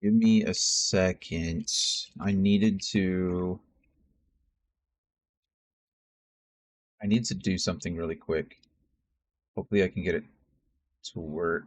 Give me a second. I need to do something really quick. Hopefully I can get it to work.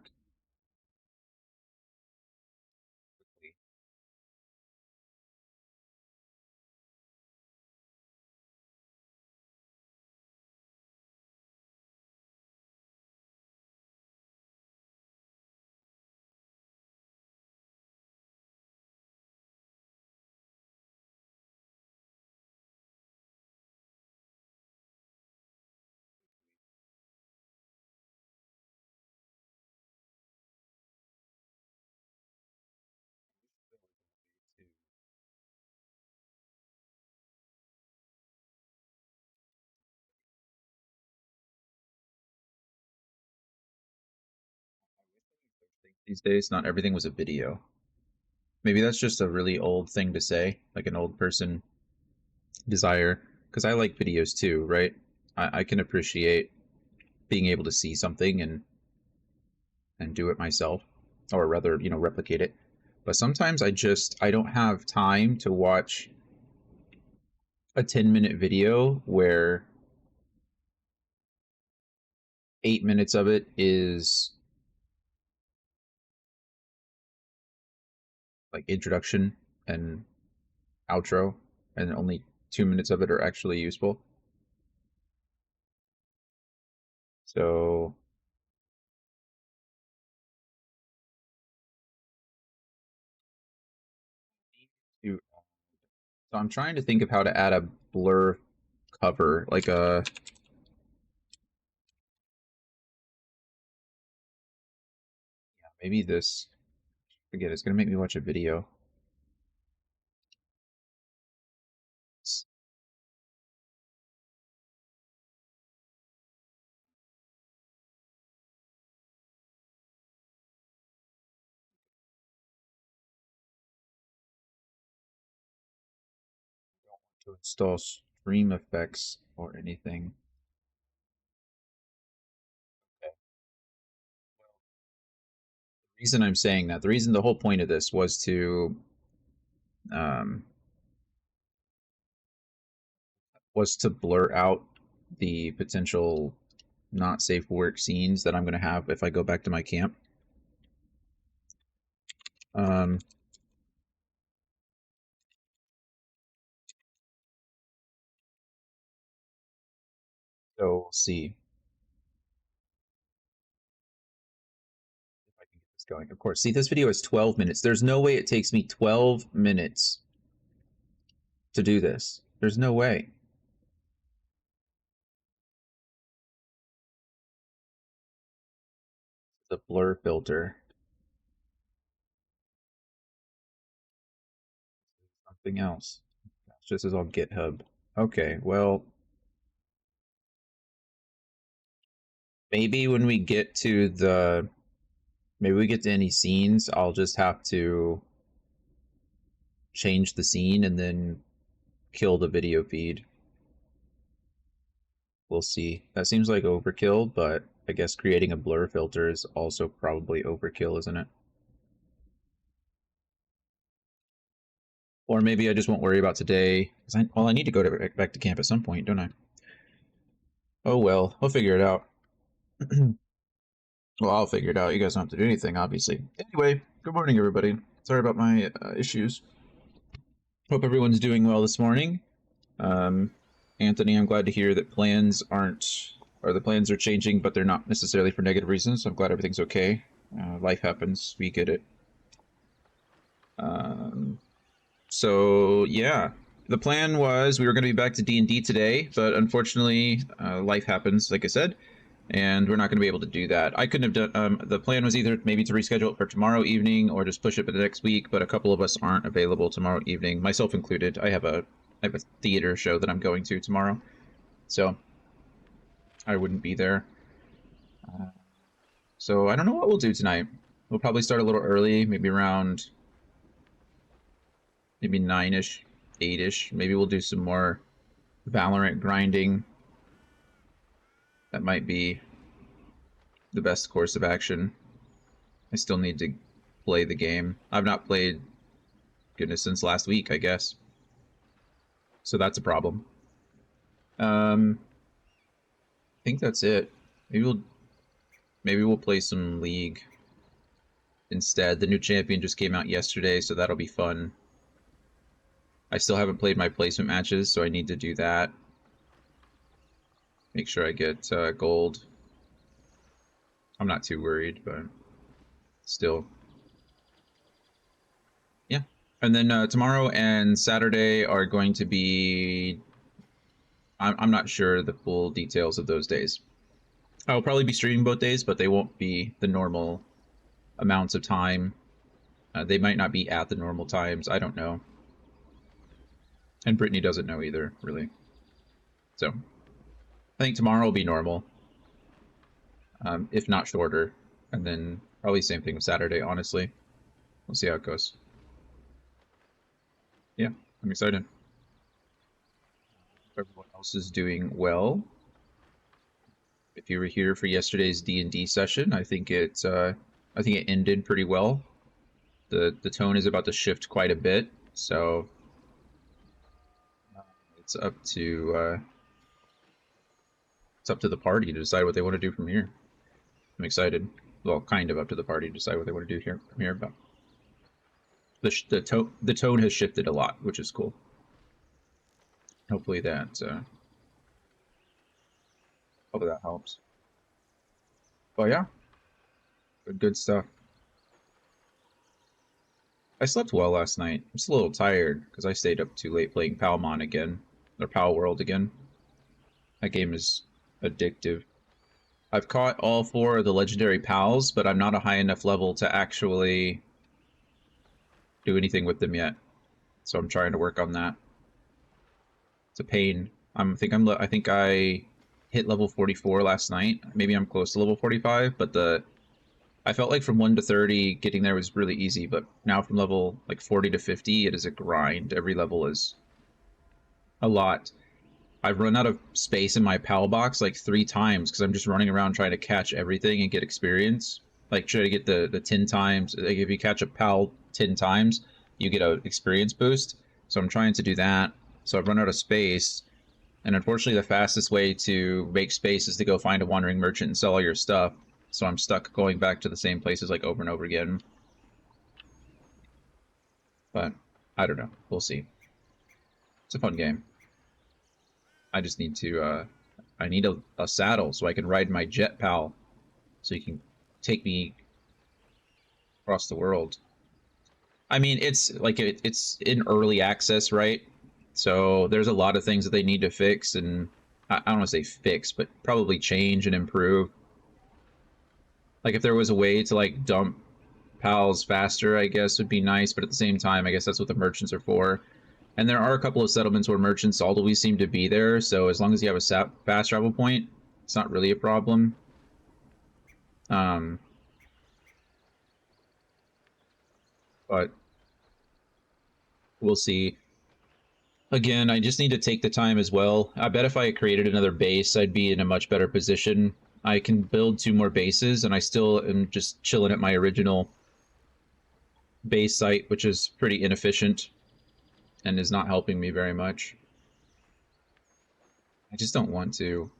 These days, not everything was a video. Maybe that's just a really old thing to say, like an old person desire. Because I like videos too, right? I can appreciate being able to see something and do it myself, or rather, replicate it. But sometimes I don't have time to watch a 10-minute video where 8 minutes of it is like introduction and outro, and only 2 minutes of it are actually useful. So so I'm trying to think of how to add a blur cover, like a maybe this. Forget it's gonna make me watch a video. To install stream effects or anything. The reason I'm saying that, the whole point of this um, was to blur out the potential not safe work scenes that I'm going to have if I go back to my camp. Um, so we'll see if I can get this going. Of course, see, this video is 12 minutes. There's no way it takes me 12 minutes to do this. There's no way. The blur filter. Something else. Gosh, this is all GitHub. Okay, well, maybe when we get to any scenes, I'll just have to change the scene and then kill the video feed. We'll see. That seems like overkill, but I guess creating a blur filter is also probably overkill, isn't it? Or maybe I just won't worry about today. Well, I need to go back to camp at some point, don't I? Oh well, I'll figure it out. Well, I'll figure it out. You guys don't have to do anything, obviously. Anyway, good morning, everybody. Sorry about my issues. Hope everyone's doing well this morning. Anthony, I'm glad to hear that the plans are changing, but they're not necessarily for negative reasons. So I'm glad everything's okay. Life happens. We get it. So yeah, the plan was we were going to be back to D&D today, but unfortunately, life happens, like I said, and we're not going to be able to do that. I couldn't have done. The plan was either maybe to reschedule it for tomorrow evening or just push it to the next week. But a couple of us aren't available tomorrow evening, myself included. I have a theater show that I'm going to tomorrow, so I wouldn't be there. So I don't know what we'll do tonight. We'll probably start a little early, maybe around maybe 9-ish, 8-ish. Maybe we'll do some more Valorant grinding. That might be the best course of action. I still need to play the game. I've not played, goodness, since last week, I guess. So that's a problem. I think that's it. Maybe we'll play some League instead. The new champion just came out yesterday, so that'll be fun. I still haven't played my placement matches, so I need to do that. Make sure I get gold. I'm not too worried, but still. Yeah. And then tomorrow and Saturday are going to be... I'm not sure the full details of those days. I'll probably be streaming both days, but they won't be the normal amounts of time. They might not be at the normal times. I don't know. And Brittany doesn't know either, really. So, I think tomorrow will be normal. If not shorter. And then probably same thing with Saturday, honestly. We'll see how it goes. Yeah, I'm excited. Everyone else is doing well. If you were here for yesterday's D&D session, I think it ended pretty well. The tone is about to shift quite a bit, so it's up to the party to decide what they want to do from here. I'm excited. Well, kind of up to the party to decide what they want to do here from here, but the tone has shifted a lot, which is cool. Hopefully that helps. But yeah, good stuff. I slept well last night. I'm just a little tired because I stayed up too late playing Palmon again, or Pal World again. That game is addictive. I've caught all 4 of the legendary pals, but I'm not a high enough level to actually do anything with them yet. So I'm trying to work on that. It's a pain. I think I hit level 44 last night. Maybe I'm close to level 45, but I felt like from 1 to 30 getting there was really easy, but now from level like 40 to 50 it is a grind. Every level is a lot. I've run out of space in my PAL box like 3 times because I'm just running around trying to catch everything and get experience. Like try to get the 10 times. Like if you catch a PAL 10 times, you get an experience boost. So I'm trying to do that. So I've run out of space. And unfortunately, the fastest way to make space is to go find a wandering merchant and sell all your stuff. So I'm stuck going back to the same places like over and over again. But I don't know. We'll see. It's a fun game. I just need to, I need a saddle so I can ride my jet pal. So you can take me across the world. I mean, it's like, it's in early access, right? So there's a lot of things that they need to fix, and I don't want to say fix, but probably change and improve. Like if there was a way to like dump pals faster, I guess would be nice, but at the same time, I guess that's what the merchants are for. And there are a couple of settlements where merchants always seem to be there, so as long as you have a fast travel point, it's not really a problem. But we'll see. Again, I just need to take the time as well. I bet if I created another base, I'd be in a much better position. I can build 2 more bases, and I still am just chilling at my original base site, which is pretty inefficient and is not helping me very much. I just don't want to.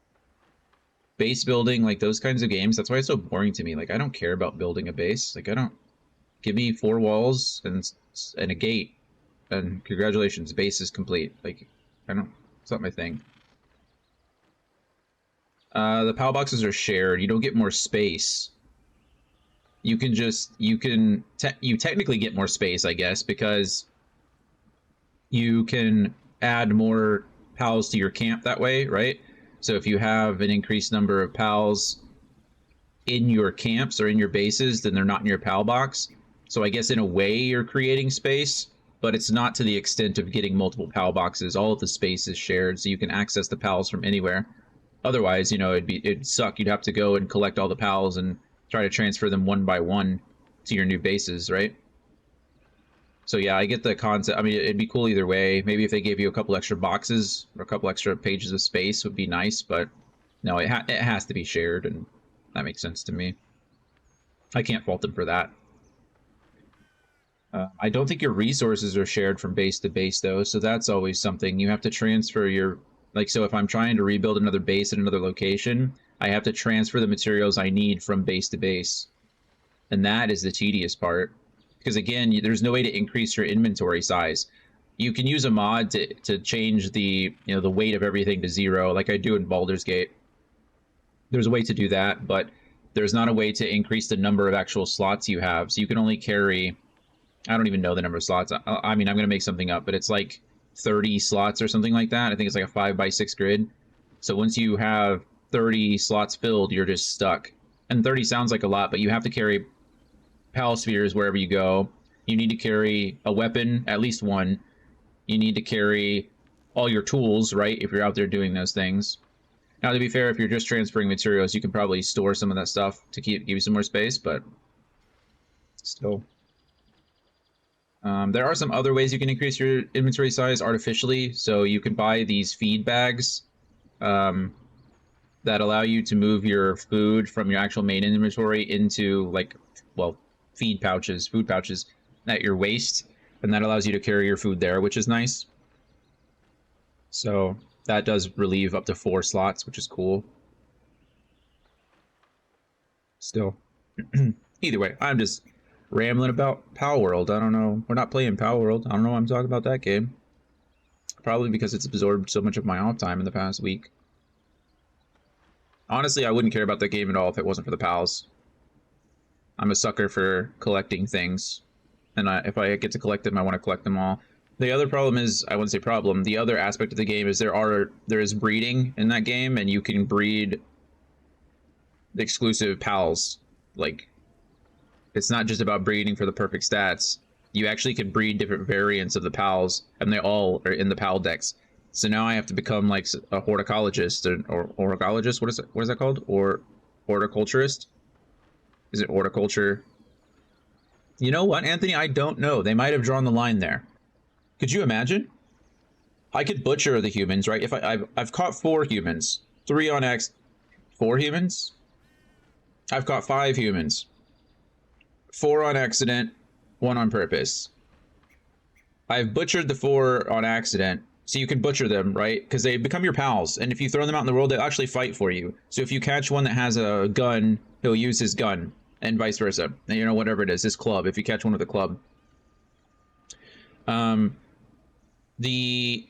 Base building, like those kinds of games, that's why it's so boring to me. Like, I don't care about building a base. Like, I don't... Give me 4 walls and a gate. And congratulations, base is complete. Like, I don't... It's not my thing. The PAL boxes are shared. You don't get more space. You can just... You technically get more space, I guess, because you can add more pals to your camp that way, right? So if you have an increased number of pals in your camps or in your bases, then they're not in your PAL box. So I guess in a way you're creating space, but it's not to the extent of getting multiple PAL boxes. All of the space is shared, so you can access the pals from anywhere. Otherwise, you know, it'd suck. You'd have to go and collect all the pals and try to transfer them one by one to your new bases, right? So yeah, I get the concept. I mean, it'd be cool either way. Maybe if they gave you a couple extra boxes or a couple extra pages of space would be nice, but no, it has to be shared, and that makes sense to me. I can't fault them for that. I don't think your resources are shared from base to base though, so that's always something. You have to transfer your, like, so if I'm trying to rebuild another base at another location, I have to transfer the materials I need from base to base. And that is the tedious part. Because again, there's no way to increase your inventory size. You can use a mod to change the, you know, the weight of everything to 0, like I do in Baldur's Gate. There's a way to do that, but there's not a way to increase the number of actual slots you have. So you can only carry, I don't even know the number of slots. I mean, I'm going to make something up, but it's like 30 slots or something like that. I think it's like a 5x6 grid. So once you have 30 slots filled, you're just stuck. And 30 sounds like a lot, but you have to carry pal spheres wherever you go. You need to carry a weapon, at least one. You need to carry all your tools, right, if you're out there doing those things. Now, to be fair, if you're just transferring materials, you can probably store some of that stuff to give you some more space, but still. There are some other ways you can increase your inventory size artificially. So you can buy these feed bags that allow you to move your food from your actual main inventory into, like, well, food pouches at your waist, and that allows you to carry your food there, which is nice. So that does relieve up to 4 slots, which is cool. Still. Either way, I'm just rambling about Pal World. I don't know. We're not playing Pal World. I don't know why I'm talking about that game. Probably because it's absorbed so much of my off time in the past week. Honestly, I wouldn't care about that game at all if it wasn't for the pals. I'm a sucker for collecting things. And if I get to collect them, I want to collect them all. The other problem is, I wouldn't say problem, the other aspect of the game is there is breeding in that game, and you can breed exclusive pals. Like, it's not just about breeding for the perfect stats. You actually can breed different variants of the pals, and they all are in the pal decks. So now I have to become like a horticulturist or horticulturist. What is that called? Or horticulturist? Is it horticulture? You know what, Anthony? I don't know. They might have drawn the line there. Could you imagine? I could butcher the humans, right? If I've caught 4 humans, 3 on X, 4 humans. I've caught 5 humans, 4 on accident, 1 on purpose. I've butchered the 4 on accident. So you can butcher them, right? Because they become your pals. And if you throw them out in the world, they'll actually fight for you. So if you catch one that has a gun, he'll use his gun. And vice versa. And, you know, whatever it is, his club. If you catch one with a club. The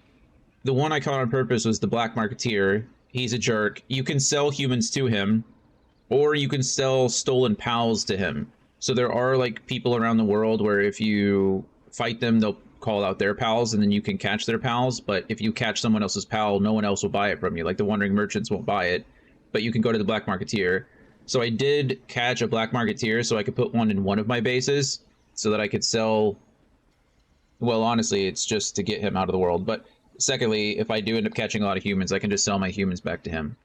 one I caught on purpose was the Black Marketeer. He's a jerk. You can sell humans to him. Or you can sell stolen pals to him. So there are, like, people around the world where if you fight them, they'll call out their pals, and then you can catch their pals. But if you catch someone else's pal, no one else will buy it from you. Like, the wandering merchants won't buy it, but you can go to the Black Marketeer. So I did catch a Black Marketeer so I could put one in one of my bases so that I could sell. Well, honestly, it's just to get him out of the world. But secondly, if I do end up catching a lot of humans, I can just sell my humans back to him.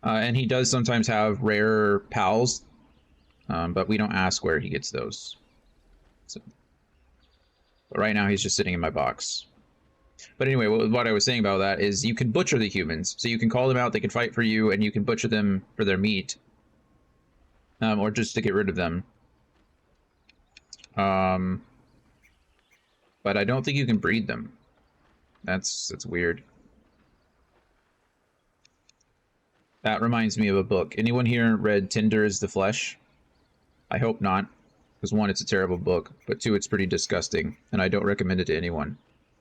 And he does sometimes have rare pals, but we don't ask where he gets those. So, but right now he's just sitting in my box. But anyway, what I was saying about that is you can butcher the humans. So you can call them out, they can fight for you, and you can butcher them for their meat. Or just to get rid of them. But I don't think you can breed them. That's weird. That reminds me of a book. Anyone here read Tinder is the Flesh? I hope not. Because 1, it's a terrible book, but 2, it's pretty disgusting, and I don't recommend it to anyone.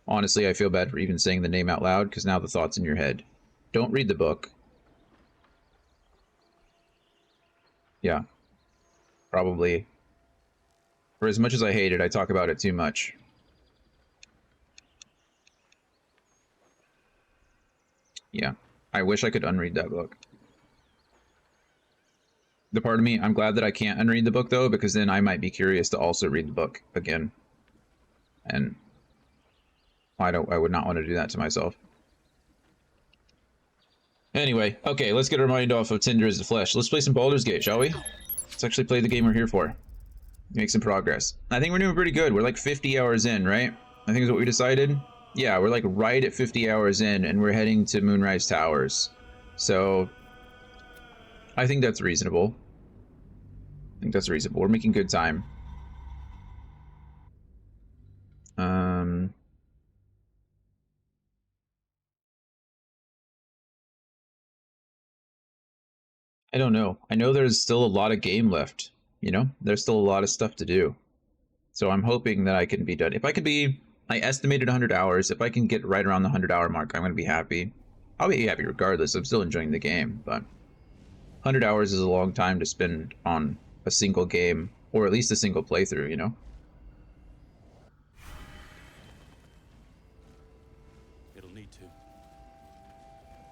Honestly, I feel bad for even saying the name out loud, because now the thought's in your head. Don't read the book. Yeah. Probably. For as much as I hate it, I talk about it too much. Yeah. I wish I could unread that book. The part of me, I'm glad that I can't unread the book, though, because then I might be curious to also read the book again. And I would not want to do that to myself. Anyway, okay, let's get our mind off of Tinder is the Flesh. Let's play some Baldur's Gate, shall we? Let's actually play the game we're here for. Make some progress. I think we're doing pretty good. We're like 50 hours in, right? I think is what we decided. Yeah, we're like right at 50 hours in, and we're heading to Moonrise Towers. So I think that's reasonable. We're making good time. I don't know. I know there's still a lot of game left, you know? There's still a lot of stuff to do. So I'm hoping that I can be done. If I can be, I estimated 100 hours. If I can get right around the 100-hour mark, I'm going to be happy. I'll be happy regardless. I'm still enjoying the game, but 100 hours is a long time to spend on a single game, or at least a single playthrough, you know? It'll need to.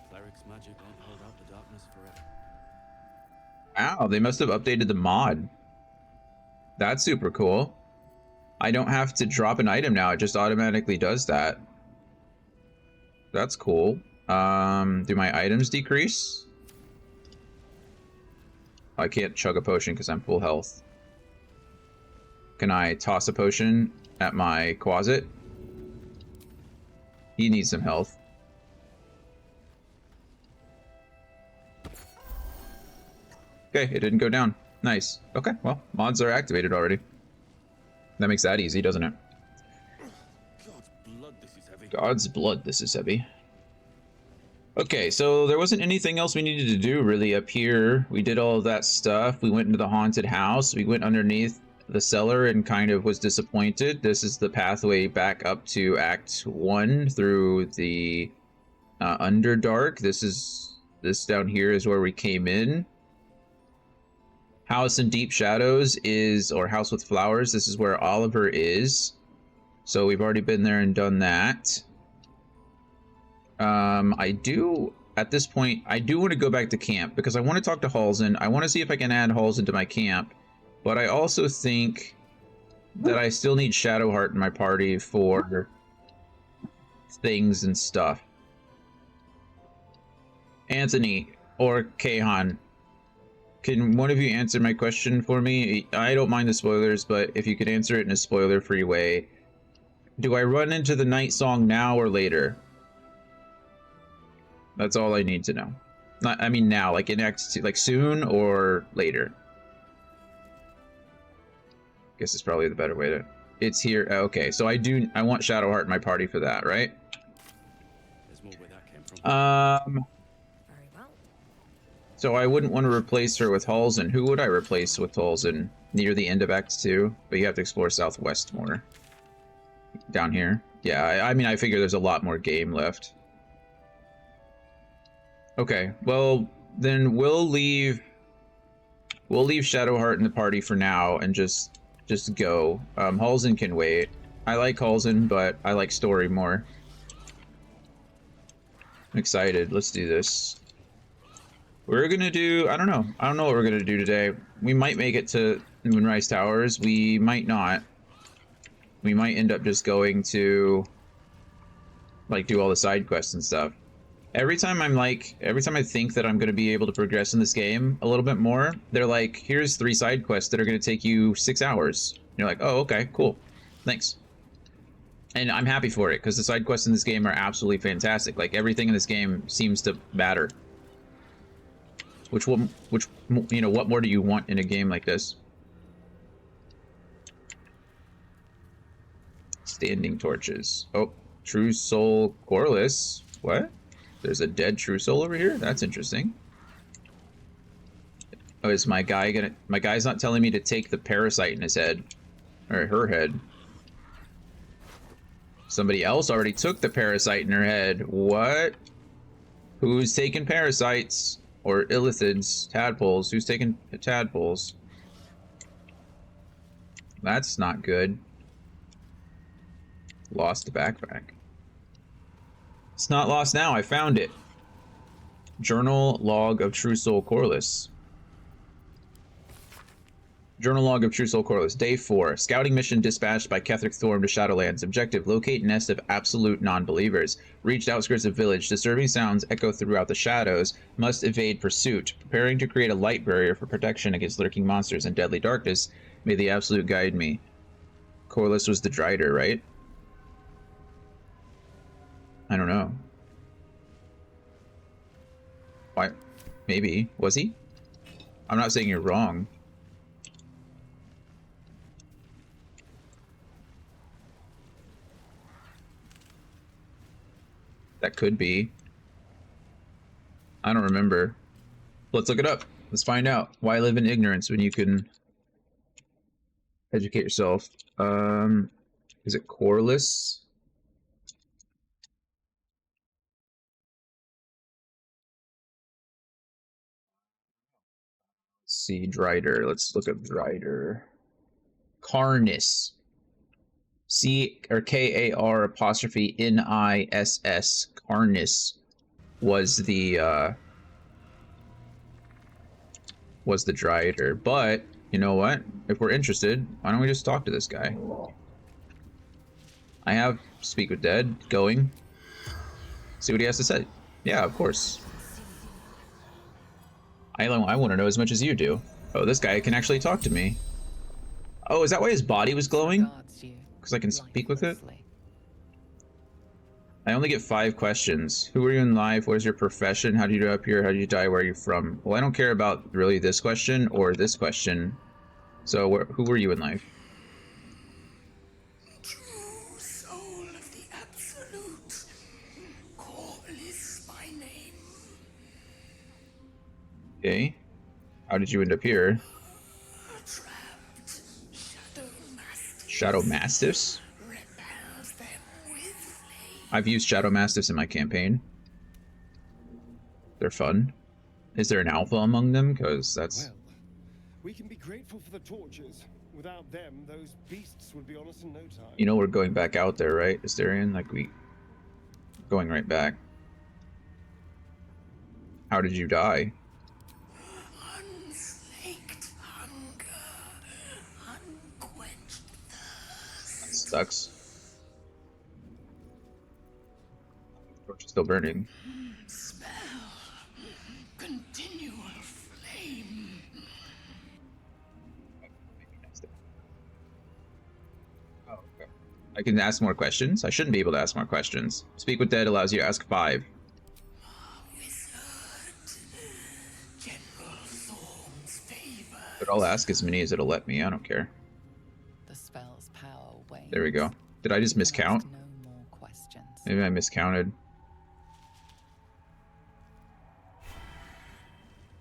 Cleric's magic won't hold out the darkness forever. Wow, they must have updated the mod. That's super cool. I don't have to drop an item now. It just automatically does that. That's cool. Do my items decrease? I can't chug a potion because I'm full health. Can I toss a potion at my Quasit? He needs some health. Okay, it didn't go down. Nice. Okay, well, mods are activated already. That makes that easy, doesn't it? God's blood, this is heavy. God's blood, this is heavy. Okay, so there wasn't anything else we needed to do really up here. We did all of that stuff. We went into the haunted house. We went underneath the cellar and kind of was disappointed. This is the pathway back up to Act 1 through the Underdark. This down here is where we came in. House in Deep Shadows is, or House with Flowers, this is where Oliver is. So we've already been there and done that. At this point, I do want to go back to camp because I want to talk to Halsin. I want to see if I can add Halsin to my camp, but I also think that I still need Shadowheart in my party for things and stuff. Anthony or Kahan, can one of you answer my question for me? I don't mind the spoilers, but if you could answer it in a spoiler-free way. Do I run into the Night Song now or later? That's all I need to know. I mean now, like in Act 2, like soon or later. Guess it's probably the better way to... It's here. Okay, so I want Shadowheart in my party for that, right? There's more where that came from. Very well. So I wouldn't want to replace her with Halsin. Who would I replace with Halsin? Near the end of Act 2? But you have to explore Southwest more. Down here. Yeah, I mean, I figure there's a lot more game left. Okay, well, then we'll leave Shadowheart in the party for now and just go. Halsin can wait. I like Halsin, but I like story more. I'm excited. Let's do this. We're gonna do, I don't know what we're gonna do today. We might make it to Moonrise Towers. We might not. We might end up just going to, like, do all the side quests and stuff. Every time I think that I'm going to be able to progress in this game a little bit more, they're like, here's 3 side quests that are going to take you 6 hours. And you're like, oh, okay, cool. Thanks. And I'm happy for it, because the side quests in this game are absolutely fantastic. Like, everything in this game seems to matter. You know, what more do you want in a game like this? Standing torches. Oh, True Soul Corliss. What? There's a dead True Soul over here? That's interesting. Oh, is my guy's not telling me to take the parasite in his head. Or her head. Somebody else already took the parasite in her head. What? Who's taking parasites? Or illithids? Tadpoles. Who's taking tadpoles? That's not good. Lost the backpack. It's not lost now. I found it. Journal log of True Soul Corliss. Journal log of True Soul Corliss. Day 4. Scouting mission dispatched by Ketheric Thorm to Shadowlands. Objective: locate nest of absolute non-believers. Reached outskirts of village. Disturbing sounds echo throughout the shadows. Must evade pursuit. Preparing to create a light barrier for protection against lurking monsters and deadly darkness. May the absolute guide me. Corliss was the Drider, right? I don't know. Why? Maybe. Was he? I'm not saying you're wrong. That could be. I don't remember. Let's look it up. Let's find out. Why live in ignorance when you can educate yourself? Is it coreless? Let's see, Drider. Let's look up Drider. Carniss. C or K-A-R apostrophe N-I-S-S. Carniss was the Drider. But you know what? If we're interested, why don't we just talk to this guy? I have Speak with Dead going. See what he has to say. Yeah, of course. I want to know as much as you do. Oh, this guy can actually talk to me. Oh, is that why his body was glowing? Because I can speak with it? I only get 5 questions. Who are you in life? What is your profession? How do you get up here? How do you die? Where are you from? Well, I don't care about really this question or this question. So, who were you in life? True soul of the absolute, Corliss by name. Okay. How did you end up here? Trapped, Shadow Mastiffs? repels them with flame. I've used Shadow Mastiffs in my campaign. They're fun. Is there an alpha among them? Because that's... Well, we can be grateful for the torches. Without them, those beasts would be on us in no time. You know we're going back out there, right, Asterion? Like, going right back. How did you die? Unslaked hunger, unquenched thirst. That sucks. Torch is still burning. Spell, continual flame. Oh, okay. I can ask more questions? I shouldn't be able to ask more questions. Speak with Dead allows you to ask 5. General Thorn's favor. But I'll ask as many as it'll let me. I don't care. The spell's power wanes. There we go. Did I just miscount? No more questions. Maybe I miscounted.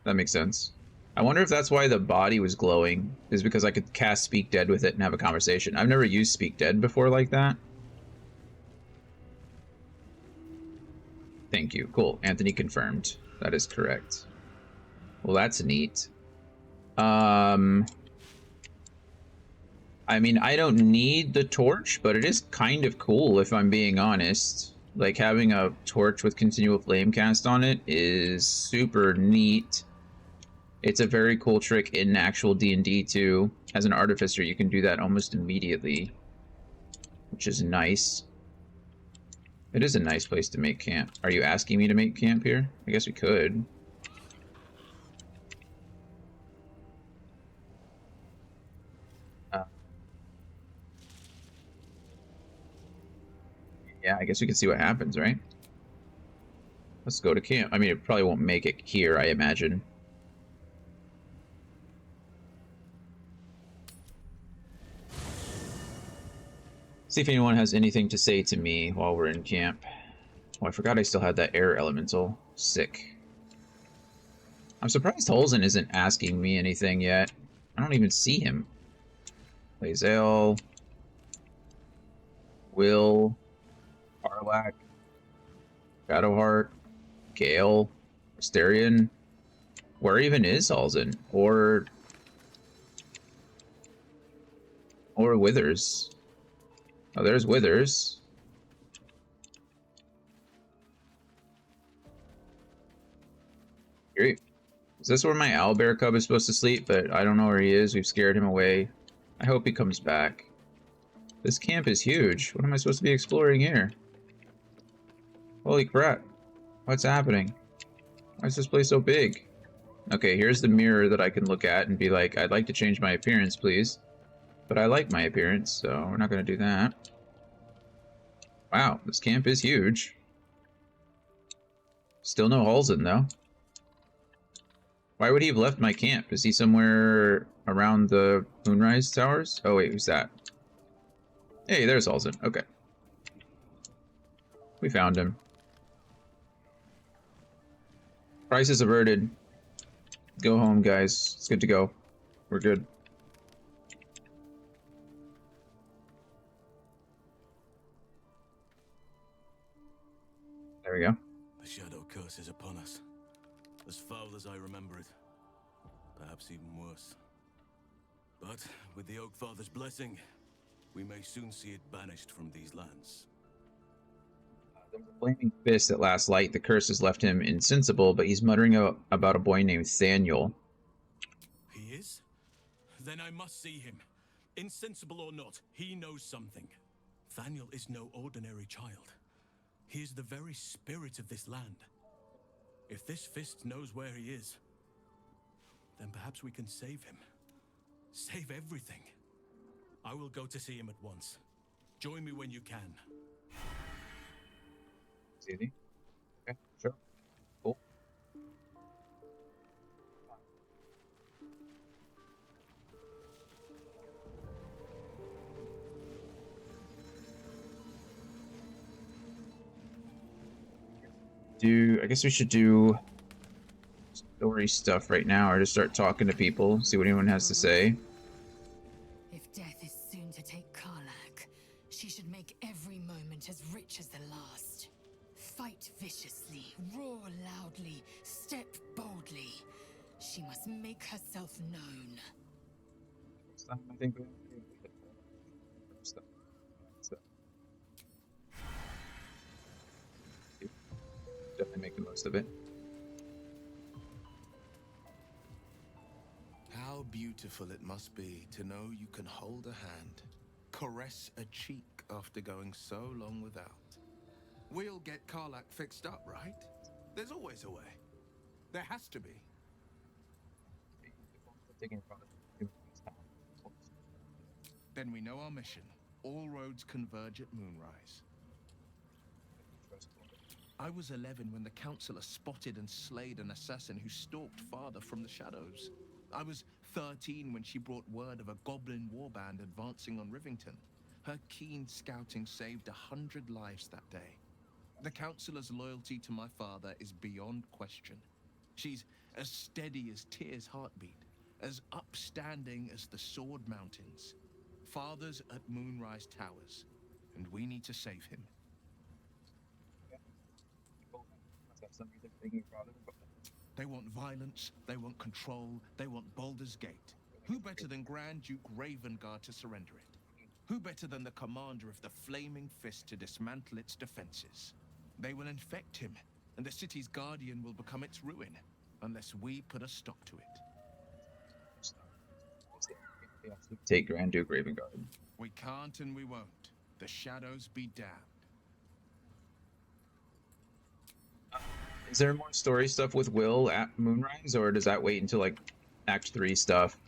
That makes sense. I wonder if that's why the body was glowing, is because I could cast Speak Dead with it and have a conversation. I've never used Speak Dead before like that. Thank you. Cool. Anthony confirmed. That is correct. Well, that's neat. I mean, I don't need the torch, but it is kind of cool if I'm being honest. Like, having a torch with continual flame cast on it is super neat. It's a very cool trick in actual D&D too. As an artificer, you can do that almost immediately, which is nice. It is a nice place to make camp. Are you asking me to make camp here? I guess we could. Yeah, I guess we can see what happens, right? Let's go to camp. I mean, it probably won't make it here, I imagine. See if anyone has anything to say to me while we're in camp. Oh, I forgot I still had that air elemental. Sick. I'm surprised Holzen isn't asking me anything yet. I don't even see him. Lae'zel. Will. Harlack. Shadowheart. Gale. Asterion. Where even is Holzen? Or Withers. Oh, there's Withers. Great. Is this where my owlbear cub is supposed to sleep? But I don't know where he is. We've scared him away. I hope he comes back. This camp is huge. What am I supposed to be exploring here? Holy crap. What's happening? Why is this place so big? Okay, here's the mirror that I can look at and be like, I'd like to change my appearance, please. But I like my appearance, so we're not going to do that. Wow, this camp is huge. Still no Holzen, though. Why would he have left my camp? Is he somewhere around the Moonrise Towers? Oh, wait, who's that? Hey, there's Holzen. Okay. We found him. Crisis averted. go home, guys. It's good to go. We're good. There we go. The shadow curse is upon us. As foul as I remember it. Perhaps even worse. But with the Oak Father's blessing, we may soon see it banished from these lands. There's a flaming fist at last light. The curse has left him insensible, but he's muttering about a boy named Thaniel. He is? Then I must see him. Insensible or not, he knows something. Thaniel is no ordinary child. He is the very spirit of this land. If this fist knows where he is, then perhaps we can save him. Save everything. I will go to see him at once. Join me when you can. Easy. Okay, sure. Cool. I guess we should do story stuff right now, or just start talking to people, see what anyone has to say. If death is soon to take Karlak, she should make every moment as rich as the last. Fight viciously, roar loudly, step boldly. She must make herself known. I think we definitely make the most of it. How beautiful it must be to know you can hold a hand, caress a cheek after going so long without. We'll get Karlak fixed up, right? There's always a way. There has to be. Then we know our mission. All roads converge at Moonrise. I was 11 when the Councillor spotted and slayed an assassin who stalked Father from the shadows. I was 13 when she brought word of a goblin warband advancing on Rivington. Her keen scouting saved 100 lives that day. The Councillor's loyalty to my father is beyond question. She's as steady as Tyr's heartbeat, as upstanding as the Sword Mountains. Father's at Moonrise Towers, and we need to save him. They want violence, they want control, they want Baldur's Gate. Who better than Grand Duke Ravengard to surrender it? Who better than the commander of the Flaming Fist to dismantle its defenses? They will infect him, and the city's guardian will become its ruin, unless we put a stop to it. Take Grand Duke Ravengard. We can't and we won't. The shadows be damned. Is there more story stuff with Will at Moonrise, or does that wait until like Act 3 stuff?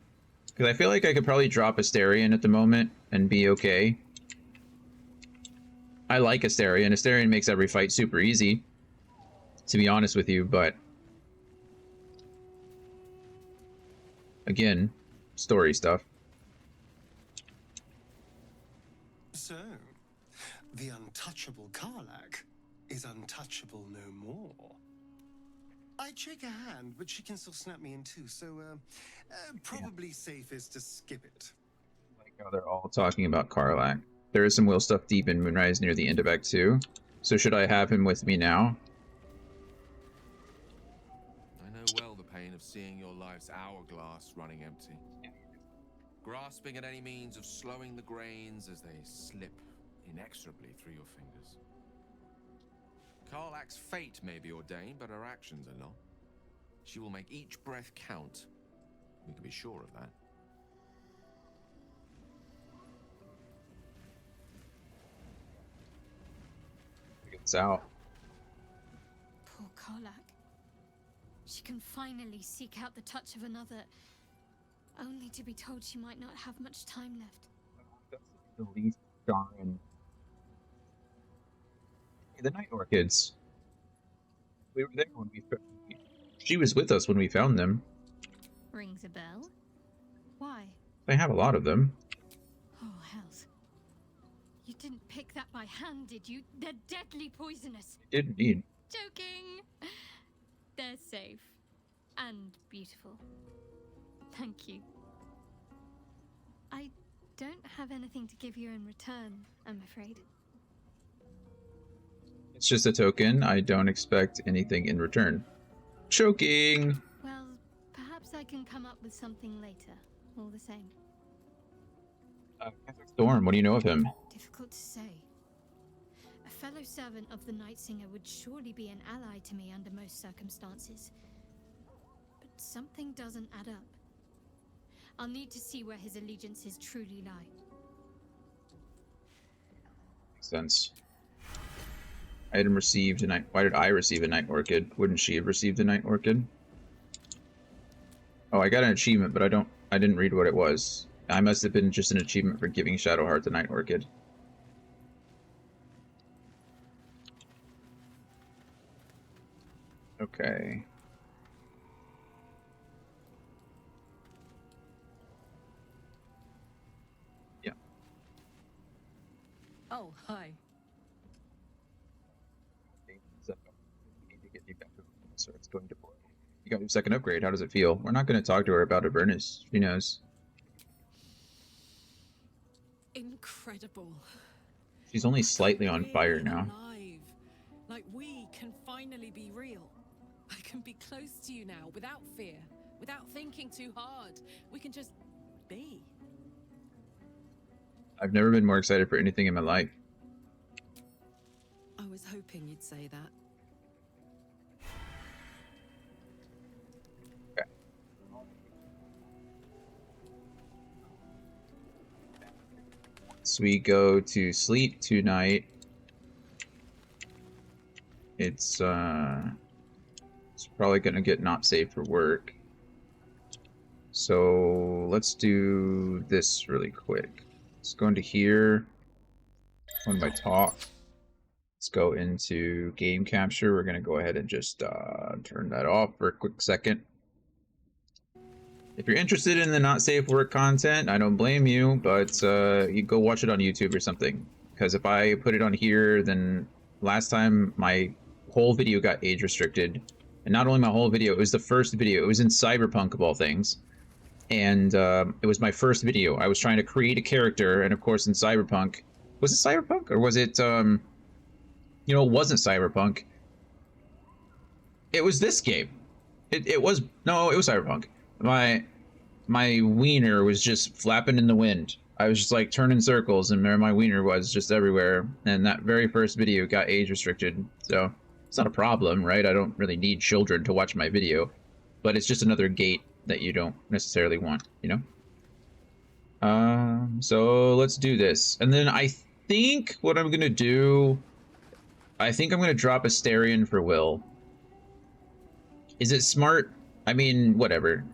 Because I feel like I could probably drop Asterion at the moment and be okay. I like Asterion. Asterion makes every fight super easy, to be honest with you, but again, story stuff. So, the untouchable Karlak is untouchable no more. I'd shake her hand, but she can still snap me in two, so probably safest to skip it. I like how they're all talking about Karlak. There is some Will stuff deep in Moonrise near the end of Act 2, so should I have him with me now? I know well the pain of seeing your life's hourglass running empty. Grasping at any means of slowing the grains as they slip inexorably through your fingers. Karlak's fate may be ordained, but her actions are not. She will make each breath count. We can be sure of that. It's out. Poor Karlak. She can finally seek out the touch of another, only to be told she might not have much time left. The least darn. The Night Orchids. We were there when she was with us when we found them. Rings a bell? Why? I have a lot of them. Oh, hells. You didn't pick that by hand, did you? They're deadly poisonous. I did indeed. Joking. They're safe. And beautiful. Thank you. I don't have anything to give you in return, I'm afraid. It's just a token. I don't expect anything in return. Choking! Well, perhaps I can come up with something later, all the same. Storm, what do you know of him? Difficult to say. A fellow servant of the Night Singer would surely be an ally to me under most circumstances. But something doesn't add up. I'll need to see where his allegiances truly lie. Makes sense. Item received a night. Why did I receive a night orchid? Wouldn't she have received a night orchid? Oh, I got an achievement, but I didn't read what it was. I must have been just an achievement for giving Shadowheart the night orchid. Okay. Yeah. Oh, hi. So it's going to boil. You got your second upgrade. How does it feel? We're not going to talk to her about Avernus. She knows. Incredible. She's only slightly on Really fire now. alive. Like we can finally be real. I can be close to you now without fear, without thinking too hard. We can just be. I've never been more excited for anything in my life. I was hoping you'd say that. So we go to sleep tonight. It's probably gonna get not safe for work. So let's do this really quick. Let's go into here. One by talk. Let's go into game capture. We're gonna go ahead and just turn that off for a quick second. If you're interested in the not safe work content, I don't blame you, but you go watch it on YouTube or something. Because if I put it on here, then last time my whole video got age restricted. And not only my whole video, it was the first video. It was in Cyberpunk of all things. And it was my first video. I was trying to create a character, and of course in Cyberpunk... Was it Cyberpunk? Or was it, you know, it wasn't Cyberpunk. It was this game. It was... No, it was Cyberpunk. My wiener was just flapping in the wind. I was just like turning circles, and there my wiener was just everywhere. And that very first video got age restricted, so it's not a problem, right? I don't really need children to watch my video, but it's just another gate that you don't necessarily want, you know? So let's do this, and then I think what I'm gonna do, I think I'm gonna drop Asterion for Will. Is it smart? I mean, whatever.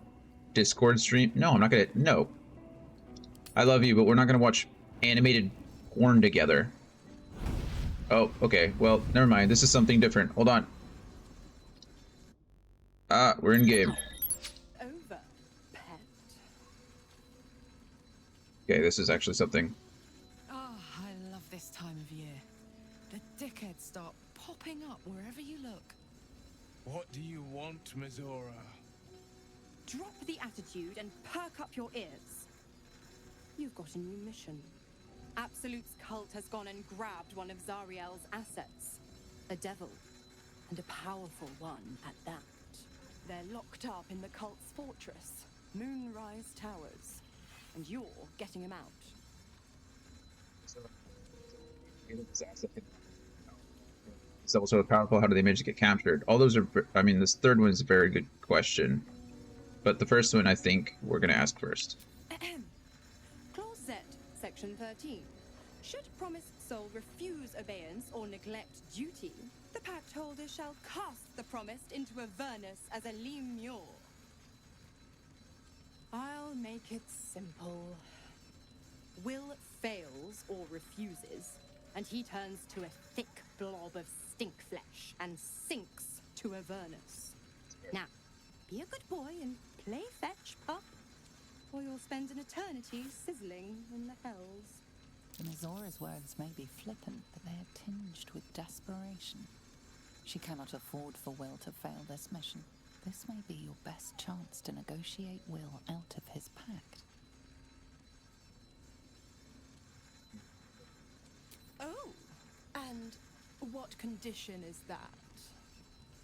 Discord stream? No, I'm not gonna... No. I love you, but we're not gonna watch animated porn together. Oh, okay. Well, never mind. This is something different. Hold on. Ah, we're in game. Over, pet. Okay, this is actually something. Oh, I love this time of year. The dickheads start popping up wherever you look. What do you want, Mizora? Drop the attitude and perk up your ears. You've got a new mission. Absolute's cult has gone and grabbed one of Zariel's assets. A devil, and a powerful one at that. They're locked up in the cult's fortress, Moonrise Towers, and you're getting them out. So powerful, how do they manage to get captured? All those are... I mean, this third one is a very good question. But the first one, I think, we're going to ask first. Clause Z, Section 13. Should promised soul refuse obeyance or neglect duty, the pact holder shall cast the promised into Avernus as a lemure. I'll make it simple. Will fails or refuses, and he turns to a thick blob of stink flesh and sinks to Avernus. Now, be a good boy and play fetch, pup, or you'll spend an eternity sizzling in the hells. Mizora's words may be flippant, but they are tinged with desperation. She cannot afford for Will to fail this mission. This may be your best chance to negotiate Will out of his pact. Oh, and what condition is that?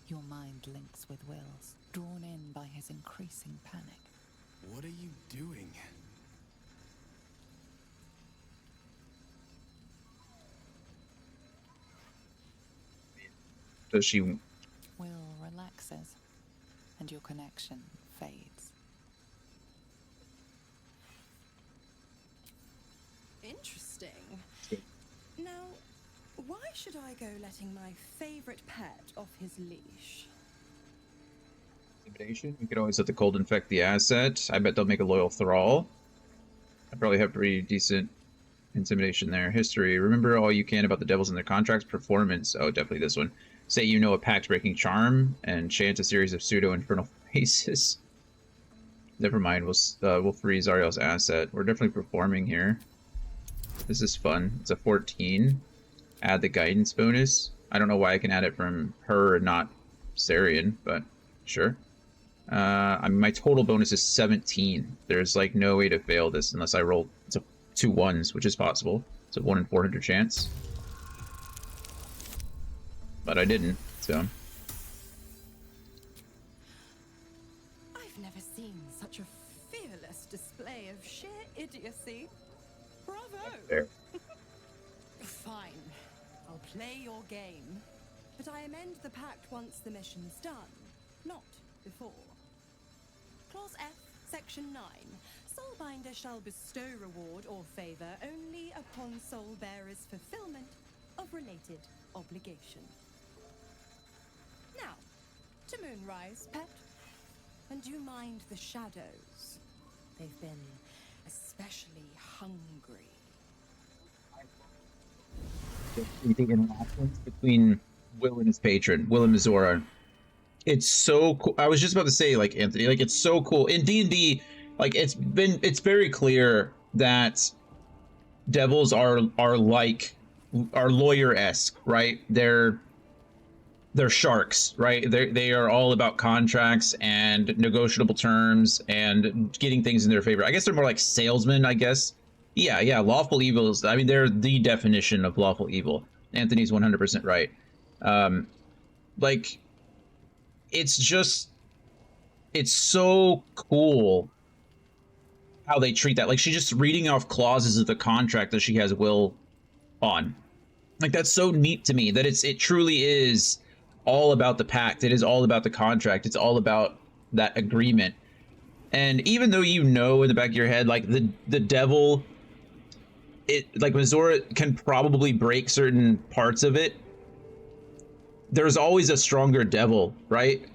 Your mind links with Will's, drawn in by his increasing panic. What are you doing? Does she? Will relaxes, and your connection fades. Interesting. Now, why should I go letting my favorite pet off his leash? Intimidation. You could always let the cold infect the asset. I bet they'll make a loyal thrall. I probably have pretty decent intimidation there. History. Remember all you can about the devils and their contracts. Performance. Oh, definitely this one. Say you know a pact-breaking charm and chant a series of pseudo-infernal phrases. Never mind. We'll free Zariel's asset. We're definitely performing here. This is fun. It's a 14. Add the guidance bonus. I don't know why I can add it from her and not Sarian, but sure. I mean, my total bonus is 17. There's like no way to fail this unless I roll two ones, which is possible. It's a 1 in 400 chance. But I didn't, so. I've never seen such a fearless display of sheer idiocy. Bravo! There. Fine. I'll play your game. But I amend the pact once the mission's done, not before. Clause F, Section 9. Soulbinder shall bestow reward or favor only upon soul-bearer's fulfillment of related obligation. Now, to Moonrise, pet. And do you mind the shadows? They've been especially hungry. The interactions between Will and his patron, Will and Mizora. It's so cool. I was just about to say, like, Anthony, like, it's so cool. In D&D, like, it's very clear that devils are lawyer-esque, right? They're sharks, right? They are all about contracts and negotiable terms and getting things in their favor. I guess they're more like salesmen, I guess. Yeah, lawful evils. I mean, they're the definition of lawful evil. Anthony's 100% right. Like, it's so cool how they treat that. Like, she's just reading off clauses of the contract that she has Will on. Like, that's so neat to me that it truly is all about the pact. It is all about the contract. It's all about that agreement. And even though you know in the back of your head, like, the devil, like, Mizora can probably break certain parts of it, there's always a stronger devil, right?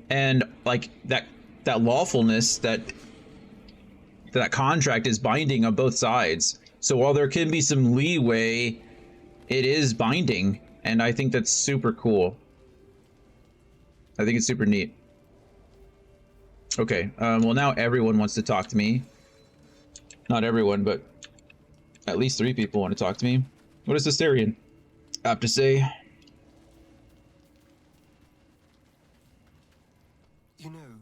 And like that lawfulness, that contract is binding on both sides. So while there can be some leeway, it is binding, and I think that's super cool. I think it's super neat. Okay, well, now everyone wants to talk to me. Not everyone, but at least 3 people want to talk to me. What does Astarion have to say? You know,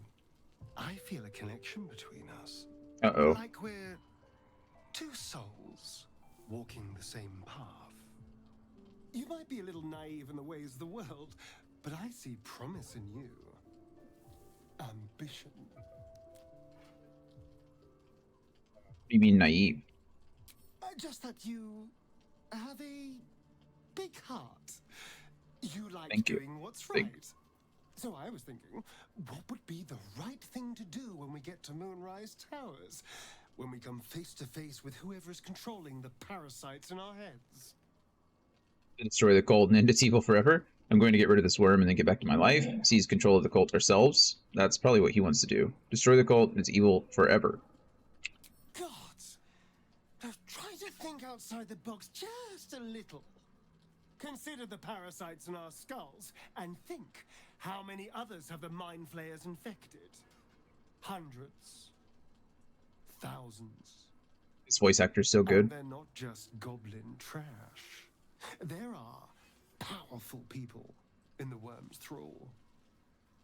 I feel a connection between us. Uh-oh. Like we're two souls walking the same path. You might be a little naive in the ways of the world, but I see promise in you. Ambition. What do you mean naive? Just that you have a big heart. You like Thank you. doing what's Big. right. So I was thinking, what would be the right thing to do when we get to Moonrise Towers? When we come face to face with whoever is controlling the parasites in our heads? Destroy the cult and end its evil forever. I'm going to get rid of this worm and then get back to my life. Seize control of the cult ourselves. That's probably what he wants to do. Destroy the cult and its evil forever. Gods! Try to think outside the box just a little. Consider the parasites in our skulls and think how many others have the mind flayers infected. Hundreds. Thousands. This voice actor is so And good. they're not just goblin trash. There are powerful people in the worm's thrall.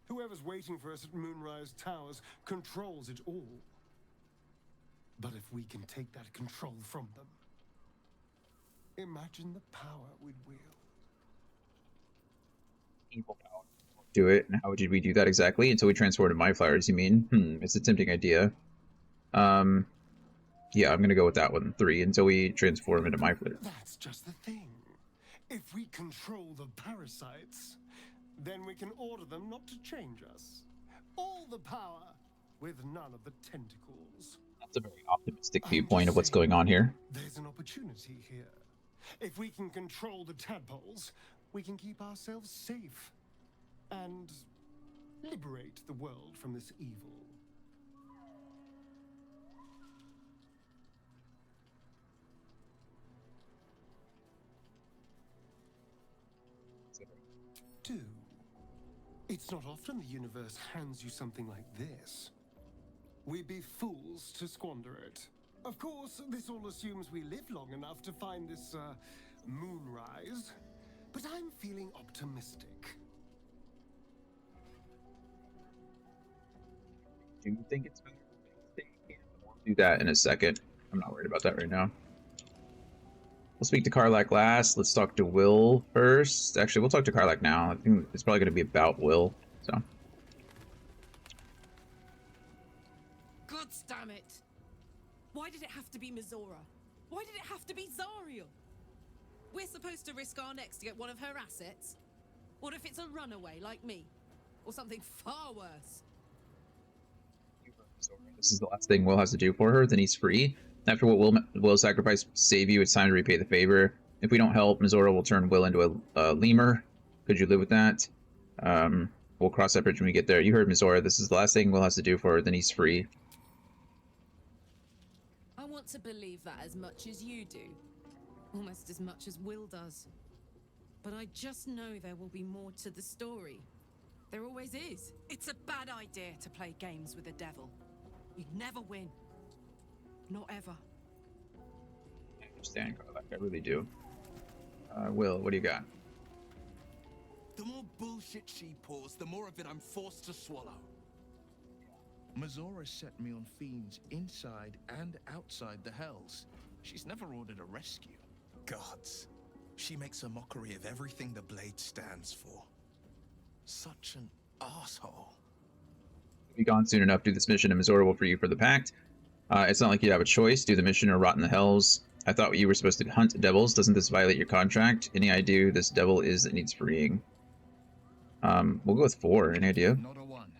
Whoever's waiting for us at Moonrise Towers controls it all. But if we can take that control from them, imagine the power we'd wield. Evil power. Do it. And how would we do that exactly? Until we transform to my flowers, you mean? It's a tempting idea. Yeah, I'm gonna go with that one. 3 until we transform into my flowers. That's just the thing. If we control the parasites, then we can order them not to change us. All the power with none of the tentacles. That's a very optimistic viewpoint of what's going on here. There's an opportunity here. If we can control the tadpoles, we can keep ourselves safe and liberate the world from this evil. Do. It's not often the universe hands you something like this. We'd be fools to squander it. Of course, this all assumes we live long enough to find this, moonrise. But I'm feeling optimistic. Do you think it's better to stay here? We'll do that in a second. I'm not worried about that right now. We'll speak to Karlach last. Let's talk to Will first. Actually, we'll talk to Karlach now. I think it's probably going to be about Will. So. God damn it! Why did it have to be Mizora? Why did it have to be Zariel? We're supposed to risk our necks to get one of her assets? What if it's a runaway like me? Or something far worse? This is the last thing Will has to do for her, then he's free. After what Will sacrifice to save you, it's time to repay the favor. If we don't help, Mizora will turn Will into a lemur. Could you live with that? We'll cross that bridge when we get there. You heard Mizora. This is the last thing Will has to do for her, then he's free. I want to believe that as much as you do. Almost as much as Will does. But I just know there will be more to the story. There always is. It's a bad idea to play games with the devil. You'd never win. Not ever. I understand, Karlach. I really do. Will, what do you got? The more bullshit she pours, the more of it I'm forced to swallow. Mizora set me on fiends inside and outside the Hells. She's never ordered a rescue. Gods. She makes a mockery of everything the Blade stands for. Such an asshole. Be gone soon enough. Do this mission and Mizora will free you for the Pact. It's not like you have a choice. Do the mission or rot in the Hells. I thought you were supposed to hunt devils. Doesn't this violate your contract? Any idea who this devil is that needs freeing? We'll go with 4. Any idea? Not a 1.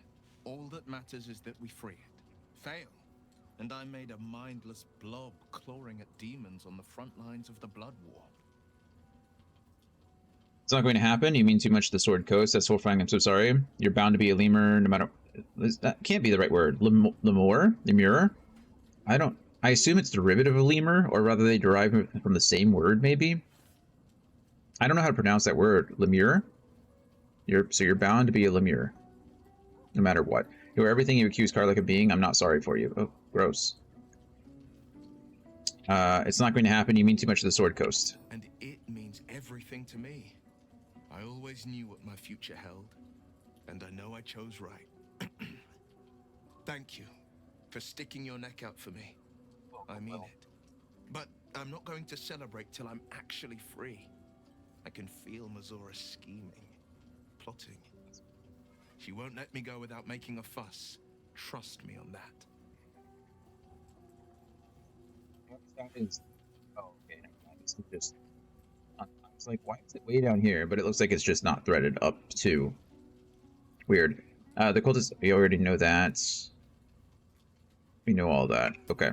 All that matters is that we free it. Fail, and I made a mindless blob clawing at demons on the front lines of the Blood War. It's not going to happen. You mean too much to the Sword Coast. That's horrifying. I'm so sorry. You're bound to be a lemur no matter... That can't be the right word. Lemur? Lemur? I assume it's derivative of lemur, or rather they derive from the same word, maybe? I don't know how to pronounce that word. Lemur? So you're bound to be a lemur. No matter what. You are everything you accuse Karlach of being. I'm not sorry for you. Oh, gross. It's not going to happen. You mean too much to the Sword Coast. And it means everything to me. I always knew what my future held, and I know I chose right. Thank you for sticking your neck out for me. I mean it. But I'm not going to celebrate till I'm actually free. I can feel Mizora scheming, plotting. She won't let me go without making a fuss. Trust me on that. That is... Oh, okay. This is just... I was like, why is it way down here? But it looks like it's just not threaded up to. Weird. The cultists, we already know that. We know all that. Okay.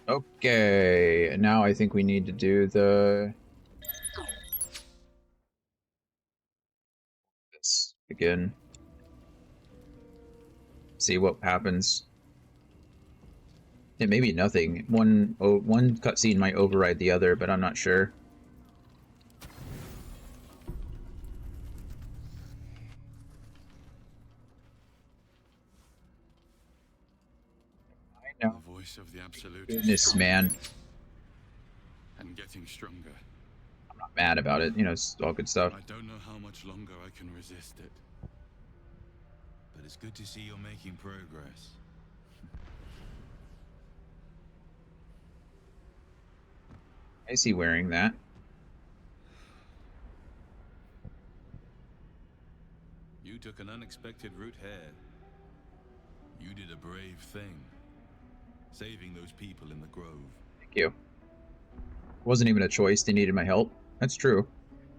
Okay. Now I think we need to do the... This again. See what happens. It may be nothing. One cutscene might override the other, but I'm not sure. I know. The voice of the absolute. Goodness, man. And getting stronger. I'm not mad about it. You know, it's all good stuff. I don't know how much longer I can resist it. But it's good to see you're making progress. I see wearing that. You took an unexpected route here. You did a brave thing. Saving those people in the grove. Thank you. It wasn't even a choice. They needed my help. That's true.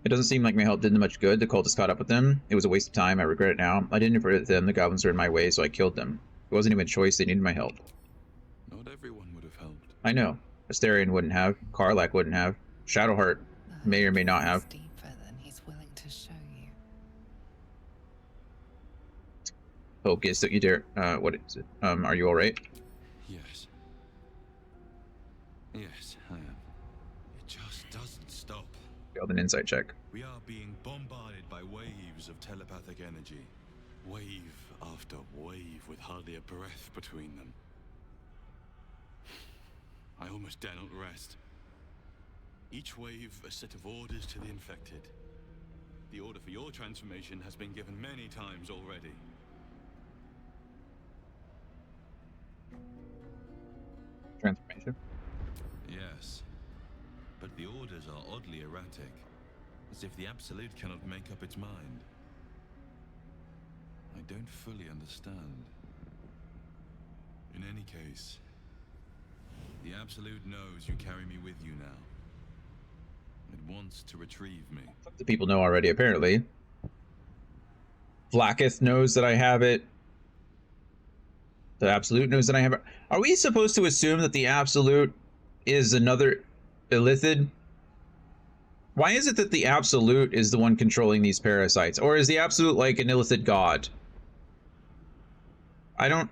It doesn't seem like my help did them much good. The cultists caught up with them. It was a waste of time. I regret it now. I didn't interpret them. The goblins were in my way, so I killed them. It wasn't even a choice. They needed my help. Not everyone would have helped. I know. Astarion wouldn't have. Karlach wouldn't have. Shadowheart may or may not have. Deeper than he's willing to show you. Focus, don't you dare. What is it? Are you alright? Yes. Yes, I am. It just doesn't stop. Failed an insight check. We are being bombarded by waves of telepathic energy. Wave after wave with hardly a breath between them. I almost dare not rest. Each wave a set of orders to the infected. The order for your transformation has been given many times already. Transformation? Yes. But the orders are oddly erratic. As if the Absolute cannot make up its mind. I don't fully understand. In any case, the Absolute knows you carry me with you now. It wants to retrieve me. The people know already, apparently. Blacketh knows that I have it. The Absolute knows that I have it. Are we supposed to assume that the Absolute is another Illithid? Why is it that the Absolute is the one controlling these parasites? Or is the Absolute like an Illithid god? In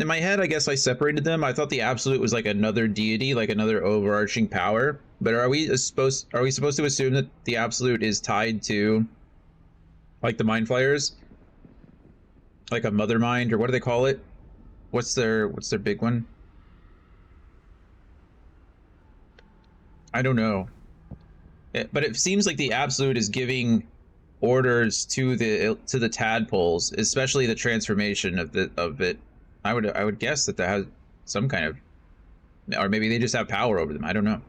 my head, I guess I separated them. I thought the Absolute was like another deity, like another overarching power. But are we supposed to assume that the Absolute is tied to, like, the Mind Flayers? Like a Mother Mind, or what do they call it? What's their big one? I don't know. But it seems like the Absolute is giving orders to the tadpoles, especially the transformation of it. I would guess that has some kind of, or maybe they just have power over them. I don't know.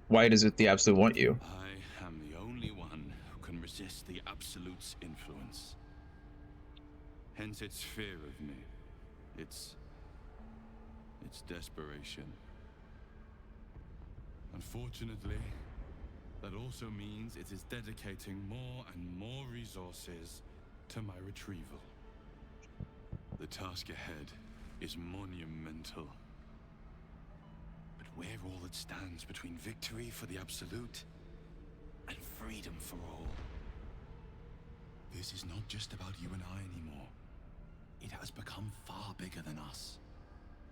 Why does the Absolute want you? I am the only one who can resist the Absolute's influence. Hence its fear of me. Its desperation. Unfortunately, that also means it is dedicating more and more resources to my retrieval. The task ahead is monumental. But we're all that stands between victory for the Absolute and freedom for all. This is not just about you and I anymore. It has become far bigger than us.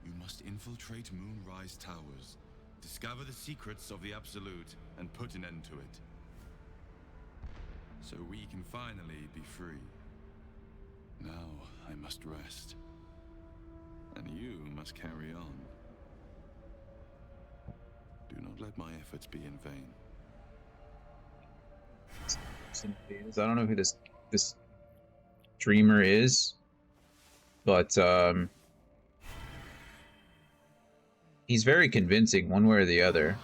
You must infiltrate Moonrise Towers, discover the secrets of the Absolute, and put an end to it. So we can finally be free. Now I must rest. And you must carry on. Do not let my efforts be in vain. I don't know who this dreamer is, but he's very convincing one way or the other.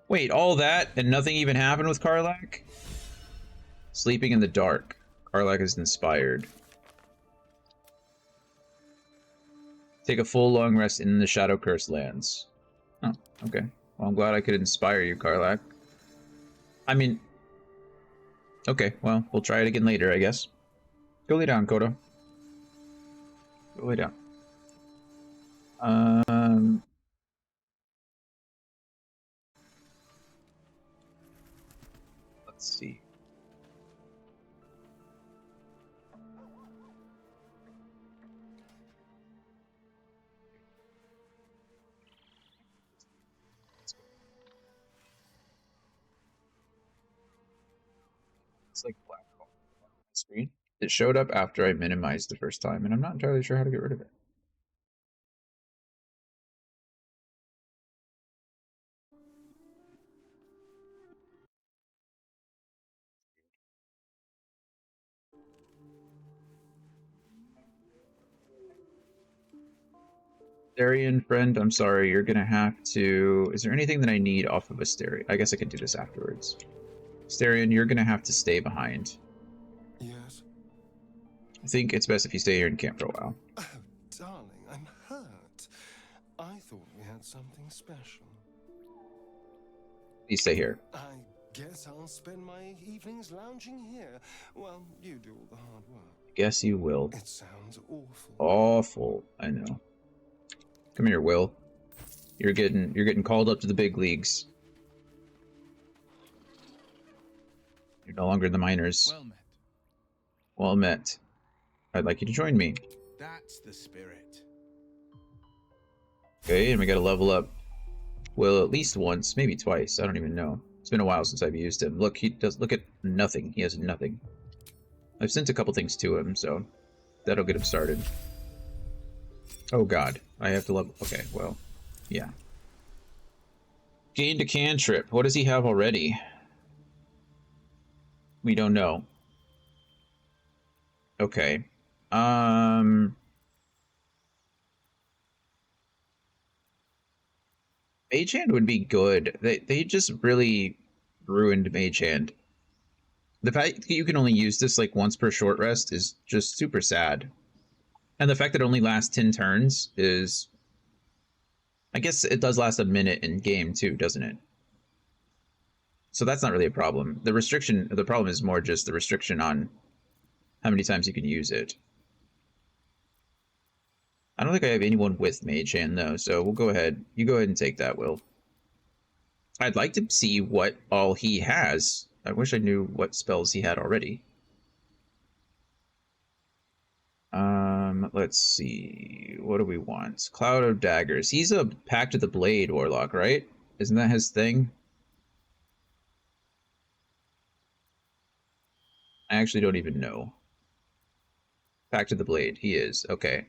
Wait, all that and nothing even happened with Karlach? Sleeping in the dark. Karlach is inspired. Take a full long rest in the Shadow Curse lands. Oh, okay. Well, I'm glad I could inspire you, Karlach. I mean... Okay, well, we'll try it again later, I guess. Go lay down, Kodo. Go lay down. Let's see. It's like black hole on my screen. It showed up after I minimized the first time, and I'm not entirely sure how to get rid of it. Darian, friend, I'm sorry, you're gonna have to... Is there anything that I need off of Asterion? I guess I can do this afterwards. Asterion, you're gonna have to stay behind. Yes? I think it's best if you stay here and camp for a while. Oh, darling, I'm hurt. I thought we had something special. Please stay here. I guess I'll spend my evenings lounging here. Well, you do all the hard work. Guess you will. It sounds awful. Awful, I know. Come here, Will. You're getting called up to the big leagues. You're no longer in the minors. Well met. Well met. I'd like you to join me. That's the spirit. Okay, and we gotta level up Will at least once, maybe twice. I don't even know. It's been a while since I've used him. Look, he does look at nothing. He has nothing. I've sent a couple things to him, so that'll get him started. Oh god, I have to level. Okay, well, yeah. Gained a cantrip. What does he have already? We don't know. Okay. Mage Hand would be good. They just really ruined Mage Hand. The fact that you can only use this like once per short rest is just super sad. And the fact that it only lasts 10 turns is... I guess it does last a minute in game too, doesn't it? So that's not really a problem. The problem is more just the restriction on how many times you can use it. I don't think I have anyone with Mage Hand though, so we'll go ahead. You go ahead and take that, Will. I'd like to see what all he has. I wish I knew what spells he had already. Let's see. What do we want? Cloud of Daggers. He's a Pact of the Blade Warlock, right? Isn't that his thing? I actually don't even know. Pact of the Blade. He is. Okay.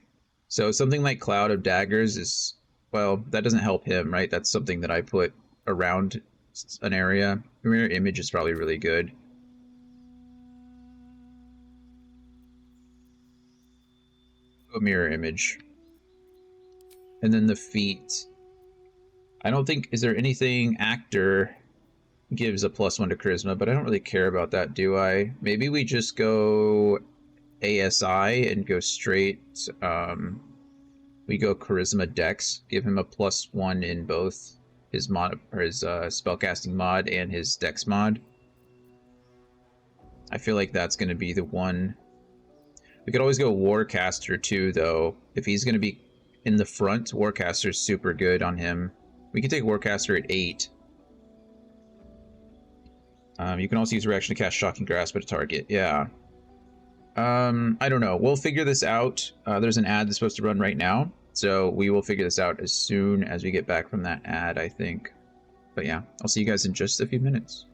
So something like Cloud of Daggers is... Well, that doesn't help him, right? That's something that I put around an area. Mirror Image is probably really good. A Mirror Image. And then the feat. I don't think... Is there anything Actor gives a +1 to Charisma, but I don't really care about that, do I? Maybe we just go ASI and go straight... we go Charisma Dex. Give him a +1 in both his mod, or his spellcasting mod and his Dex mod. I feel like that's going to be the one. We could always go Warcaster too, though. If he's going to be in the front, Warcaster's super good on him. We can take Warcaster at 8. You can also use Reaction to cast Shocking Grasp at a target. Yeah. I don't know. We'll figure this out. There's an ad that's supposed to run right now. So we will figure this out as soon as we get back from that ad, I think. But yeah, I'll see you guys in just a few minutes.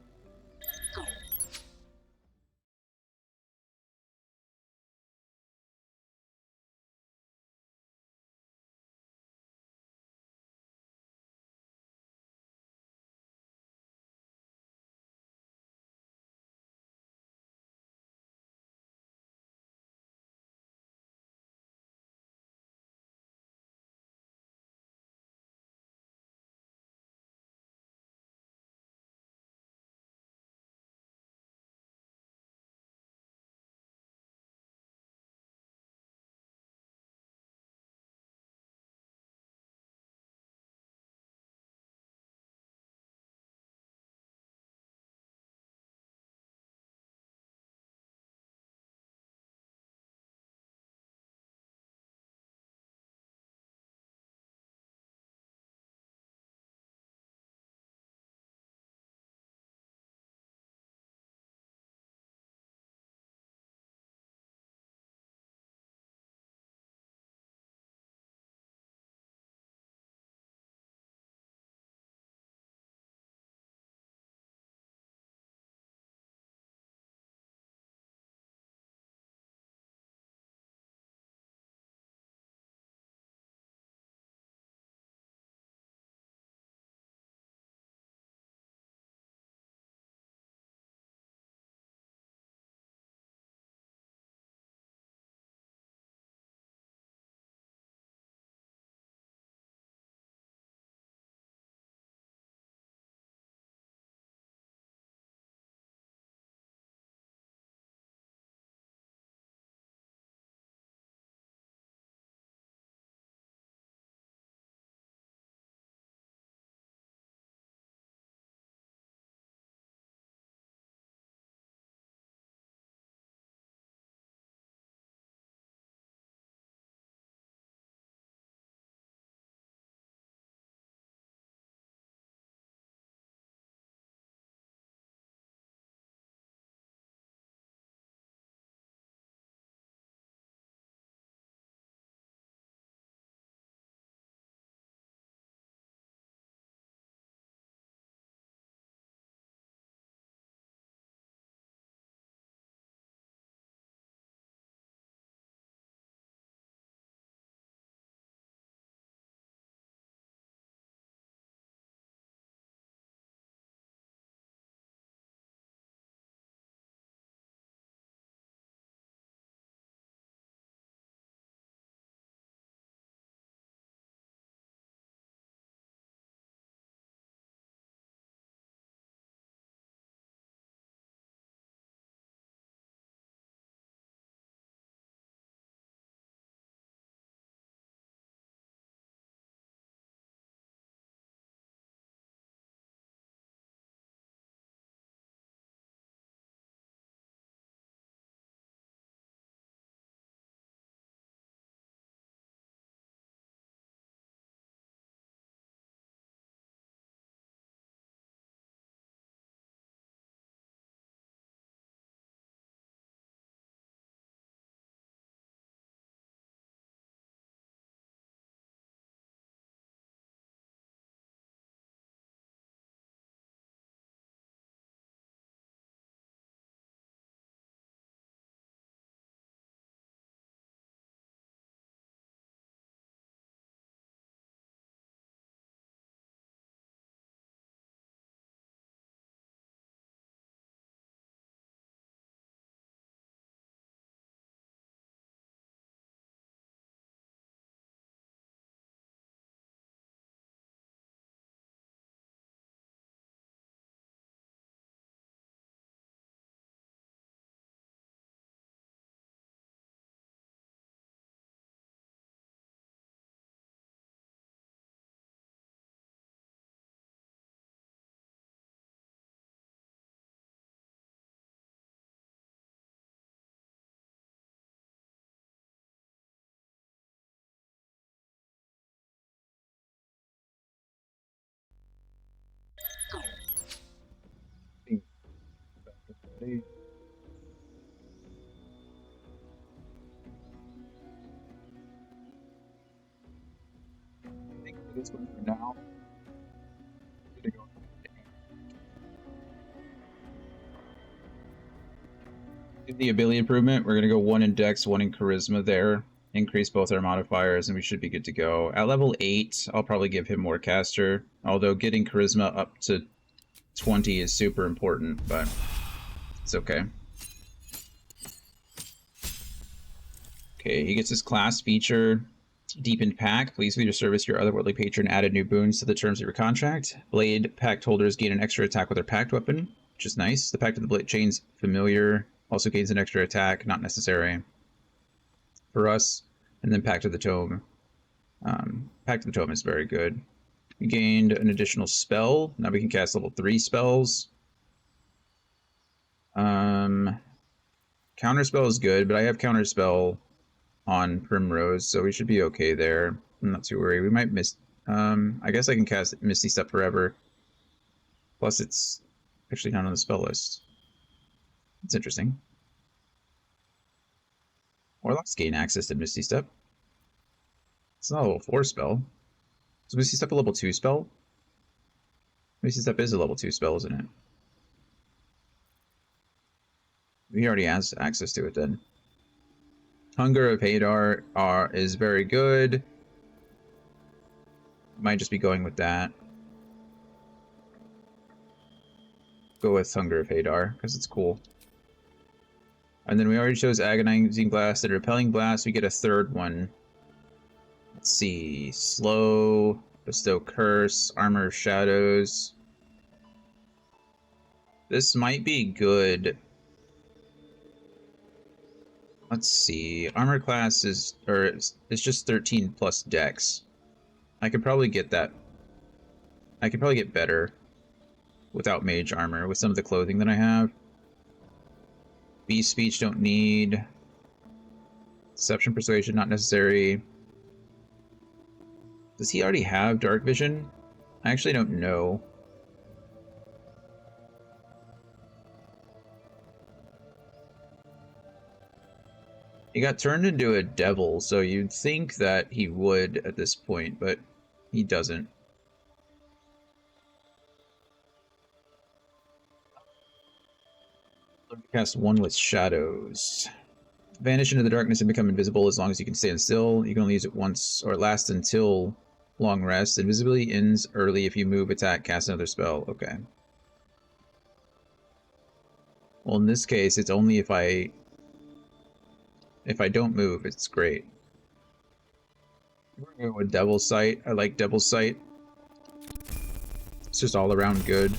Hey. I think for this one for now, I'm gonna go do the ability improvement. We're gonna go 1 in Dex, 1 in Charisma there. Increase both our modifiers, and we should be good to go. At level 8, I'll probably give him more caster. Although getting Charisma up to 20 is super important, but it's okay. Okay, he gets his class feature. Deepened Pact. Please leave your service your otherworldly patron added new boons to the terms of your contract. Blade Pact holders gain an extra attack with their Pact weapon, which is nice. The Pact of the Blade Chain's familiar. Also gains an extra attack, not necessary for us. And then Pact of the Tome. Pact of the Tome is very good. We gained an additional spell. Now we can cast level 3 spells. Counterspell is good, but I have Counterspell on Primrose, so we should be okay there. I'm not too worried. We might miss... I guess I can cast Misty Step forever. Plus, it's actually not on the spell list. It's interesting. Warlocks gain access to Misty Step. It's not a level 4 spell. Is Misty Step a level 2 spell? Misty Step is a level 2 spell, isn't it? He already has access to it then. Hunger of Hadar is very good. Might just be going with that. Go with Hunger of Hadar, because it's cool. And then we already chose Agonizing Blast and Repelling Blast. We get a third one. Let's see. Slow, Bestow Curse, Armor of Shadows. This might be good. Let's see. Armor class is, or it's just 13 plus dex. I could probably get that. I could probably get better without mage armor with some of the clothing that I have. Beast speech don't need. Deception, persuasion not necessary. Does he already have dark vision? I actually don't know. He got turned into a devil, so you'd think that he would at this point, but he doesn't. Cast 1 with shadows. Vanish into the darkness and become invisible as long as you can stand still. You can only use it once, or it lasts until long rest. Invisibility ends early if you move, attack, cast another spell. Okay. Well, in this case, it's only if I don't move, it's great. We're gonna go with Devil's Sight. I like Devil's Sight. It's just all around good.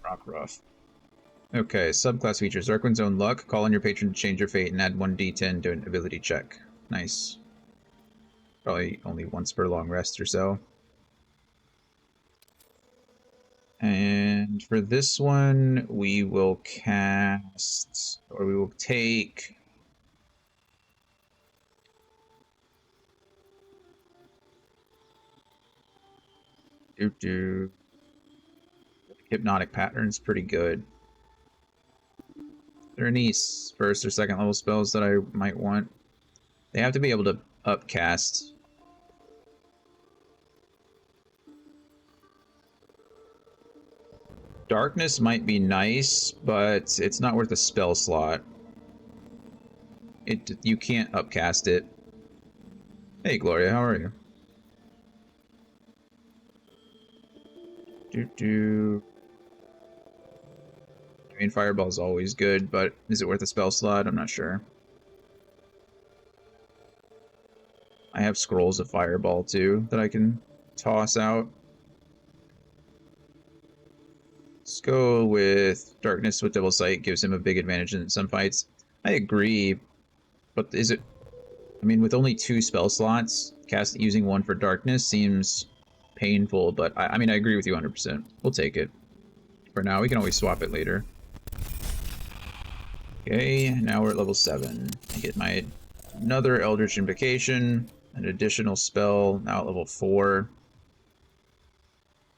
Rock Rough. Okay, subclass features. Darkwind's Own Luck. Call on your patron to change your fate and add 1d10 to an ability check. Nice. Probably only once per long rest or so. And for this one, we will cast, or we will take... Hypnotic Pattern's pretty good. Are there any first or second level spells that I might want? They have to be able to upcast. Darkness might be nice, but it's not worth a spell slot. You can't upcast it. Hey Gloria, how are you? I mean, Fireball is always good, but is it worth a spell slot? I'm not sure. I have Scrolls of Fireball too that I can toss out. Let's go with Darkness with Double Sight. Gives him a big advantage in some fights. I agree, but is it... I mean, with only 2 spell slots, using 1 for Darkness seems painful, but I mean, I agree with you 100%. We'll take it. For now, we can always swap it later. Okay, now we're at level 7. I get my another Eldritch Invocation, an additional spell, now at level 4.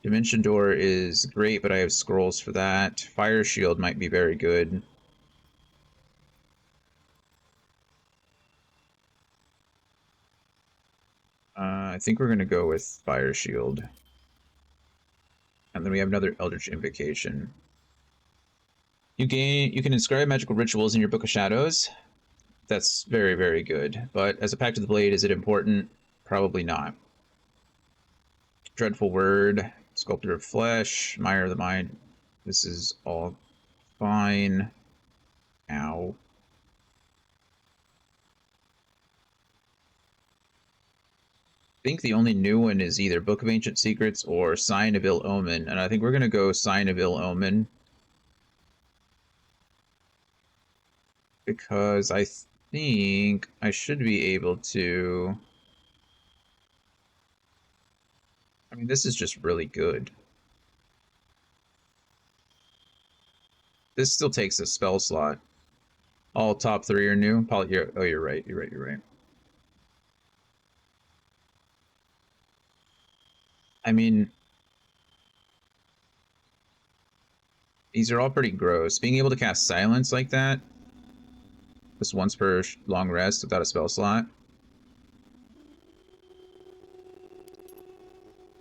Dimension Door is great, but I have scrolls for that. Fire Shield might be very good. I think we're going to go with Fire Shield. And then we have another Eldritch Invocation. You can inscribe magical rituals in your Book of Shadows. That's very, very good. But as a Pact of the Blade, is it important? Probably not. Dreadful Word, Sculptor of Flesh, Mire of the Mind. This is all fine. Ow. I think the only new one is either Book of Ancient Secrets or Sign of Ill Omen, and I think we're going to go Sign of Ill Omen. Because I think I should be able to... I mean, this is just really good. This still takes a spell slot. All top 3 are new. Oh, you're right. You're right. I mean, these are all pretty gross. Being able to cast Silence like that, just once per long rest without a spell slot.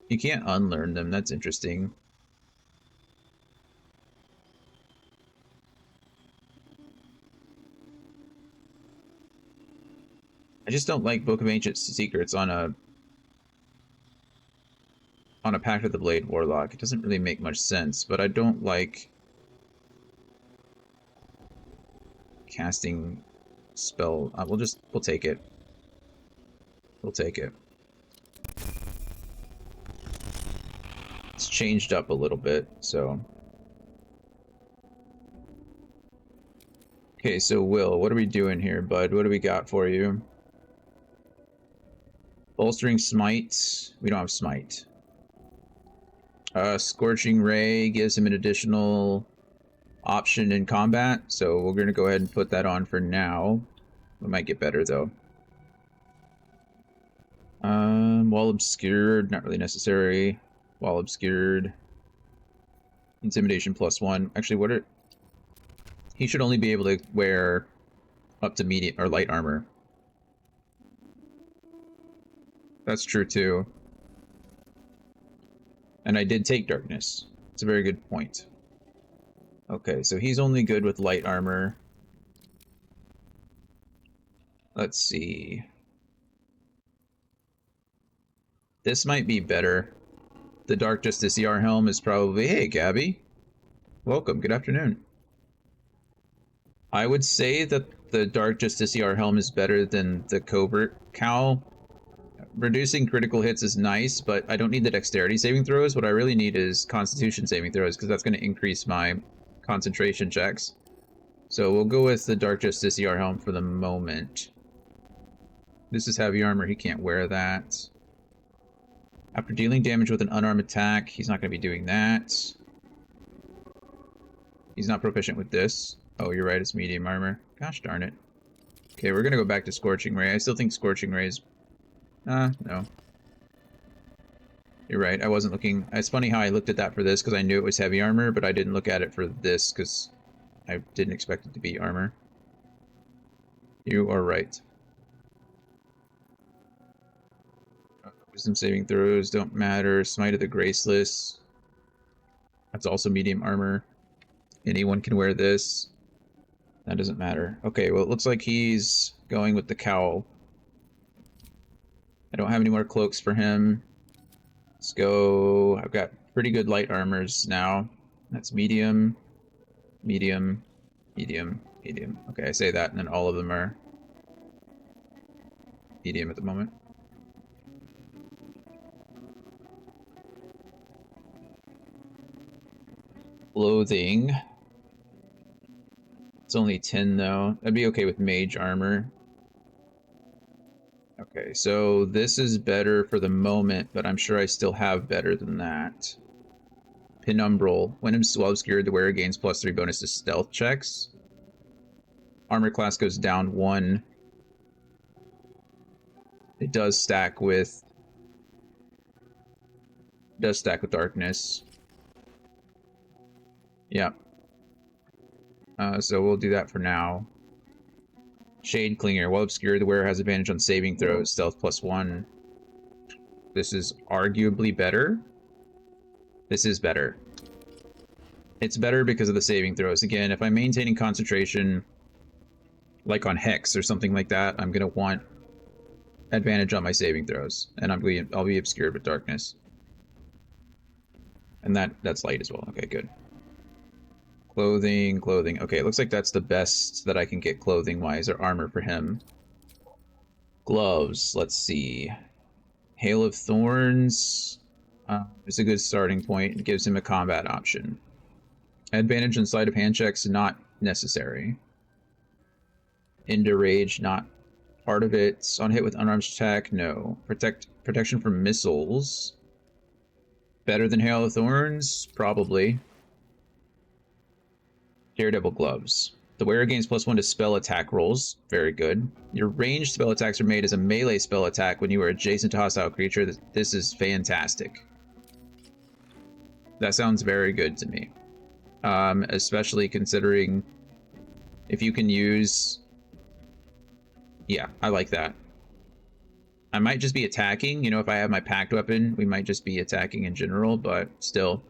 You can't unlearn them. That's interesting. I just don't like Book of Ancient Secrets on a Pact of the Blade Warlock. It doesn't really make much sense, but I don't like casting spell. We'll take it. We'll take it. It's changed up a little bit, so. Okay, so Will, what are we doing here, bud? What do we got for you? Bolstering Smite. We don't have Smite. Scorching Ray gives him an additional option in combat, so we're going to go ahead and put that on for now. We might get better, though. Wall Obscured, not really necessary. Wall Obscured. Intimidation +1. Actually, what are... He should only be able to wear up to medium or light armor. That's true, too. And I did take Darkness. It's a very good point. Okay, so he's only good with light armor. Let's see. This might be better. The Dark Justiciar helm is probably... Hey, Gabby. Welcome. Good afternoon. I would say that the Dark Justiciar helm is better than the Covert Cowl. Reducing critical hits is nice, but I don't need the dexterity saving throws. What I really need is constitution saving throws, because that's going to increase my concentration checks. So we'll go with the Dark Justiciar helm for the moment. This is heavy armor. He can't wear that. After dealing damage with an unarmed attack, he's not going to be doing that. He's not proficient with this. Oh, you're right. It's medium armor. Gosh darn it. Okay, we're going to go back to Scorching Ray. I still think Scorching Ray is... no. You're right, I wasn't looking... It's funny how I looked at that for this, because I knew it was heavy armor, but I didn't look at it for this, because I didn't expect it to be armor. You are right. Wisdom saving throws don't matter. Smite of the Graceless. That's also medium armor. Anyone can wear this. That doesn't matter. Okay, well, it looks like he's going with the cowl. I don't have any more cloaks for him. Let's go... I've got pretty good light armors now. That's medium, medium, medium, medium. Okay, I say that, and then all of them are medium at the moment. Clothing. It's only 10, though. I'd be okay with mage armor. Okay, so this is better for the moment, but I'm sure I still have better than that. Penumbral. When well obscured, the wearer gains +3 bonus to stealth checks. Armor class goes down 1. It does stack with Does stack with darkness. Yeah. So we'll do that for now. Shade Clinger. While obscured, the wearer has advantage on saving throws. Stealth +1. This is arguably better. This is better. It's better because of the saving throws. Again, if I'm maintaining concentration, like on Hex or something like that, I'm going to want advantage on my saving throws. And I'll be obscured with darkness. And that's light as well. Okay, good. Clothing. Okay, it looks like that's the best that I can get clothing-wise, or armor for him. Gloves, let's see. Hail of Thorns is a good starting point. It gives him a combat option. Advantage on sleight of hand checks, not necessary. Into Rage, not part of it. On hit with unarmed attack, no. Protection from missiles. Better than Hail of Thorns? Probably. Daredevil Gloves. The wearer gains +1 to spell attack rolls. Very good. Your ranged spell attacks are made as a melee spell attack when you are adjacent to a hostile creature. This is fantastic. That sounds very good to me. Especially considering if you can use... Yeah, I like that. I might just be attacking. You know, if I have my packed weapon, we might just be attacking in general, but still.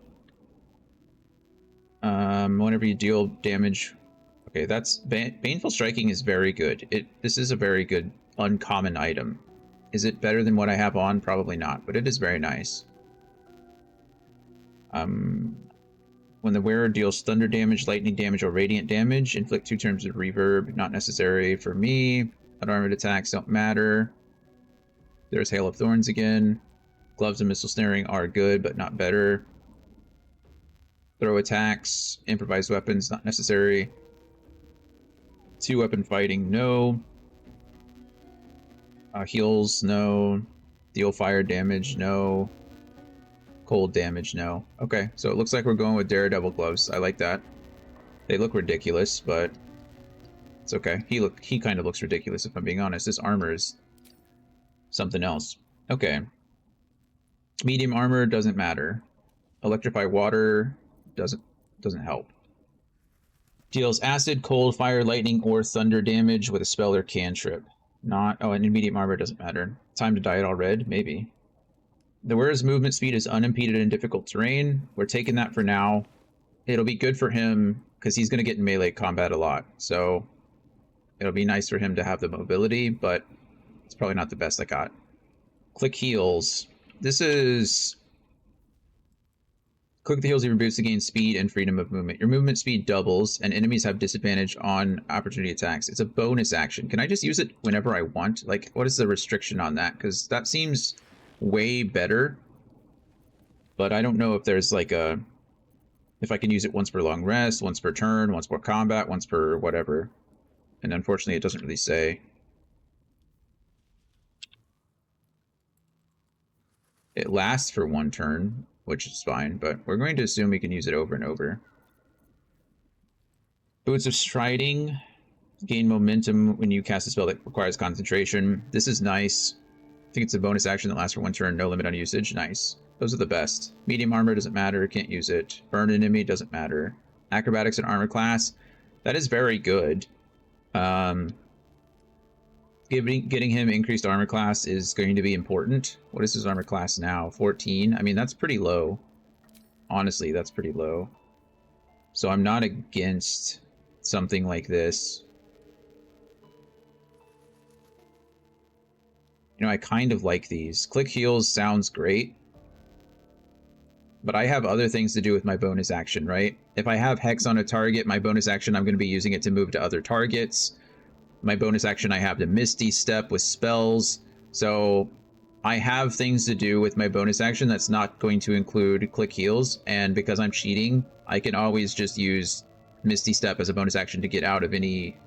Whenever you deal damage... Okay, that's... Baneful Striking is very good. This is a very good, uncommon item. Is it better than what I have on? Probably not, but it is very nice. When the wearer deals thunder damage, lightning damage, or radiant damage, inflict 2 turns of reverb. Not necessary for me. Unarmored attacks don't matter. There's Hail of Thorns again. Gloves and missile snaring are good, but not better. Throw attacks, improvised weapons, not necessary. 2-weapon fighting, no. Heals, no. Deal fire damage, no. Cold damage, no. Okay, so it looks like we're going with Daredevil Gloves. I like that. They look ridiculous, but it's okay. He kind of looks ridiculous, if I'm being honest. This armor is something else. Okay. Medium armor doesn't matter. Electrify water doesn't help. Deals acid, cold, fire, lightning, or thunder damage with a spell or cantrip. Oh, and medium armor doesn't matter. Time to dye it all red? Maybe. The wearer's movement speed is unimpeded in difficult terrain. We're taking that for now. It'll be good for him because he's going to get in melee combat a lot. So it'll be nice for him to have the mobility, but it's probably not the best I got. Click heals. This is... Click the heals even boosts to gain speed and freedom of movement. Your movement speed doubles, and enemies have disadvantage on opportunity attacks. It's a bonus action. Can I just use it whenever I want? Like, what is the restriction on that? Because that seems way better. But I don't know if there's like a... If I can use it once per long rest, once per turn, once per combat, once per whatever. And unfortunately, it doesn't really say. It lasts for 1 turn, which is fine, but we're going to assume we can use it over and over. Boots of Striding. Gain momentum when you cast a spell that requires concentration. This is nice. I think it's a bonus action that lasts for 1 turn, no limit on usage. Nice. Those are the best. Medium armor doesn't matter, can't use it. Burn enemy doesn't matter. Acrobatics and armor class. That is very good. Getting him increased armor class is going to be important. What is his armor class now? 14? I mean, that's pretty low. Honestly, that's pretty low. So I'm not against something like this. You know, I kind of like these. Click heals sounds great. But I have other things to do with my bonus action, right? If I have Hex on a target, my bonus action, I'm going to be using it to move to other targets. My bonus action, I have the Misty Step with spells. So I have things to do with my bonus action that's not going to include click heals. And because I'm cheating, I can always just use Misty Step as a bonus action to get out of any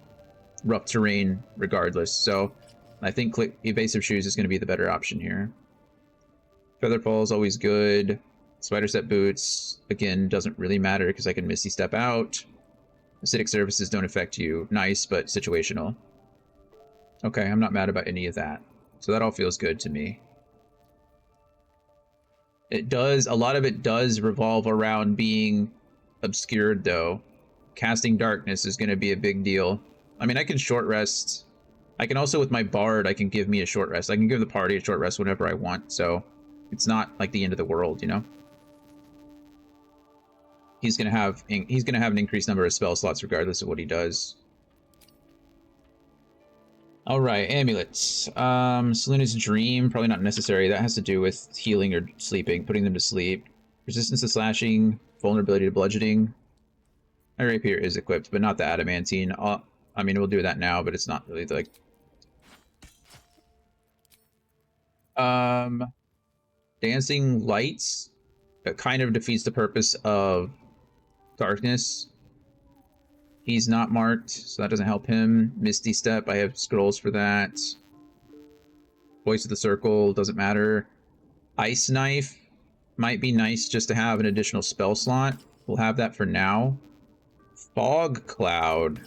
rough terrain regardless. So I think click Evasive Shoes is going to be the better option here. Featherfall is always good. Spider Step Boots, again, doesn't really matter because I can Misty Step out. Acidic surfaces don't affect you. Nice, but situational. Okay, I'm not mad about any of that. So that all feels good to me. It does, a lot of it does revolve around being obscured, though. Casting darkness is going to be a big deal. I mean, I can short rest. I can also, with my bard, I can give me a short rest. I can give the party a short rest whenever I want, so it's not like the end of the world, you know? He's gonna have an increased number of spell slots regardless of what he does. All right, amulets. Selena's Dream, probably not necessary. That has to do with healing or sleeping, putting them to sleep. Resistance to slashing, vulnerability to bludgeoning. My rapier is equipped, but not the adamantine. I mean, we'll do that now, but it's not really like. Dancing lights. That kind of defeats the purpose of darkness. He's not marked, so that doesn't help him. Misty Step, I have scrolls for that. Voice of the Circle, doesn't matter. Ice Knife might be nice just to have an additional spell slot. We'll have that for now. Fog Cloud.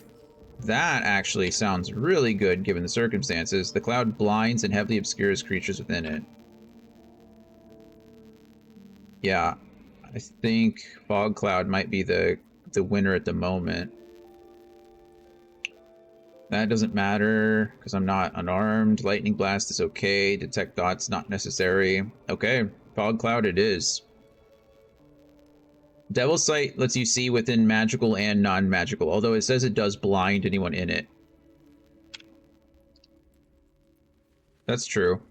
That actually sounds really good given the circumstances. The cloud blinds and heavily obscures creatures within it. Yeah, I think Fog Cloud might be the winner at the moment. That doesn't matter because I'm not unarmed. Lightning Blast is okay. Detect Dots not necessary. Okay, Fog Cloud it is. Devil's Sight lets you see within magical and non-magical, although it says it does blind anyone in it. That's true.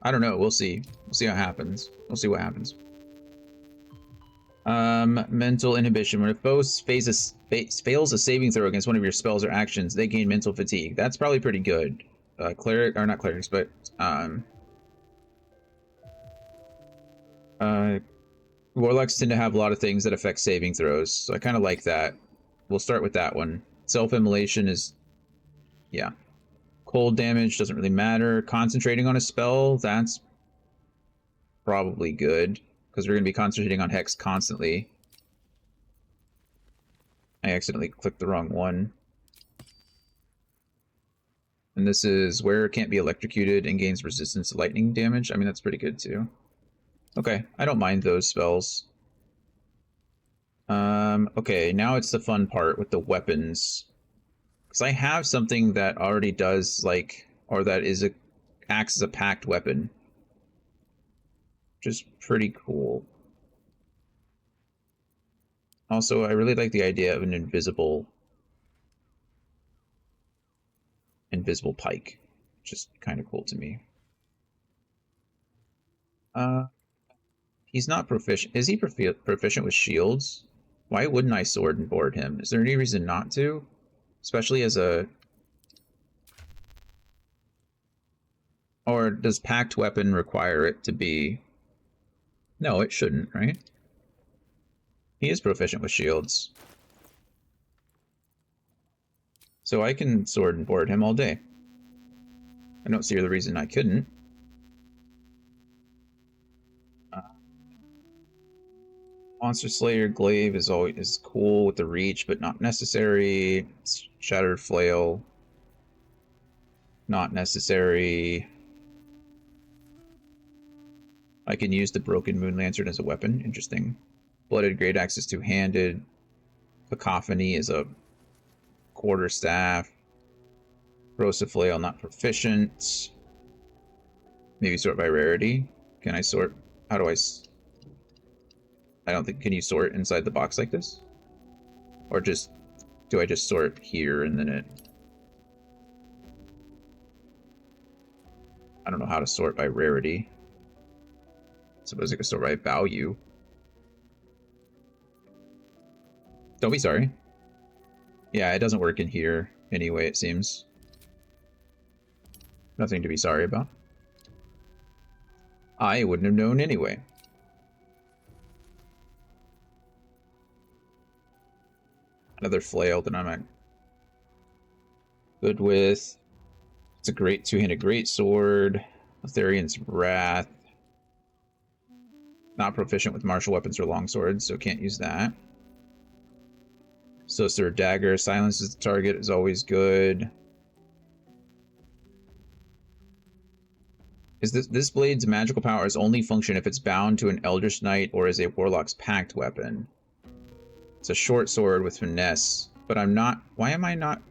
I don't know. We'll see. We'll see how it happens. We'll see what happens. Mental inhibition. When a foe fails a saving throw against one of your spells or actions, they gain mental fatigue. That's probably pretty good. Cleric, or not clerics, but warlocks tend to have a lot of things that affect saving throws, so I kind of like that. We'll start with that one. Self-immolation is, yeah. Cold damage doesn't really matter. Concentrating on a spell, that's probably good, because we're going to be concentrating on Hex constantly. I accidentally clicked the wrong one. And this is where it can't be electrocuted and gains resistance to lightning damage. I mean, that's pretty good too. Okay, I don't mind those spells. Okay, now it's the fun part with the weapons. Because I have something that already does, like, or that acts as a packed weapon. Which is pretty cool. Also, I really like the idea of an invisible pike. Which is kind of cool to me. He's not proficient. Is he proficient with shields? Why wouldn't I sword and board him? Is there any reason not to? Especially as a... Or does packed weapon require it to be... No, it shouldn't, right? He is proficient with shields. So I can sword and board him all day. I don't see the reason I couldn't. Monster Slayer Glaive is cool with the reach, but not necessary. Shattered Flail, not necessary. I can use the Broken Moon Lantern as a weapon. Interesting. Blooded Great Axe is two-handed. Cacophony is a quarterstaff. Corrosive Flail, not proficient. Maybe sort by rarity. Can I sort? How do I... I don't think... Can you sort inside the box like this? Or just... Do I just sort here and then it... I don't know how to sort by rarity. Suppose I could sort by value. Don't be sorry. Yeah, it doesn't work in here anyway, it seems. Nothing to be sorry about. I wouldn't have known anyway. Another flail that I'm good with. It's a great two-handed greatsword. Aetherian's Wrath. Not proficient with martial weapons or longswords, so can't use that. Sorcerer Dagger. Silences the target is always good. Is this blade's magical powers only function if it's bound to an Eldritch Knight or is a Warlock's pact weapon? It's a short sword with finesse, but I'm not... Why am I not...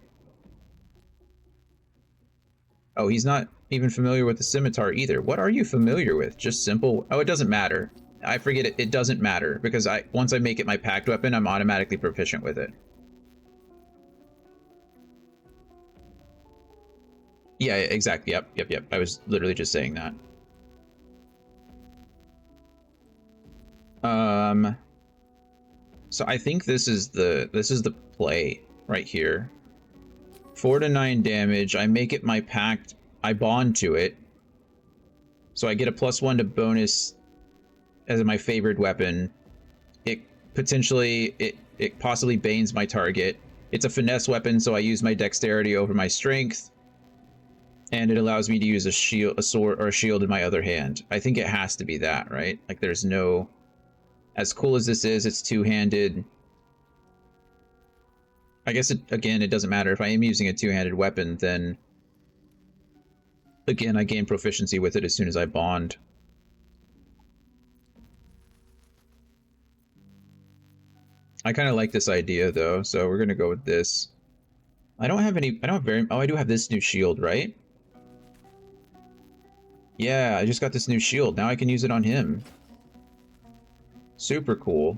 Oh, he's not even familiar with the scimitar either. What are you familiar with? Just simple... Oh, it doesn't matter. I forget it. It doesn't matter, because once I make it my pact weapon, I'm automatically proficient with it. Yeah, exactly. Yep. I was literally just saying that. So I think this is the play right here. 4 to 9 damage. I make it my pact. I bond to it. So I get a +1 to bonus as my favored weapon. It possibly banes my target. It's a finesse weapon, so I use my dexterity over my strength. And it allows me to use a shield, a sword, or a shield in my other hand. I think it has to be that, right? Like, there's no... As cool as this is, it's two-handed. I guess, again, it doesn't matter. If I am using a two-handed weapon, then... Again, I gain proficiency with it as soon as I bond. I kind of like this idea, though, so we're gonna go with this. I don't have very... Oh, I do have this new shield, right? Yeah, I just got this new shield. Now I can use it on him. Super cool.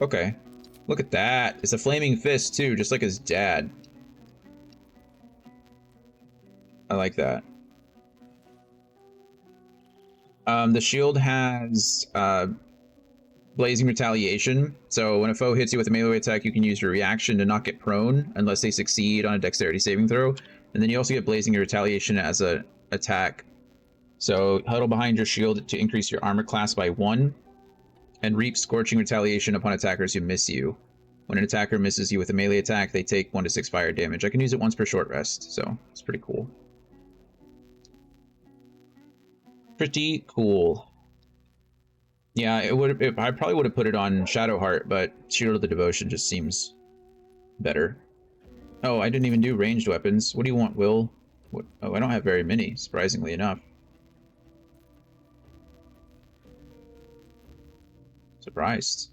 Okay. Look at that. It's a flaming fist, too, just like his dad. I like that. The shield has blazing retaliation. So when a foe hits you with a melee attack, you can use your reaction to not get prone unless they succeed on a dexterity saving throw. And then you also get blazing retaliation as an attack. So huddle behind your shield to increase your armor class by 1, and reap scorching retaliation upon attackers who miss you. When an attacker misses you with a melee attack, they take 1 to 6 fire damage. I can use it once per short rest, so it's pretty cool. Pretty cool. Yeah, I probably would have put it on Shadowheart, but Shield of the Devotion just seems better. Oh, I didn't even do ranged weapons. What do you want, Will? What? Oh, I don't have very many, surprisingly enough. Surprised.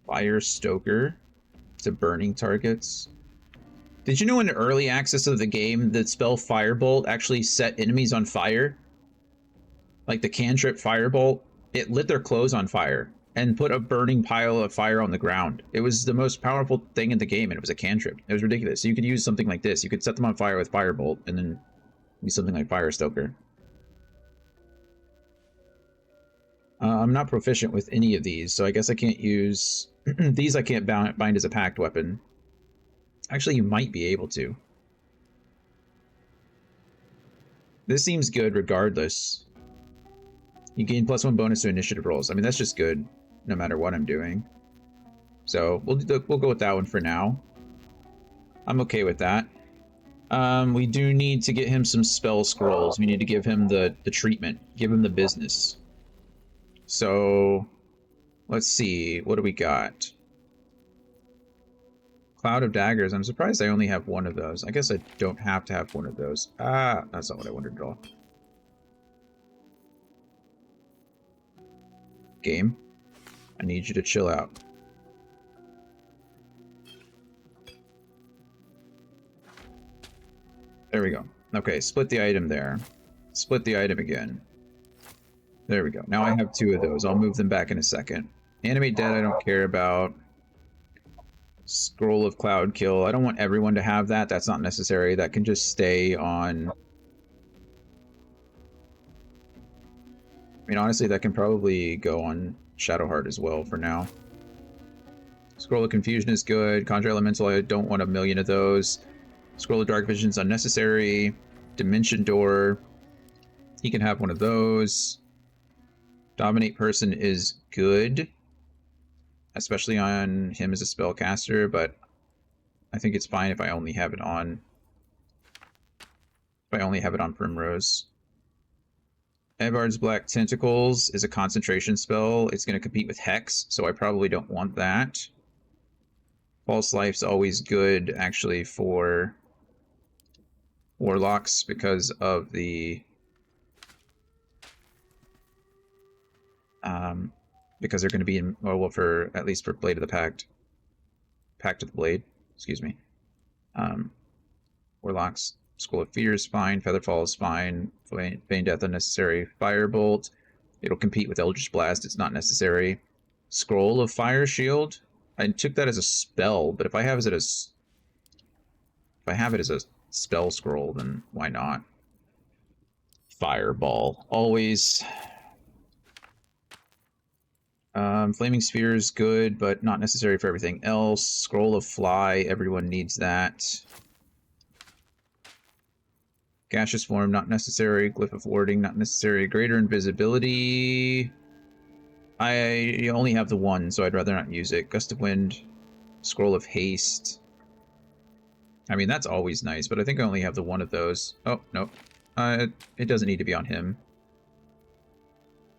Fire Stoker to burning targets. Did you know in early access of the game, the spell Firebolt actually set enemies on fire? Like the cantrip Firebolt, it lit their clothes on fire and put a burning pile of fire on the ground. It was the most powerful thing in the game, and it was a cantrip. It was ridiculous. So you could use something like this. You could set them on fire with Firebolt, and then use something like Fire Stoker. I'm not proficient with any of these, so I guess I can't use... these I can't bind as a pact weapon. Actually, you might be able to. This seems good regardless. You gain +1 bonus to initiative rolls. I mean, that's just good, no matter what I'm doing. So, we'll go with that one for now. I'm okay with that. We do need to get him some spell scrolls. We need to give him the treatment. Give him the business. So, let's see. What do we got? Cloud of Daggers. I'm surprised I only have 1 of those. I guess I don't have to have 1 of those. Ah, that's not what I wanted at all. Game, I need you to chill out. There we go. Okay, split the item there. Split the item again. There we go. Now I have 2 of those. I'll move them back in a second. Animate Dead I don't care about. Scroll of Cloud Kill. I don't want everyone to have that. That's not necessary. That can just stay on... I mean, honestly, that can probably go on Shadowheart as well for now. Scroll of Confusion is good. Conjure Elemental, I don't want a million of those. Scroll of Dark Vision is unnecessary. Dimension Door, he can have one of those. Dominate Person is good, especially on him as a spellcaster, but I think it's fine if I only have it on... If I only have it on Primrose. Evard's Black Tentacles is a concentration spell. It's going to compete with Hex, so I probably don't want that. False Life's always good, actually, for Warlocks because of the because they're going to be in, well, for at least for Blade of the Pact. Pact of the Blade, excuse me. Warlock's School of Fear is fine. Featherfall is fine. Feign Death unnecessary. Firebolt. It'll compete with Eldritch Blast. It's not necessary. Scroll of Fire Shield. I took that as a spell, but if I have it as a spell scroll, then why not? Fireball. Always. Flaming Sphere is good, but not necessary for everything else. Scroll of Fly. Everyone needs that. Gaseous Form, not necessary. Glyph of Warding, not necessary. Greater Invisibility. I only have the one, so I'd rather not use it. Gust of Wind. Scroll of Haste. I mean, that's always nice, but I think I only have the one of those. Oh, no. It doesn't need to be on him.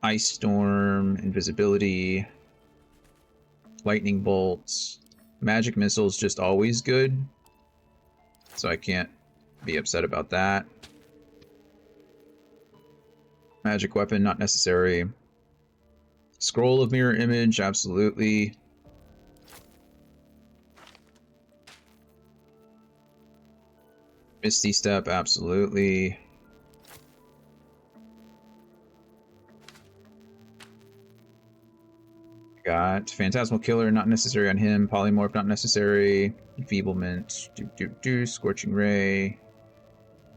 Ice Storm, Invisibility. Lightning Bolts. Magic Missile's just always good. So I can't be upset about that. Magic Weapon, not necessary. Scroll of Mirror Image, absolutely. Misty Step, absolutely. Got Phantasmal Killer, not necessary on him. Polymorph, not necessary. Enfeeblement, Scorching Ray.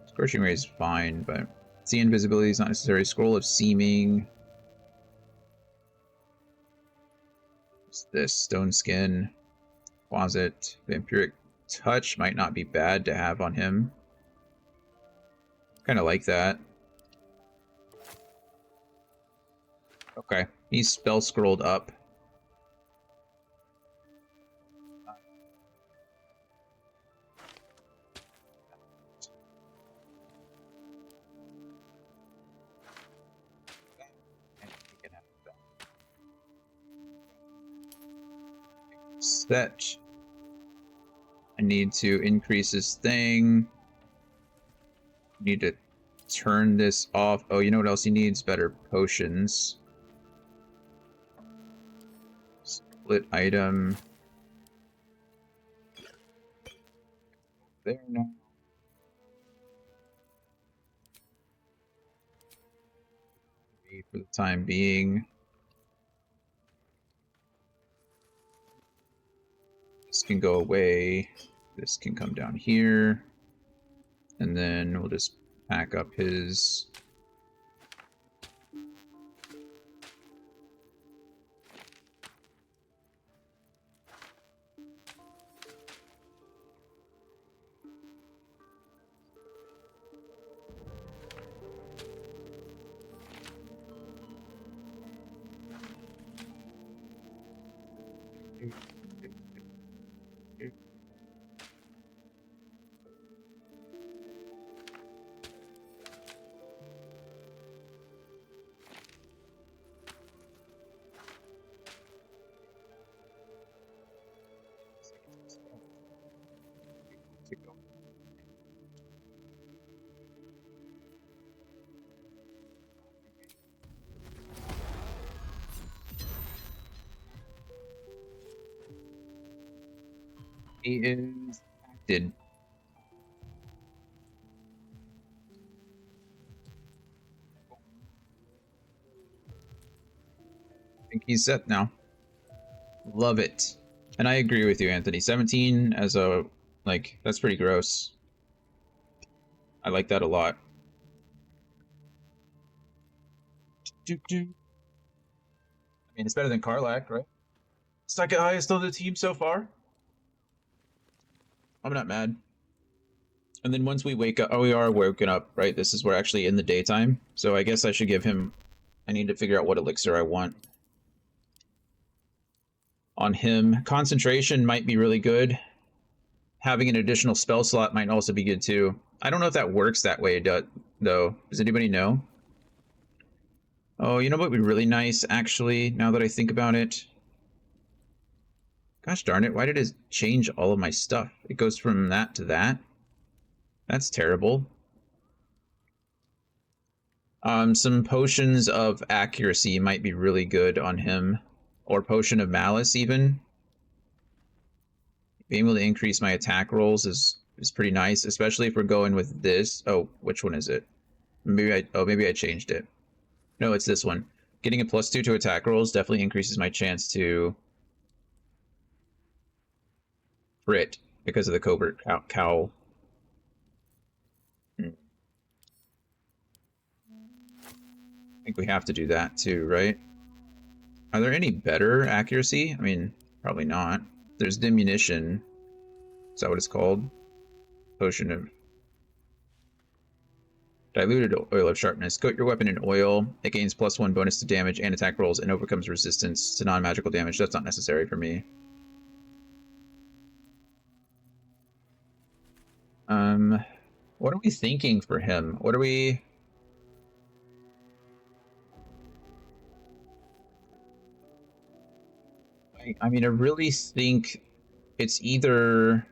Scorching Ray is fine, but Sea Invisibility is not necessary. Scroll of Seeming. What's this? Stone Skin. Closet. Vampiric Touch might not be bad to have on him. Kind of like that. Okay, he's spell scrolled up. Set. I need to increase his thing. Need to turn this off. Oh, you know what else he needs? Better potions. Split item. There now. For the time being. This can go away. This can come down here. And then we'll just pack up his... He is acted. I think he's set now. Love it. And I agree with you, Anthony. 17 as a, like, that's pretty gross. I like that a lot. I mean, it's better than Karlach, right? Second highest on the team so far. I'm not mad. And then once we wake up, oh, we are woken up, right? This is, we're actually in the daytime. So I guess I should give him, I need to figure out what elixir I want. On him. Concentration might be really good. Having an additional spell slot might also be good too. I don't know if that works that way, though. Does anybody know? Oh, you know what would be really nice, actually, now that I think about it? Gosh darn it, why did it change all of my stuff? It goes from that to that? That's terrible. Some potions of accuracy might be really good on him. Or potion of malice, even. Being able to increase my attack rolls is pretty nice, especially if we're going with this. Oh, which one is it? Maybe I changed it. No, it's this one. Getting a +2 to attack rolls definitely increases my chance to crit because of the covert cowl. I think we have to do that too, right? Are there any better accuracy? I mean, probably not. There's diminution. Is that what it's called? Potion of diluted oil of sharpness. Coat your weapon in oil. It gains +1 bonus to damage and attack rolls and overcomes resistance to non-magical damage. That's not necessary for me. What are we thinking for him? What are we... I mean, I really think it's either...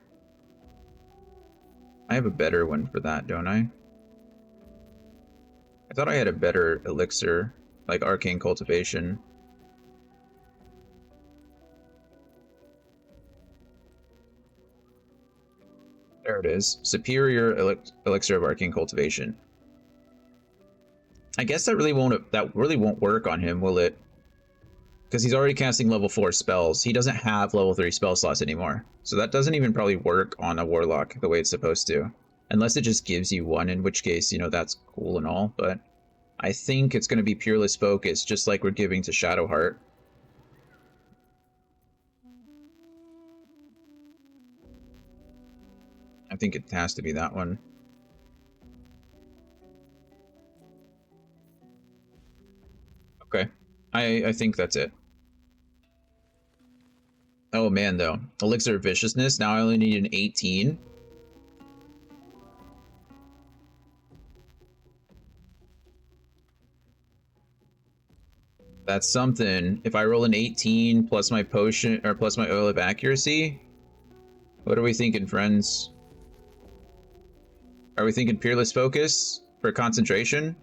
I have a better one for that, don't I? I thought I had a better elixir, like Arcane Cultivation. There it is. Superior elixir of Arcane Cultivation. I guess that really won't work on him, will it? Because he's already casting level 4 spells. He doesn't have level 3 spell slots anymore. So that doesn't even probably work on a Warlock the way it's supposed to. Unless it just gives you one, in which case, you know, that's cool and all. But I think it's going to be Peerless Focus, just like we're giving to Shadowheart. I think it has to be that one. Okay. I think that's it. Oh man, though. Elixir of Viciousness. Now I only need an 18. That's something. If I roll an 18 plus my potion, or plus my oil of accuracy, what are we thinking, friends? Are we thinking Peerless Focus for concentration?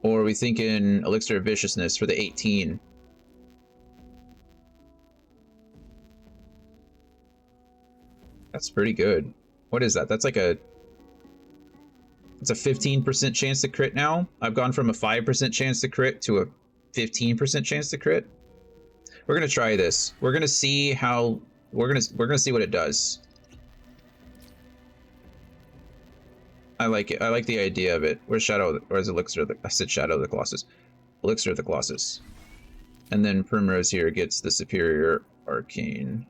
Or are we thinking Elixir of Viciousness for the 18? That's pretty good. What is that? That's like a... It's a 15% chance to crit now. I've gone from a 5% chance to crit to a 15% chance to crit. We're gonna try this. We're gonna see how... We're gonna see what it does. I like it. I like the idea of it. Where's Elixir of the... I said Shadow of the Colossus. Elixir of the Colossus. And then Primrose here gets the Superior Arcane.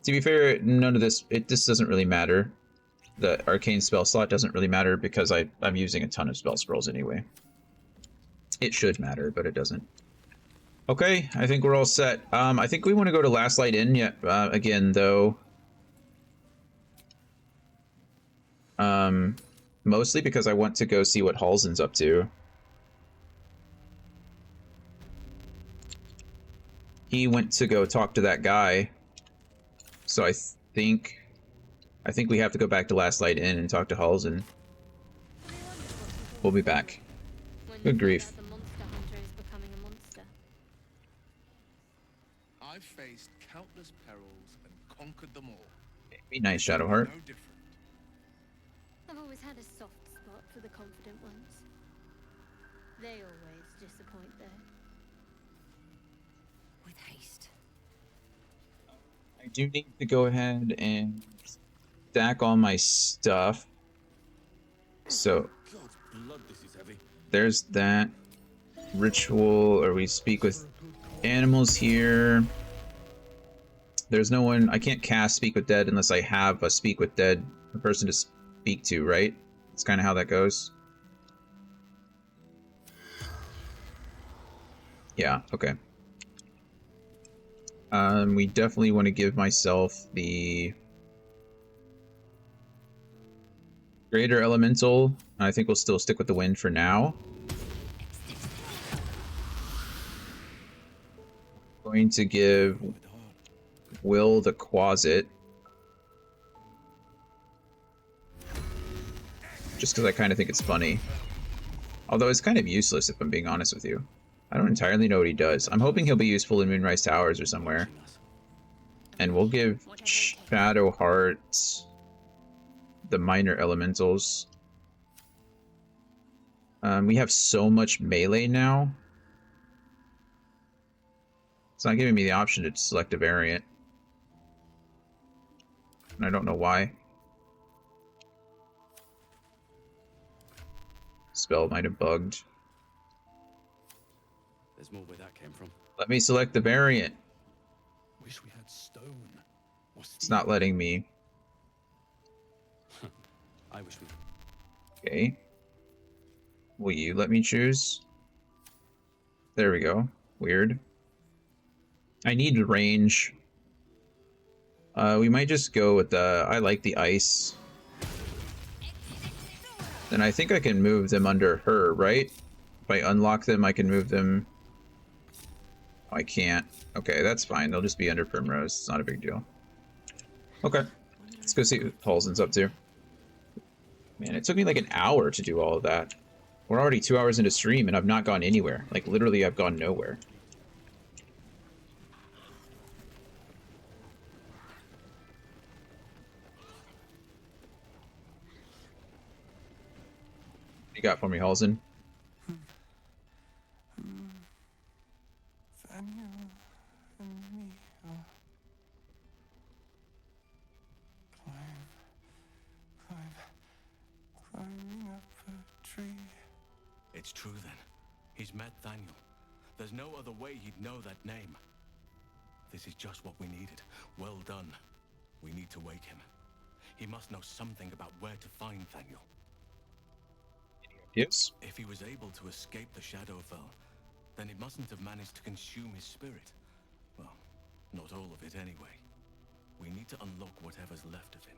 To be fair, none of this... This doesn't really matter. The Arcane spell slot doesn't really matter because I'm using a ton of spell scrolls anyway. It should matter, but it doesn't. Okay, I think we're all set. I think we want to go to Last Light Inn yet again, though. Mostly because I want to go see what Halsin's up to. He went to go talk to that guy. So I think we have to go back to Last Light Inn and talk to Halsin. We'll be back. Good grief. I've faced countless perils and conquered them all. Be nice, Shadowheart. No different. I've always had a soft spot for the confident ones. They always disappoint, though. With haste. I do need to go ahead and stack all my stuff. So God's blood, this is heavy. there's that ritual, or we speak with animals here. There's no one. I can't cast Speak with Dead unless I have a Speak with Dead, a person to speak to, right? That's kind of how that goes. Yeah, okay. We definitely want to give myself the Greater Elemental. I think we'll still stick with the Wind for now. Going to give Will the Quasit. just because I kind of think it's funny. Although it's kind of useless if I'm being honest with you. I don't entirely know what he does. I'm hoping he'll be useful in Moonrise Towers or somewhere. And we'll give Shadow Heart the minor elementals. We have so much melee now. It's not giving me the option to select a variant. And I don't know why. Spell might have bugged. There's more where that came from. Let me select the variant. Wish we had stone. Or It's not letting me. I wish we. Okay. Will you let me choose? There we go. Weird. I need range. We might just go with the... I like the ice. Then I think I can move them under her, right? If I unlock them, I can move them... Oh, I can't. Okay, that's fine. They'll just be under Primrose. It's not a big deal. Okay. Let's go see what Paulson's up to. Man, it took me like an hour to do all of that. We're already 2 hours into stream and I've not gone anywhere. Like, literally, I've gone nowhere. What you got for me, Halston? Daniel and me are climbing up a tree. It's true then. He's met Daniel. There's no other way he'd know that name. This is just what we needed. Well done. We need to wake him. He must know something about where to find Daniel. Yes. If he was able to escape the Shadowfell, then he mustn't have managed to consume his spirit. Well, not all of it anyway. We need to unlock whatever's left of him,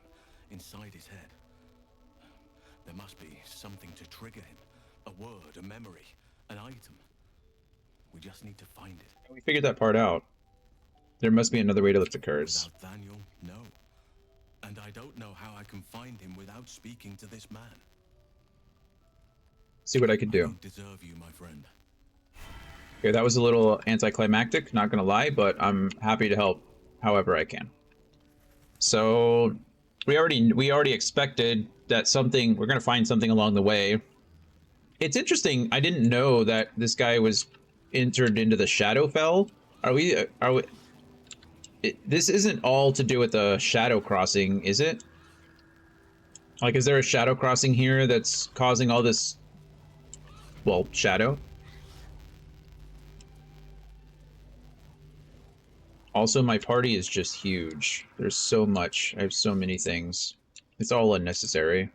inside his head. There must be something to trigger him. A word, a memory, an item. We just need to find it. We figured that part out. There must be another way to lift the curse. Without Daniel, no. And I don't know how I can find him without speaking to this man. See what I can do. I don't deserve you, my friend. Okay, that was a little anticlimactic, not gonna lie, but I'm happy to help however I can. So we already expected that we're gonna find something along the way. It's interesting, I didn't know that this guy was entered into the Shadowfell. This isn't all to do with the Shadow Crossing, is it? Like, is there a Shadow Crossing here that's causing all this, well, shadow? Also, my party is just huge. There's so much. I have so many things. It's all unnecessary.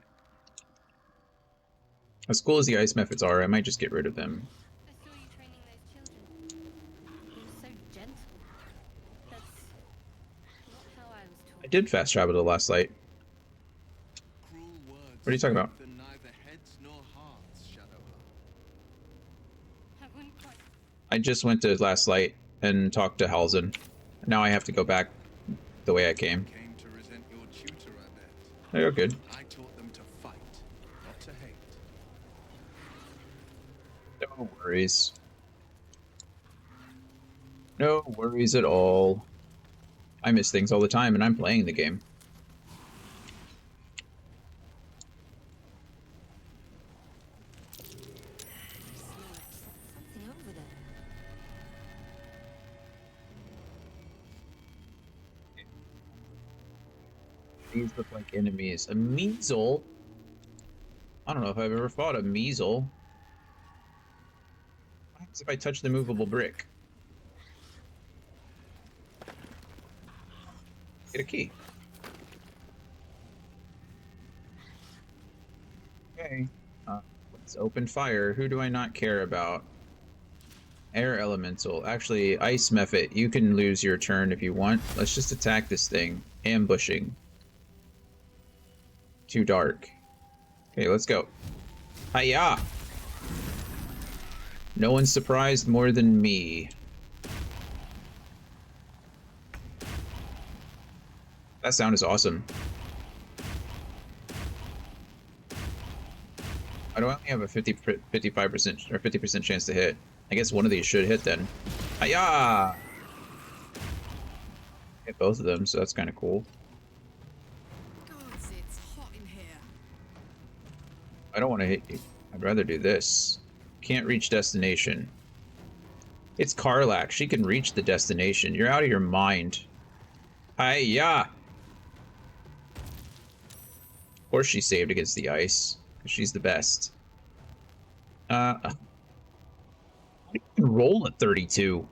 As cool as the ice methods are, I might just get rid of them. I saw you training those children. You were so gentle. That's not how I was taught. I did fast travel to the last light. What are you talking about? I just went to last light and talked to Halston. Now I have to go back the way I came. Oh, you're good. I taught them to fight, not to hate. No worries. No worries at all. I miss things all the time and I'm playing the game. Something over there. These look like enemies. A measle? I don't know if I've ever fought a measle. What happens if I touch the movable brick? Get a key. Okay. Let's open fire. Who do I not care about? Air elemental. Actually, ice method. You can lose your turn if you want. Let's just attack this thing. Ambushing. Too dark. Okay, let's go. Hiya! No one's surprised more than me. That sound is awesome. Why do I only have a 55% or 50% chance to hit? I guess one of these should hit then. Hiya! Hit both of them, so that's kind of cool. Gods, it's hot in here. I don't want to hit you. I'd rather do this. Can't reach destination. It's Karlak. She can reach the destination. You're out of your mind. Hiya! Of course she saved against the ice. She's the best. I can roll at 32.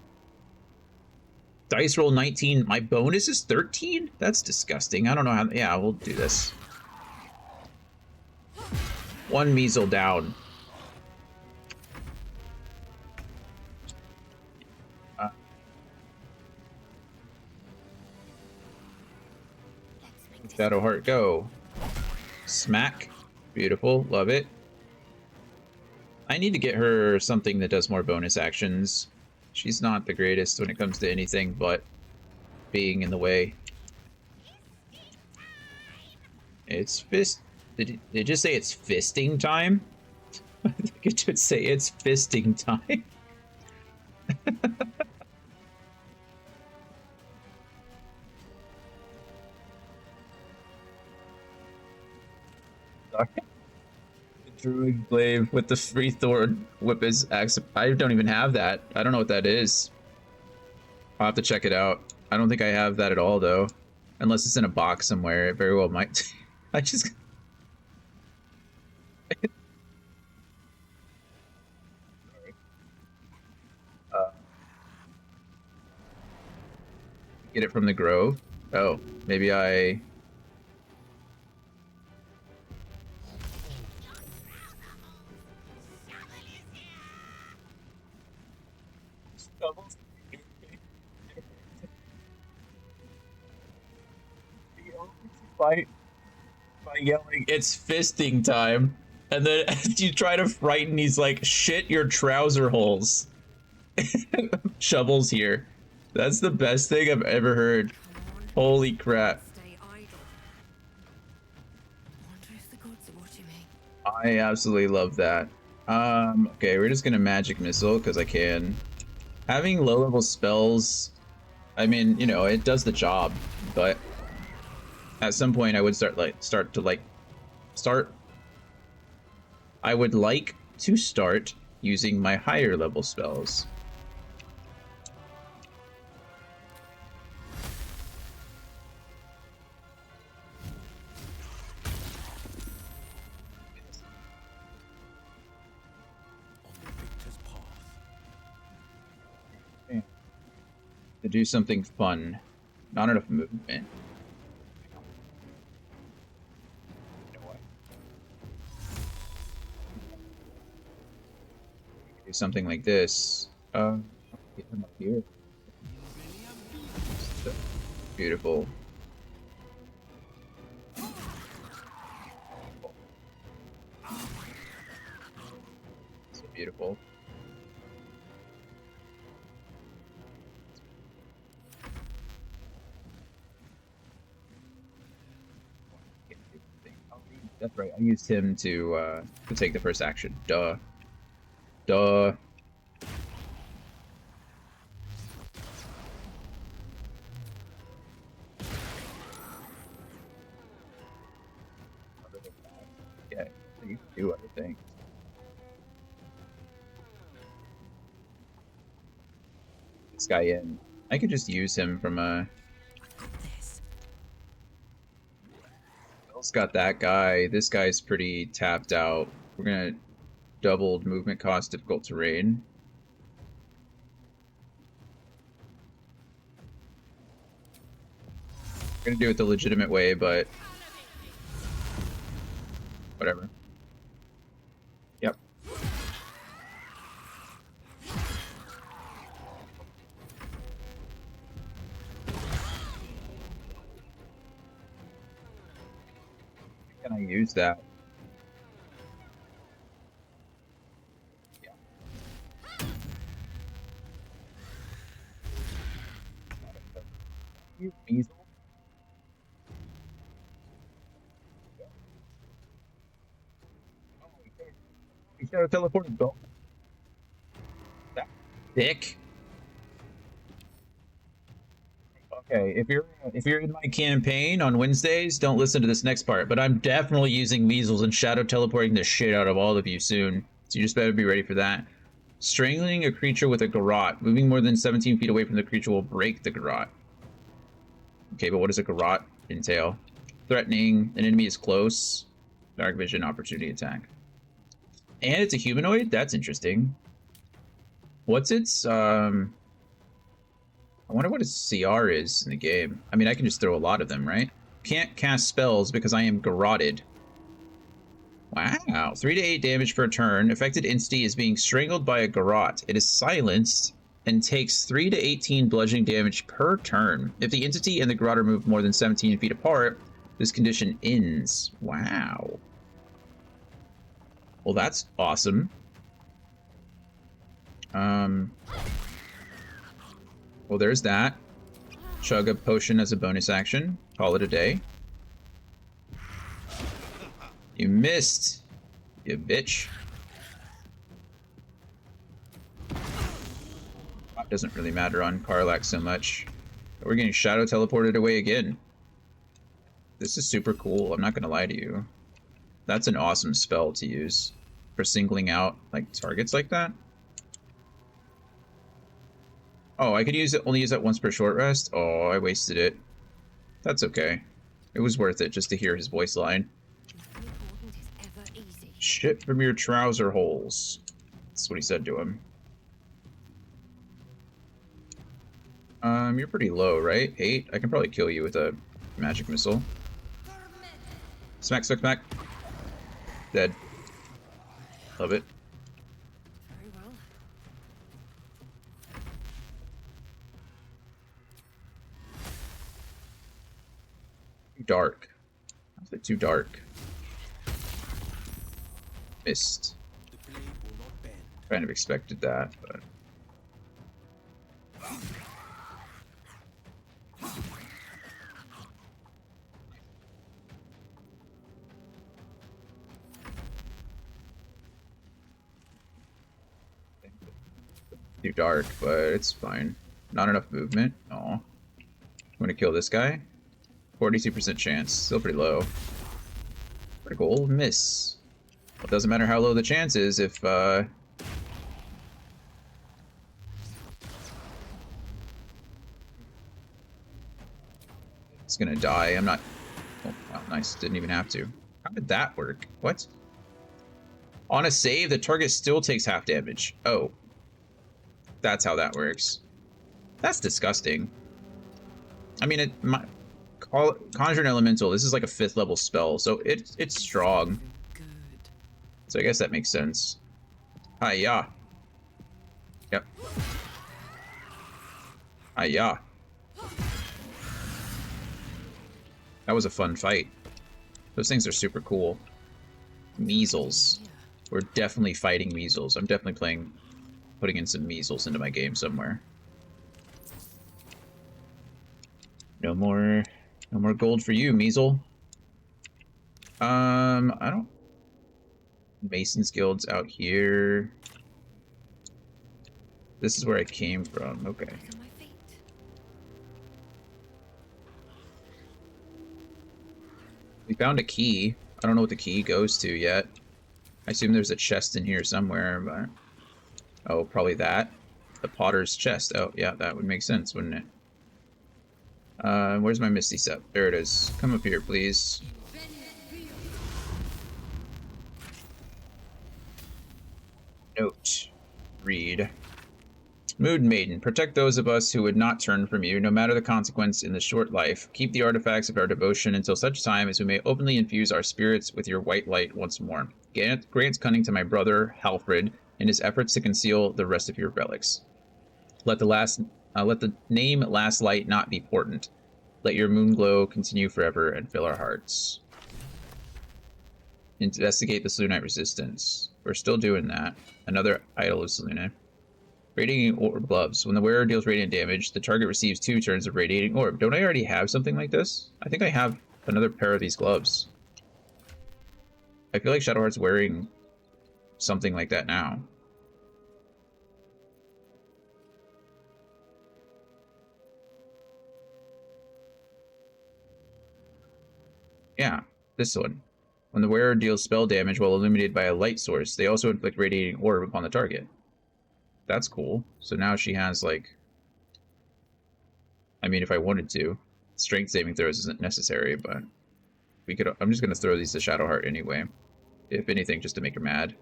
Dice roll 19. My bonus is 13? That's disgusting. I don't know how... Yeah, we'll do this. One measle down. Shadowheart, go. Smack. Beautiful. Love it. I need to get her something that does more bonus actions. She's not the greatest when it comes to anything but being in the way. It's fist... Did it just say it's fisting time? I think it should say it's fisting time. Sorry. The Druid Glaive with the free thorn whip is I don't even have that. I don't know what that is. I'll have to check it out. I don't think I have that at all, though. Unless it's in a box somewhere. It very well might. I just... Get it from the grove? Oh, maybe I... By yelling, it's fisting time. And then as you try to frighten, he's like, shit your trouser holes. Shovels here. That's the best thing I've ever heard. Holy crap. I absolutely love that. Okay, we're just gonna magic missile because I can. Having low level spells, I mean, you know, it does the job, but at some point I would I would like to start using my higher level spells. To do something fun. Not enough movement. Do something like this. Get him up here. Beautiful. So beautiful. That's right. I used him to take the first action. Duh. Duh. Yeah, you can do other things. This guy in. I could just use him from a... Bill's got that guy. This guy's pretty tapped out. We're gonna doubled movement cost, difficult terrain. We're gonna do it the legitimate way, but whatever. Yep. Can I use that? Yeah. You weasel. Shadow teleported though. That dick. Okay, if you're in my campaign on Wednesdays, don't listen to this next part. But I'm definitely using measles and shadow teleporting the shit out of all of you soon. So you just better be ready for that. Strangling a creature with a garrote. Moving more than 17 feet away from the creature will break the garrote. Okay, but what does a garrote entail? Threatening, an enemy is close. Dark vision, opportunity attack. And it's a humanoid? That's interesting. What's its, I wonder what its CR is in the game. I mean, I can just throw a lot of them, right? Can't cast spells because I am garroted. Wow. 3 to 8 damage per turn. Affected entity is being strangled by a garrote. It is silenced and takes 3 to 18 bludgeoning damage per turn. If the entity and the garrote are moved more than 17 feet apart, this condition ends. Wow. Well, that's awesome. Well, there's that. Chug a potion as a bonus action. Call it a day. You missed, you bitch. That doesn't really matter on Karlach so much. But we're getting shadow teleported away again. This is super cool, I'm not gonna lie to you. That's an awesome spell to use for singling out like targets like that. Oh, I could only use that once per short rest? Oh, I wasted it. That's okay. It was worth it just to hear his voice line. Shit from your trouser holes. That's what he said to him. You're pretty low, right? 8? I can probably kill you with a magic missile. Smack, smack, smack. Dead. Love it. Very well. Too dark. How's it too dark? Missed. Kind of expected that, but... Too dark, but it's fine. Not enough movement. Aw. I'm gonna kill this guy. 42% chance. Still pretty low. Critical miss. Well, it doesn't matter how low the chance is if, it's gonna die. I'm not... Oh, wow, nice. Didn't even have to. How did that work? What? On a save, the target still takes half damage. Oh. That's how that works. That's disgusting. I mean, Conjure an Elemental, this is like a 5th level spell, so it's strong. So I guess that makes sense. Hi-ya. Yep. Hi-ya. That was a fun fight. Those things are super cool. Measles. We're definitely fighting measles. I'm definitely putting in some measles into my game somewhere. No more gold for you, Measle. I don't... Mason's Guild's out here. This is where I came from, okay. We found a key. I don't know what the key goes to yet. I assume there's a chest in here somewhere, but... Oh, probably that. The Potter's chest. Oh, yeah, that would make sense, wouldn't it? Where's my Misty Step? There it is. Come up here, please. Note. Read. Mood Maiden, protect those of us who would not turn from you, no matter the consequence in the short life. Keep the artifacts of our devotion until such time as we may openly infuse our spirits with your white light once more. Grant cunning to my brother, Halfred, in his efforts to conceal the rest of your relics. Let the name Last Light not be portent. Let your moon glow continue forever and fill our hearts. Investigate the Selûnite resistance. We're still doing that. Another idol of Selûne. Radiating Orb Gloves. When the wearer deals radiant damage, the target receives 2 turns of Radiating Orb. Don't I already have something like this? I think I have another pair of these gloves. I feel like Shadowheart's wearing something like that now. Yeah, this one. When the wearer deals spell damage while illuminated by a light source, they also inflict radiating orb upon the target. That's cool. So now she has, like... I mean, if I wanted to. Strength saving throws isn't necessary, but... we could. I'm just going to throw these to Shadowheart anyway. If anything, just to make her mad.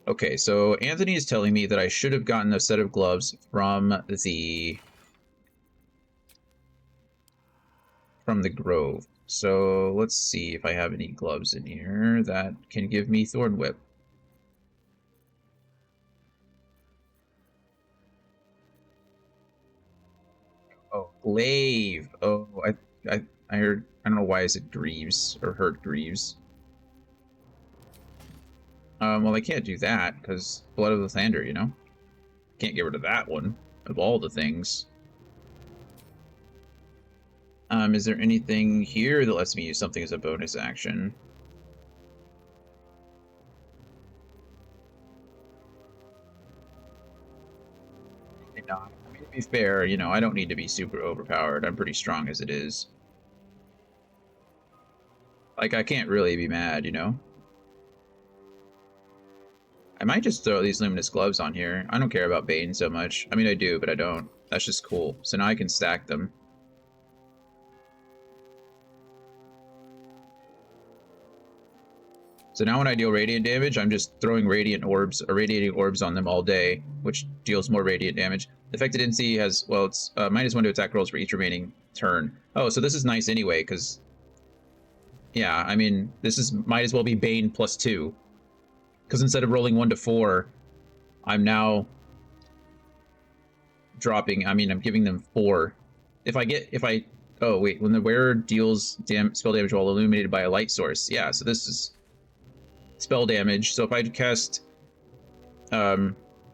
Okay, so Anthony is telling me that I should have gotten a set of gloves from the Grove. So let's see if I have any gloves in here that can give me Thorn Whip. Oh, Glaive. Oh, I heard. I don't know why is it Greaves or Hurt Greaves. Well, I can't do that because Blood of the Thunder, you know. Can't get rid of that one of all the things. Is there anything here that lets me use something as a bonus action? Not. I mean, to be fair, you know, I don't need to be super overpowered. I'm pretty strong as it is. Like, I can't really be mad, you know? I might just throw these Luminous Gloves on here. I don't care about Bane so much. I mean, I do, but I don't. That's just cool. So now I can stack them. So now when I deal radiant damage, I'm just throwing radiant orbs or radiating orbs on them all day, which deals more radiant damage. Affected NC has, well, it's -1 to attack rolls for each remaining turn. Oh, so this is nice anyway, because, yeah, I mean, this is might as well be Bane +2. Because instead of rolling 1 to 4, I'm now dropping, I mean, I'm giving them 4. Oh, wait, when the wearer deals spell damage while illuminated by a light source. Yeah, so this is spell damage. So if I cast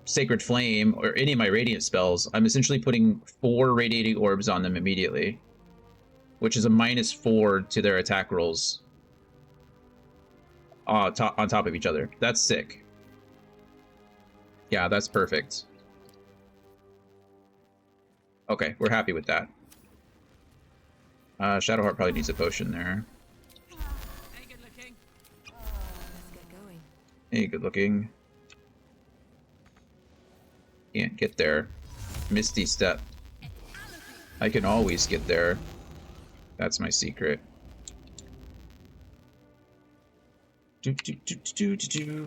Sacred Flame or any of my radiant spells, I'm essentially putting 4 radiating orbs on them immediately, which is a -4 to their attack rolls on top of each other. That's sick. Yeah, that's perfect. Okay, we're happy with that. Shadowheart probably needs a potion there. Hey, good looking. Let's get going. Hey, good looking. Can't get there. Misty Step. I can always get there. That's my secret.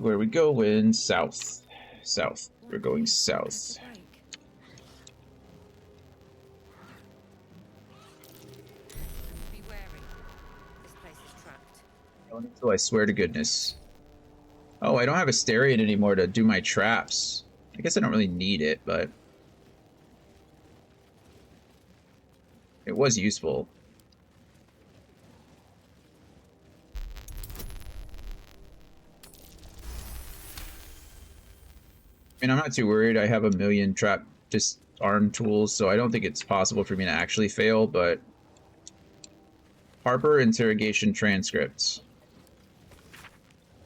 Where are we going? South. South. We're going south. Be wary. This place is trapped. Until I swear to goodness. Oh, I don't have Asterion anymore to do my traps. I guess I don't really need it, but it was useful. I mean, I'm not too worried. I have a million trap disarm tools, so I don't think it's possible for me to actually fail, but... Harper interrogation transcripts.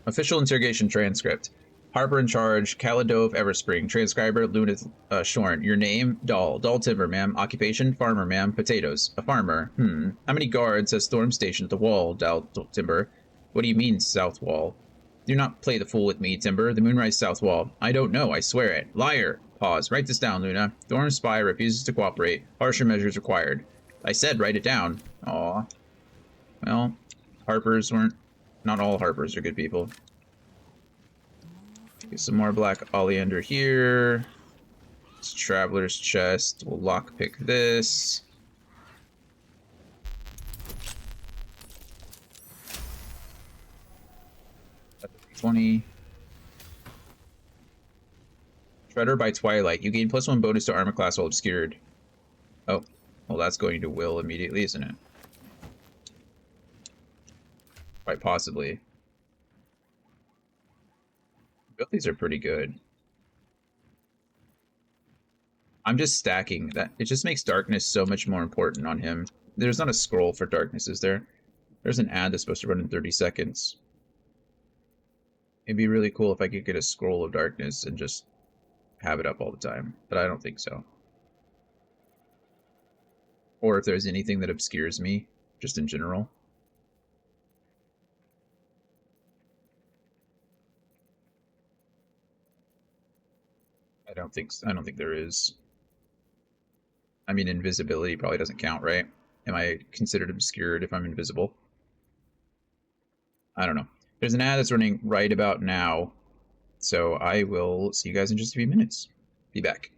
Official interrogation transcript. Harper in charge, Caladove Everspring. Transcriber, Luna Shorn. Your name? Doll. Doll Timber, ma'am. Occupation? Farmer, ma'am. Potatoes. A farmer. How many guards has Storm stationed at the wall, Doll Timber? What do you mean, South Wall? Do not play the fool with me, Timber. The Moonrise South Wall. I don't know, I swear it. Liar! Pause. Write this down, Luna. Thorn's spy refuses to cooperate. Harsher measures required. I said write it down. Aw. Well, Harpers weren't... Not all Harpers are good people. Get some more black oleander here. It's Traveler's Chest. We'll lockpick this. $20. Shredder by Twilight. You gain +1 bonus to armor class while obscured. Oh, well that's going to Will immediately, isn't it? Quite possibly. Both these are pretty good. I'm just stacking that. It just makes darkness so much more important on him. There's not a scroll for darkness, is there? There's an ad that's supposed to run in 30 seconds. It'd be really cool if I could get a scroll of darkness and just have it up all the time, but I don't think so. Or if there's anything that obscures me, just in general. I don't think there is. I mean, invisibility probably doesn't count, right? Am I considered obscured if I'm invisible? I don't know. There's an ad that's running right about now, so I will see you guys in just a few minutes. Be back.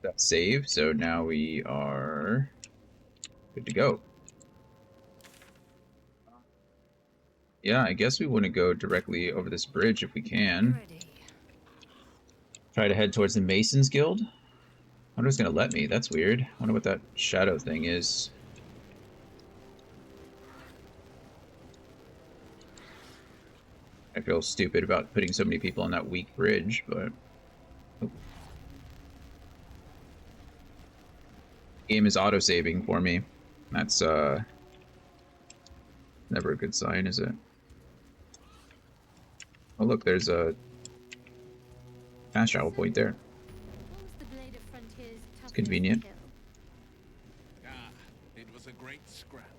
That save, so now we are good to go. Yeah, I guess we want to go directly over this bridge if we can. Try to head towards the Masons Guild. wonder if it's gonna let me. That's weird. I wonder what that shadow thing is. I feel stupid about putting so many people on that weak bridge, but... Oh. Game is auto-saving for me. That's, never a good sign, is it? Oh look, there's a fast travel point there. What was the Blade of Frontier's It's toughest convenient. kill? Ah, it was a great scrap.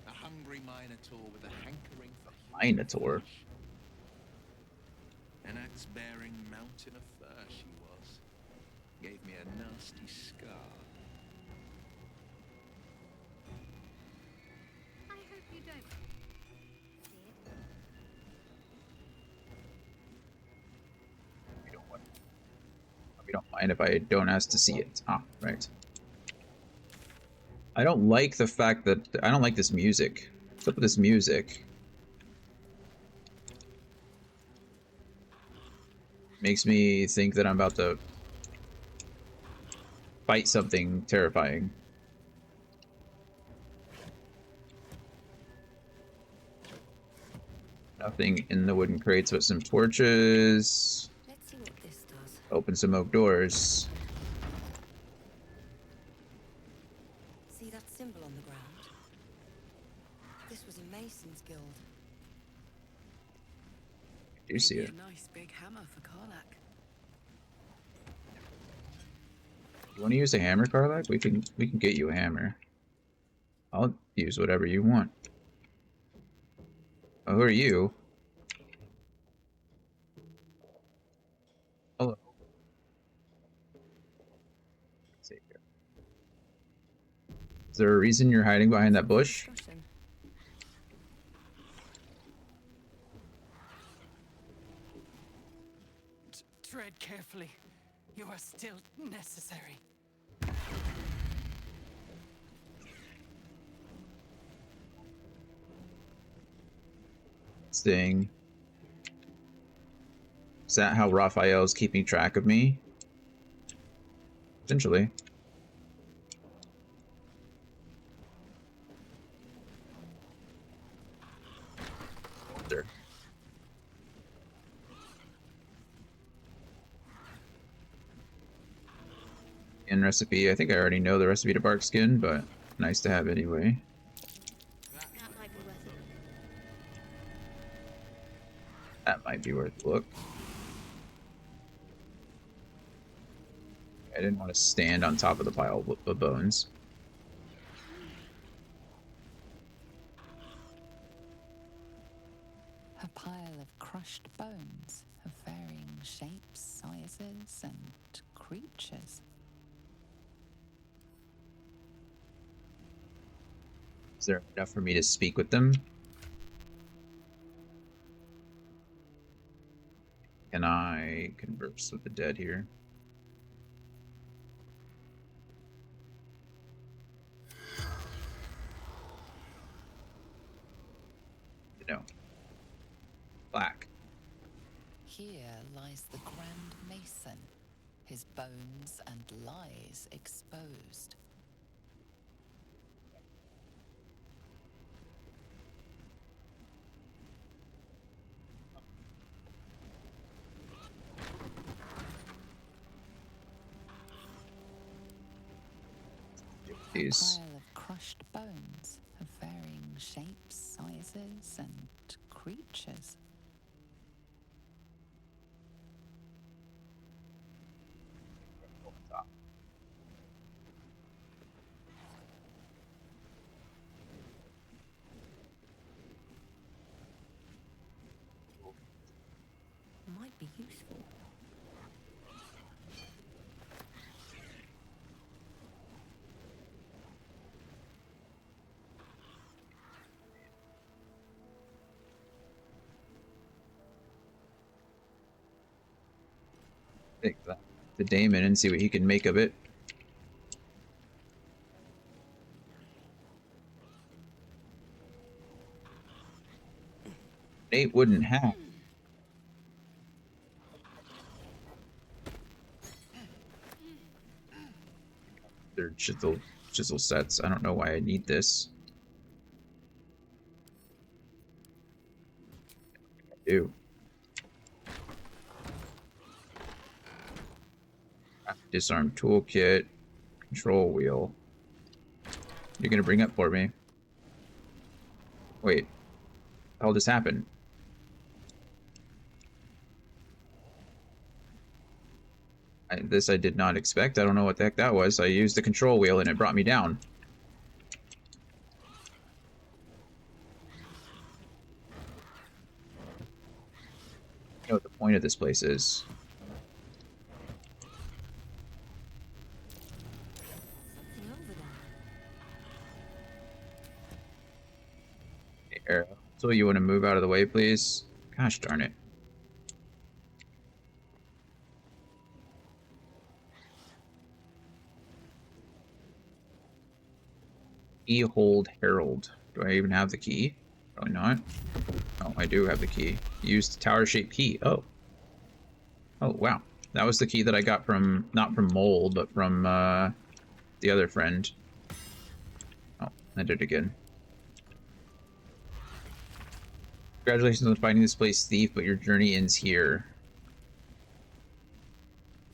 A hungry minotaur with a hankering for Minotaur? flesh. An axe-bearing mountain of fur she was. Gave me a nasty scar. I hope you don't. We don't mind if I don't ask to see it. Ah, right. I don't like the fact that... I don't like this music. What's up with this music? Makes me think that I'm about to fight something terrifying. Nothing in the wooden crates but some torches. Let's see what this does. Open some oak doors. See that symbol on the ground? This was a Mason's guild. Do you see Maybe it? a nice big hammer for Karlak. You want to use a hammer, Karlak? We can get you a hammer. I'll use whatever you want. Oh, who are you? Hello. Is there a reason you're hiding behind that bush? Tread carefully. You are still necessary. Thing. Is that how Raphael's keeping track of me? Potentially. There. And recipe. I think I already know the recipe to bark skin, but nice to have anyway. That might be worth it. That might be worth a look. I didn't want to stand on top of the pile of bones. A pile of crushed bones of varying shapes, sizes, and creatures. Is there enough for me to speak with them? Can I converse with the dead here? No. Black. Here lies the Grand Mason, his bones and lies exposed. These. A pile of crushed bones of varying shapes, sizes, and creatures. Might be useful. Take that to Damon and see what he can make of it. Nate wouldn't have. chisel sets. I don't know why I need this. I do. Disarm toolkit. Control wheel. You're gonna bring up for me. Wait. How did this happen? This I did not expect. I don't know what the heck that was. I used the control wheel and it brought me down. I know what the point of this place is. Okay, Arrow. So you want to move out of the way, please? Gosh darn it. Keyhold Herald. Do I even have the key? Probably not. Oh, I do have the key. Used tower-shaped key. Oh. Oh, wow. That was the key that I got from, not from Mole, but from the other friend. Oh, I did it again. Congratulations on finding this place, Thief, but your journey ends here.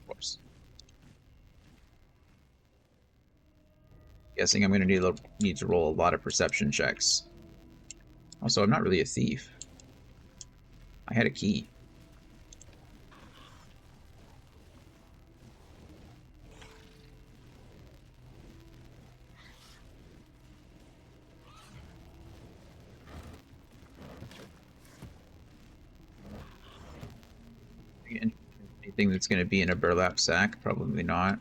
Of course. Guessing I'm going to need to roll a lot of perception checks. Also, I'm not really a thief. I had a key. Anything that's going to be in a burlap sack? Probably not.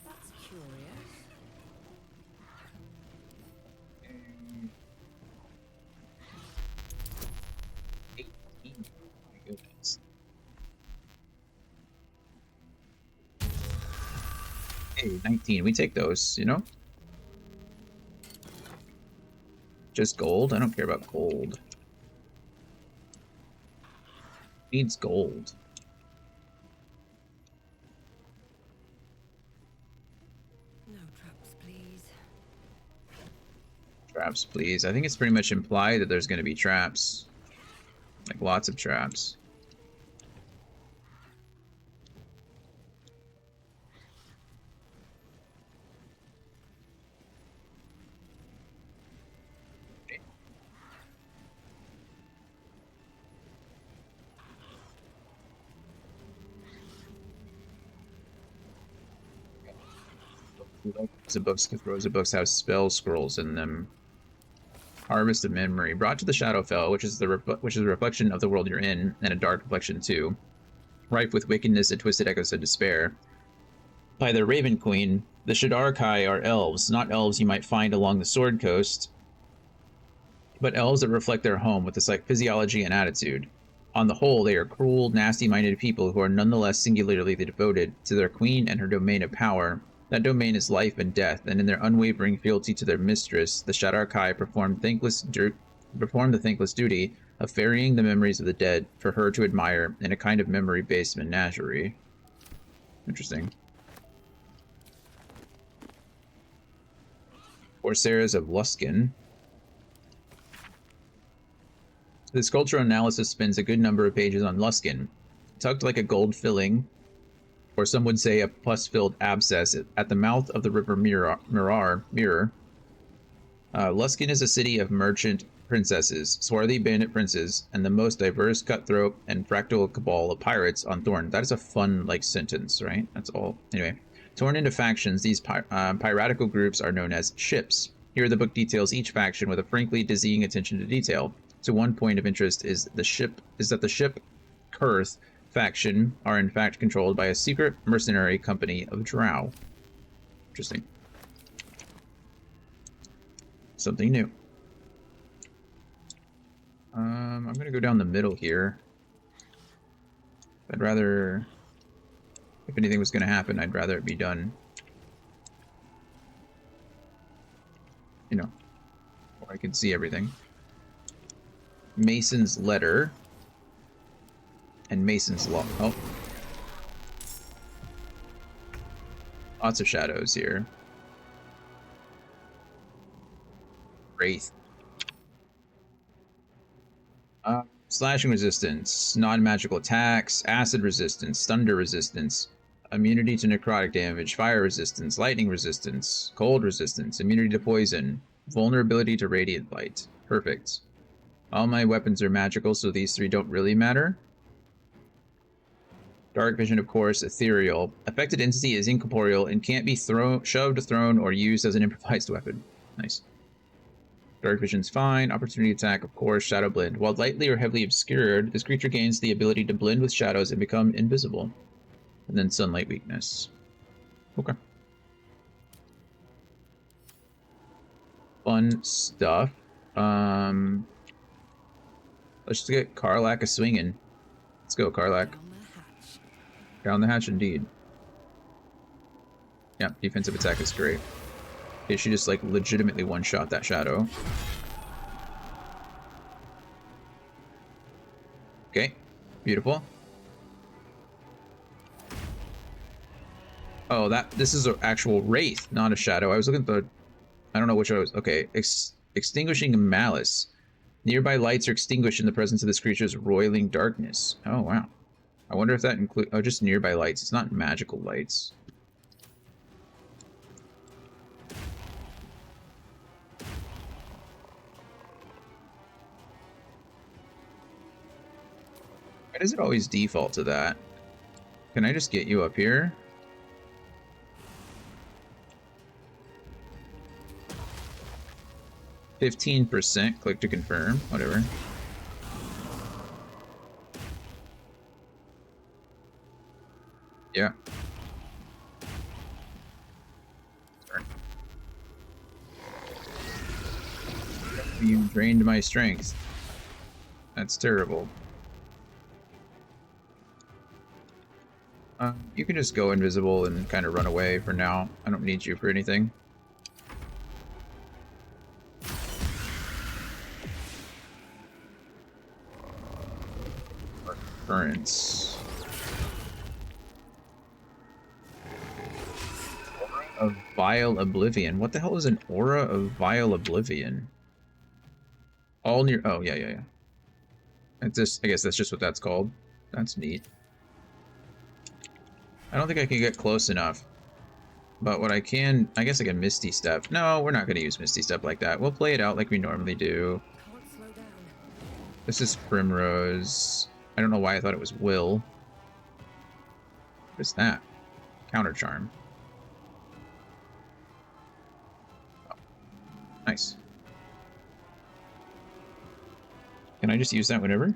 That's curious. My goodness. Hey, 19. We take those, you know? Just gold? I don't care about gold. Needs gold. No traps, please. Traps, please. I think it's pretty much implied that there's going to be traps. Like, lots of traps. Rosa books, because Rosa books have spell scrolls in them. Harvest of memory, brought to the Shadowfell, which is a reflection of the world you're in, and a dark reflection too, rife with wickedness and twisted echoes of despair. By the Raven Queen, the Shadar-kai are elves, not elves you might find along the Sword Coast, but elves that reflect their home with the physiology and attitude. On the whole, they are cruel, nasty-minded people who are nonetheless singularly devoted to their queen and her domain of power. That domain is life and death, and in their unwavering fealty to their mistress, the Shadar-kai perform the thankless duty of ferrying the memories of the dead for her to admire in a kind of memory-based menagerie. Interesting. Corsairs of Luskan. This cultural analysis spends a good number of pages on Luskan, tucked like a gold filling, or some would say a pus-filled abscess at the mouth of the river Mirror. Luskan is a city of merchant princesses, swarthy bandit princes, and the most diverse cutthroat and fractal cabal of pirates on Thorn. That is a fun, like, sentence, right? That's all. Anyway, torn into factions, these piratical groups are known as ships. Here the book details each faction with a frankly dizzying attention to detail. So one point of interest is that the ship Kurth faction are in fact controlled by a secret mercenary company of drow. Interesting. Something new. I'm gonna go down the middle here. I'd rather, if anything was gonna happen, I'd rather it be done, you know, where I can see everything. Mason's Letter. And Mason's Law. Oh. Lots of shadows here. Wraith. Slashing resistance, non-magical attacks, acid resistance, thunder resistance, immunity to necrotic damage, fire resistance, lightning resistance, cold resistance, immunity to poison, vulnerability to radiant light. Perfect. All my weapons are magical, so these three don't really matter. Dark vision, of course, ethereal. Affected entity is incorporeal and can't be shoved, thrown, or used as an improvised weapon. Nice. Dark vision's fine. Opportunity attack, of course. Shadow blend. While lightly or heavily obscured, this creature gains the ability to blend with shadows and become invisible. And then sunlight weakness. Okay. Fun stuff. Let's just get Karlak a swinging. Let's go, Karlak. Down the hatch, indeed. Yeah, defensive attack is great. Okay, she just like legitimately one-shot that shadow. Okay, beautiful. Oh, this is an actual wraith, not a shadow. I was looking at the, I don't know which I was. Okay, extinguishing malice. Nearby lights are extinguished in the presence of this creature's roiling darkness. Oh wow. I wonder if that includes, oh, just nearby lights. It's not magical lights. Why does it always default to that? Can I just get you up here? %. Click to confirm. Whatever. Yeah. Sorry. You drained my strength. That's terrible. You can just go invisible and kind of run away for now. I don't need you for anything. Currents. Aura of Vile Oblivion. What the hell is an Aura of Vile Oblivion? All near. Oh, yeah. It's just, I guess that's just what that's called. That's neat. I don't think I can get close enough. But what I can, I guess I can Misty Step. No, we're not going to use Misty Step like that. We'll play it out like we normally do. This is Primrose. I don't know why I thought it was Will. What is that? Counter Charm. Oh, nice. Can I just use that whenever?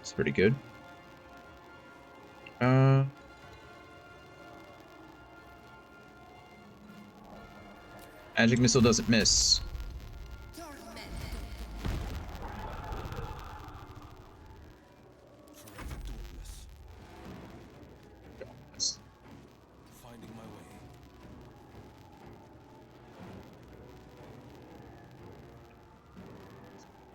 It's pretty good. Magic Missile doesn't miss. Finding my way.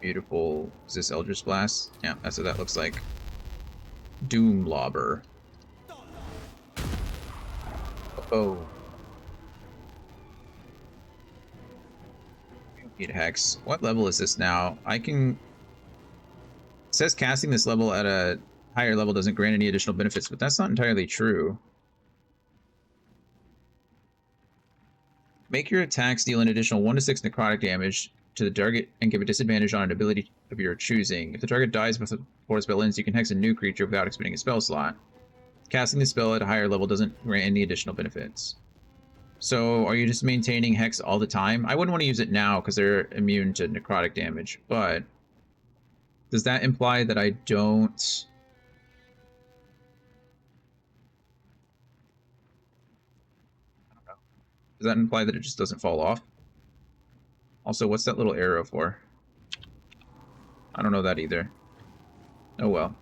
Beautiful. Is this Eldritch Blast? Yeah, that's what that looks like. Doom Lobber. Oh. Need Hex. What level is this now? I can... It says casting this level at a higher level doesn't grant any additional benefits, but that's not entirely true. Make your attacks deal an additional 1 to 6 necrotic damage to the target and give a disadvantage on an ability of your choosing. If the target dies before the spell ends, you can hex a new creature without expending a spell slot. Casting the spell at a higher level doesn't grant any additional benefits. So, are you just maintaining Hex all the time? I wouldn't want to use it now because they're immune to necrotic damage, but does that imply that I don't... I don't know. Does that imply that it just doesn't fall off? Also, what's that little arrow for? I don't know that either. Oh well.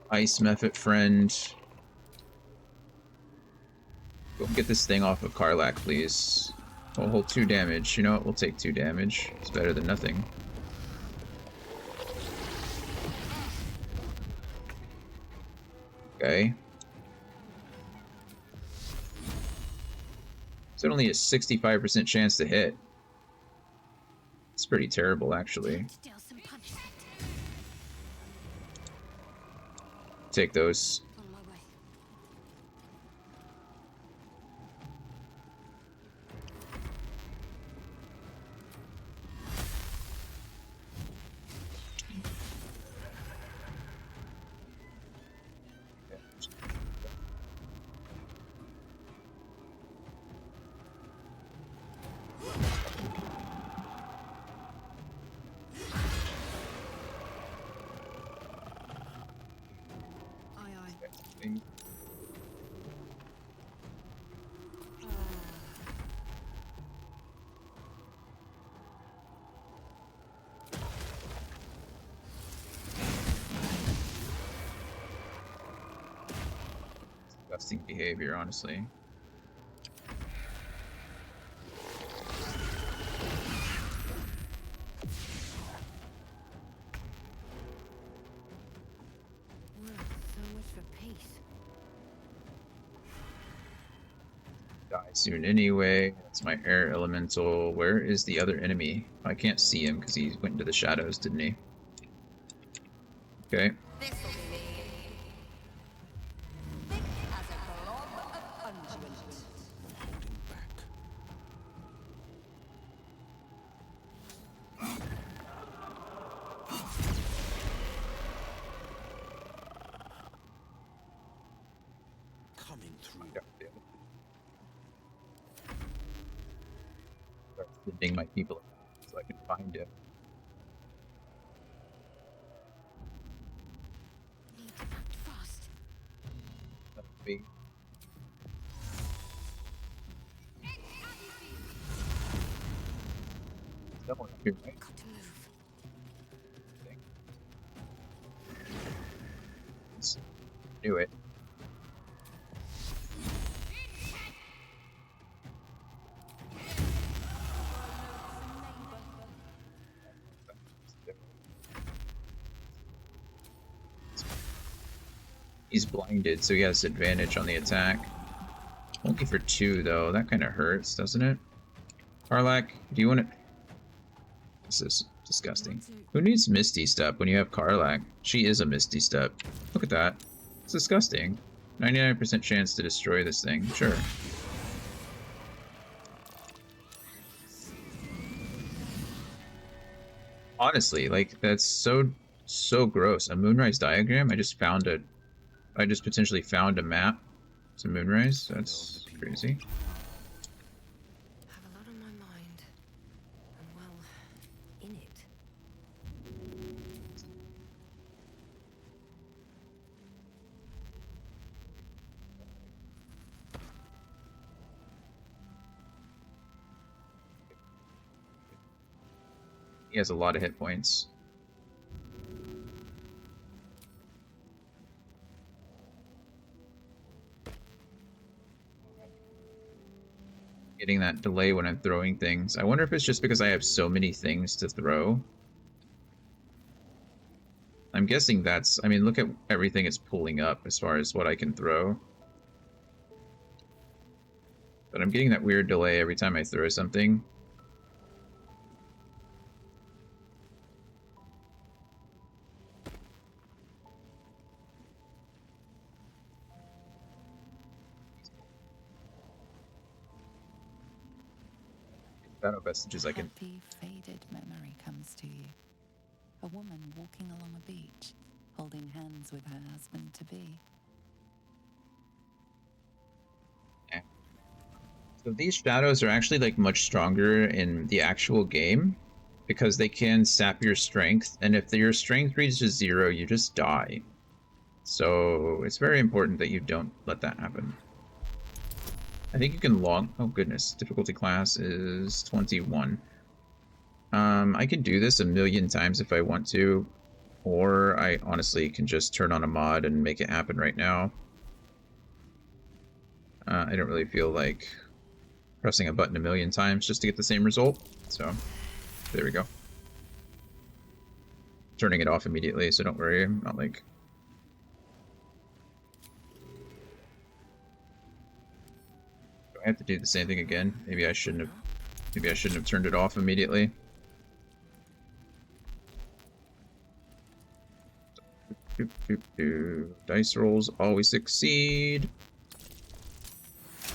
Ice Mephit friend. Go get this thing off of Karlak, please. We'll hold 2 damage. You know what? We'll take 2 damage. It's better than nothing. Okay. It's only a 65% chance to hit. It's pretty terrible, actually. Take those. Disgusting behavior, honestly. Die soon anyway. That's my air elemental. Where is the other enemy? I can't see him because he went into the shadows, didn't he? Okay. Coming through. Start sending my people so I can find him. Big. Someone up here, right? Let's do it. He's blinded, so he has advantage on the attack. Only for 2, though. That kind of hurts, doesn't it? Karlak, do you want to... This is disgusting. Who needs Misty Step when you have Karlak? She is a Misty Step. Look at that. It's disgusting. 99% chance to destroy this thing. Sure. Honestly, like, that's so gross. A Moonrise diagram? I just potentially found a map to Moonrise. That's crazy. Have a lot on my mind. And well, in it. He has a lot of hit points. Getting that delay when I'm throwing things. I wonder if it's just because I have so many things to throw. I'm guessing that's... I mean, look at everything it's pulling up as far as what I can throw. But I'm getting that weird delay every time I throw something. Shadow vestiges I can... Happy, faded memory comes to you. A woman walking along a beach, holding hands with her husband-to-be. So these shadows are actually like much stronger in the actual game because they can sap your strength, and if your strength reaches 0, you just die. So it's very important that you don't let that happen. I think you can oh goodness, difficulty class is 21. I can do this a million times if I want to, or I honestly can just turn on a mod and make it happen right now. I don't really feel like pressing a button a million times just to get the same result. So, there we go. Turning it off immediately, so don't worry. I'm not like... Do I have to do the same thing again? Maybe I shouldn't have turned it off immediately. Dice rolls always succeed.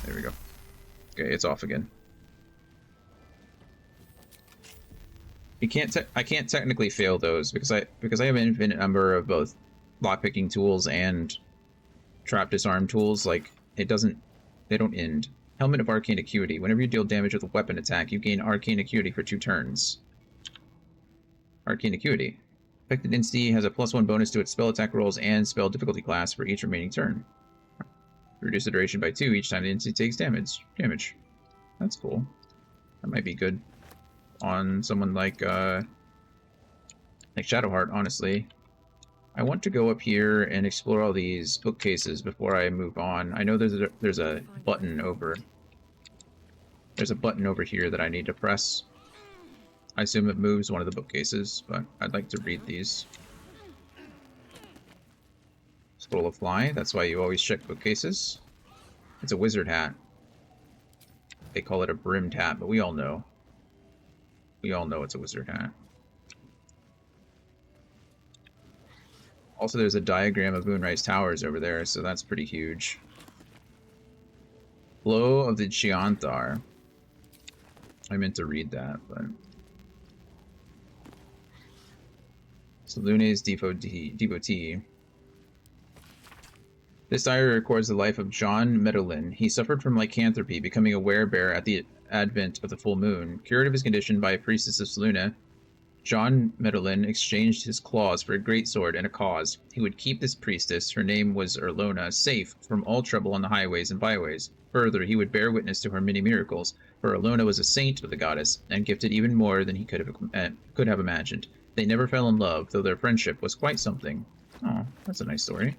There we go. Okay, it's off again. I can't technically fail those because I have an infinite number of both lockpicking tools and trap disarm tools. Like they don't end. Helmet of Arcane Acuity. Whenever you deal damage with a weapon attack, you gain Arcane Acuity for 2 turns. Arcane Acuity. Affected entity has a +1 bonus to its spell attack rolls and spell difficulty class for each remaining turn. Reduce the duration by 2 each time the entity takes damage. That's cool. That might be good on someone like Shadowheart, honestly. I want to go up here and explore all these bookcases before I move on. I know there's a button over. There's a button over here that I need to press. I assume it moves one of the bookcases, but I'd like to read these. Scroll of Fly, that's why you always check bookcases. It's a wizard hat. They call it a brimmed hat, but we all know. We all know it's a wizard hat. Also, there's a diagram of Moonrise Towers over there, so that's pretty huge. Blow of the Chianthar. I meant to read that, but... Lune's devotee. This diary records the life of John Medellin. He suffered from lycanthropy, becoming a werebear at the advent of the full moon. Cured of his condition by a priestess of Selûne, John Medellin exchanged his claws for a greatsword and a cause. He would keep this priestess, her name was Erlona, safe from all trouble on the highways and byways. Further, he would bear witness to her many miracles, for Erlona was a saint of the goddess, and gifted even more than he could have imagined. They never fell in love, though their friendship was quite something. Oh, that's a nice story.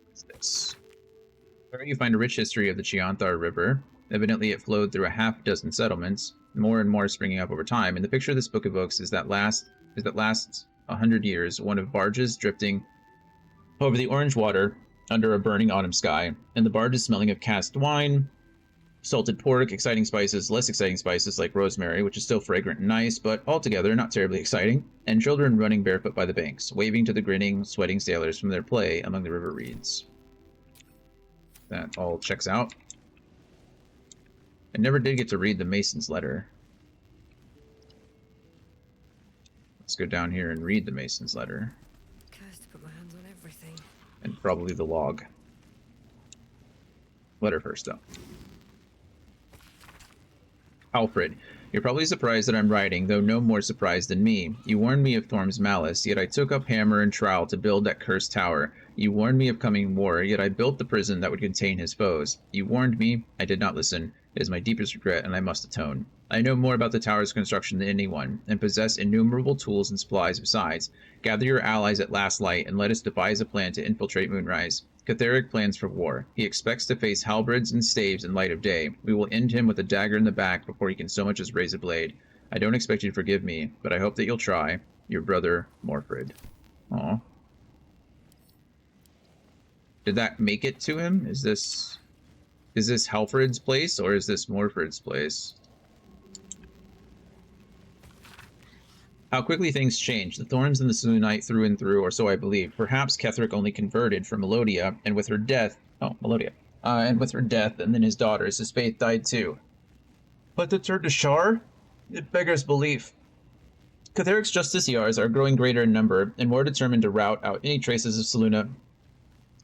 What's this? Where you find a rich history of the Chianthar River. Evidently, it flowed through a half-dozen settlements, more and more springing up over time. And the picture this book evokes is that lasts 100 years, one of barges drifting over the orange water under a burning autumn sky, and the barges smelling of casked wine, salted pork, exciting spices, less exciting spices like rosemary, which is still fragrant and nice, but altogether not terribly exciting, and children running barefoot by the banks, waving to the grinning, sweating sailors from their play among the river reeds. That all checks out. I never did get to read the Mason's letter. Let's go down here and read the Mason's letter. Cursed to put my hands on everything. And probably the log. Letter first, though. Alfred, you're probably surprised that I'm writing, though no more surprised than me. You warned me of Thorm's malice, yet I took up hammer and trowel to build that cursed tower. You warned me of coming war, yet I built the prison that would contain his foes. You warned me, I did not listen. It is my deepest regret, and I must atone. I know more about the tower's construction than anyone, and possess innumerable tools and supplies besides. Gather your allies at last light, and let us devise a plan to infiltrate Moonrise. Catherick plans for war. He expects to face halberds and staves in light of day. We will end him with a dagger in the back before he can so much as raise a blade. I don't expect you to forgive me, but I hope that you'll try. Your brother, Morfred. Aw. Did that make it to him? Is this Halfred's place, or is this Morfred's place? How quickly things change. The Thorns and the Selûnite through and through, or so I believe. Perhaps Ketherick only converted from Melodia, and with her death... Oh, Melodia. And with her death, and then his daughters, his faith died too. But to turn to Shar? It beggars belief. Catherick's justiciars are growing greater in number, and more determined to rout out any traces of Selûne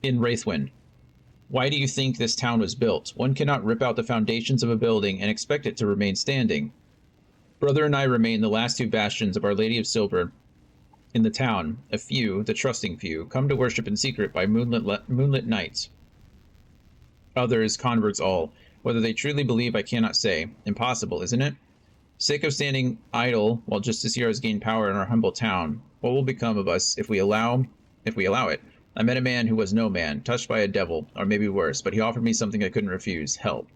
in Wraithwind. Why do you think this town was built? One cannot rip out the foundations of a building and expect it to remain standing. Brother and I remain the last 2 bastions of Our Lady of Silver in the town. A few, the trusting few, come to worship in secret by moonlit nights. Others, converts all. Whether they truly believe, I cannot say. Impossible, isn't it? Sick of standing idle while justiciars gain power in our humble town. What will become of us if we allow it? I met a man who was no man, touched by a devil, or maybe worse, but he offered me something I couldn't refuse, help.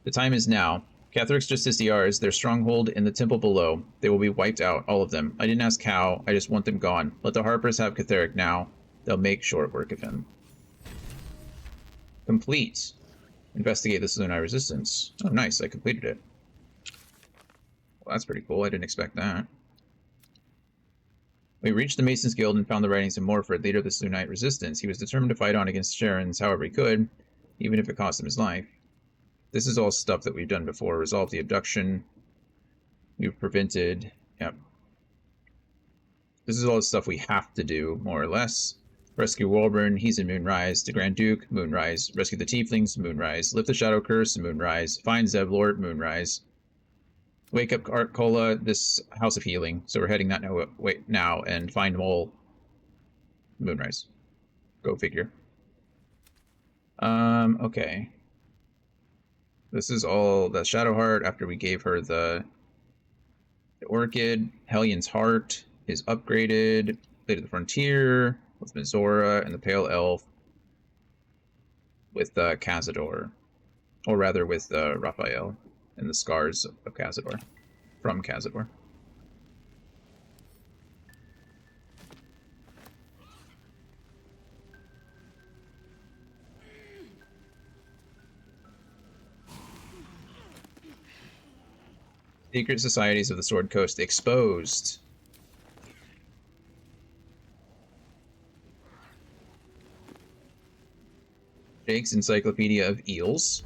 The time is now. Catheric's Justiciars, their stronghold in the temple below. They will be wiped out, all of them. I didn't ask how, I just want them gone. Let the Harpers have Catheric now. They'll make short work of him. Complete. Investigate the Selûni resistance. Oh, nice, I completed it. Well, that's pretty cool, I didn't expect that. We reached the Masons Guild and found the writings of Morford, leader of the Selûnite resistance. He was determined to fight on against Sharon's however he could, even if it cost him his life. This is all stuff that we've done before. Resolved the abduction. We've prevented... Yep. This is all the stuff we have to do, more or less. Rescue Walburn, he's in Moonrise. The Grand Duke, Moonrise. Rescue the Tieflings, Moonrise. Lift the Shadow Curse, Moonrise. Find Zevlor, Moonrise. Wake up Arcola, this House of Healing. So we're heading that now and find Mole. Moonrise. Go figure. Okay. This is all the Shadowheart after we gave her the Orchid. Hellion's Heart is upgraded. Blade of the Frontier with Mizora and the Pale Elf with Cazador. Or rather with Raphael and the Scars of Cazador. From Cazador. Secret Societies of the Sword Coast exposed. Jake's Encyclopedia of Eels.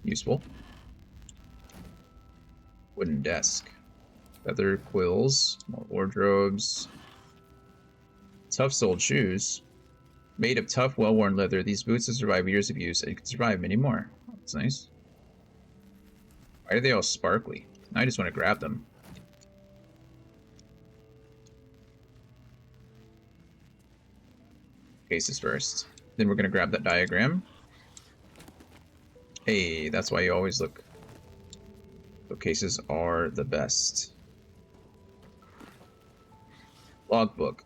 Useful. Wooden desk. Feather quills. More wardrobes. Tough-soled shoes. Made of tough, well-worn leather, these boots have survived years of use and can survive many more. Oh, that's nice. Why are they all sparkly? I just want to grab them. Cases first. Then we're going to grab that diagram. Hey, that's why you always look. Bookcases are the best. Logbook.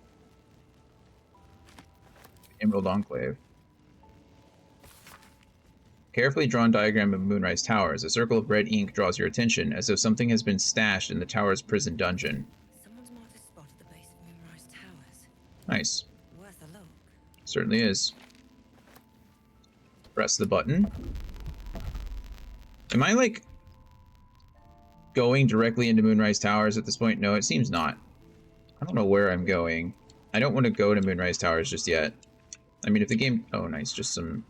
Emerald Enclave. Carefully drawn diagram of Moonrise Towers. A circle of red ink draws your attention, as though something has been stashed in the tower's prison dungeon. Someone's marked a spot at the base of Moonrise Towers. Nice. Worth a look. Certainly is. Press the button. Am I, like, going directly into Moonrise Towers at this point? No, it seems not. I don't know where I'm going. I don't want to go to Moonrise Towers just yet. I mean, if the game... Oh, nice. Just some...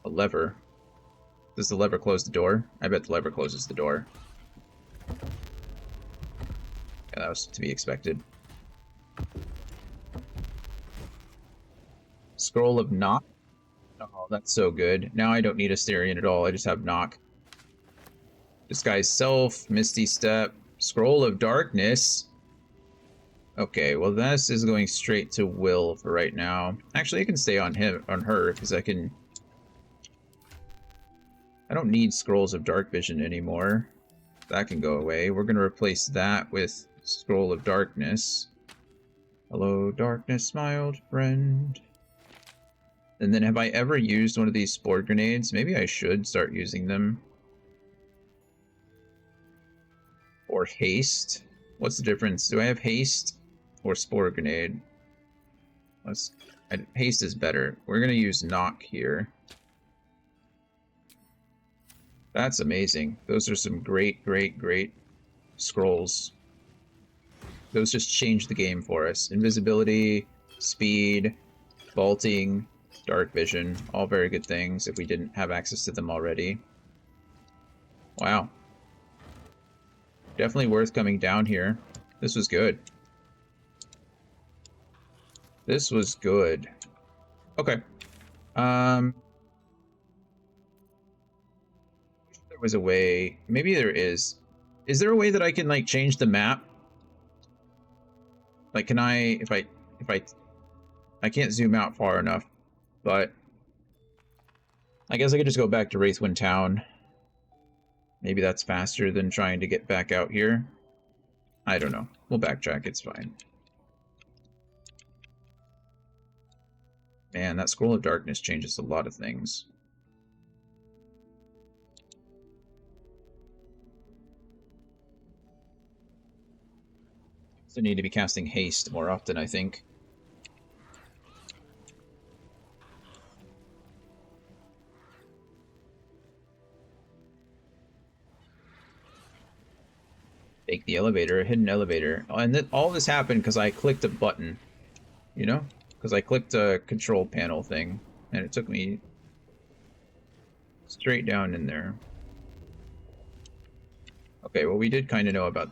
A lever. Does the lever close the door? I bet the lever closes the door. Yeah, that was to be expected. Scroll of Knock. Oh, that's so good. Now I don't need Asterion at all. I just have Knock. Disguise Self, Misty Step, Scroll of Darkness. Okay, well this is going straight to Will for right now. Actually, I can stay on her, because I don't need Scrolls of Dark Vision anymore. That can go away. We're going to replace that with Scroll of Darkness. Hello, darkness, my old friend. And then have I ever used one of these Spore Grenades? Maybe I should start using them. Or Haste. What's the difference? Do I have Haste or Spore Grenade? Haste is better. We're going to use Knock here. That's amazing. Those are some great, great, great scrolls. Those just change the game for us. Invisibility, speed, vaulting, dark vision. All very good things if we didn't have access to them already. Wow. Definitely worth coming down here. This was good. This was good. Okay. There was a way. Maybe there is. Is there a way that I can, like, change the map? Like, can I, I can't zoom out far enough, but I guess I could just go back to Wraithwind Town. Maybe that's faster than trying to get back out here. I don't know. We'll backtrack, it's fine. Man, that Scroll of Darkness changes a lot of things. So need to be casting haste more often, I think. Take the elevator, a hidden elevator. Oh, and all this happened because I clicked a button. You know? Because I clicked a control panel thing, and it took me straight down in there. Okay, well, we did kind of know about...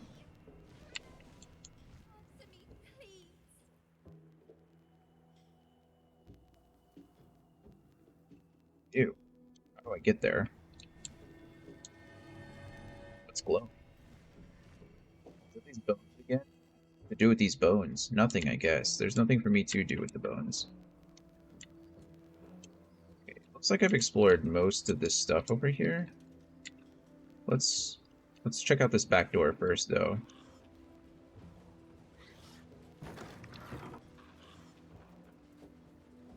Ew. How do I get there? Let's glow. Is it these bones again? To do with these bones? Nothing, I guess. There's nothing for me to do with the bones. Okay, looks like I've explored most of this stuff over here. Let's check out this back door first, though.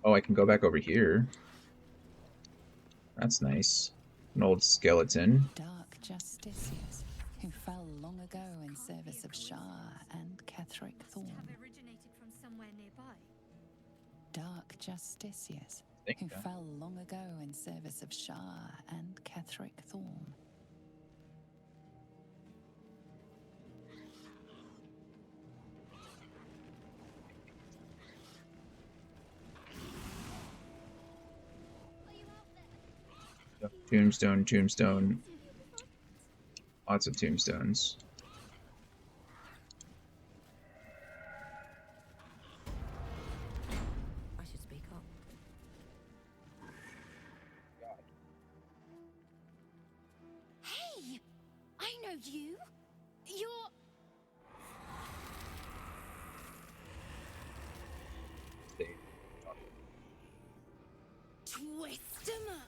Oh, I can go back over here. That's nice. An old skeleton. Dark justiciars who fell long ago in service of Shah and Ketheric Thorn. Originated from somewhere nearby. Dark justiciars who fell long ago in service of Shah and Ketheric Thorn. Tombstone, tombstone. Lots of tombstones. I should speak up. Hey! I know you! You're... Twist 'em up!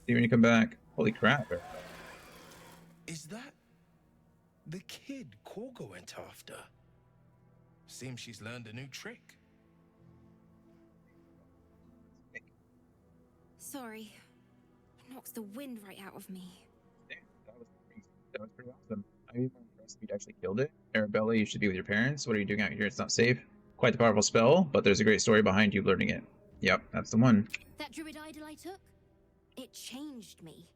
See when you come back. Holy crap. Is that the kid Korgo went after? Seems she's learned a new trick. Sorry. Knocks the wind right out of me. That was pretty awesome. I'm even impressed you'd actually killed it. Arabella, you should be with your parents. What are you doing out here? It's not safe. Quite the powerful spell, but there's a great story behind you learning it. Yep, that's the one. That druid idol I took? It changed me.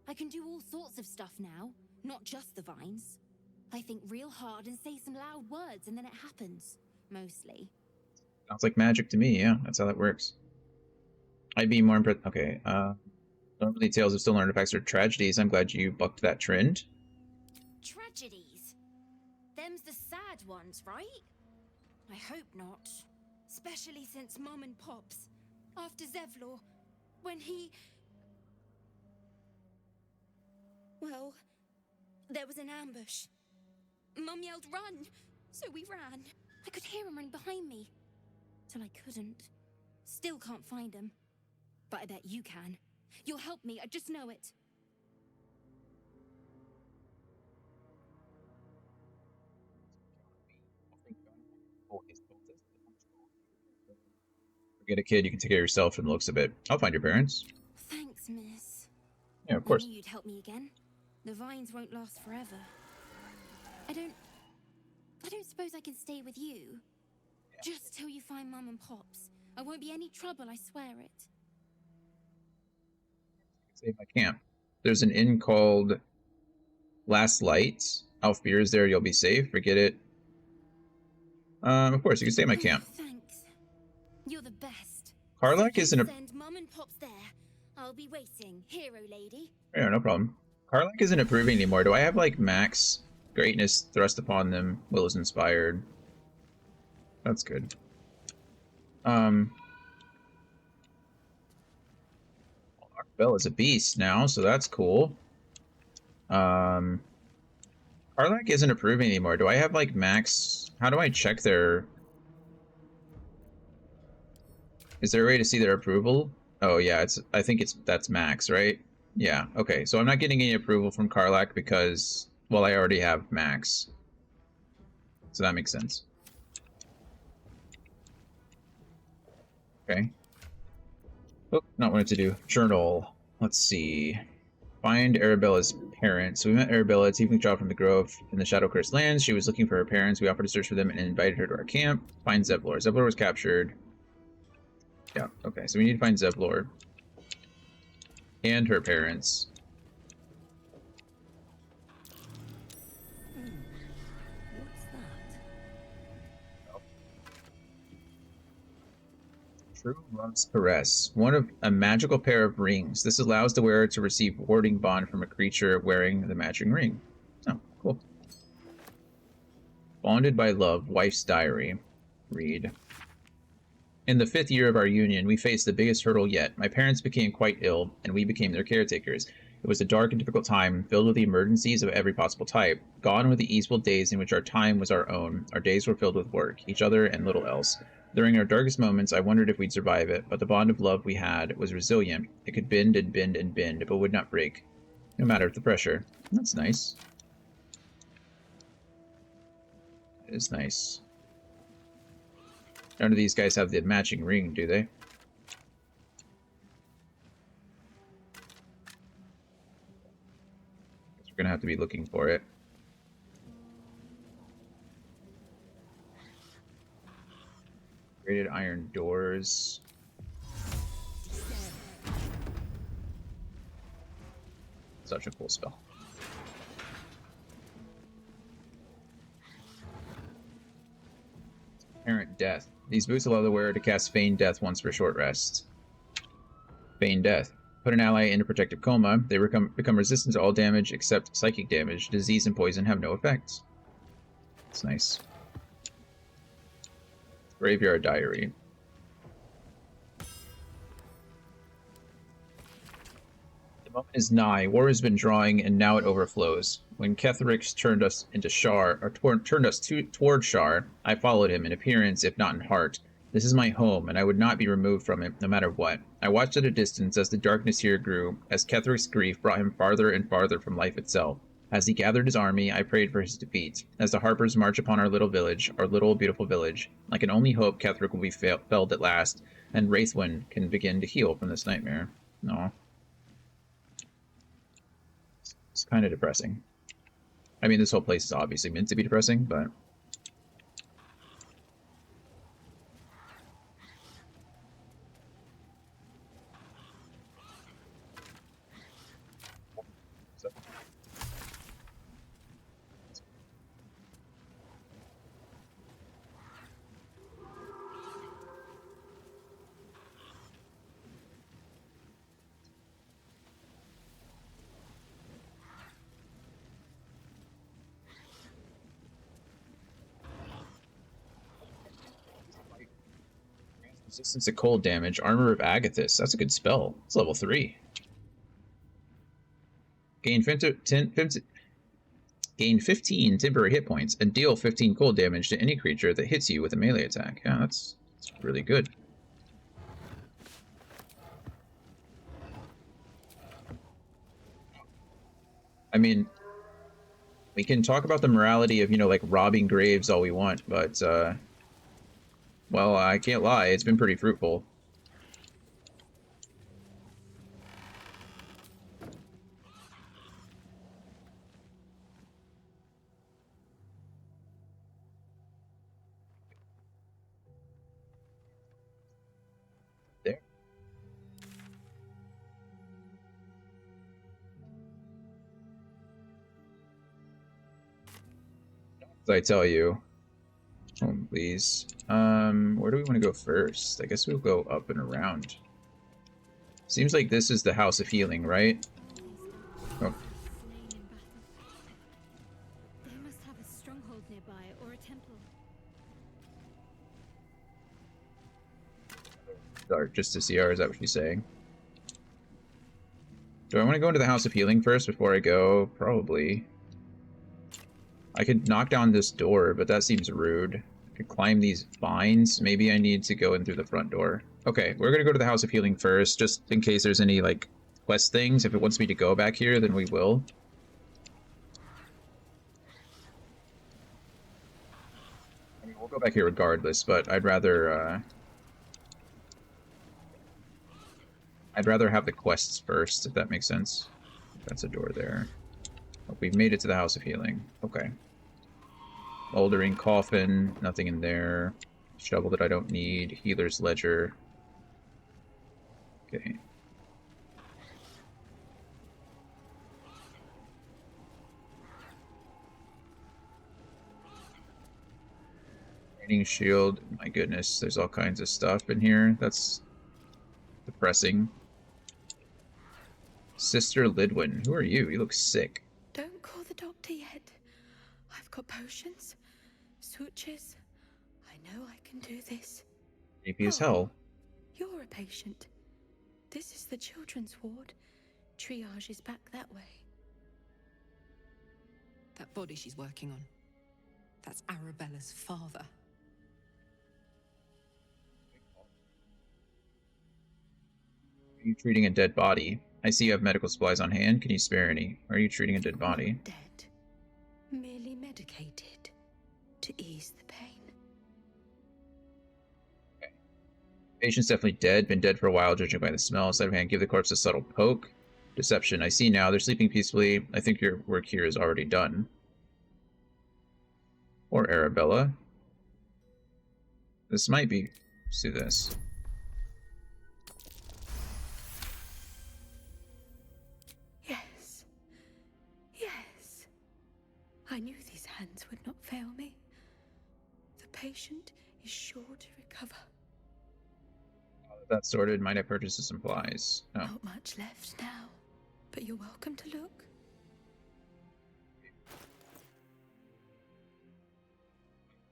I can do all sorts of stuff now, not just the vines. I think real hard and say some loud words and then it happens. Mostly. Sounds like magic to me, yeah. That's how that works. I'd be more impressed. Okay, normally tales of stolen artifacts are tragedies. I'm glad you bucked that trend. Tragedies? Them's the sad ones, right? I hope not. Especially since Mum and Pops, after Zevlor, when he... Well, there was an ambush. Mum yelled, "Run!" So we ran. I could hear him running behind me. Till I couldn't. Still can't find him. But I bet you can. You'll help me, I just know it. Forget a kid, you can take care of yourself from the looks of it. I'll find your parents. Thanks, miss. Yeah, of course. I knew you'd help me again. The vines won't last forever. I don't suppose I can stay with you. Just till you find Mum and Pops. I won't be any trouble, I swear it. Save my camp. There's an inn called Last Light. Alf Beer is there, you'll be safe. Forget it. Of course, you can stay in my camp. Thanks. You're the best. Karlak isn't a... Send Mum and Pops there. I'll be waiting, hero lady. Yeah, no problem. Karlak isn't approving anymore. Do I have, like, max greatness thrust upon them? Will is inspired. That's good. Bell is a beast now, so that's cool. Karlak isn't approving anymore. Do I have, like, max... How do I check their... Is there a way to see their approval? Oh, yeah, I think that's max, right? Yeah, okay. So I'm not getting any approval from Karlak because, well, I already have max. So that makes sense. Okay. Oh, not what to do. Journal. Let's see. Find Arabella's parents. So we met Arabella, a tiefling child from the Grove in the Shadow-Cursed Lands. She was looking for her parents. We offered to search for them and invited her to our camp. Find Zevlor. Zevlor was captured. Yeah, okay. So we need to find Zevlor. And her parents. What's that? True Love's Caress. One of a magical pair of rings. This allows the wearer to receive warding bond from a creature wearing the matching ring. Oh, cool. Bonded by Love, Wife's Diary. Read. In the 5th year of our union, we faced the biggest hurdle yet. My parents became quite ill, and we became their caretakers. It was a dark and difficult time, filled with the emergencies of every possible type. Gone were the easeful days in which our time was our own. Our days were filled with work, each other, and little else. During our darkest moments, I wondered if we'd survive it, but the bond of love we had was resilient. It could bend and bend and bend, but would not break, no matter the pressure. That's nice. It is nice. None of these guys have the matching ring, do they? Guess we're gonna have to be looking for it. Braided iron doors. Such a cool spell. Apparent Death. These boots allow the wearer to cast Feign Death once for short rest. Feign Death. Put an ally into protective coma. They become resistant to all damage except psychic damage. Disease and poison have no effects. That's nice. Graveyard Diary. The moment is nigh. War has been drawing, and now it overflows. When Ketherix turned us into Shar, or turned us toward Shar, I followed him in appearance, if not in heart. This is my home, and I would not be removed from it, no matter what. I watched at a distance as the darkness here grew, as Ketheric's grief brought him farther and farther from life itself. As he gathered his army, I prayed for his defeat. As the Harpers march upon our little village, our little beautiful village, I can only hope Ketheric will be felled at last, and Wraithwyn can begin to heal from this nightmare. Aw. It's kind of depressing. I mean, this whole place is obviously meant to be depressing, but... Resistance to cold damage, Armor of Agathis. That's a good spell. It's level 3. Gain 15 temporary hit points and deal 15 cold damage to any creature that hits you with a melee attack. Yeah, that's really good. I mean, we can talk about the morality of, you know, like robbing graves all we want, but, well, I can't lie, it's been pretty fruitful. There. As I tell you. Oh, please. Where do we want to go first? I guess we'll go up and around. Seems like this is the House of Healing, right? Oh. They must have a stronghold nearby or a temple. Dark, just to see her, is that what she's saying? Do I want to go into the House of Healing first before I go? Probably. I could knock down this door, but that seems rude. I could climb these vines. Maybe I need to go in through the front door. Okay, we're gonna go to the House of Healing first, just in case there's any, like, quest things. If it wants me to go back here, then we will. I'll go back here regardless, but I'd rather have the quests first, if that makes sense. That's a door there. Oh, we've made it to the House of Healing. Okay. Moldering coffin, nothing in there. Shovel that I don't need. Healer's ledger. Okay. Raining shield. My goodness, there's all kinds of stuff in here. That's depressing. Sister Lidwin, who are you? You look sick. Don't call the doctor yet. I've got potions, sutures. I know I can do this. Creepy as hell. You're a patient. This is the children's ward. Triage is back that way. That body she's working on. That's Arabella's father. Are you treating a dead body? I see you have medical supplies on hand. Can you spare any? Or are you treating a dead body? Not dead. Merely medicated to ease the pain. Okay. Patient's definitely dead. Been dead for a while, judging by the smell. Sleight of hand, give the corpse a subtle poke. Deception. I see now. They're sleeping peacefully. I think your work here is already done. Or Arabella. This might be... Let's do this. Yes. Yes. I knew these hands would not fail me. The patient is sure to recover. That's sorted. Might I purchase the supplies? Oh. Not much left now, but you're welcome to look.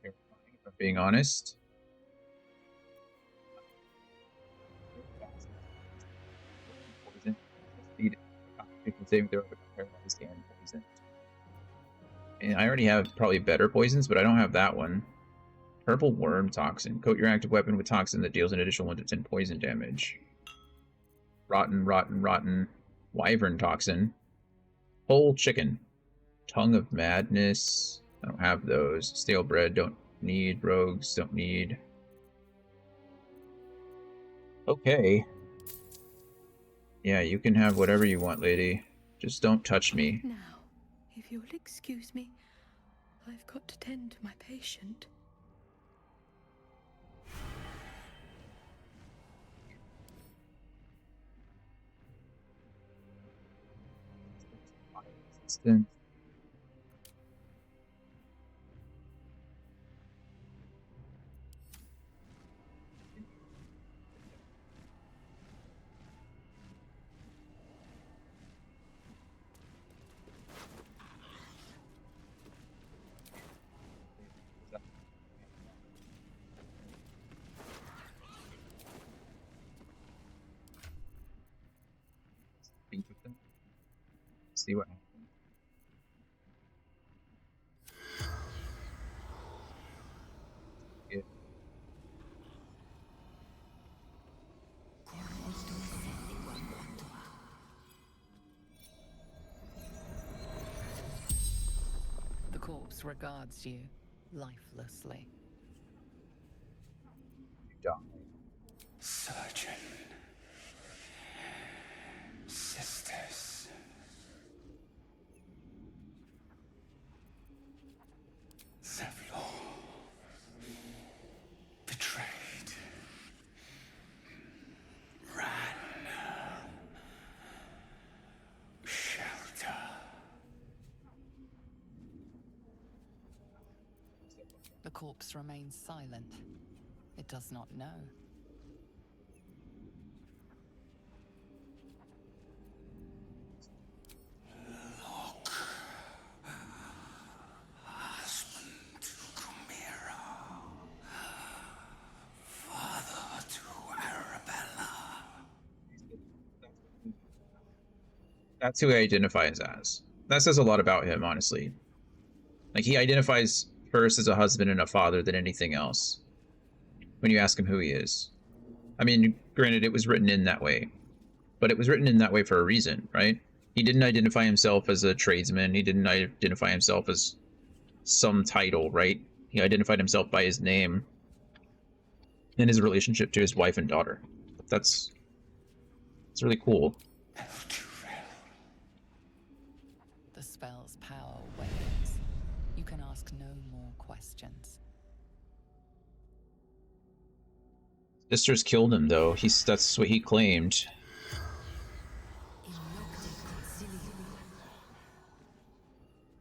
If I'm being honest. Poison. Saving throw paralyzed and poison. And I already have probably better poisons, but I don't have that one. Purple worm toxin. Coat your active weapon with toxin that deals an additional 1 to 10 poison damage. Rotten, rotten, rotten. Wyvern toxin. Whole chicken. Tongue of madness. I don't have those. Stale bread, don't need. Rogues, don't need. Okay. Yeah, you can have whatever you want, lady. Just don't touch me. Now, if you'll excuse me, I've got to tend to my patient. Resistance. See what happens. Yeah. The corpse regards you lifelessly. Surgeon. Sisters. Zevlor. Betrayed. Ran. Shelter. The corpse remains silent. It does not know. Look. Husband to Chimera. Father to Arabella. That's who he identifies as. That says a lot about him, honestly. Like, he identifies first as a husband and a father than anything else. When you ask him who he is. I mean, granted, it was written in that way. But it was written in that way for a reason, right? He didn't identify himself as a tradesman. He didn't identify himself as some title, right? He identified himself by his name and his relationship to his wife and daughter. That's really cool. The spell's power wanes. You can ask no more questions. Sisters killed him, though. That's what he claimed.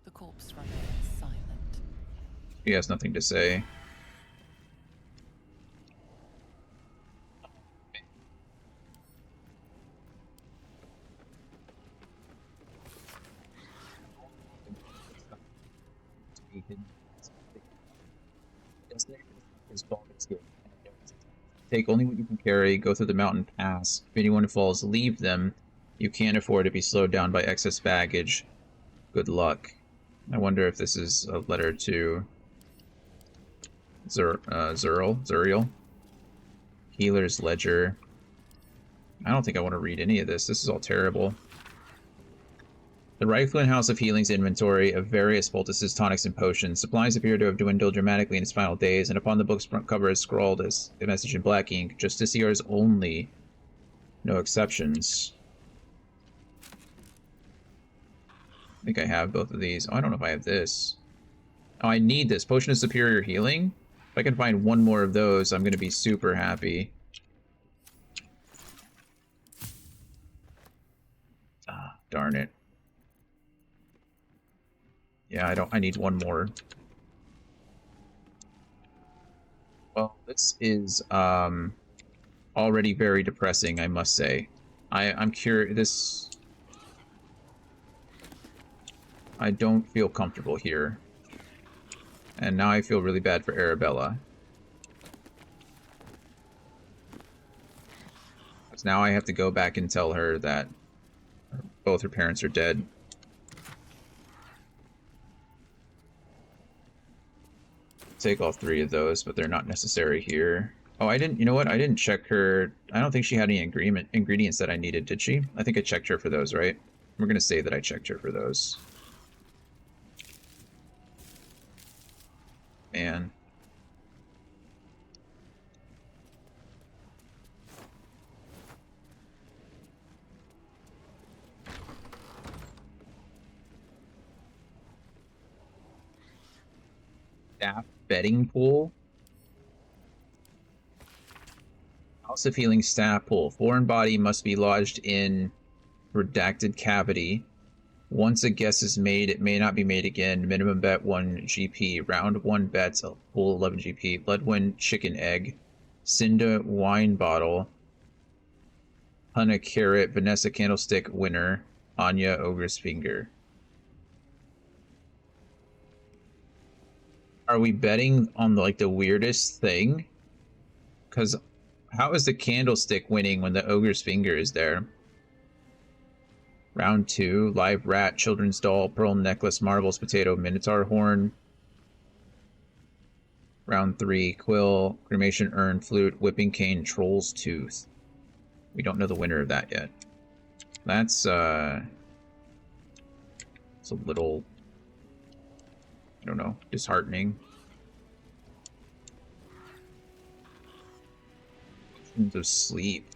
The corpse remains silent. He has nothing to say. Take only what you can carry, go through the mountain pass. If anyone falls, leave them. You can't afford to be slowed down by excess baggage. Good luck. I wonder if this is a letter to Zuriel. Healer's Ledger. I don't think I want to read any of this. This is all terrible. The Reichland House of Healing's inventory of various poultices, tonics, and potions. Supplies appear to have dwindled dramatically in its final days, and upon the book's front cover is scrawled as a message in black ink, Justiciars only. No exceptions. I think I have both of these. Oh, I don't know if I have this. Oh, I need this. Potion of Superior Healing? If I can find one more of those, I'm going to be super happy. Ah, darn it. Yeah, I need one more. Well, this is already very depressing, I must say. I'm curious. I don't feel comfortable here. And now I feel really bad for Arabella. Because now I have to go back and tell her that both her parents are dead. Take all 3 of those, but they're not necessary here. Oh, you know what? I didn't check her. I don't think she had any ingredients that I needed, did she? I think I checked her for those, right? We're gonna say that I checked her for those. Man. Staff betting pool. House of Healing staff pool. Foreign body must be lodged in redacted cavity. Once a guess is made, it may not be made again. Minimum bet 1 GP. Round 1 bets, pool 11 GP. Bloodwind chicken egg. Cinda wine bottle. Hunna carrot. Vanessa candlestick winner. Anya ogre's finger. Are we betting on the weirdest thing? Because how is the candlestick winning when the ogre's finger is there? Round 2, live rat, children's doll, pearl necklace, marbles, potato, minotaur horn. Round 3, quill, cremation urn, flute, whipping cane, troll's tooth. We don't know the winner of that yet. That's it's a little, I don't know, disheartening. Potions of sleep.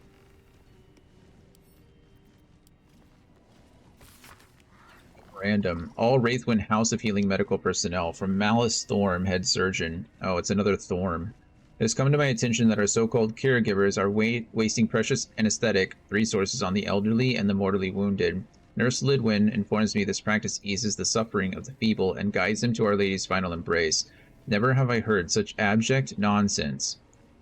Random. All Wraithwind House of Healing medical personnel. From Malice Thorm, head surgeon. Oh, it's another Thorm. It has come to my attention that our so-called caregivers are wasting precious anesthetic resources on the elderly and the mortally wounded. Nurse Lidwin informs me this practice eases the suffering of the feeble and guides them to Our Lady's final embrace. Never have I heard such abject nonsense.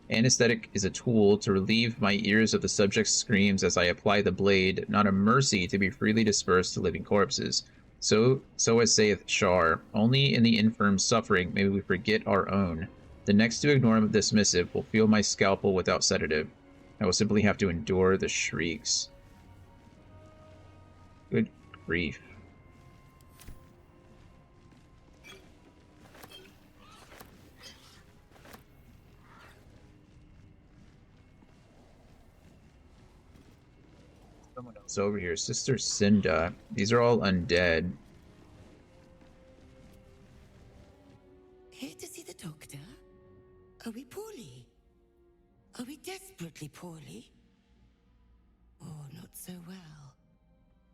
Anesthetic is a tool to relieve my ears of the subject's screams as I apply the blade, not a mercy to be freely dispersed to living corpses. So as saith Shar, only in the infirm's suffering may we forget our own. The next to ignore this missive will feel my scalpel without sedative. I will simply have to endure the shrieks. Good grief. Someone else over here. Sister Cinda. These are all undead. Here to see the doctor. poorly? Oh, not so well.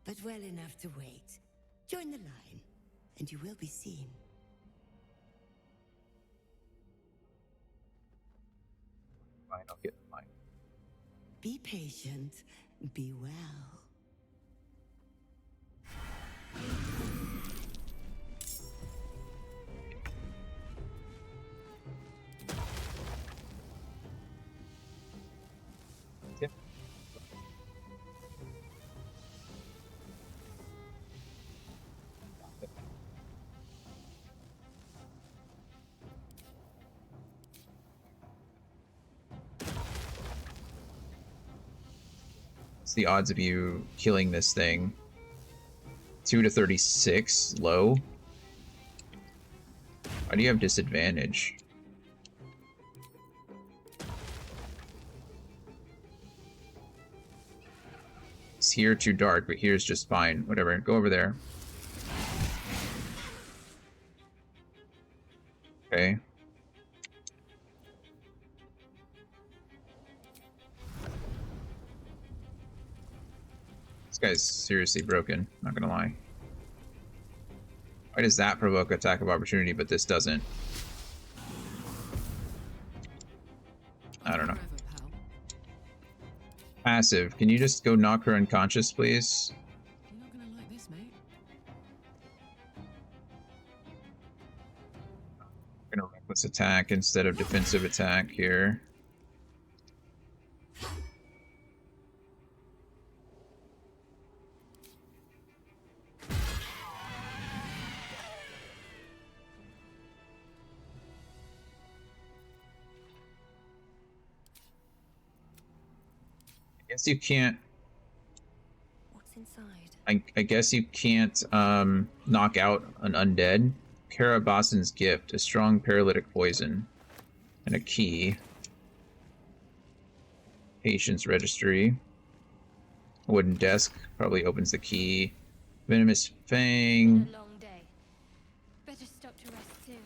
But well enough to wait. Join the line, and you will be seen. Fine, I'll get in line. Be patient. Be well. Yep. What's the odds of you killing this thing? 2 to 36, low. Why do you have disadvantage? It's here too dark, but here's just fine. Whatever, go over there. Okay. This guy's seriously broken, not gonna lie. Why does that provoke attack of opportunity, but this doesn't? I don't know. Passive, can you just go knock her unconscious, please? You're not gonna like this, mate. I'm gonna reckless attack instead of defensive attack here. I guess you can't. What's inside? I guess you can't knock out an undead. Kara Boston's gift, a strong paralytic poison, and a key. Patient's registry. A wooden desk probably opens the key. Venomous fang. Been a long day. Better stop to rest soon.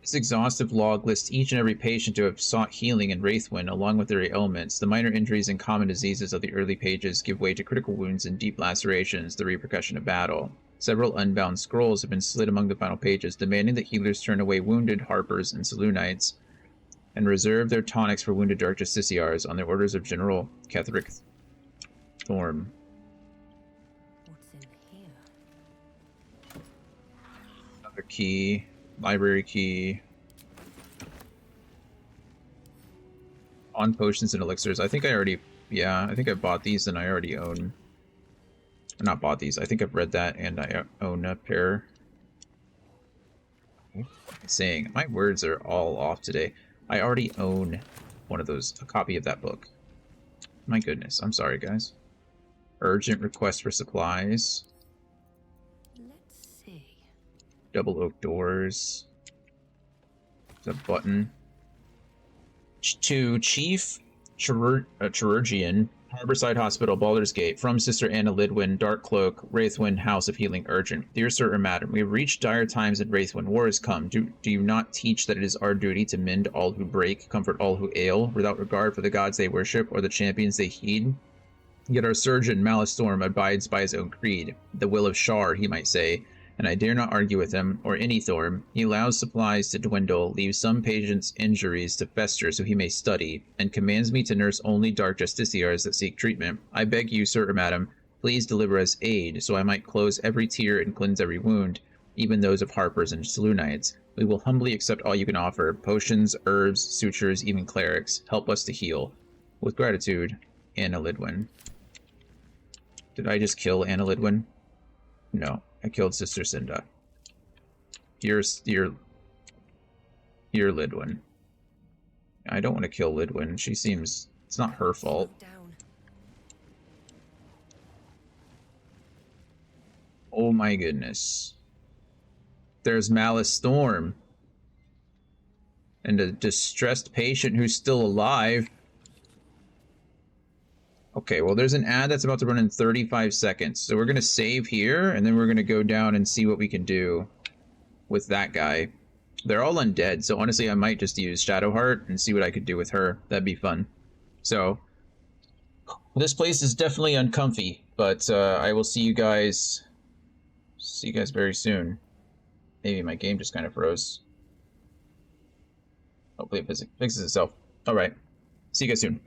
This exhaustive log lists each and every patient to have sought healing in Wraithwind, along with their ailments. The minor injuries and common diseases of the early pages give way to critical wounds and deep lacerations, the repercussion of battle. Several unbound scrolls have been slid among the final pages, demanding that healers turn away wounded Harpers and Selûnites, and reserve their tonics for wounded Dark Justiciars on the orders of General Ketheric Thorm. What's in here? Another key. Library key. On potions and elixirs. I think I already... Yeah, I think I bought these and I already own... Not bought these. I think I've read that and I own a pair. What am I saying? My words are all off today. I already own one of those. A copy of that book. My goodness. I'm sorry, guys. Urgent request for supplies. Let's see. Double oak doors. There's a button. To Chief Chirurgian, Harborside Hospital, Baldur's Gate, from Sister Anna Lidwin, Dark Cloak, Wraithwind, House of Healing, urgent. Dear Sir or Madam, we have reached dire times in Wraithwind. War has come. Do you not teach that it is our duty to mend all who break, comfort all who ail, without regard for the gods they worship or the champions they heed? Yet our surgeon, Malice Storm, abides by his own creed, the will of Shar, he might say, and I dare not argue with him, or any Thorm. He allows supplies to dwindle, leaves some patients' injuries to fester so he may study, and commands me to nurse only Dark Justiciars that seek treatment. I beg you, Sir or Madam, please deliver us aid, so I might close every tear and cleanse every wound, even those of Harpers and Selûnites. We will humbly accept all you can offer, potions, herbs, sutures, even clerics. Help us to heal. With gratitude, Anna Lidwin. Did I just kill Anna Lidwin? No, I killed Sister Cinda. You're Lidwin. I don't want to kill Lidwin. She seems... It's not her fault. Oh my goodness. There's Malice Storm. And a distressed patient who's still alive. Okay, well, there's an ad that's about to run in 35 seconds. So we're going to save here, and then we're going to go down and see what we can do with that guy. They're all undead, so honestly, I might just use Shadowheart and see what I could do with her. That'd be fun. So, this place is definitely uncomfy, but I will see you guys very soon. Maybe my game just kind of froze. Hopefully it fixes itself. Alright. See you guys soon.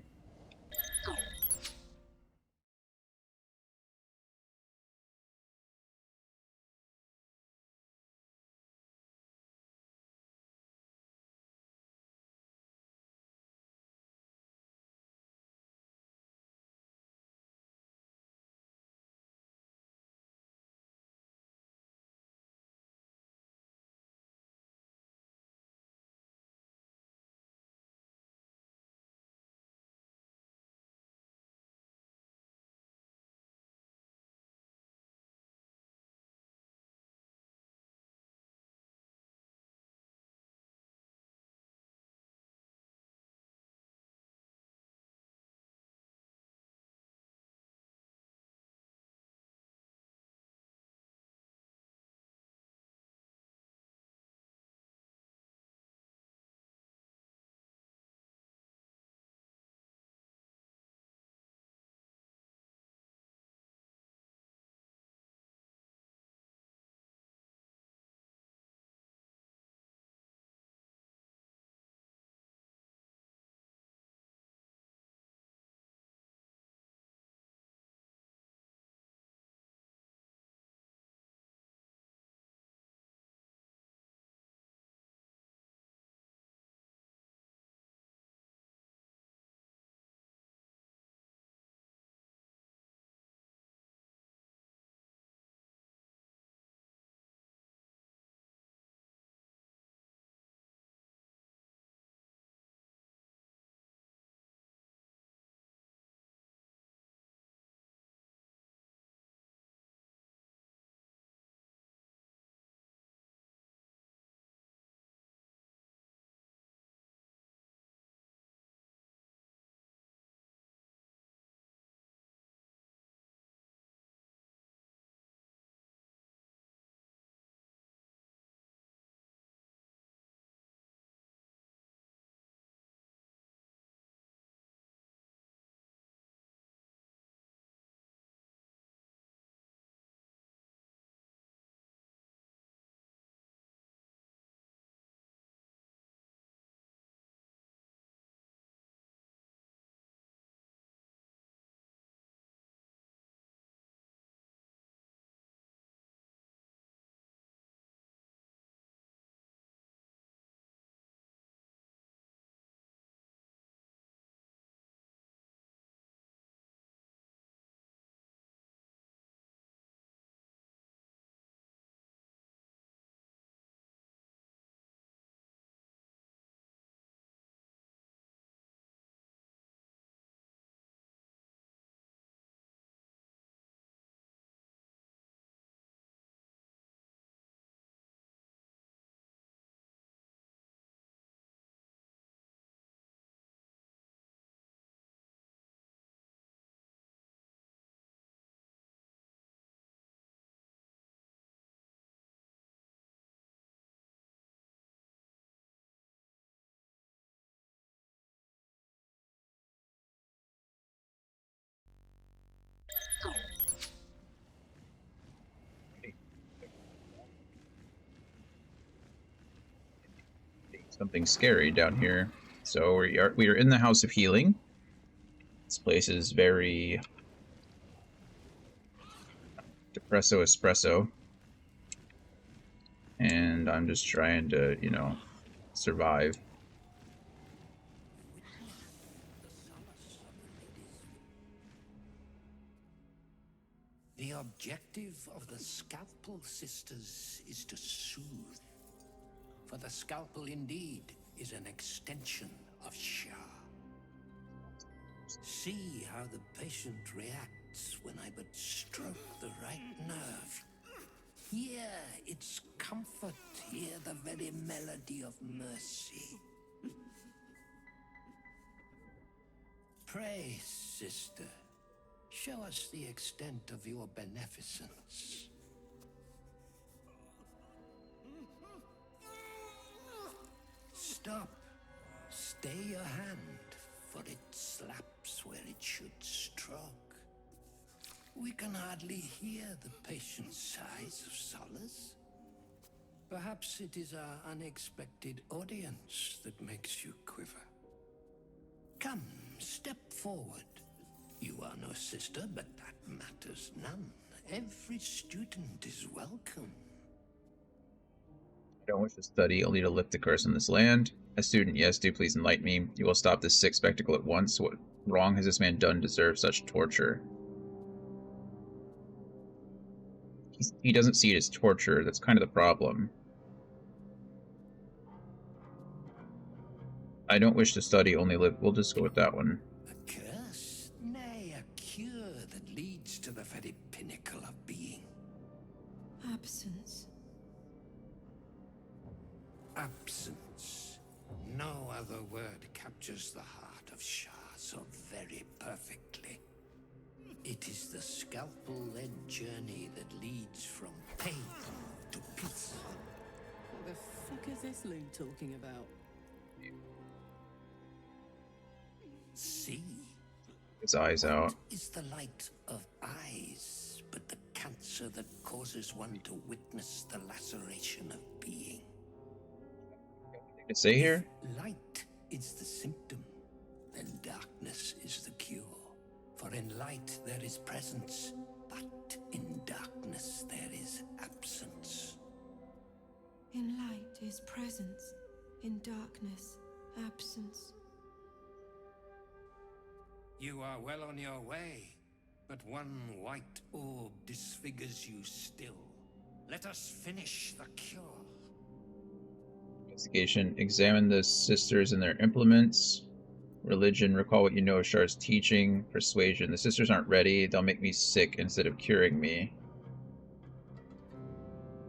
Something scary down here. So we are in the House of Healing. This place is very depresso espresso. And I'm just trying to, you know, survive. The objective of the Scalpel Sisters is to soothe. For the scalpel indeed is an extension of Shah. See how the patient reacts when I but stroke the right nerve. Hear its comfort, hear the very melody of mercy. Pray, sister, show us the extent of your beneficence. Stop. Stay your hand, for it slaps where it should stroke. We can hardly hear the patient sighs of solace. Perhaps it is our unexpected audience that makes you quiver. Come, step forward. You are no sister, but that matters none. Every student is welcome. I don't wish to study, only to lift the curse on this land. A student, yes, do please enlighten me. You will stop this sick spectacle at once. What wrong has this man done to deserve such torture? He doesn't see it as torture. That's kind of the problem. I don't wish to study, only live. We'll just go with that one. A curse? Nay, a cure that leads to the very pinnacle of being. Absence. Absence. No other word captures the heart of Shah so very perfectly. It is the scalpel-led journey that leads from pain to peace. What the fuck is this loon talking about? See? His eyes out. Is the light of eyes, but the cancer that causes one to witness the laceration of being. Did it say here? Light is the symptom, then darkness is the cure. For in light there is presence, but in darkness there is absence. In light is presence, in darkness, absence. You are well on your way, but one white orb disfigures you still. Let us finish the cure. Investigation. Examine the sisters and their implements. Religion. Recall what you know of Shar's teaching. Persuasion. The sisters aren't ready. They'll make me sick instead of curing me.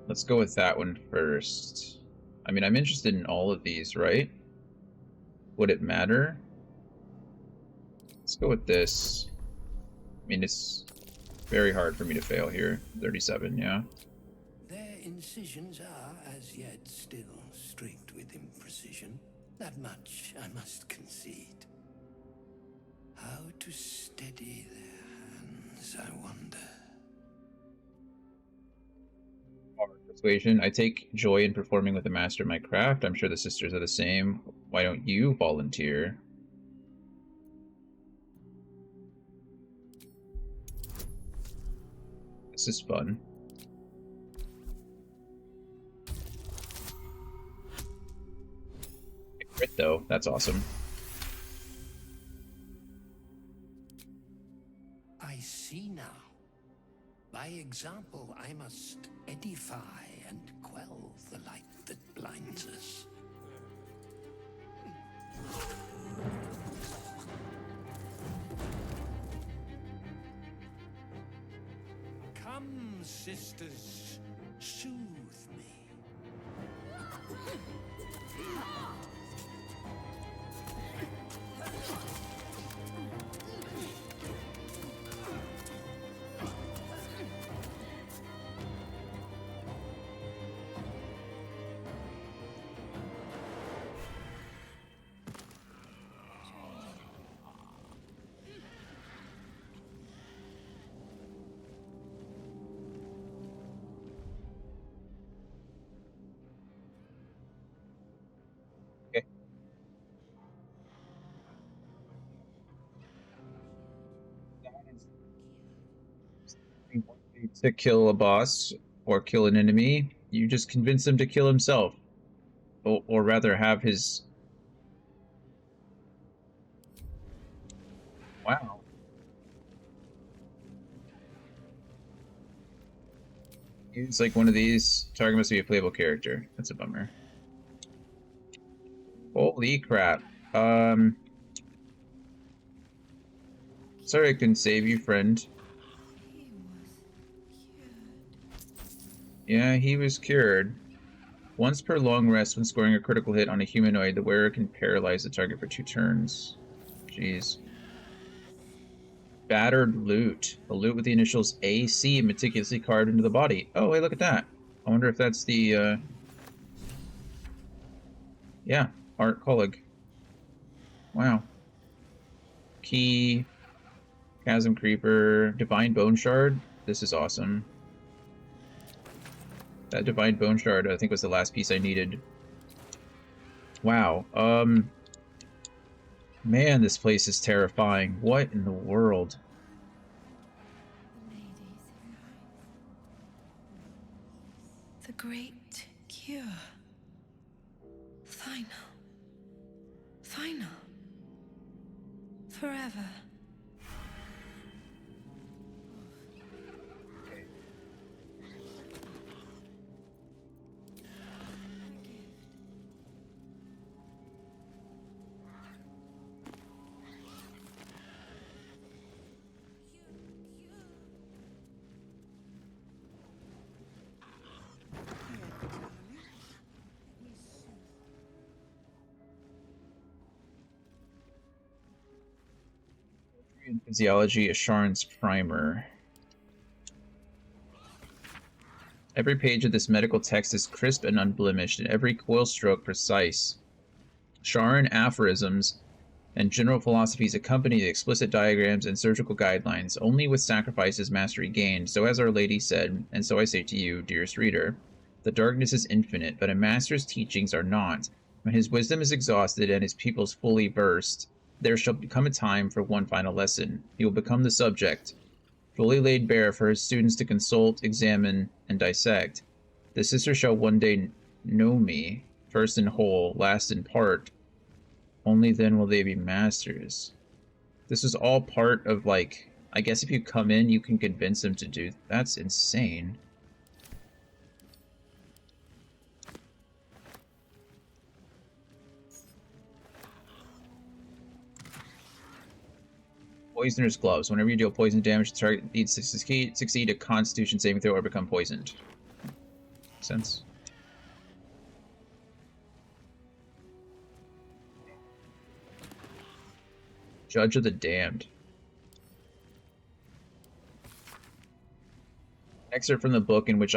Let's go with that one first. I mean, I'm interested in all of these, right? Would it matter? Let's go with this. I mean, it's very hard for me to fail here. 37, yeah. Their incisions are, as yet, still streaked with imprecision. That much I must concede. How to steady their hands, I wonder. Persuasion. I take joy in performing with the master of my craft. I'm sure the sisters are the same. Why don't you volunteer? This is fun. Crit though, that's awesome. I see now. By example, I must edify and quell the light that blinds us. Come, sisters, soothe me. To kill a boss or kill an enemy, you just convince him to kill himself. Or rather have his... Wow. He's like one of these. Target must be a playable character. That's a bummer. Holy crap. Sorry I couldn't save you, friend. Yeah, he was cured. Once per long rest, when scoring a critical hit on a humanoid, the wearer can paralyze the target for 2 turns. Jeez. Battered loot. A loot with the initials AC meticulously carved into the body. Oh, hey, look at that. I wonder if that's the, yeah. Art Cullig. Wow. Key, Chasm Creeper, Divine Bone Shard. This is awesome. That Divine Bone Shard, I think, was the last piece I needed. Wow. Man, this place is terrifying. What in the world? The great cure. Final. Final. Forever. Physiology, Asharon's Primer. Every page of this medical text is crisp and unblemished, and every coil stroke precise. Asharon aphorisms and general philosophies accompany the explicit diagrams and surgical guidelines. Only with sacrifice is mastery gained. So as Our Lady said, and so I say to you, dearest reader, the darkness is infinite, but a master's teachings are not. When his wisdom is exhausted and his pupils fully burst, there shall become a time for one final lesson. He will become the subject, fully laid bare for his students to consult, examine, and dissect. The sister shall one day know me, first in whole, last in part. Only then will they be masters. This is all part of, like, I guess if you come in, you can convince them to do. That's insane. Poisoner's Gloves. Whenever you deal poison damage, the target needs to succeed a Constitution saving throw or become poisoned. Makes sense. Judge of the Damned. Excerpt from the book in which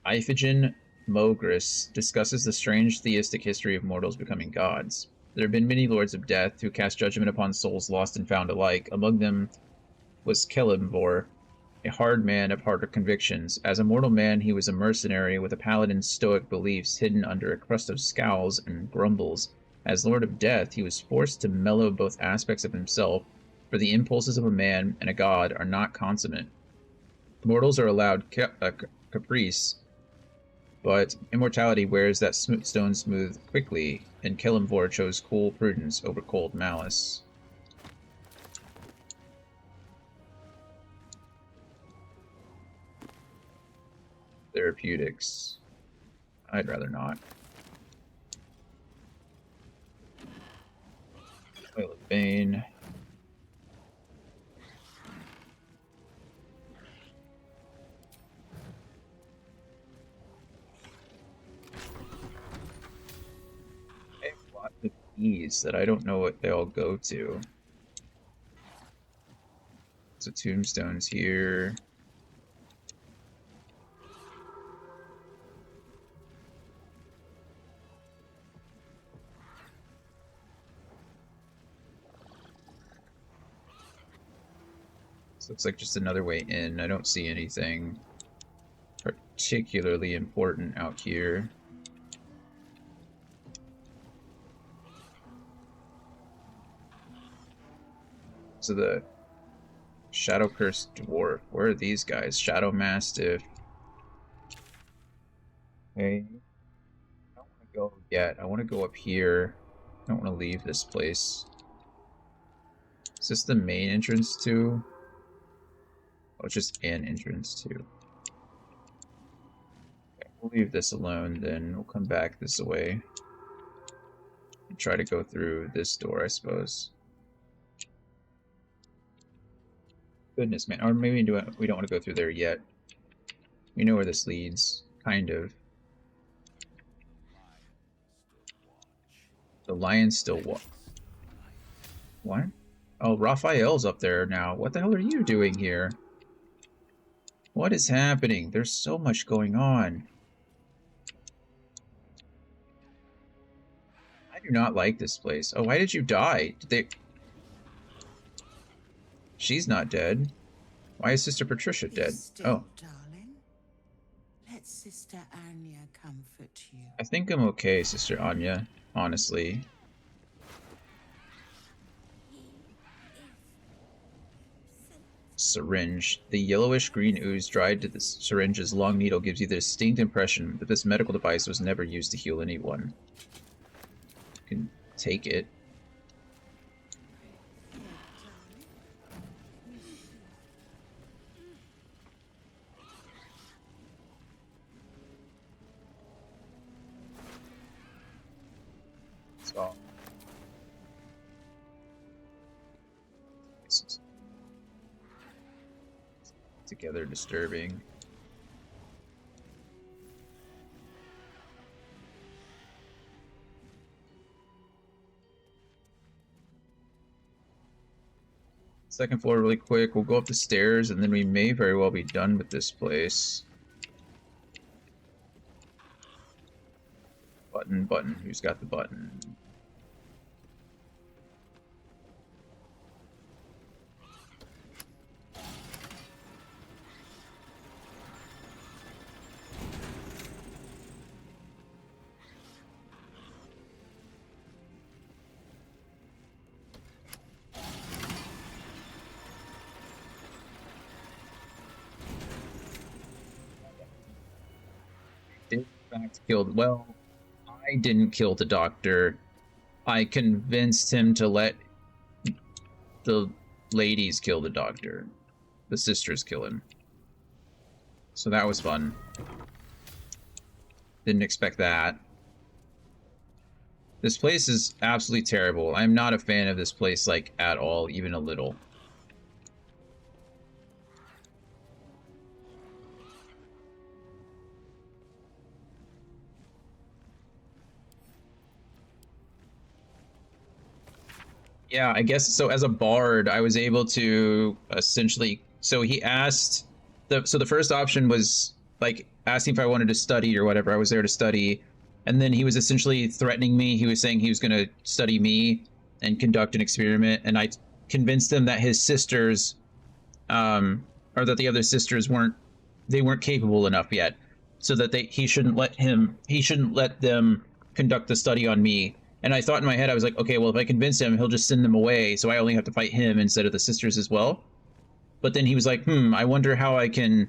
Iphigene Mogris discusses the strange theistic history of mortals becoming gods. There have been many lords of death who cast judgment upon souls lost and found alike. Among them was Kelimvor, a hard man of harder convictions. As a mortal man, he was a mercenary with a paladin's stoic beliefs hidden under a crust of scowls and grumbles. As Lord of Death, he was forced to mellow both aspects of himself, for the impulses of a man and a god are not consummate. Mortals are allowed caprice, but immortality wears that stone smooth quickly, and Kelimvor chose cool prudence over cold malice. Therapeutics. I'd rather not. Oil of Bane. Of keys that I don't know what they all go to. So tombstones here. This looks like just another way in. I don't see anything particularly important out here. So the Shadow Cursed Dwarf. Where are these guys? Shadow Mastiff. Okay. I don't want to go yet. I want to go up here. I don't want to leave this place. Is this the main entrance too? Oh, it's just an entrance too. Okay, we'll leave this alone, then we'll come back this way. And try to go through this door, I suppose. Goodness, man. Or maybe we don't want to go through there yet. We know where this leads. Kind of. The lion still what? Oh, Raphael's up there now. What the hell are you doing here? What is happening? There's so much going on. I do not like this place. Oh, why did you die? Did they... She's not dead. Why is Sister Patricia dead? Oh. Darling. Let Sister Anya comfort you. I think I'm okay, Sister Anya, honestly. Syringe. The yellowish-green ooze dried to the syringe's long needle gives you the distinct impression that this medical device was never used to heal anyone. You can take it. So. Together disturbing. Second floor really quick. We'll go up the stairs and then we may very well be done with this place. Button, button. Who's got the button? Did in fact killed. Well, I didn't kill the doctor. I convinced him to let the ladies kill the doctor. The sisters kill him. So that was fun. Didn't expect that. This place is absolutely terrible. I'm not a fan of this place, like, at all, even a little. Yeah, I guess so. As a bard, I was able to essentially. So he asked. So the first option was like asking if I wanted to study or whatever. I was there to study, and then he was essentially threatening me. He was saying he was going to study me and conduct an experiment, and I convinced him that his sisters, or that the other sisters weren't capable enough yet, so that he shouldn't let them conduct the study on me. And I thought in my head, I was like, okay, well, if I convince him, he'll just send them away, so I only have to fight him instead of the sisters as well. But then he was like, I wonder how I can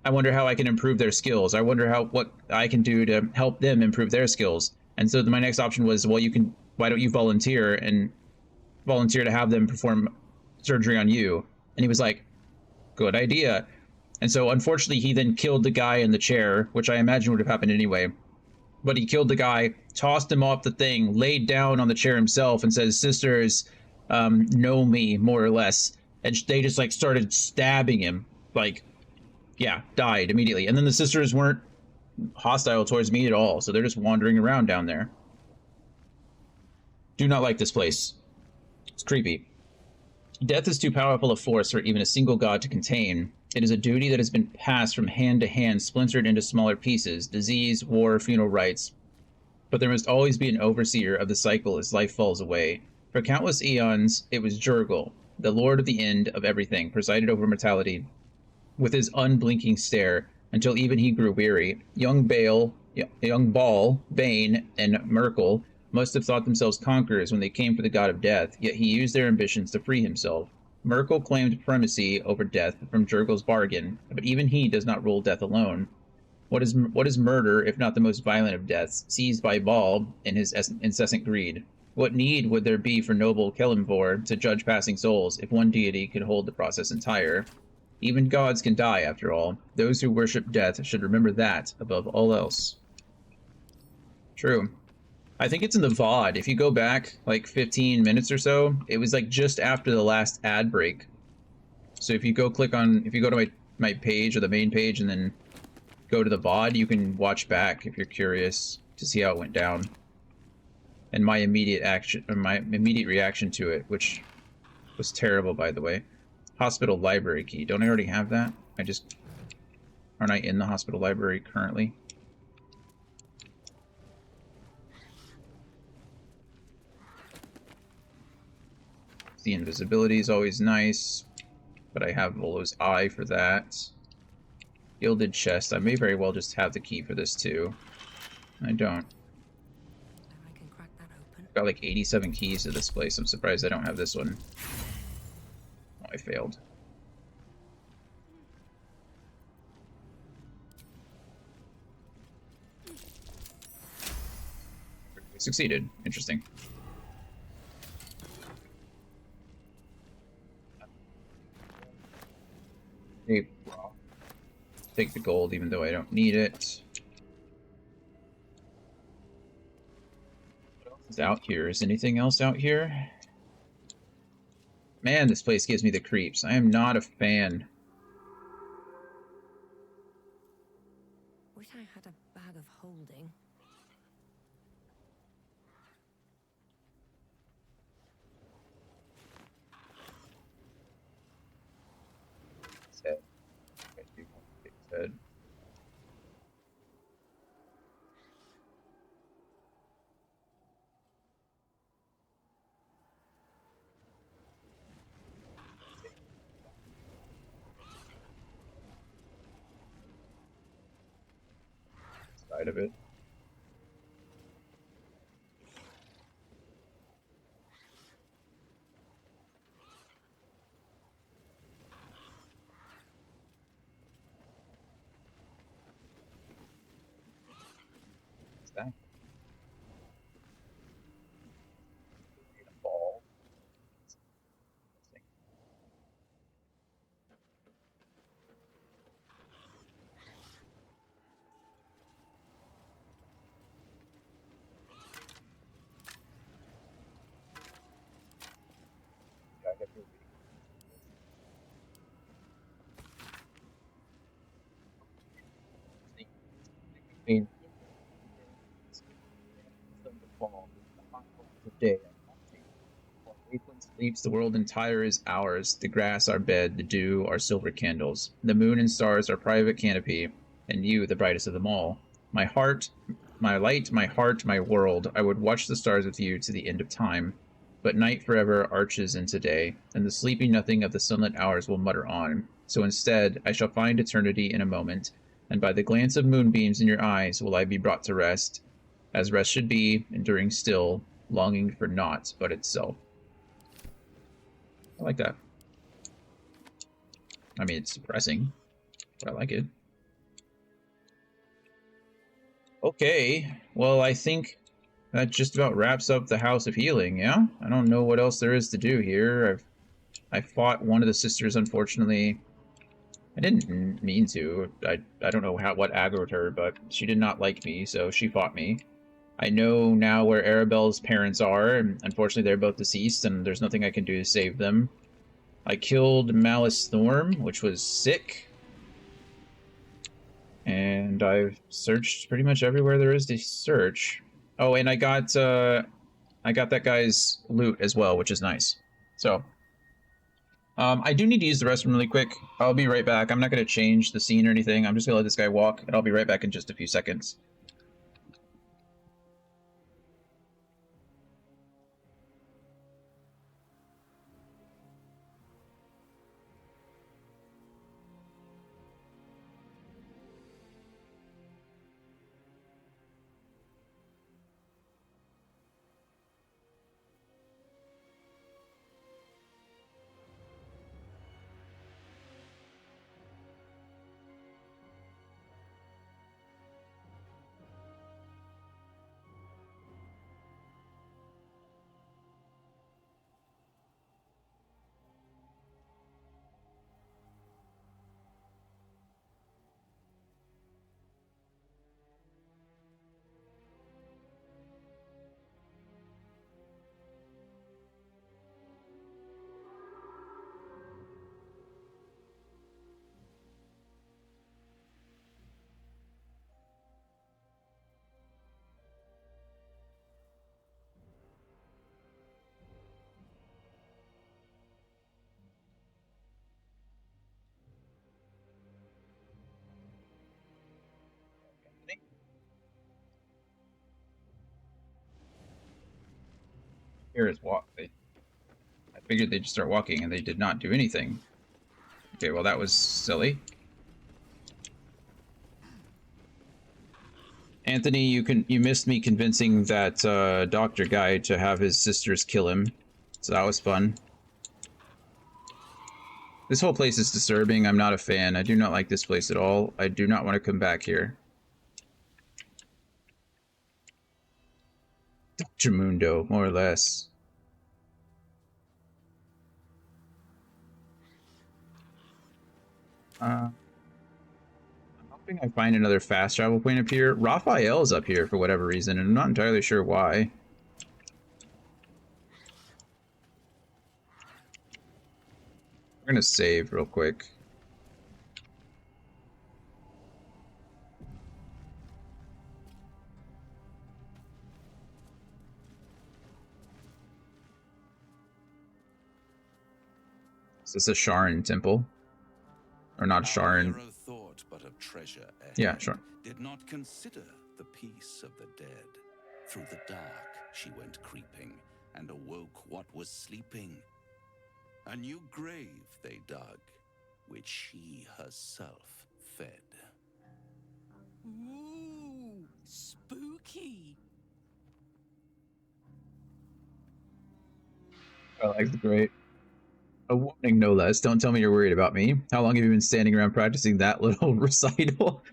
improve their skills. I wonder what I can do to help them improve their skills. And so my next option was, well, why don't you volunteer to have them perform surgery on you? And he was like, good idea. And so unfortunately, he then killed the guy in the chair, which I imagine would have happened anyway. But he killed the guy, tossed him off the thing, laid down on the chair himself, and says, sisters know me, more or less. And they just, like, started stabbing him. Like, yeah, died immediately. And then the sisters weren't hostile towards me at all, so they're just wandering around down there. Do not like this place. It's creepy. Death is too powerful a force for even a single god to contain. It is a duty that has been passed from hand to hand, splintered into smaller pieces, disease, war, funeral rites. But there must always be an overseer of the cycle as life falls away. For countless eons, it was Jurgle, the lord of the end of everything, presided over mortality with his unblinking stare, until even he grew weary. Young Baal, Bane, and Merkel must have thought themselves conquerors when they came for the god of death, yet he used their ambitions to free himself. Merkel claimed primacy over death from Jurgle's bargain, but even he does not rule death alone. What is murder, if not the most violent of deaths, seized by Baal in his incessant greed? What need would there be for noble Kelimvor to judge passing souls if one deity could hold the process entire? Even gods can die, after all. Those who worship death should remember that above all else. True. I think it's in the VOD. If you go back like 15 minutes or so, it was like just after the last ad break. So if you go to my page or the main page and then go to the VOD, you can watch back if you're curious to see how it went down. And my immediate reaction to it, which was terrible, by the way. Hospital library key. Don't I already have that? Aren't I in the hospital library currently? The invisibility is always nice, but I have Volo's Eye for that. Gilded chest. I may very well just have the key for this too. I don't. Got like 87 keys to this place. I'm surprised I don't have this one. Oh, I failed. We succeeded. Interesting. Take the gold even though I don't need it. What else is out here? Is anything else out here? Man, this place gives me the creeps. I am not a fan. Wish I had a bag of holding. Head. I do want to take his head. Side of it. What's that? A ball. Day. While Wakeland sleeps, the world entire is ours. The grass our bed, the dew our silver candles. The moon and stars our private canopy, and you the brightest of them all. My heart, my light, my heart, my world. I would watch the stars with you to the end of time. But night forever arches into day, and the sleepy nothing of the sunlit hours will mutter on. So instead, I shall find eternity in a moment, and by the glance of moonbeams in your eyes will I be brought to rest, as rest should be, enduring still, longing for naught but itself. I like that. I mean, it's depressing, but I like it. Okay, well, I think that just about wraps up the House of Healing, yeah? I don't know what else there is to do here. I fought one of the sisters, unfortunately. I didn't mean to. I don't know what aggroed her, but she did not like me, so she fought me. I know now where Arabelle's parents are, and unfortunately they're both deceased, and there's nothing I can do to save them. I killed Malice Thorm, which was sick. And I've searched pretty much everywhere there is to search. Oh, and I got that guy's loot as well, which is nice. So, I do need to use the restroom really quick. I'll be right back. I'm not going to change the scene or anything. I'm just going to let this guy walk, and I'll be right back in just a few seconds. Here is what I Figured they'd just start walking, and they did not do anything. Okay, well that was silly. Anthony, you missed me convincing that doctor guy to have his sisters kill him, so that was fun. This whole place is disturbing. I'm not a fan. I do not like this place at all. I do not want to come back here. Dr. Mundo, more or less. I'm hoping I find another fast travel point up here. Raphael's up here for whatever reason, and I'm not entirely sure why. We're gonna save real quick. Is this a Sharon temple? Or not Sharon? Hero thought but of treasure ahead, yeah, sure. Did not consider the peace of the dead. Through the dark she went creeping, and awoke what was sleeping. A new grave they dug, which she herself fed. Ooh, spooky. Garlag's great. A warning, no less. Don't tell me you're worried about me. How long have you been standing around practicing that little recital?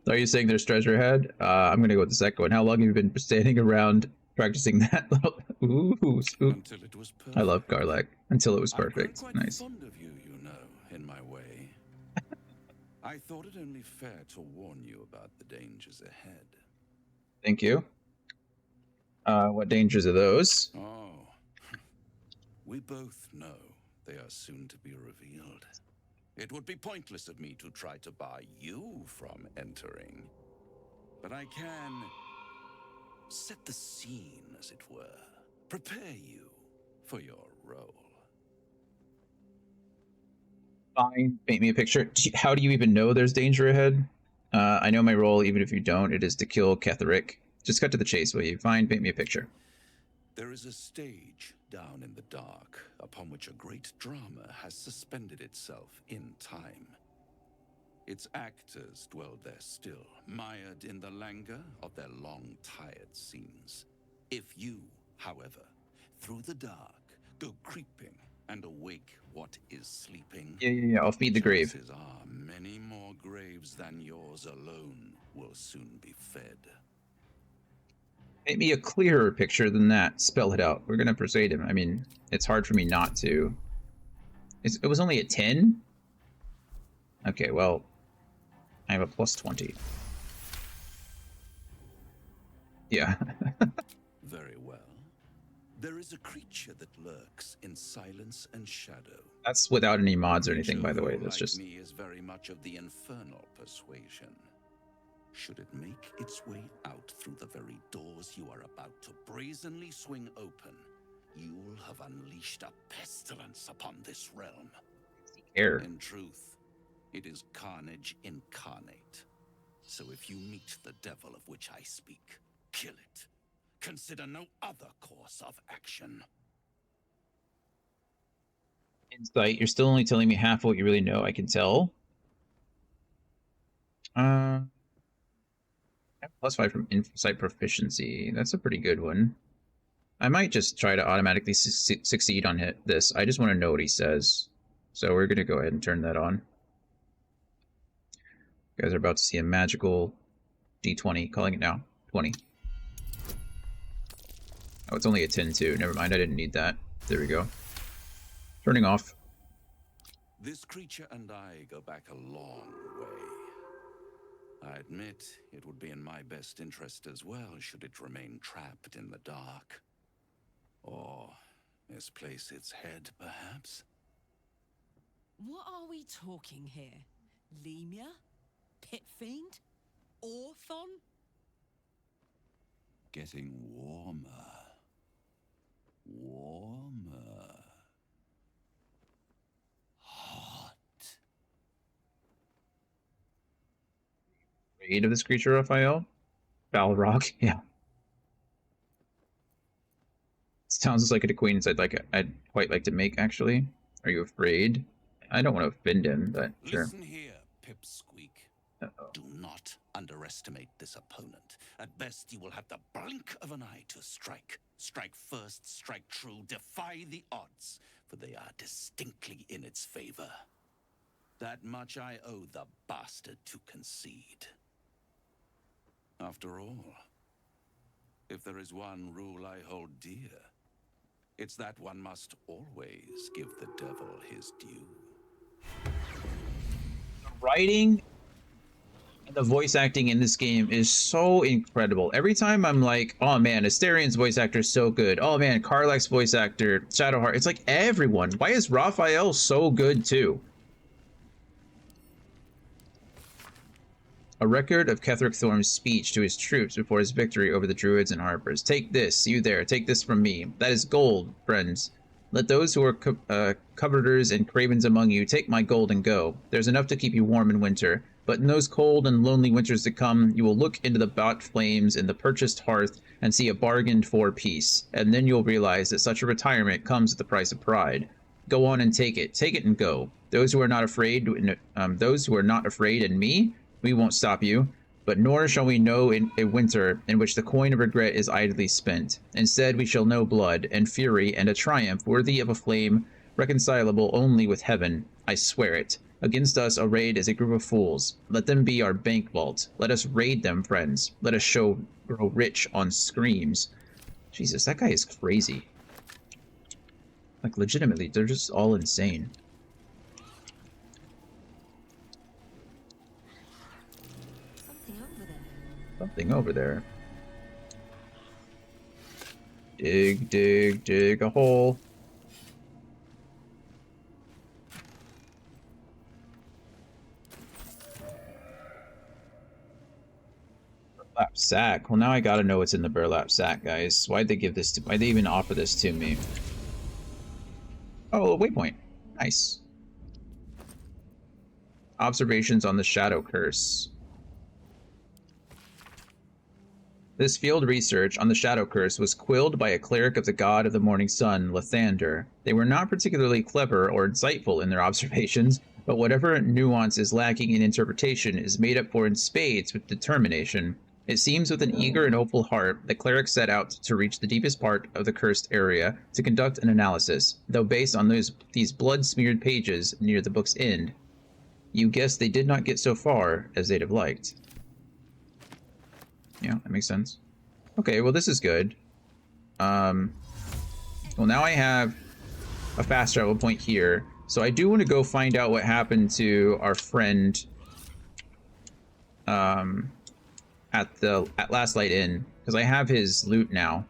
Are you saying there's treasure ahead? I'm gonna go with the second one. How long have you been standing around practicing that little... Ooh, spook. Until it was perfect. I love Garlag. Until it was perfect. I've grown quite Nice. fond of you, you know, in my way. I thought it only fair to warn you about the dangers ahead. Thank you. What dangers are those? Oh, we both know they are soon to be revealed. It would be pointless of me to try to bar you from entering. But I can set the scene, as it were. Prepare you for your role. Fine. Paint me a picture. How do you even know there's danger ahead? I know my role, even if you don't. It is to kill Ketherick. Just cut to the chase, will you? Fine. Paint me a picture. There is a stage down in the dark upon which a great drama has suspended itself in time. Its actors dwell there still, mired in the languor of their long, tired scenes. If you, however, through the dark, go creeping and awake what is sleeping... Yeah. I'll feed the grave. Chances are many more graves than yours alone will soon be fed. Paint me a clearer picture than that. Spell it out. We're gonna persuade him. I mean, it's hard for me not to. It was only a 10? Okay, well, I have a plus 20. Yeah. Very well. There is a creature that lurks in silence and shadow. That's without any mods or anything, by the way. That's Like just... me is very much of the infernal persuasion. Should it make its way out through the very doors you are about to brazenly swing open, you'll have unleashed a pestilence upon this realm. Air. In truth, it is carnage incarnate. So if you meet the devil of which I speak, kill it. Consider no other course of action. Insight. You're still only telling me half what you really know. I can tell. +5 from insight proficiency. That's a pretty good one. I might just try to automatically succeed on this. I just want to know what he says. So we're going to go ahead and turn that on. You guys are about to see a magical D20. Calling it now. 20. Oh, it's only a 10 too. Never mind, I didn't need that. There we go. Turning off. This creature and I go back a long way. I admit it would be in my best interest as well should it remain trapped in the dark. Or misplace its head, perhaps? What are we talking here? Lemia? Pit Fiend? Orthon? Getting warmer. Warmer. Hot. Afraid of this creature, Raphael? Balrog, yeah. Sounds like an acquaintance I'd quite like to make, actually. Are you afraid? I don't want to offend him, but sure. Listen here, Pipsqueak. Do not underestimate this opponent. At best, you will have the blink of an eye to strike. Strike first, strike true, defy the odds, for they are distinctly in its favor. That much I owe the bastard to concede. After all, if there is one rule I hold dear, it's that one must always give the devil his due. Writing and the voice acting in this game is so incredible. Every time I'm like, oh man, Astarion's voice actor is so good. Oh man, Karlach's voice actor, Shadowheart. It's like everyone. Why is Raphael so good too? A record of Ketheric Thorm's speech to his troops before his victory over the Druids and Harpers. Take this, you there, take this from me. That is gold, friends. Let those who are coveters and cravens among you take my gold and go. There's enough to keep you warm in winter, but in those cold and lonely winters to come, you will look into the bought flames in the purchased hearth and see a bargained for peace, and then you'll realize that such a retirement comes at the price of pride. Go on and take it and go. Those who are not afraid, and me, we won't stop you, but nor shall we know in a winter in which the coin of regret is idly spent. Instead, we shall know blood and fury and a triumph worthy of a flame reconcilable only with heaven. I swear it. Against us arrayed as a group of fools. Let them be our bank vault. Let us raid them, friends. Let us grow rich on screams. Jesus, that guy is crazy. Like, legitimately, they're just all insane. Something over there. Dig, dig, dig a hole. Burlap sack. Well, now I gotta know what's in the burlap sack, guys. Why'd they give this to? Why'd they even offer this to me? Oh, a waypoint. Nice. Observations on the Shadow Curse. This field research on the Shadow Curse was quilled by a cleric of the god of the morning sun, Lathander. They were not particularly clever or insightful in their observations, but whatever nuance is lacking in interpretation is made up for in spades with determination. It seems with an eager and hopeful heart, the cleric set out to reach the deepest part of the cursed area to conduct an analysis, though based on these blood-smeared pages near the book's end. You guess they did not get so far as they'd have liked. Yeah, that makes sense. Okay, well this is good. Well now I have a fast travel point here, so I do want to go find out what happened to our friend at Last Light Inn, because I have his loot now.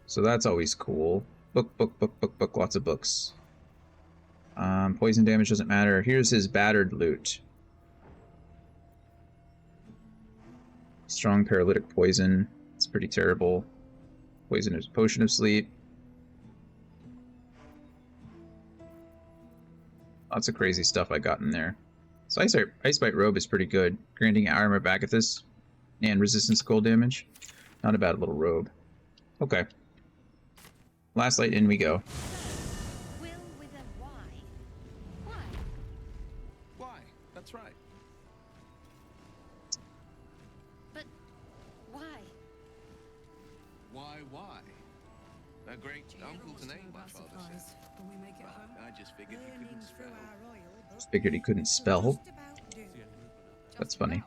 So that's always cool. Book, lots of books. Poison damage doesn't matter. Here's his battered loot. Strong paralytic poison. It's pretty terrible. Poisonous potion of sleep. Lots of crazy stuff I got in there. So Ice Bite Robe is pretty good, granting armor back at this and resistance to cold damage. Not a bad little robe. Okay. Last Light Inn we go. Will with a Y. Why? Why? That's right. But why? Why? A great uncle to name, my father says. When we make it home. I just figured he couldn't spell. Just figured he couldn't spell. That's funny.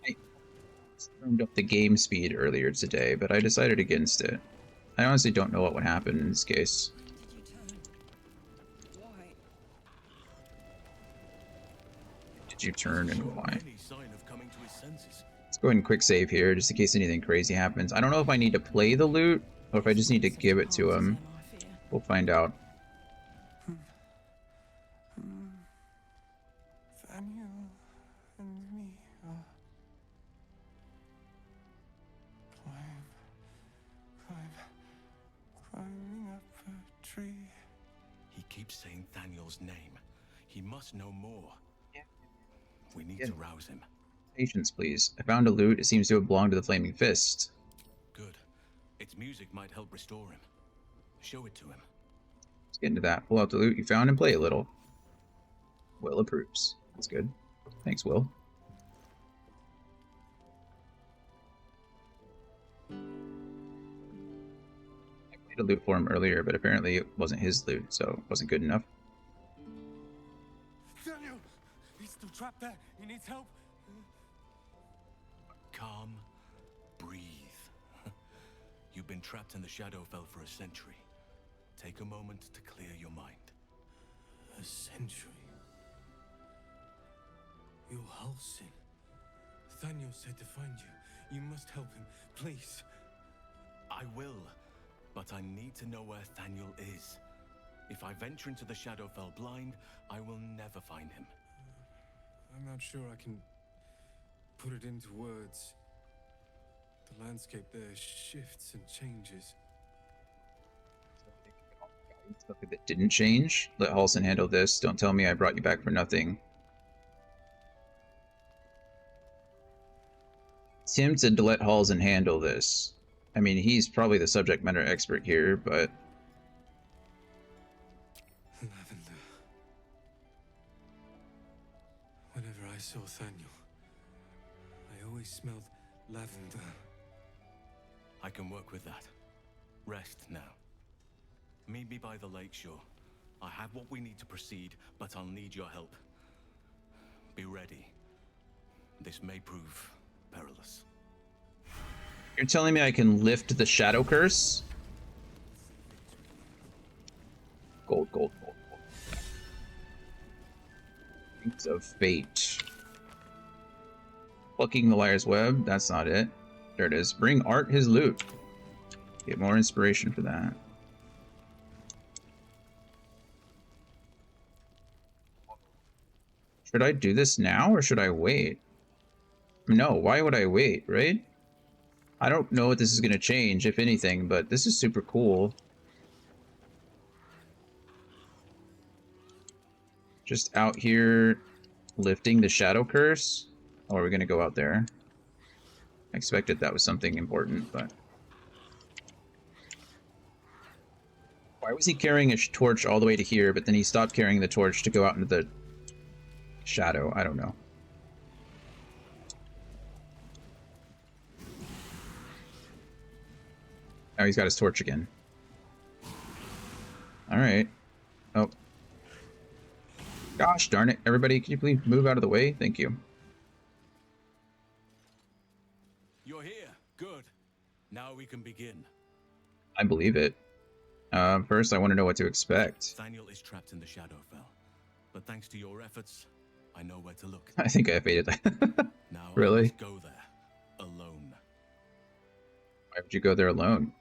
I turned up the game speed earlier today, but I decided against it. I honestly don't know what would happen in this case. Did you turn and why? Let's go ahead and quick save here, just in case anything crazy happens. I don't know if I need to play the loot, or if I just need to give it to him. We'll find out. Vaniel and me are climbing up a tree. He keeps saying Thaniel's name. He must know more. We need to rouse him. Patience, please. I found a lute. It seems to have belonged to the Flaming Fist. Good. Its music might help restore him. Show it to him. Let's get into that. Pull out the lute you found and play a little. Will approves. That's good. Thanks, Will. I played a lute for him earlier, but apparently it wasn't his lute, so it wasn't good enough. Daniel! He's still trapped there. He needs help. Calm. Breathe. You've been trapped in the Shadowfell for a century. Take a moment to clear your mind. A century? You're Halsin. Thaniel said to find you. You must help him, please. I will, but I need to know where Thaniel is. If I venture into the Shadowfell blind, I will never find him. I'm not sure I can put it into words. The landscape there shifts and changes. Something that didn't change. Let Halsin handle this. Don't tell me I brought you back for nothing. Tim said to let Halsin handle this. I mean, he's probably the subject matter expert here, but... Lavender. Whenever I saw Thaniel, I always smelled lavender. I can work with that. Rest now. Meet me by the lakeshore. I have what we need to proceed, but I'll need your help. Be ready. This may prove perilous. You're telling me I can lift the Shadow Curse? Gold, gold, gold, gold. Rings of Fate. Plucking the Liar's Web, that's not it. There it is. Bring Art his loot. Get more inspiration for that. Should I do this now or should I wait? No, why would I wait, right? I don't know what this is going to change, if anything, but this is super cool. Just out here lifting the Shadow Curse. Or are we going to go out there? I expected that was something important, but... Why was he carrying a torch all the way to here, but then he stopped carrying the torch to go out into the shadow? I don't know. Now he's got his torch again. Alright. Oh. Gosh darn it. Everybody, can you please move out of the way? Thank you. You're here. Good. Now we can begin. I believe it. First, I want to know what to expect. Thaniel is trapped in the Shadowfell, but thanks to your efforts, I know where to look. I think I evaded that. Now really? I must go there, alone. Why would you go there alone?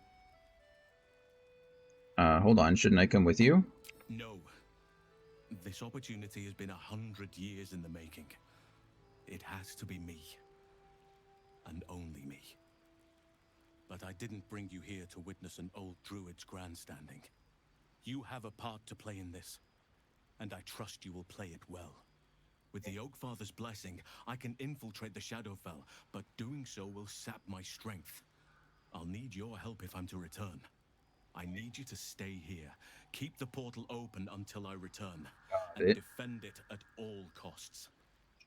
Hold on, shouldn't I come with you? No. This opportunity has been 100 years in the making. It has to be me. And only me. But I didn't bring you here to witness an old druid's grandstanding. You have a part to play in this, and I trust you will play it well. With the Oakfather's blessing, I can infiltrate the Shadowfell, but doing so will sap my strength. I'll need your help if I'm to return. I need you to stay here. Keep the portal open until I return, and defend it at all costs.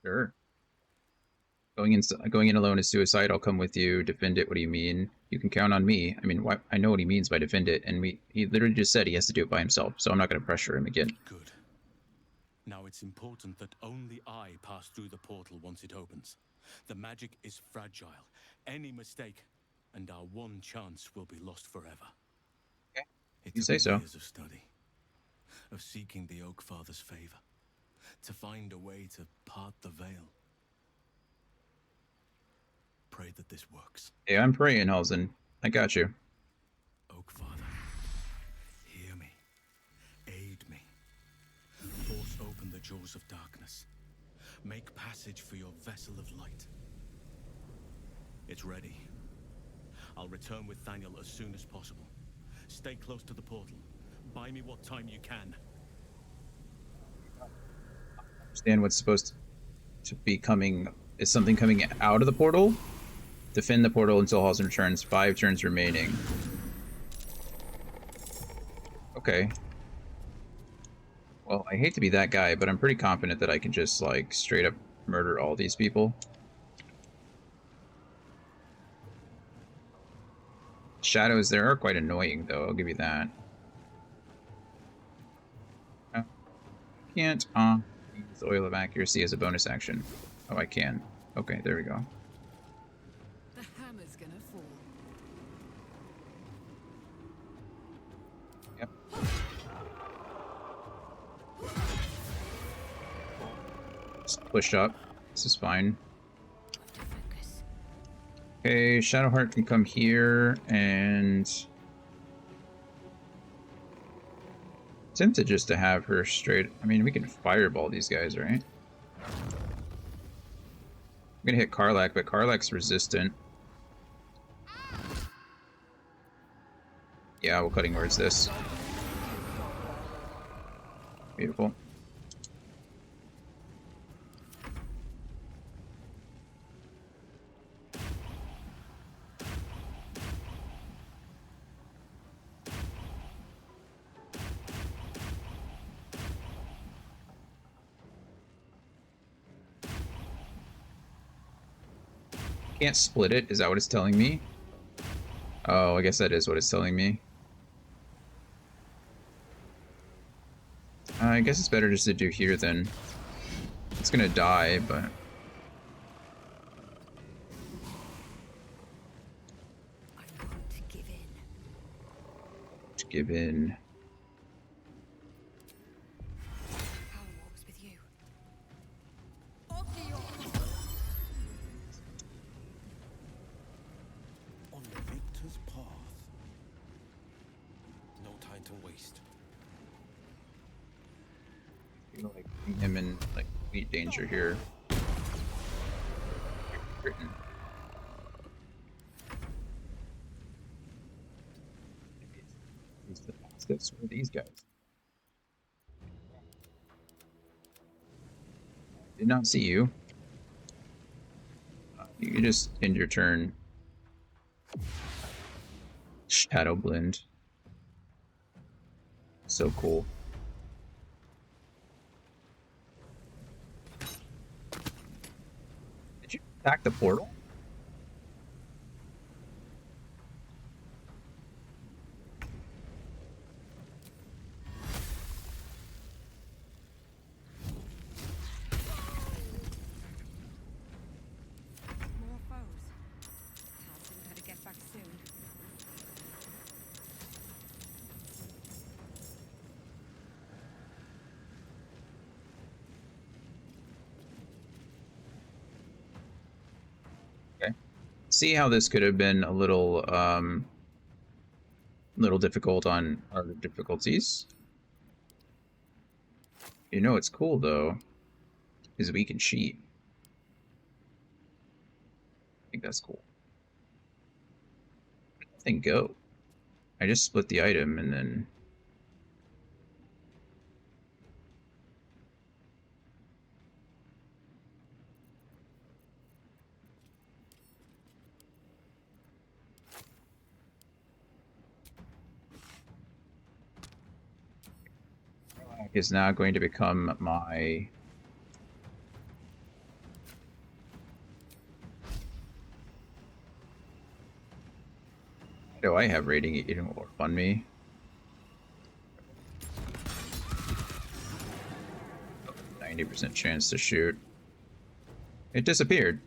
Sure. Going in alone is suicide. I'll come with you. Defend it. What do you mean? You can count on me. I mean, I know what he means by defend it, and he literally just said he has to do it by himself, so I'm not going to pressure him again. Good. Now it's important that only I pass through the portal once it opens. The magic is fragile. Any mistake, and our one chance will be lost forever. Okay. It You took say me so. years of study, of seeking the Oakfather's favor, to find a way to part the veil. Pray that this works. Hey, I'm praying, Halsin. I got you. Oakfather, hear me. Aid me. Force open the jaws of darkness. Make passage for your vessel of light. It's ready. I'll return with Thaniel as soon as possible. Stay close to the portal. Buy me what time you can. Understand what's supposed to be coming. Is something coming out of the portal? Defend the portal until Halston returns. 5 turns remaining. Okay. Well, I hate to be that guy, but I'm pretty confident that I can just, like, straight up murder all these people. Shadows there are quite annoying, though. I'll give you that. Can't use Oil of Accuracy as a bonus action. Oh, I can. Okay, there we go. The hammer's gonna fall. Yep. Just push up. This is fine. Okay, Shadowheart can come here, and tempted just to have her straight. I mean, we can fireball these guys, right? I'm gonna hit Karlach, but Karlach's resistant. Yeah, we're cutting towards this. Beautiful. Can't split it? Is that what it's telling me? Oh, I guess that is what it's telling me. I guess it's better just to do here then. It's gonna die, but... I want to give in. To give in. Power walks with you. On the victor's path. No time to waste. You know, like, putting him in, like, complete danger here. Written. Who's the fastest? Who are these guys? Did not see you. You just end your turn. Shadow Blend. So cool. Did you attack the portal? More foes. Halston better get back soon. Okay. See how this could have been a little difficult on other difficulties. You know what's cool though is we can cheat. I think that's cool. I think go. I just split the item and then is now going to become my do I have rating eating orb on me? 90% chance to shoot. It disappeared.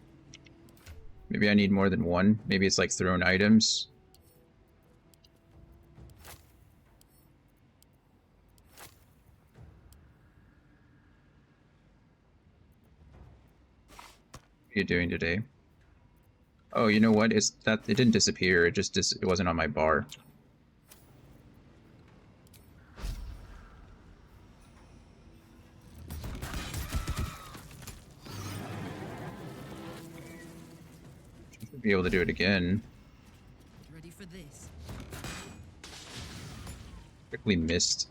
Maybe I need more than one. Maybe it's like thrown items. What are you doing today? Oh, you know what? It's that it didn't disappear. It just it wasn't on my bar. Should be able to do it again. Ready for this? Quickly missed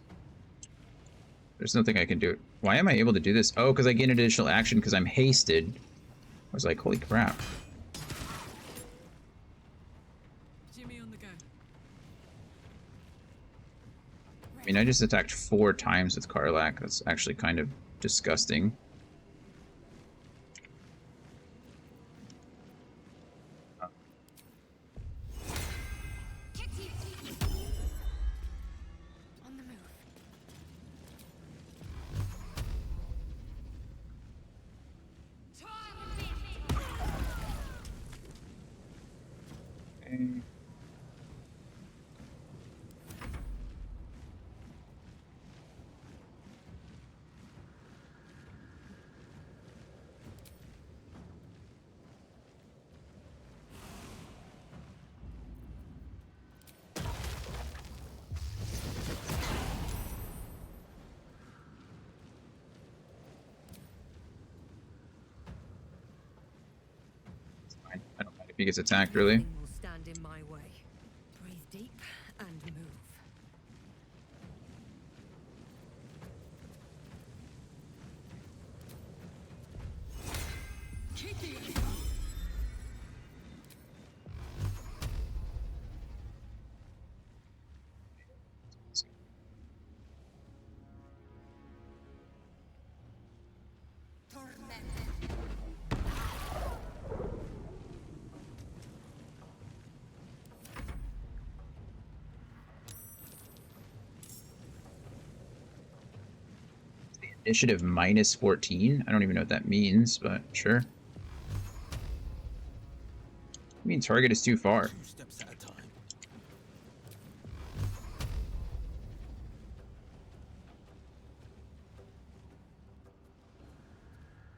There's nothing I can do. Why am I able to do this? Oh, because I gain additional action because I'm hasted. I was like, holy crap. Jimmy on the go. I mean, I just attacked 4 times with Karlach. That's actually kind of disgusting. On the move. Okay. Fine. I don't mind if he gets attacked, really. Nothing will stand in my way. Breathe deep and move. Initiative minus 14? I don't even know what that means, but sure. I mean, target is too far. 2 steps at a time.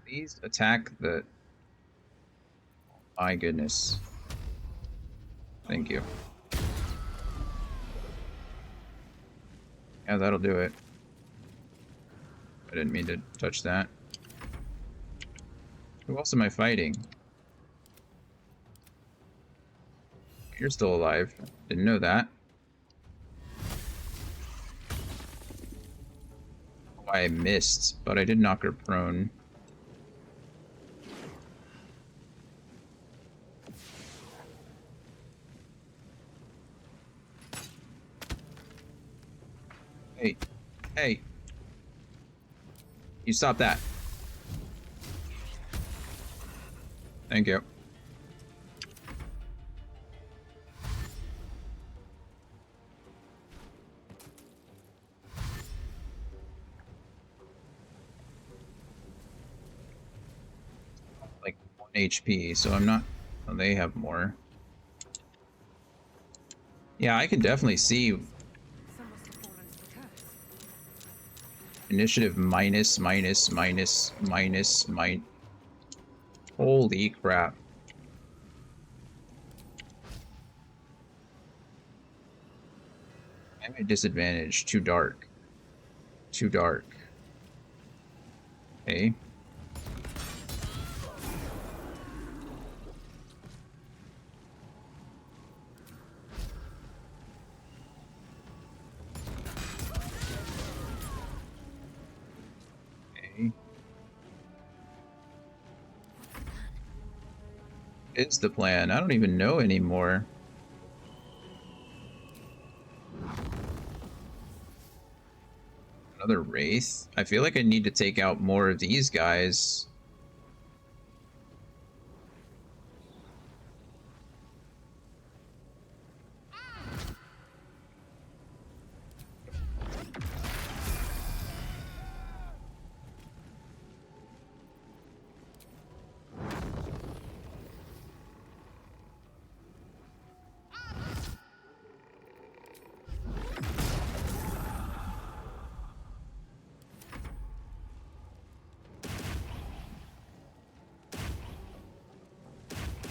Please attack the... My goodness. Thank you. Yeah, that'll do it. I didn't mean to touch that. Who else am I fighting? You're still alive. Didn't know that. Oh, I missed, but I did knock her prone. Hey. Hey. You stop that. Thank you. Like 1 HP, so I'm not... Oh, they have more. Yeah, I can definitely see... Initiative minus. Holy crap. I'm at a disadvantage. Too dark. Too dark. Okay. Is the plan? I don't even know anymore. Another Wraith? I feel like I need to take out more of these guys.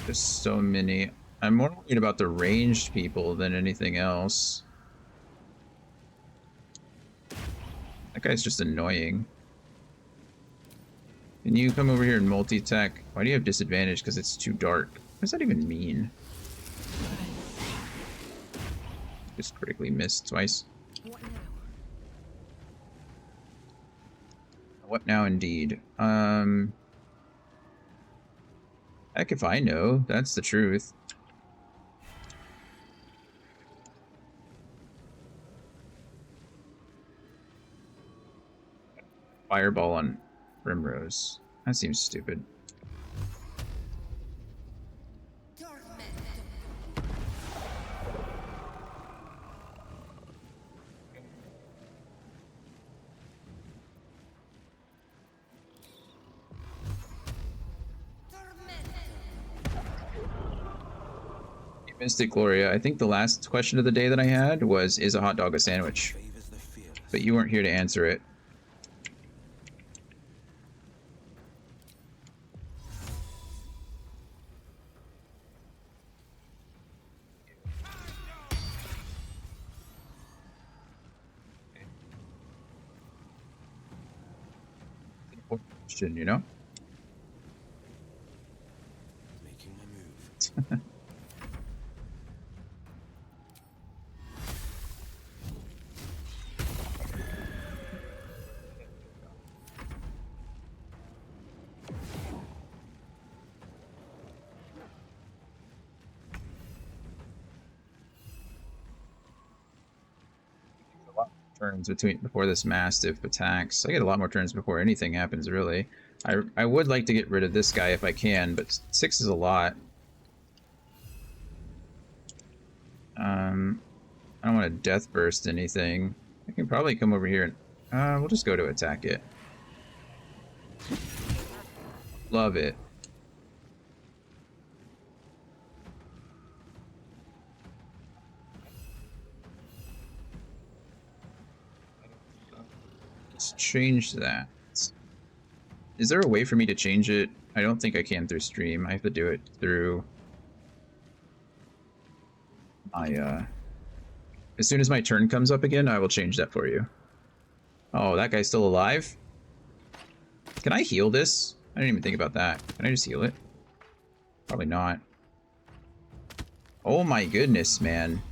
There's so many. I'm more worried about the ranged people than anything else. That guy's just annoying. Can you come over here and multi-attack? Why do you have disadvantage? Because it's too dark. What does that even mean? Just critically missed twice. What now? What now, indeed? Heck if I know. That's the truth. Fireball on Primrose. That seems stupid. Mystic Gloria, I think the last question of the day that I had was, is a hot dog a sandwich? But you weren't here to answer it. Question, you know? Making my move. Turns before this Mastiff attacks. I get a lot more turns before anything happens, really. I would like to get rid of this guy if I can, but 6 is a lot. I don't want to Death Burst anything. I can probably come over here and... we'll just go to attack it. Love it. Let's change that. Is there a way for me to change it? I don't think I can through stream. I have to do it through my, as soon as my turn comes up again, I will change that for you. Oh, that guy's still alive? Can I heal this? I didn't even think about that. Can I just heal it? Probably not. Oh my goodness, man.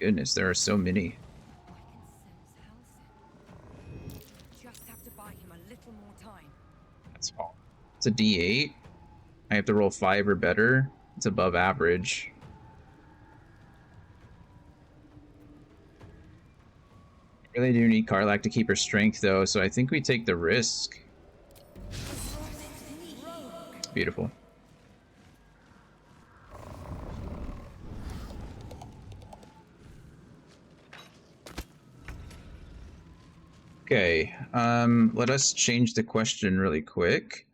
Goodness, there are so many. Just have to buy him a little more time. That's all. It's a D8. I have to roll 5 or better. It's above average. I really do need Karlach to keep her strength, though, so I think we take the risk. Beautiful. Okay, let us change the question really quick.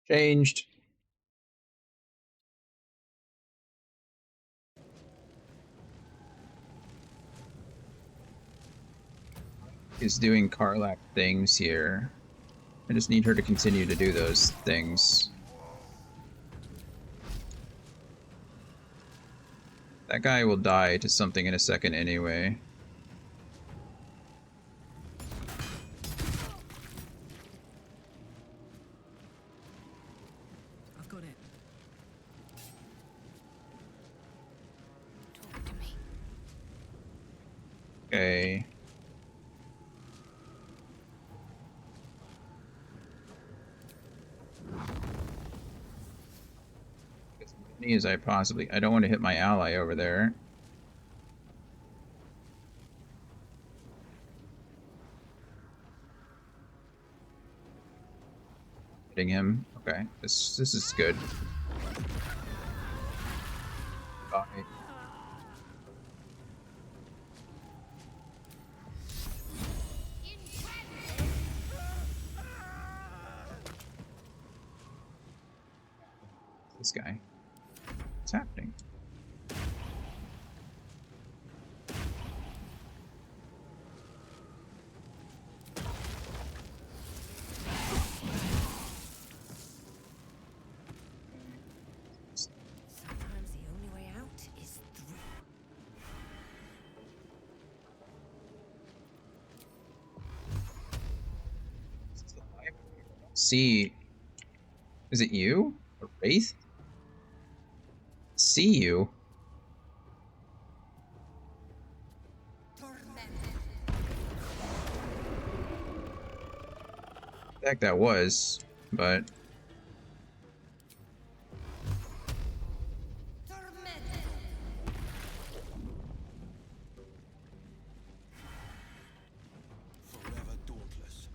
Changed. Is doing Karlach things here. I just need her to continue to do those things. That guy will die to something in a second anyway. I've got it. Talk to me. Okay. As many as I possibly... I don't want to hit my ally over there. Hitting him. Okay. This is good. Bye. This guy. What's happening? Sometimes the only way out is through. See, is it you? A wraith? See you? The heck that was, but Forever dauntless.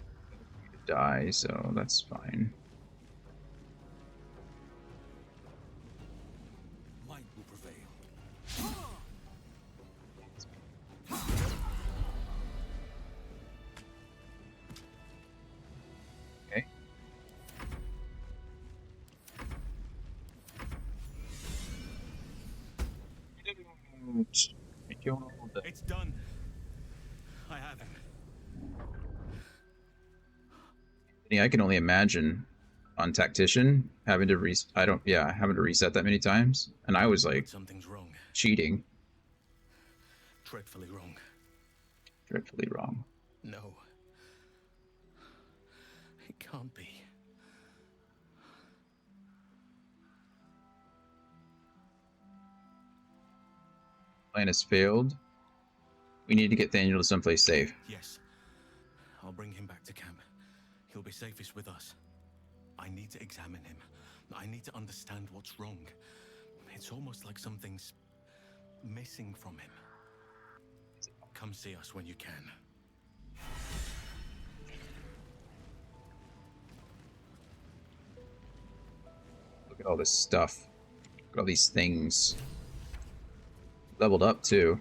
die, so that's fine. Might will prevail. Okay. It's done. I have him. Yeah, I can only imagine on Tactician having to having to reset that many times, and I was like Something's wrong. cheating. Dreadfully wrong. Dreadfully wrong. No. It can't be. Plan has failed. We need to get Daniel to someplace safe. Yes. I'll bring him back to camp. He'll be safest with us. I need to examine him. I need to understand what's wrong. It's almost like something's missing from him. Come see us when you can. Look at all this stuff. Look at all these things. Leveled up too.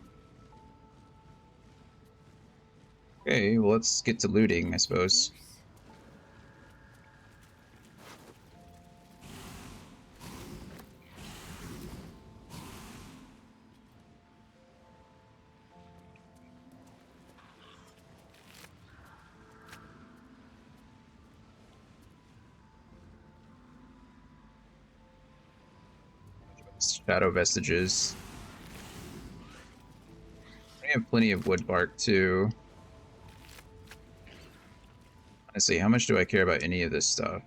Okay, well let's get to looting, I suppose. Shadow vestiges. I have plenty of wood bark too. Honestly, how much do I care about any of this stuff?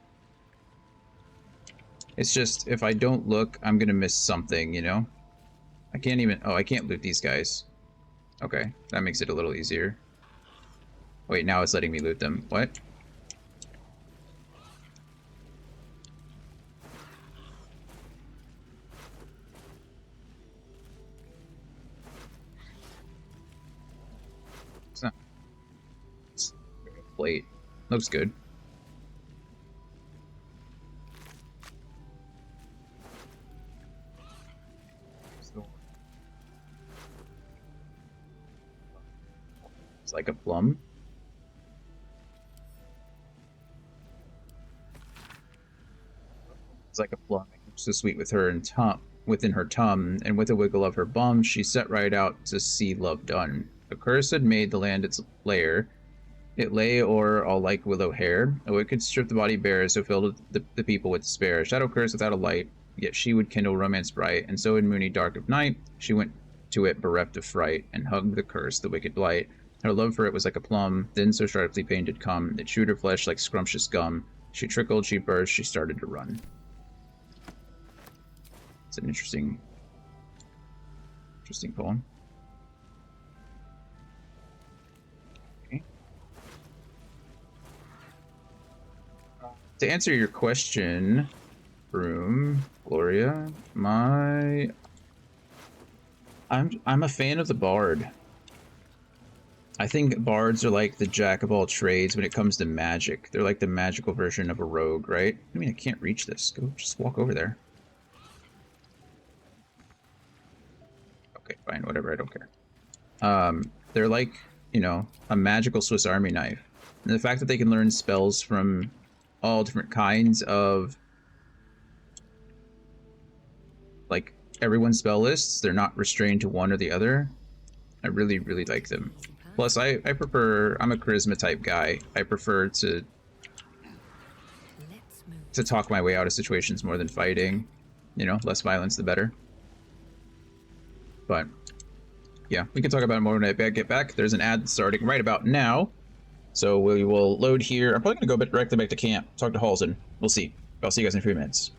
It's just, if I don't look, I'm gonna miss something, you know? I can't even... Oh, I can't loot these guys. Okay, that makes it a little easier. Wait, now it's letting me loot them. What? It's not... It's plate. Looks good. It's like a plum. It's like a plum. So sweet with her and within her tongue, and with a wiggle of her bum, she set right out to see love done. A curse had made the land its lair. It lay o'er all like willow hair. A wicked stripped the body bare, so filled the people with despair. Shadow curse without a light, yet she would kindle romance bright. And so in moony dark of night, she went to it bereft of fright, and hugged the curse, the wicked blight. Her love for it was like a plum, then so sharply pain did come, it chewed her flesh like scrumptious gum. She trickled, she burst, she started to run. It's an interesting poem. Okay. To answer your question, Broom, Gloria, I'm a fan of the Bard. I think bards are like the jack of all trades when it comes to magic. They're like the magical version of a rogue, right? I mean, I can't reach this. Go, just walk over there. Okay, fine, whatever, I don't care. They're like, you know, a magical Swiss Army knife. And the fact that they can learn spells from all different kinds of everyone's spell lists. They're not restrained to one or the other. I really, really like them. Plus, I prefer, I'm a charisma type guy. I prefer to talk my way out of situations more than fighting. You know, less violence, the better. But, yeah, we can talk about it more when I get back. There's an ad starting right about now. So we will load here. I'm probably going to go directly back to camp, talk to Halsey. We'll see. I'll see you guys in a few minutes.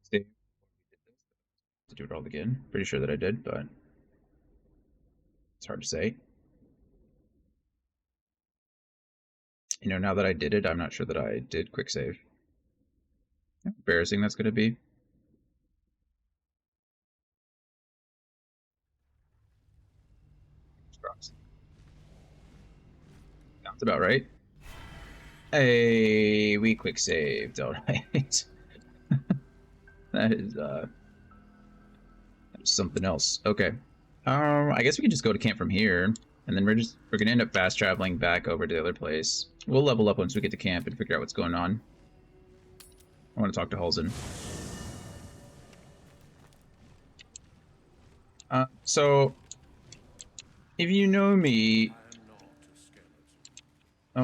Stay. To do it all again. Pretty sure that I did, but it's hard to say. You know, now that I did it, I'm not sure that I did quick save. How embarrassing that's going to be. Sounds about right. Hey, we quick saved, alright. That is something else. Okay. I guess we can just go to camp from here, and then we're gonna end up fast traveling back over to the other place. We'll level up once we get to camp and figure out what's going on. I want to talk to Halsin. So if you know me, oh,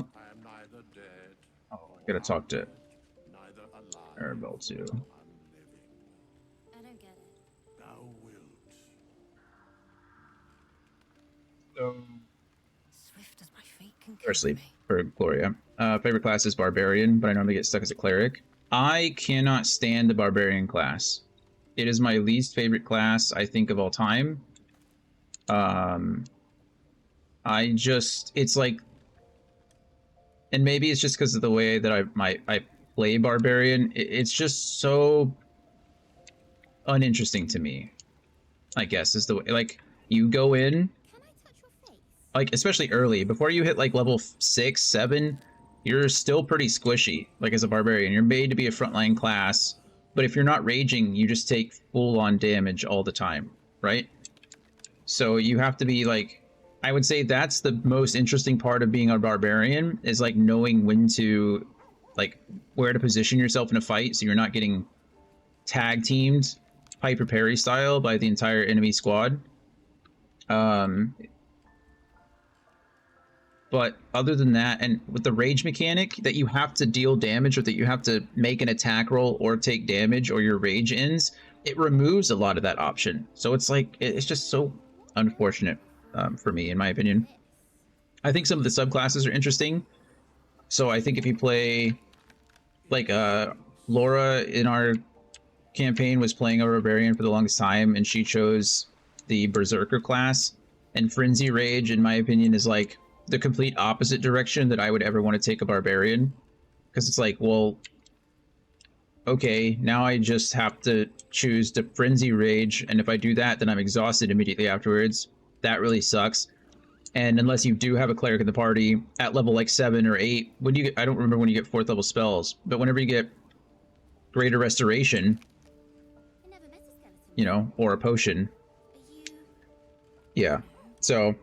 I gotta talk to Arabelle too. I don't get it. Thou wilt. So, Swift as my feet can firstly, for Gloria, favorite class is Barbarian, but I normally get stuck as a Cleric. I cannot stand the Barbarian class. It is my least favorite class, I think, of all time. It's like, and maybe it's just because of the way that I play Barbarian. It's just so uninteresting to me, I guess, is the way, like, you go in, like, especially early, before you hit, like, level 6, 7, you're still pretty squishy, like, as a Barbarian. You're made to be a frontline class, but if you're not raging, you just take full-on damage all the time, right? So you have to be, like, I would say that's the most interesting part of being a Barbarian, is, like, knowing when to, like, where to position yourself in a fight so you're not getting tag-teamed Piper Perry style by the entire enemy squad. But other than that, and with the rage mechanic that you have to deal damage or that you have to make an attack roll or take damage or your rage ends, it removes a lot of that option. So it's like, it's just so unfortunate for me, in my opinion. I think some of the subclasses are interesting. So I think if you play, like, Laura in our campaign was playing a Barbarian for the longest time, and she chose the Berserker class. And Frenzy Rage, in my opinion, is like the complete opposite direction that I would ever want to take a Barbarian. Because it's like, well, okay, now I just have to choose the Frenzy Rage, and if I do that, then I'm exhausted immediately afterwards. That really sucks. And unless you do have a Cleric in the party at level like 7 or 8, when you get, I don't remember when you get 4th level spells, but whenever you get Greater Restoration, you know, or a potion. Yeah, so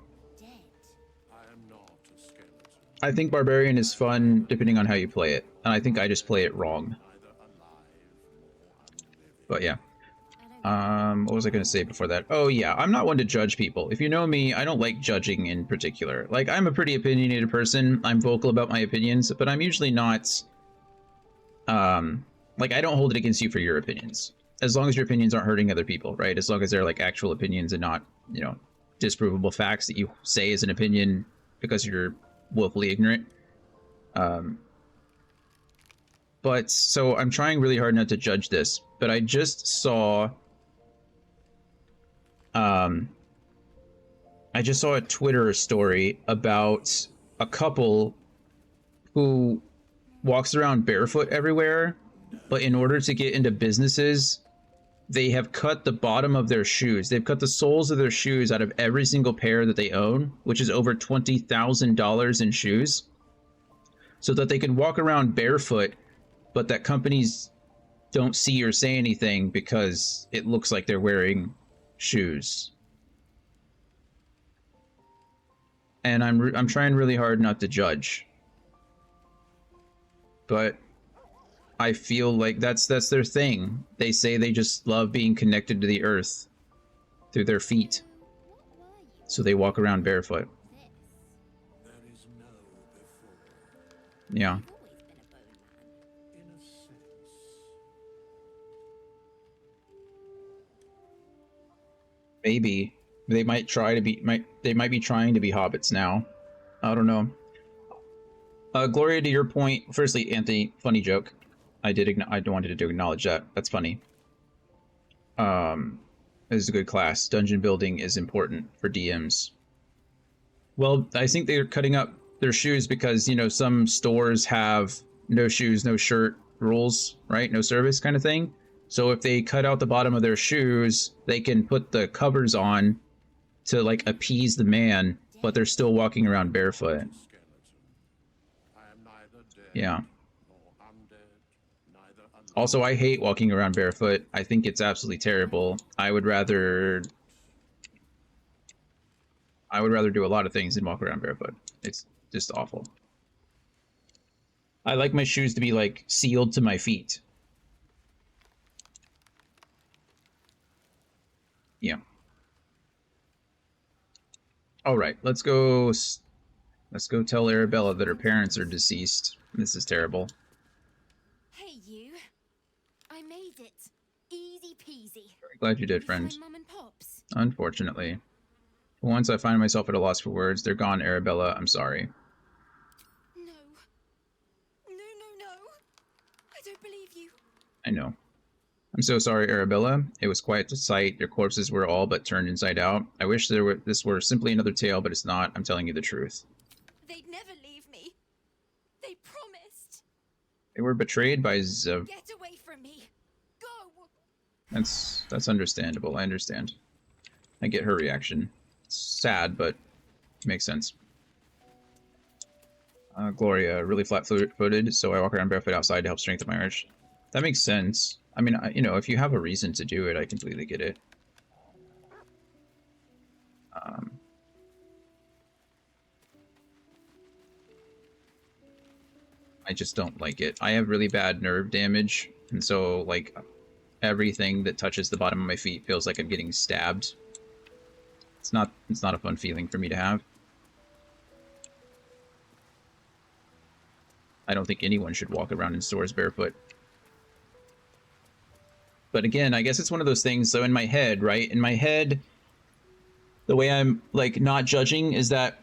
I think Barbarian is fun depending on how you play it, and I think I just play it wrong. But yeah. What was I going to say before that? Oh yeah, I'm not one to judge people. If you know me, I don't like judging in particular. Like, I'm a pretty opinionated person. I'm vocal about my opinions, but I'm usually not, like, I don't hold it against you for your opinions. As long as your opinions aren't hurting other people, right? As long as they're, like, actual opinions and not, you know, disprovable facts that you say as an opinion because you're willfully ignorant. But, so I'm trying really hard not to judge this, but I just saw, I just saw a Twitter story about a couple who walks around barefoot everywhere, but in order to get into businesses, they have cut the bottom of their shoes. They've cut the soles of their shoes out of every single pair that they own, which is over $20,000 in shoes, so that they can walk around barefoot, but that companies don't see or say anything because it looks like they're wearing shoes. And I'm trying really hard not to judge, but I feel like that's their thing. They say they just love being connected to the earth through their feet, so they walk around barefoot. Yeah. Maybe they might try to be they might be trying to be hobbits now. I don't know. Gloria, to your point, firstly, Anthony, funny joke. I wanted to acknowledge that. That's funny. This is a good class. Dungeon building is important for DMs. Well, I think they're cutting up their shoes because, you know, some stores have no shoes, no shirt rules, right? No service kind of thing. So if they cut out the bottom of their shoes, they can put the covers on to, like, appease the man, but they're still walking around barefoot. Yeah. Also, I hate walking around barefoot. I think it's absolutely terrible. I would rather do a lot of things than walk around barefoot. It's just awful. I like my shoes to be like sealed to my feet. Yeah. All right, let's go tell Arabella that her parents are deceased. This is terrible. Hey, you. I made it. Easy peasy. Glad you did, You friend. find Mum and Pops? Unfortunately. Once I find myself at a loss for words, they're gone, Arabella. I'm sorry. No. No, no, no. I don't believe you. I know. I'm so sorry, Arabella. It was quite a sight. Their corpses were all but turned inside out. I wish this were simply another tale, but it's not. I'm telling you the truth. They'd never leave me. They promised. They were betrayed by Zev. Get away from me. Go. That's understandable. I understand. I get her reaction. It's sad, but makes sense. Gloria, really flat-footed, so I walk around barefoot outside to help strengthen my arch. That makes sense. I mean, you know, if you have a reason to do it, I completely get it. I just don't like it. I have really bad nerve damage, and so, like, everything that touches the bottom of my feet feels like I'm getting stabbed. It's not a fun feeling for me to have. I don't think anyone should walk around in stores barefoot. But again, I guess it's one of those things, so in my head, right? In my head, the way I'm, like, not judging is that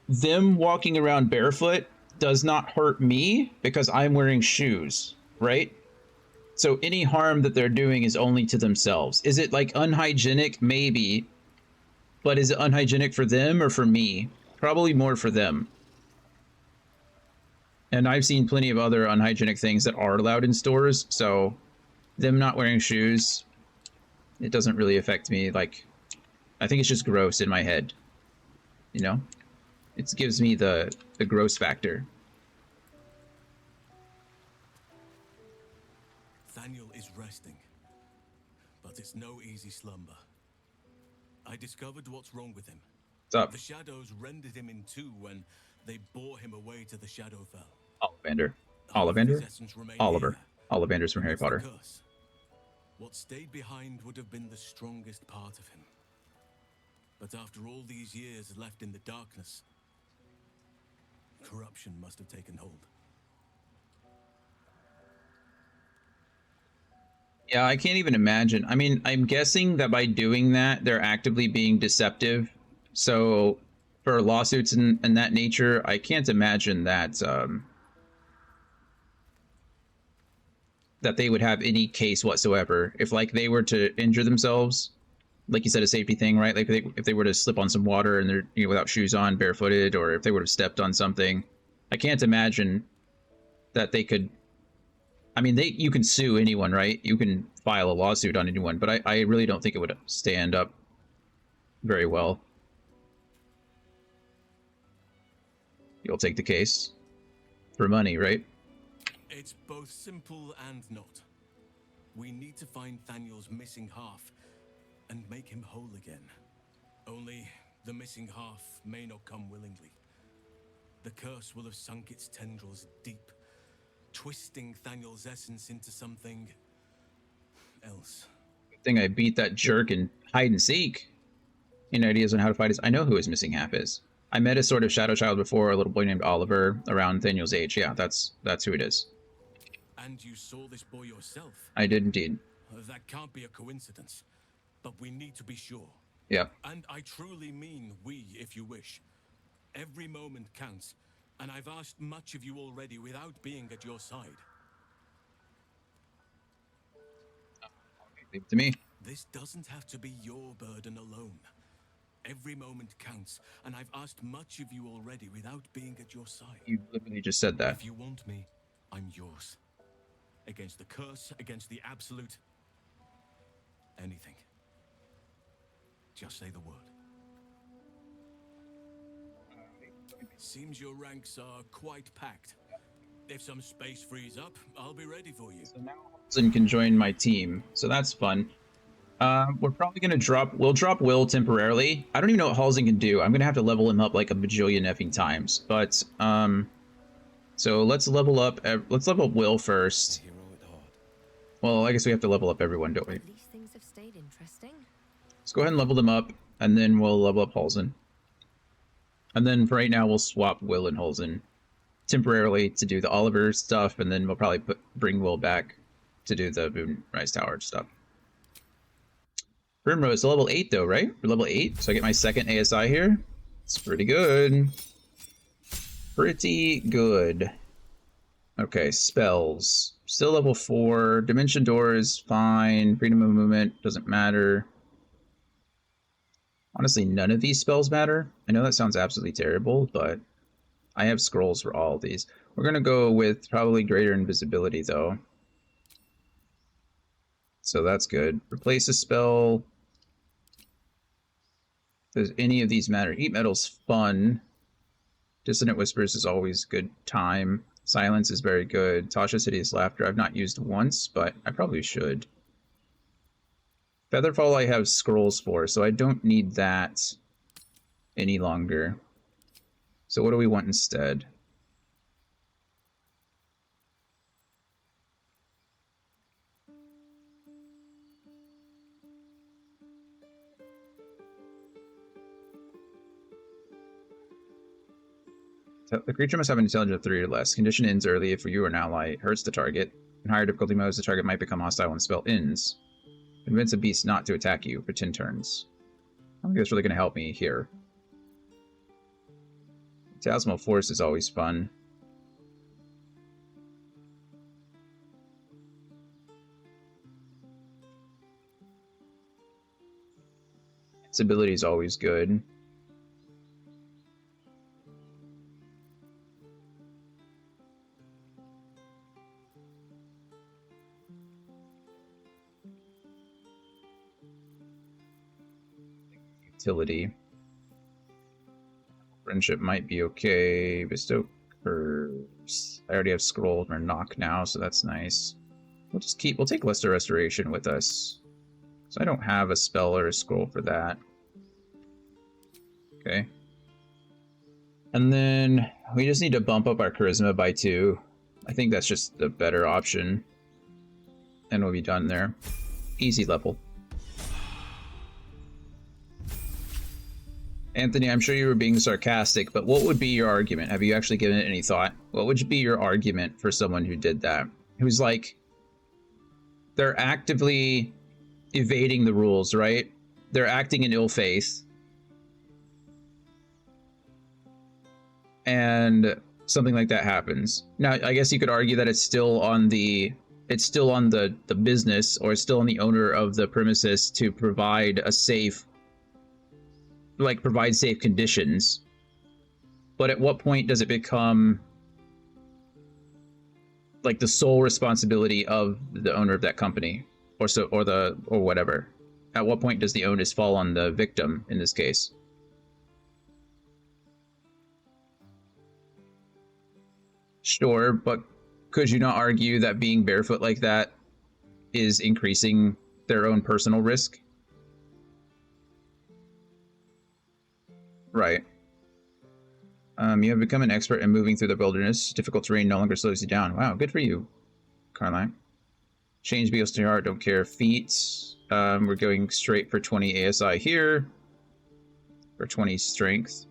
them walking around barefoot does not hurt me because I'm wearing shoes, right? So any harm that they're doing is only to themselves. Is it, like, unhygienic? Maybe. But is it unhygienic for them or for me? Probably more for them. And I've seen plenty of other unhygienic things that are allowed in stores, so them not wearing shoes, it doesn't really affect me. Like, I think it's just gross in my head, you know? It gives me the gross factor. Thaniel is resting, but it's no easy slumber. I discovered what's wrong with him. What's up? The shadows rendered him in two when they bore him away to the Shadowfell. Ollivander. Half of his Ollivander? essence remained Oliver. here. Ollivander's from Harry It's the Potter. curse. What stayed behind would have been the strongest part of him. But after all these years left in the darkness, corruption must have taken hold. Yeah, I can't even imagine. I mean, I'm guessing that by doing that, they're actively being deceptive. So for lawsuits and that nature, I can't imagine that that they would have any case whatsoever. If, like, they were to injure themselves, like you said, a safety thing, right? Like, if they were to slip on some water and they're, you know, without shoes on, barefooted, or if they would have stepped on something, I can't imagine that they could. I mean, you can sue anyone, right? You can file a lawsuit on anyone, but I really don't think it would stand up very well. You'll take the case for money, right? It's both simple and not. We need to find Thaniel's missing half and make him whole again. Only the missing half may not come willingly. The curse will have sunk its tendrils deep, twisting Thaniel's essence into something else. Good thing I beat that jerk in hide and seek. Any ideas on how to fight his? I know who his missing half is. I met a sort of shadow child before, a little boy named Oliver, around Thaniel's age. Yeah, that's who it is. And you saw this boy yourself? I did indeed. That can't be a coincidence, but we need to be sure. Yeah. And I truly mean we, if you wish. Every moment counts, and I've asked much of you already without being at your side. Leave it to me. This doesn't have to be your burden alone. Every moment counts, and I've asked much of you already without being at your side. You literally just said that. If you want me, I'm yours. Against the curse, against the absolute. Anything. Just say the word. Seems your ranks are quite packed. If some space frees up, I'll be ready for you. So now Holzen can join my team, so that's fun. We're probably gonna we'll drop Will temporarily. I don't even know what Halsing can do. I'm gonna have to level him up like a bajillion effing times. But, so let's level up Will first. Well, I guess we have to level up everyone, don't we? At least things have stayed interesting. Let's go ahead and level them up, and then we'll level up Halsing. And then for right now, we'll swap Will and Halsing temporarily to do the Oliver stuff, and then we'll probably bring Will back to do the Moonrise Towers stuff. Primrose, level 8 though, right? We're level 8, so I get my second ASI here. It's pretty good. Pretty good. Okay, spells. Still level 4. Dimension Door is fine. Freedom of movement doesn't matter. Honestly, none of these spells matter. I know that sounds absolutely terrible, but I have scrolls for all of these. We're going to go with probably greater invisibility though. So that's good. Replace a spell. Does any of these matter? Heat Metal's fun. Dissonant Whispers is always good time. Silence is very good. Tasha's Hideous Laughter I've not used once, but I probably should. Featherfall I have scrolls for, so I don't need that any longer. So what do we want instead? The creature must have an intelligence of 3 or less. Condition ends early if you or an ally. Hurts the target. In higher difficulty modes, the target might become hostile when the spell ends. Convince a beast not to attack you for 10 turns. I don't think that's really going to help me here. Phantasmal Force is always fun. Its ability is always good. Utility. Friendship might be okay. Bestow Curse. I already have Scroll or Knock now, so that's nice. We'll take Lesser Restoration with us. So I don't have a spell or a scroll for that. Okay. And then we just need to bump up our Charisma by 2. I think that's just the better option. And we'll be done there. Easy level. Anthony, I'm sure you were being sarcastic, but what would be your argument? Have you actually given it any thought? What would be your argument for someone who did that? Who's like, they're actively evading the rules, right? They're acting in ill faith. And something like that happens. Now, I guess you could argue that it's still on the business, or it's still on the owner of the premises to provide a safe, provide safe conditions. But at what point does it become like the sole responsibility of the owner of that company, or whatever? At what point does the onus fall on the victim in this case? Sure, but could you not argue that being barefoot like that is increasing their own personal risk? Right. You have become an expert in moving through the wilderness. Difficult terrain no longer slows you down. Wow, good for you, Carline. Change Beals to your heart, don't care. Feats. We're going straight for 20 ASI here. For 20 strength.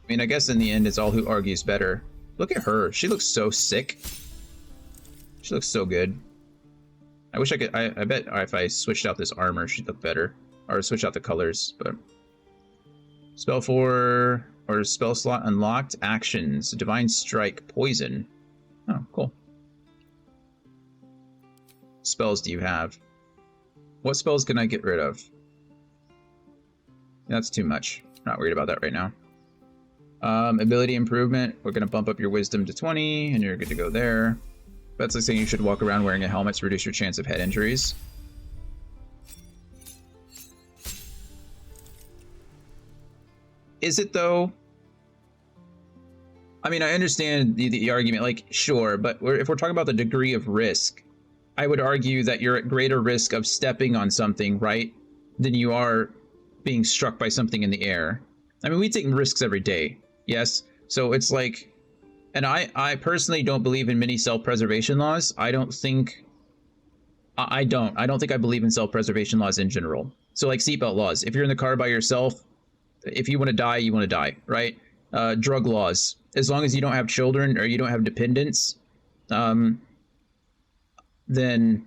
I mean, I guess in the end, it's all who argues better. Look at her. She looks so sick. She looks so good. I wish I could... I bet if I switched out this armor, she'd look better. Or switch out the colors, but... Spell 4... Or spell slot unlocked. Actions. Divine Strike. Poison. Oh, cool. Spells do you have? What spells can I get rid of? That's too much. Not worried about that right now. Ability improvement. We're going to bump up your wisdom to 20, and you're good to go there. That's like saying you should walk around wearing a helmet to reduce your chance of head injuries. Is it though? I mean, I understand the argument, like, sure, but if we're talking about the degree of risk, I would argue that you're at greater risk of stepping on something, right, than you are being struck by something in the air. I mean, we take risks every day, yes? So it's like, and I personally don't believe in many self-preservation laws. I don't think I don't think I believe in self-preservation laws in general. So like seatbelt laws, if you're in the car by yourself, if you want to die, you want to die, right? Drug laws, as long as you don't have children or you don't have dependents, then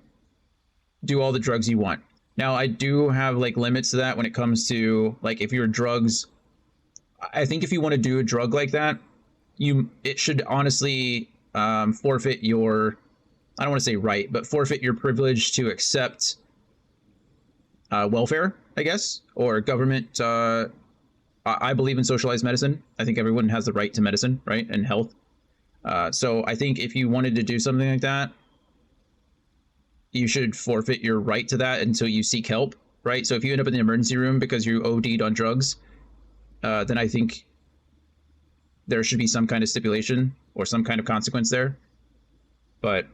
do all the drugs you want. Now, I do have like limits to that when it comes to like if your drugs. I think if you want to do a drug like that, it should honestly forfeit your. I don't want to say right, but forfeit your privilege to accept welfare, I guess, or government. I believe in socialized medicine. I think everyone has the right to medicine, right, and health. So I think if you wanted to do something like that, you should forfeit your right to that until you seek help, right? So if you end up in the emergency room because you OD'd on drugs, then I think there should be some kind of stipulation or some kind of consequence there. But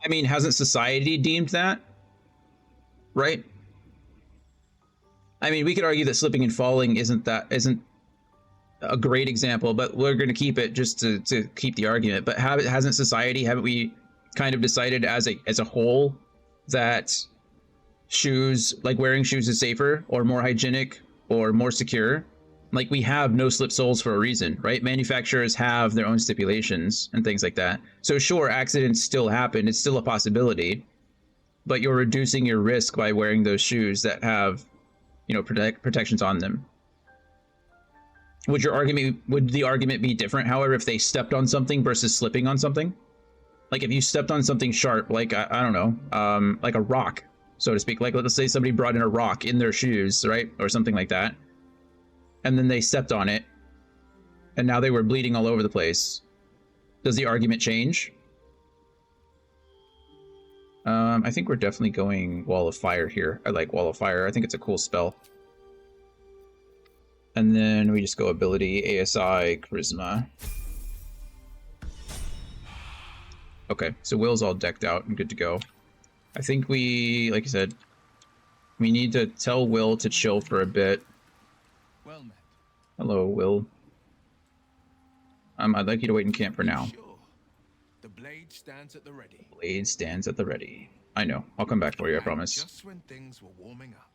I mean, hasn't society deemed that? Right? I mean, we could argue that slipping and falling isn't a great example, but we're going to keep it just to keep the argument. But haven't society, haven't we kind of decided as a whole that shoes, like wearing shoes, is safer or more hygienic or more secure? Like, we have no slip soles for a reason, right? Manufacturers have their own stipulations and things like that. So sure, accidents still happen. It's still a possibility, but you're reducing your risk by wearing those shoes that have, you know, protections on them. Would the argument be different, however, if they stepped on something versus slipping on something? Like if you stepped on something sharp, like, I don't know, like a rock, so to speak. Like, let's say somebody brought in a rock in their shoes, right? Or something like that. And then they stepped on it, and now they were bleeding all over the place. Does the argument change? I think we're definitely going Wall of Fire here. I like Wall of Fire. I think it's a cool spell. And then we just go ability, ASI, Charisma. Okay, so Will's all decked out and good to go. I think we, like I said, we need to tell Will to chill for a bit. Well met. Hello, Will. I'd like you to wait in camp for now. Sure. The blade stands at the ready. Blade stands at the ready. I know. I'll come back for you, I promise. Just when things were warming up.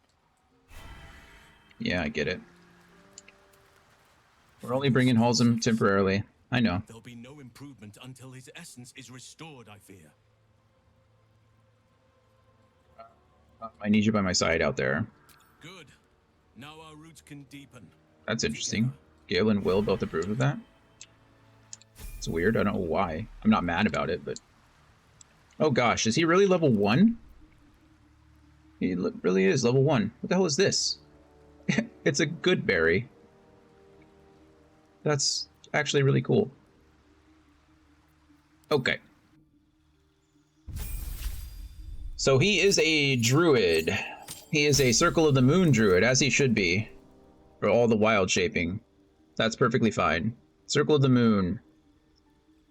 Yeah, I get it. We're only bringing Halsem temporarily. I know. There'll be no improvement until his essence is restored, I fear. I need you by my side out there. Good. Now our roots can deepen. That's interesting. Gale and Will both approve of that. It's weird. I don't know why. I'm not mad about it, but... Oh gosh, is he really level 1? He really is level 1. What the hell is this? It's a good berry. That's actually really cool. Okay. So he is a druid. He is a Circle of the Moon druid, as he should be. For all the wild shaping. That's perfectly fine. Circle of the Moon.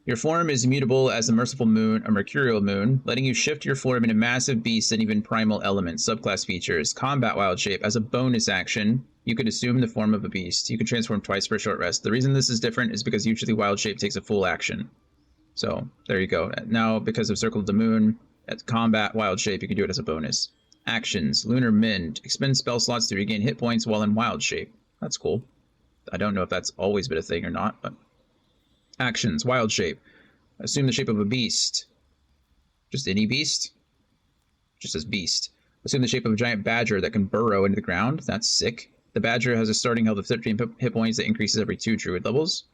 Your form is mutable as the Merciful Moon, a Mercurial Moon, letting you shift your form into massive beasts and even primal elements. Subclass features. Combat wild shape. As a bonus action, you could assume the form of a beast. You can transform twice for a short rest. The reason this is different is because usually wild shape takes a full action. So, there you go. Now, because of Circle of the Moon, at combat wild shape, you can do it as a bonus. Actions. Lunar Mend. Expend spell slots to regain hit points while in wild shape. That's cool. I don't know if that's always been a thing or not, but... Actions. Wild shape. Assume the shape of a beast. Just any beast? Just as beast. Assume the shape of a giant badger that can burrow into the ground. That's sick. The badger has a starting health of 13 hit points that increases every 2 druid levels.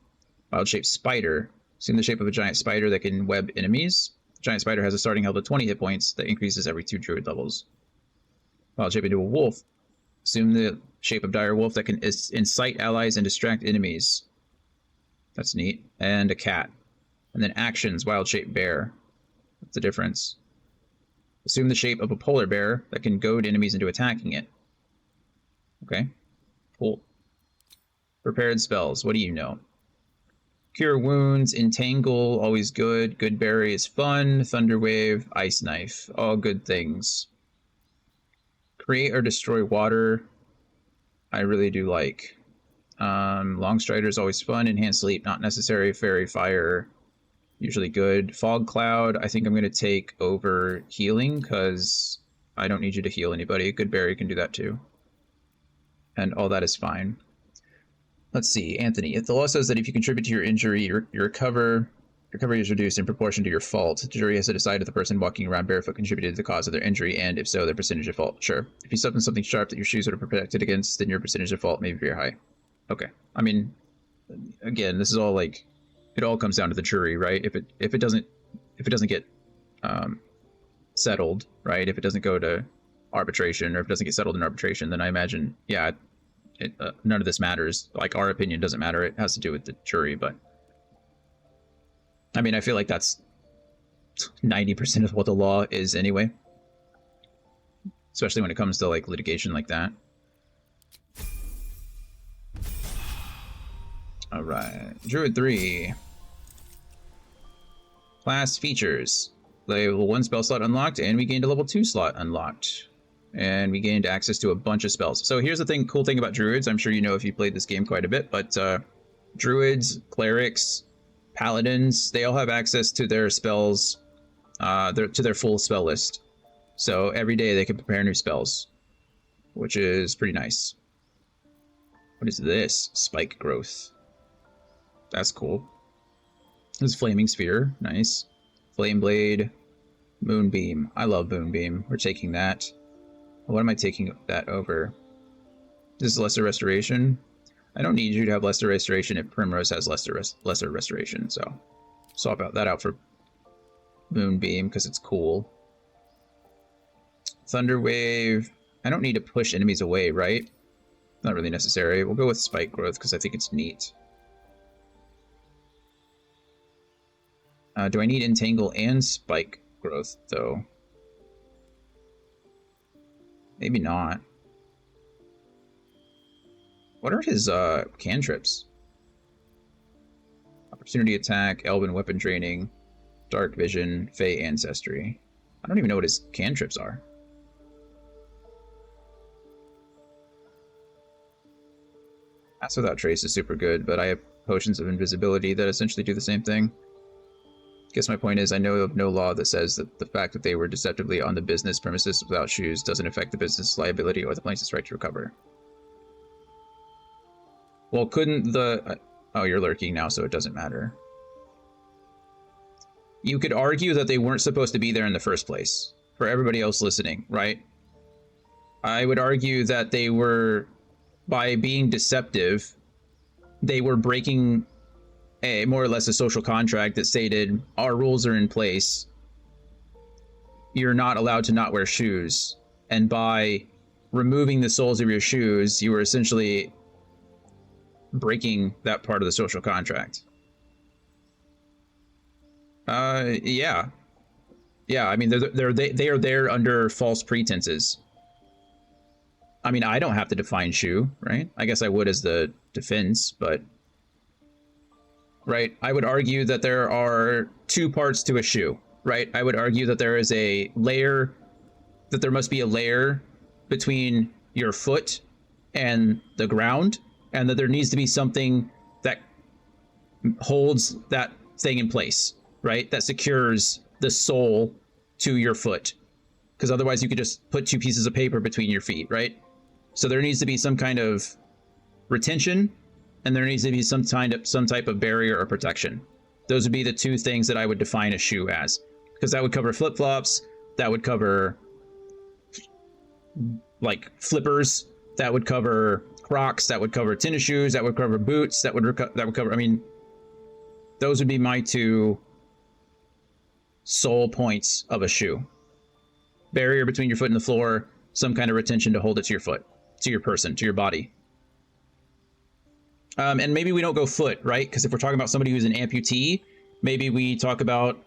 Wild shape spider. Assume the shape of a giant spider that can web enemies. The giant spider has a starting health of 20 hit points that increases every 2 druid levels. Wild shape into a wolf. Assume the shape of dire wolf that can incite allies and distract enemies. That's neat. And a cat. And then actions, wild-shaped bear. What's the difference? Assume the shape of a polar bear that can goad enemies into attacking it. Okay, cool. Prepared spells, what do you know? Cure wounds, entangle, always good. Good berry is fun. Thunder wave, ice knife, all good things. Create or destroy water, I really do like. Long strider is always fun. Enhanced sleep, not necessary. Fairy fire, usually good. Fog cloud, I think I'm going to take over healing because I don't need you to heal anybody. Good berry can do that too. And all that is fine. Let's see, Anthony. If the law says that if you contribute to your injury, your recovery is reduced in proportion to your fault. The jury has to decide if the person walking around barefoot contributed to the cause of their injury, and if so, their percentage of fault. Sure. If you step on something sharp that your shoes would have protected against, then your percentage of fault may be very high. Okay. I mean, again, this is all like, it all comes down to the jury, right? If it doesn't get settled, right? If it doesn't go to arbitration, or if it doesn't get settled in arbitration, then I imagine, yeah, none of this matters. Like, our opinion doesn't matter. It has to do with the jury, but I mean, I feel like that's 90% of what the law is anyway, especially when it comes to like litigation like that. All right, Druid 3. Class features. Level 1 spell slot unlocked, and we gained a level 2 slot unlocked. And we gained access to a bunch of spells. So here's the cool thing about druids. I'm sure you know if you played this game quite a bit, but druids, clerics, paladins, they all have access to their spells, to their full spell list. So every day they can prepare new spells, which is pretty nice. What is this? Spike growth. That's cool. This is Flaming Sphere. Nice. Flame Blade. Moonbeam. I love Moonbeam. We're taking that. What am I taking that over? This is Lesser Restoration. I don't need you to have Lesser Restoration if Primrose has Lesser Restoration, so swap that out for Moonbeam because it's cool. Thunder Wave. I don't need to push enemies away, right? Not really necessary. We'll go with Spike Growth because I think it's neat. Do I need Entangle and Spike Growth, though? Maybe not. What are his cantrips? Opportunity Attack, Elven Weapon Training, Dark Vision, Fey Ancestry. I don't even know what his cantrips are. Pass Without Trace is super good, but I have Potions of Invisibility that essentially do the same thing. Guess my point is, I know of no law that says that the fact that they were deceptively on the business premises without shoes doesn't affect the business liability or the plaintiff's right to recover. Well, couldn't the... oh, you're lurking now, so it doesn't matter. You could argue that they weren't supposed to be there in the first place, for everybody else listening, right? I would argue that they were, by being deceptive, they were breaking more or less a social contract that stated, our rules are in place. You're not allowed to not wear shoes. And by removing the soles of your shoes, you were essentially breaking that part of the social contract. Yeah. Yeah, I mean, they are there under false pretenses. I mean, I don't have to define shoe, right? I guess I would as the defense, but... right, I would argue that there are two parts to a shoe, right? I would argue that there is a layer, that there must be a layer between your foot and the ground, and that there needs to be something that holds that thing in place, right? That secures the sole to your foot. Because otherwise you could just put two pieces of paper between your feet, right? So there needs to be some kind of retention, and there needs to be some type of barrier or protection. Those would be the two things that I would define a shoe as. Because that would cover flip-flops, that would cover like flippers, that would cover Crocs, that would cover tennis shoes, that would cover boots, that would cover, I mean, those would be my two sole points of a shoe. Barrier between your foot and the floor, some kind of retention to hold it to your foot, to your person, to your body. And maybe we don't go foot, right? Because if we're talking about somebody who's an amputee, Maybe we talk about,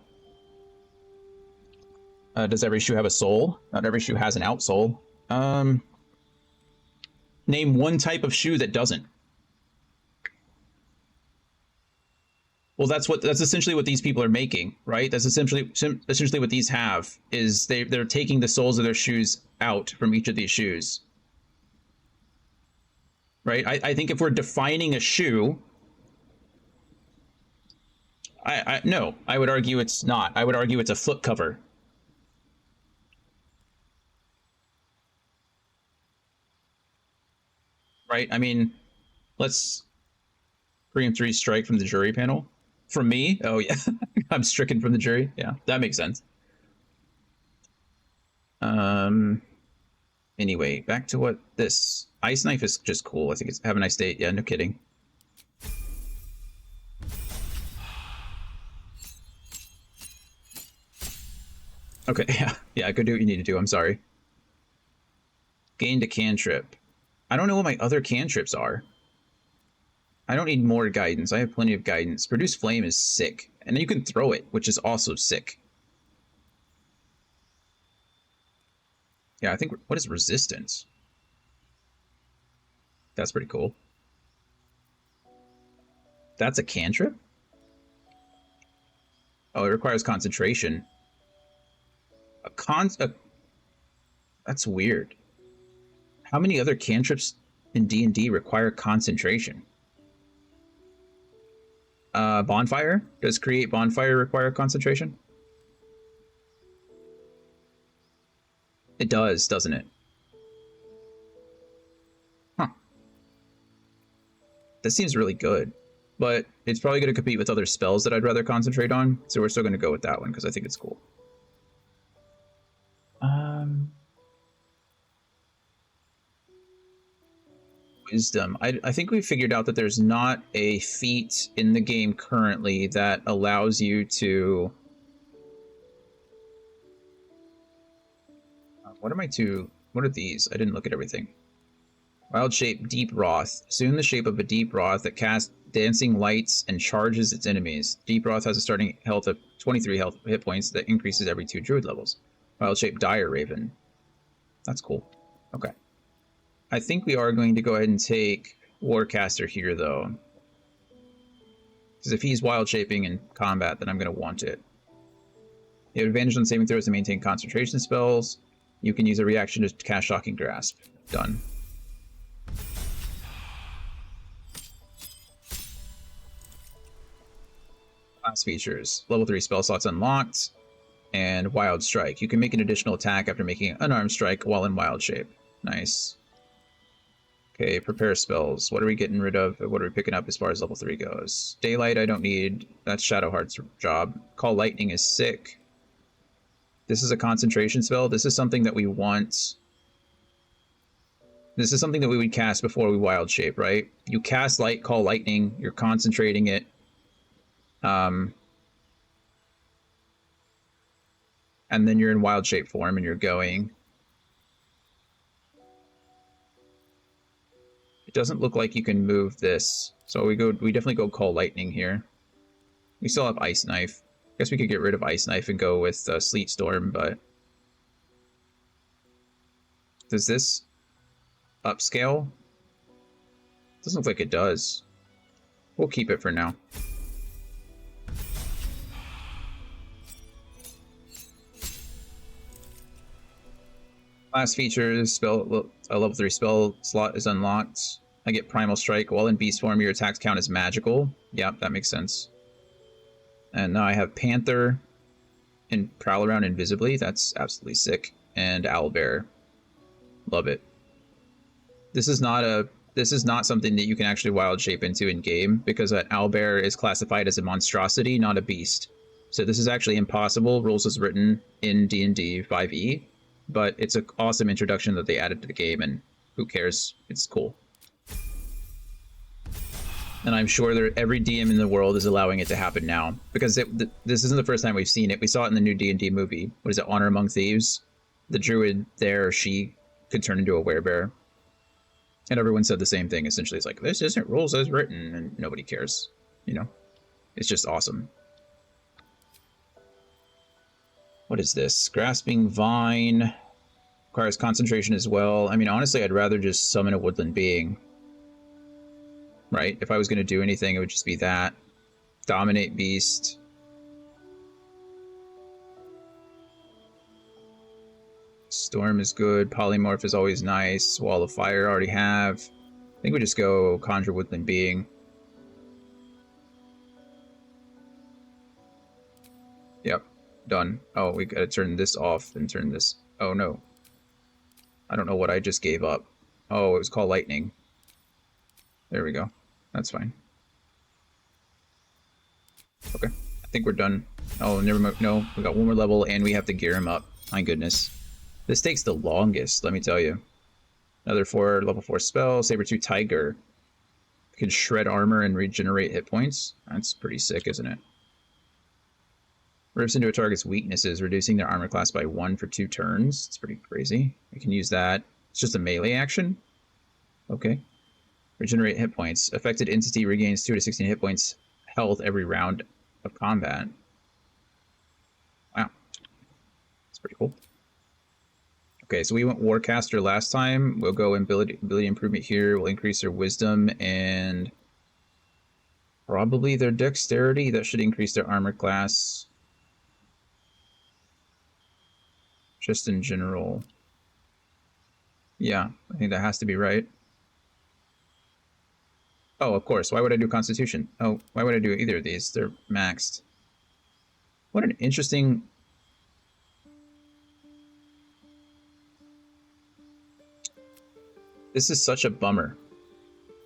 does every shoe have a sole? Not every shoe has an outsole. Name one type of shoe that doesn't. Well, that's essentially what these people are making, right? That's essentially what these have, is they're taking the soles of their shoes out from each of these shoes. Right? I think if we're defining a shoe, no, I would argue it's not. I would argue it's a flip cover. Right? I mean, let's preemptory strike from the jury panel. From me? Oh yeah. I'm stricken from the jury. Yeah, that makes sense. Anyway, back to what this ice knife is. Just cool. I think it's have a nice day. Yeah, no kidding. Okay, yeah, go do what you need to do. I'm sorry. Gained a cantrip. I don't know what my other cantrips are. I don't need more guidance. I have plenty of guidance. Produce flame is sick. And then you can throw it, which is also sick. Yeah, I think, what is resistance? That's pretty cool. That's a cantrip? Oh, it requires concentration. That's weird. How many other cantrips in D&D require concentration? Bonfire? Does create bonfire require concentration? It does, doesn't it? Huh. That seems really good, but it's probably going to compete with other spells that I'd rather concentrate on, so we're still going to go with that one because I think it's cool. Wisdom. I think we figured out that there's not a feat in the game currently that allows you to... What are these? I didn't look at everything. Wild Shape, Deep Wrath. Assume the shape of a Deep Wrath that casts dancing lights and charges its enemies. Deep Wrath has a starting health of 23 hit points that increases every 2 druid levels. Wild Shape, Dire Raven. That's cool. Okay. I think we are going to go ahead and take Warcaster here, though. Because if he's wild shaping in combat, then I'm going to want it. You have advantage on saving throws to maintain concentration spells. You can use a reaction to cast Shocking Grasp. Done. Class features. Level 3 spell slots unlocked. And Wild Strike. You can make an additional attack after making an unarmed strike while in wild shape. Nice. Okay, prepare spells. What are we getting rid of? What are we picking up as far as level 3 goes? Daylight I don't need. That's Shadowheart's job. Call Lightning is sick. This is a concentration spell. This is something that we want. This is something that we would cast before we wild shape, right? You cast light, call lightning, you're concentrating it. And then you're in wild shape form and you're going. It doesn't look like you can move this. So we definitely go call lightning here. We still have Ice Knife. I guess we could get rid of Ice Knife and go with Sleet Storm, but... Does this upscale? Doesn't look like it does. We'll keep it for now. Class features, a level 3 spell slot is unlocked. I get Primal Strike. While in beast form, your attacks count as magical. Yep, that makes sense. And now I have Panther and Prowl around invisibly. That's absolutely sick. And Owlbear. Love it. This is not something that you can actually wild shape into in game because an Owlbear is classified as a monstrosity, not a beast. So this is actually impossible. Rules is written in D&D 5e, but it's an awesome introduction that they added to the game, and who cares? It's cool. And I'm sure that every DM in the world is allowing it to happen now, because this isn't the first time we've seen it. We saw it in the new D&D movie. What is it, Honor Among Thieves? The druid there, she could turn into a werebear. And everyone said the same thing, essentially. It's like, this isn't rules as written, and nobody cares, you know? It's just awesome. What is this? Grasping Vine. Requires concentration as well. I mean, honestly, I'd rather just summon a woodland being. Right? If I was going to do anything, it would just be that. Dominate Beast. Storm is good. Polymorph is always nice. Wall of Fire already have. I think we just go Conjure Woodland Being. Yep. Done. Oh, we gotta turn this off and turn this... Oh, no. I don't know what I just gave up. Oh, it was called Lightning. There we go. That's fine. Okay. I think we're done. Oh, never mind. No, we got one more level and we have to gear him up. My goodness. This takes the longest, let me tell you. Another level 4 spell. Saber-tooth Tiger. Can shred armor and regenerate hit points. That's pretty sick, isn't it? Rips into a target's weaknesses, reducing their armor class by 1 for 2 turns. It's pretty crazy. We can use that. It's just a melee action. Okay. Regenerate hit points. Affected entity regains 2 to 16 hit points health every round of combat. Wow. That's pretty cool. Okay, so we went Warcaster last time. We'll go ability improvement here. We'll increase their wisdom and probably their dexterity. That should increase their armor class. Just in general. Yeah, I think that has to be right. Oh, of course. Why would I do Constitution? Oh, why would I do either of these? They're maxed. What an interesting... This is such a bummer.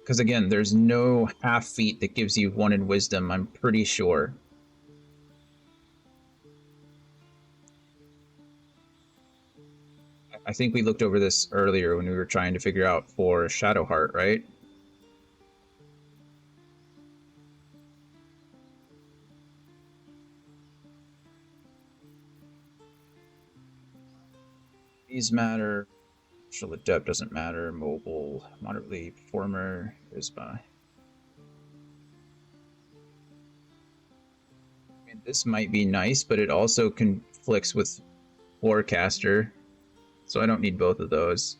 Because again, there's no half feat that gives you 1 in wisdom, I'm pretty sure. I think we looked over this earlier when we were trying to figure out for Shadowheart, right? These matter. Martial Adept doesn't matter. Mobile, moderately performer, charisma. I mean, this might be nice, but it also conflicts with Warcaster, so I don't need both of those.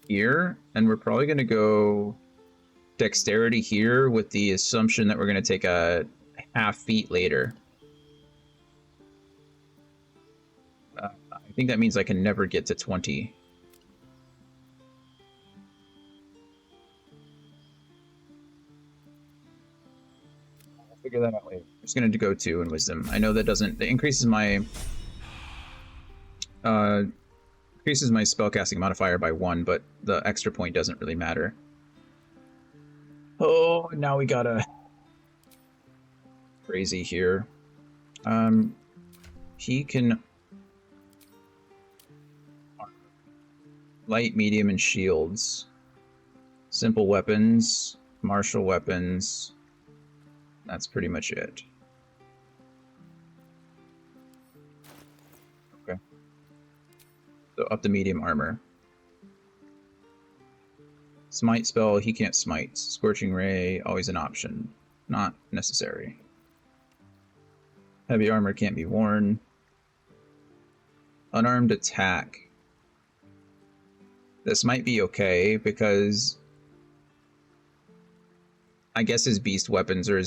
Here, and we're probably going to go dexterity here with the assumption that we're going to take a half feat later. I think that means I can never get to 20. I'll figure that out later. I'm just going to go 2 in wisdom. I know that doesn't... That increases my... increases my spellcasting modifier by 1, but the extra point doesn't really matter. Oh, now we got a crazy here. He can light, medium, and shields. Simple weapons, martial weapons. That's pretty much it. Okay. So up to medium armor. Smite spell, he can't smite. Scorching Ray, always an option. Not necessary. Heavy armor can't be worn. Unarmed attack. This might be okay, because I guess his beast weapons are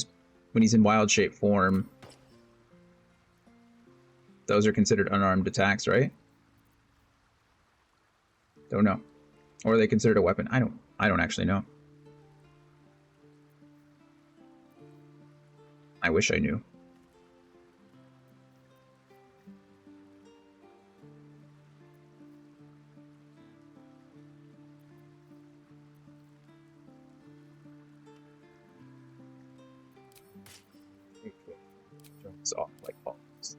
when he's in wild shape form. Those are considered unarmed attacks, right? Don't know. Or are they considered a weapon? I don't actually know. I wish I knew. Jumps off like balls.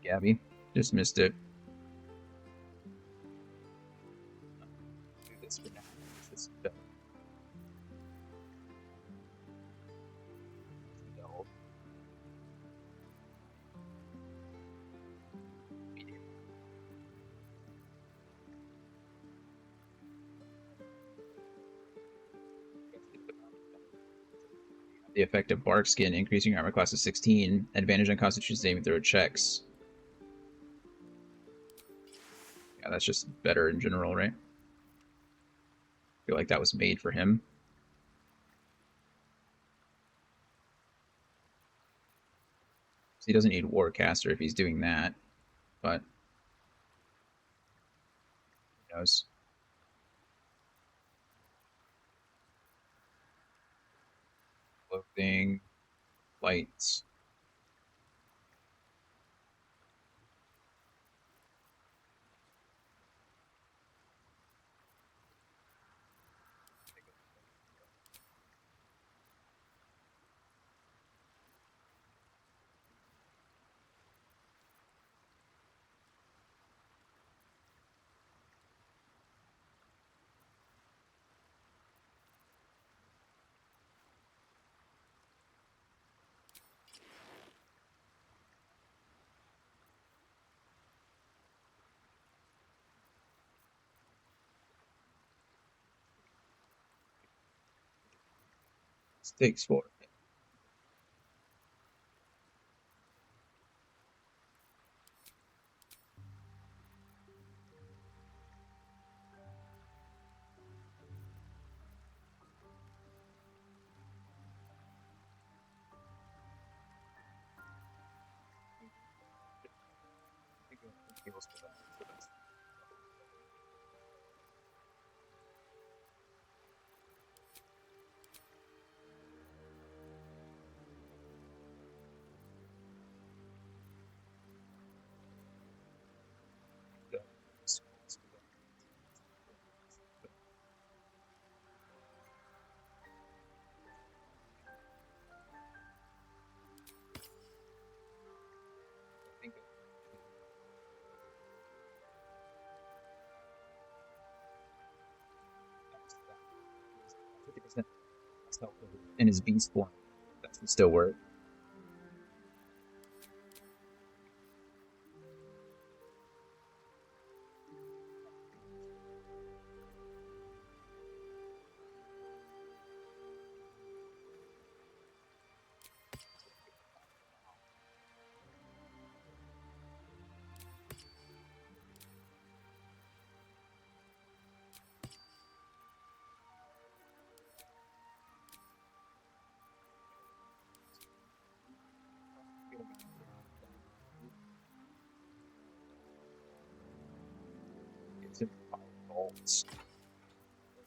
Gabby, just missed it. The effect of bark skin, increasing your armor class to 16. Advantage on constitution saving throw checks. Yeah, that's just better in general, right? I feel like that was made for him. So he doesn't need Warcaster if he's doing that, but who knows? Clothing, lights. Takes 4. In his beast form, that would still work. Gives him 5 bolts.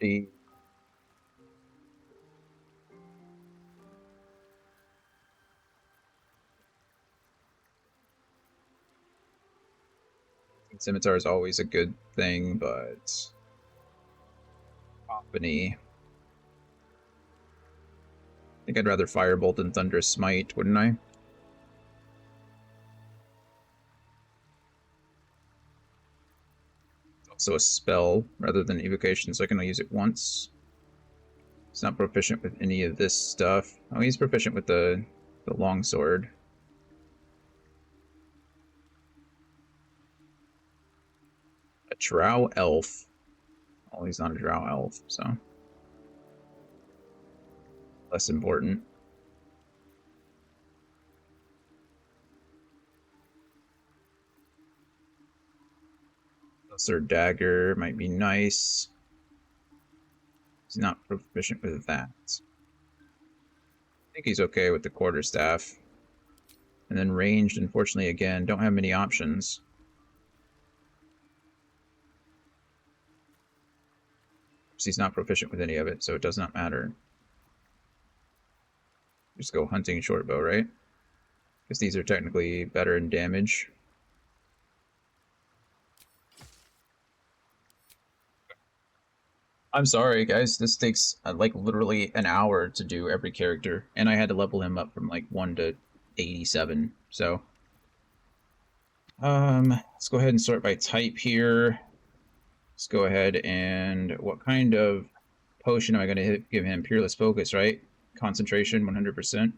The scimitar is always a good thing, but Company. I think I'd rather Firebolt than Thunderous Smite, wouldn't I? It's also a spell rather than evocation, so I can only use it once. He's not proficient with any of this stuff. Oh, he's proficient with the longsword. A Drow Elf. Oh, he's not a Drow Elf, so less important. Lesser Dagger might be nice. He's not proficient with that. I think he's okay with the Quarterstaff. And then ranged, unfortunately, again, don't have many options. He's not proficient with any of it, so it does not matter. Just go hunting shortbow, right? Because these are technically better in damage. I'm sorry, guys. This takes like literally an hour to do every character, and I had to level him up from like 1 to 87. So, let's go ahead and sort by type here. Let's go ahead and what kind of potion am I going to give him? Peerless Focus, right? Concentration, 100%.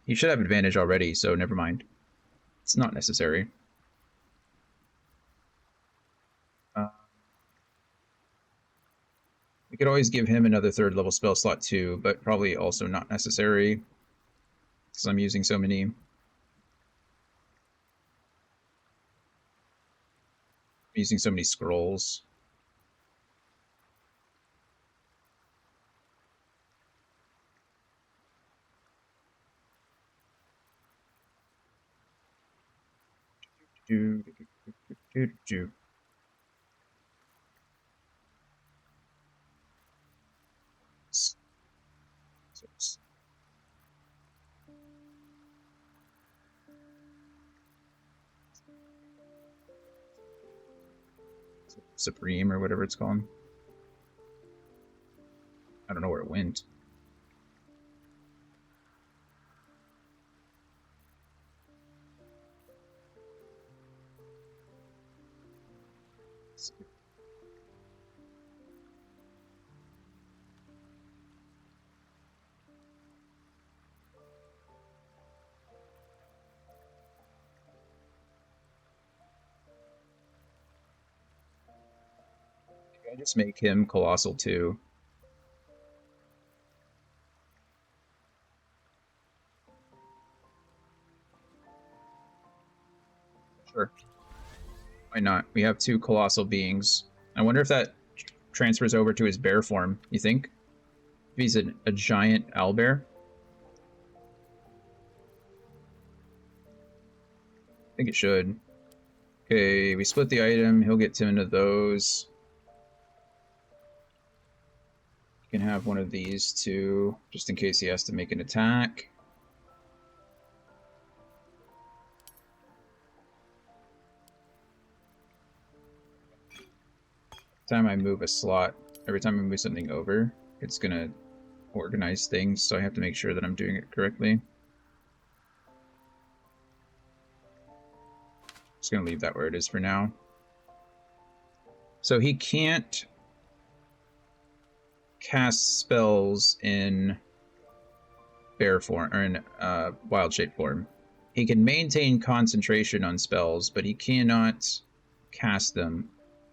He should have advantage already, so never mind. It's not necessary. We could always give him another 3rd level spell slot too, but probably also not necessary. Because I'm using so many. Using so many scrolls. Supreme or whatever it's called. I don't know where it went. I just make him Colossal too. Sure. Why not? We have 2 colossal beings. I wonder if that transfers over to his bear form. You think? If he's a giant owlbear? I think it should. Okay, we split the item. He'll get 10 of those. You can have one of these too, just in case he has to make an attack. Every time I move a slot, every time I move something over, it's gonna organize things, so I have to make sure that I'm doing it correctly. Just gonna leave that where it is for now. So he can't cast spells in bear form or in wild shape form. He can maintain concentration on spells, but he cannot cast them.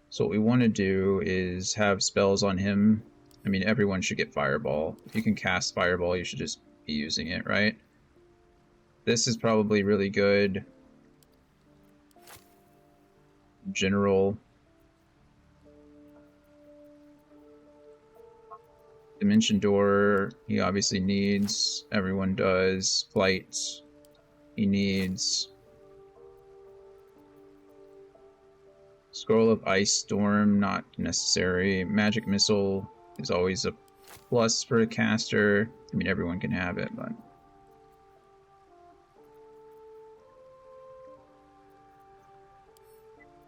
So what we want to do is have spells on him. I mean, everyone should get Fireball. If you can cast Fireball, you should just be using it, right? This is probably really good. General. Dimension Door, he obviously needs. Everyone does. Flight, he needs. Scroll of Ice Storm, not necessary. Magic Missile is always a plus for a caster. I mean, everyone can have it, but...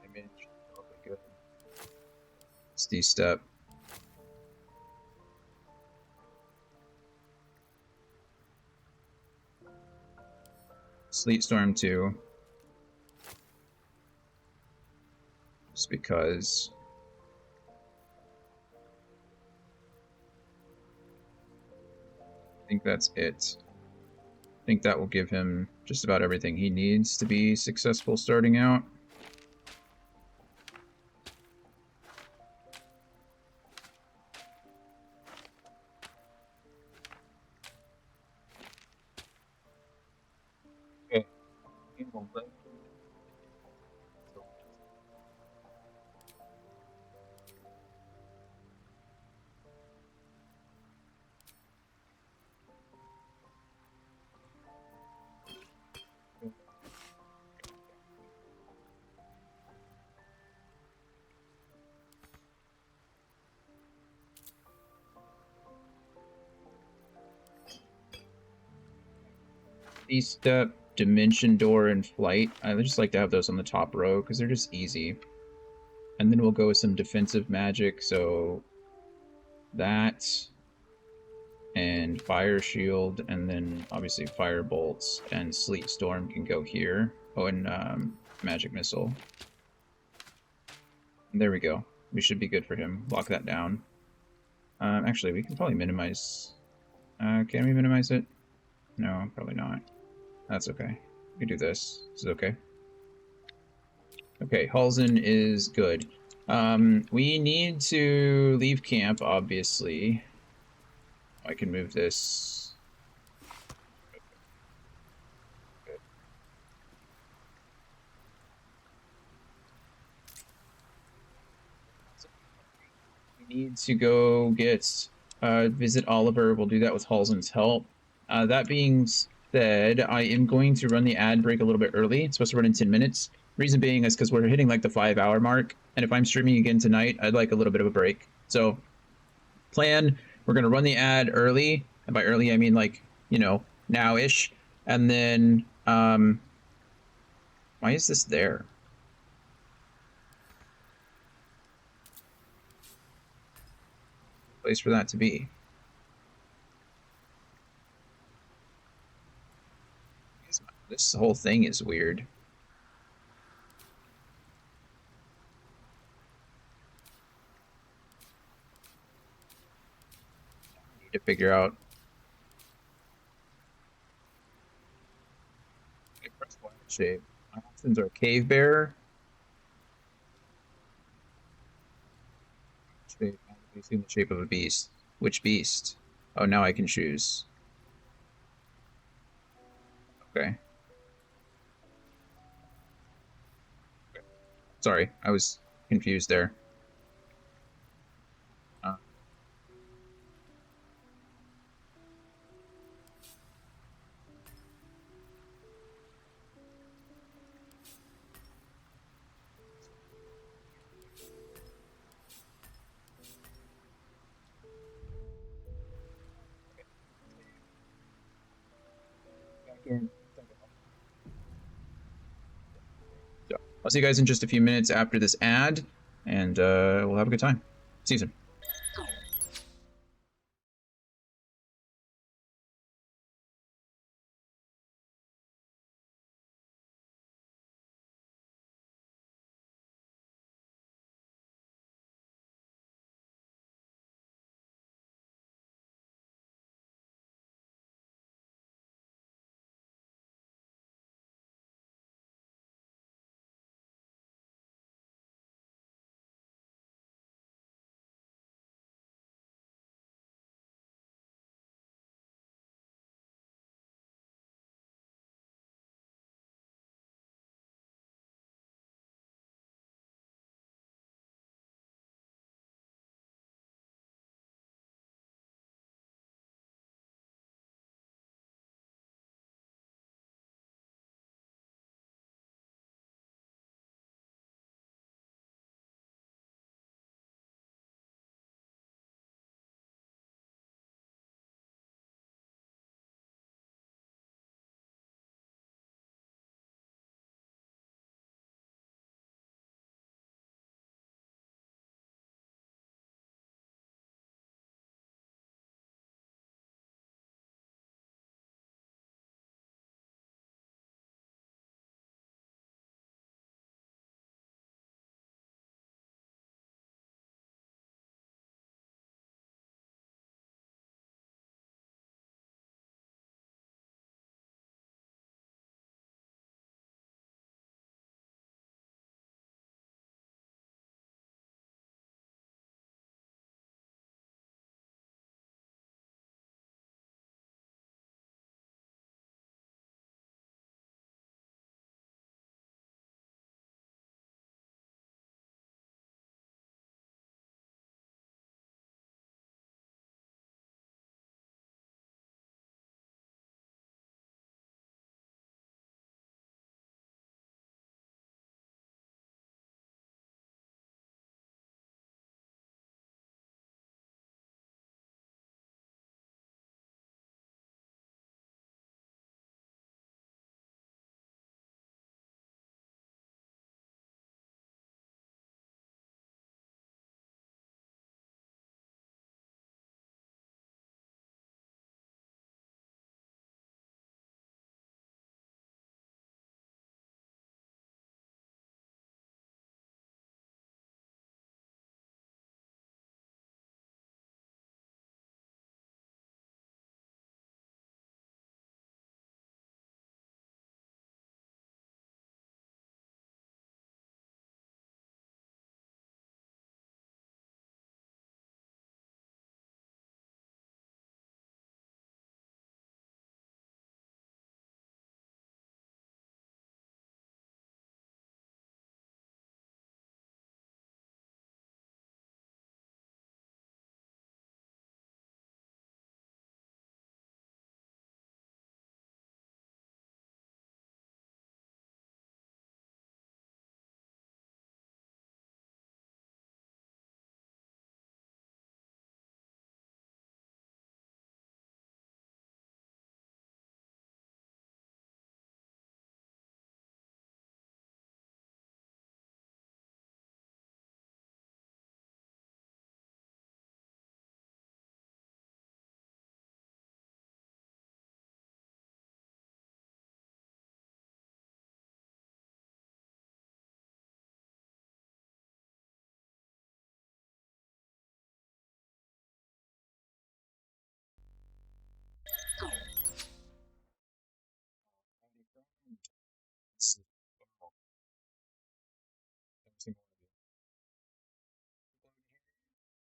Image, probably good. Steep Step. Sleet Storm 2. Just because. I think that's it. I think that will give him just about everything he needs to be successful starting out. Okay. Step, Dimension Door, and Flight. I just like to have those on the top row because they're just easy. And then we'll go with some defensive magic, so that and Fire Shield, and then obviously Fire Bolts and Sleet Storm can go here. Oh, and Magic Missile. There we go. We should be good for him. Lock that down. Actually, we can probably minimize... can we minimize it? No, probably not. That's okay. We can do this. This is okay. Okay, Halzen is good. We need to leave camp, obviously. I can move this. need to go get visit Oliver. We'll do that with Halson's help. That being said, I am going to run the ad break a little bit early. It's supposed to run in 10 minutes. Reason being is because we're hitting like the 5-hour mark, and if I'm streaming again tonight, I'd like a little bit of a break. So, plan, we're going to run the ad early, and by early I mean like, you know, now-ish, and then why is this there? Place for that to be. This whole thing is weird. I need to figure out. Okay, press Y shape. My options are cave bear. Shape. I assume the shape of a beast. Which beast? Oh, now I can choose. Okay. Sorry, I was confused there. So I'll see you guys in just a few minutes after this ad, and we'll have a good time. See you soon.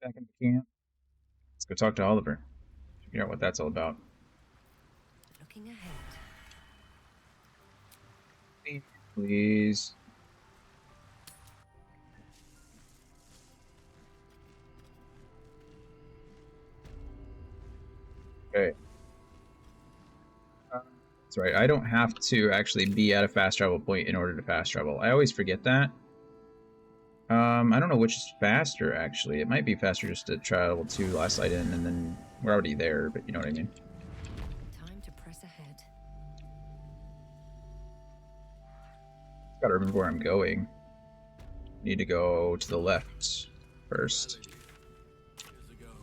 Back in the camp. Let's go talk to Oliver. Figure out what that's all about. Looking ahead. Please. Okay. That's right. I don't have to actually be at a fast travel point in order to fast travel. I always forget that. I don't know which is faster, actually. It might be faster just to travel to last light in, and then we're already there, but you know what I mean. Time to press ahead. Gotta remember where I'm going. Need to go to the left first. Years ago,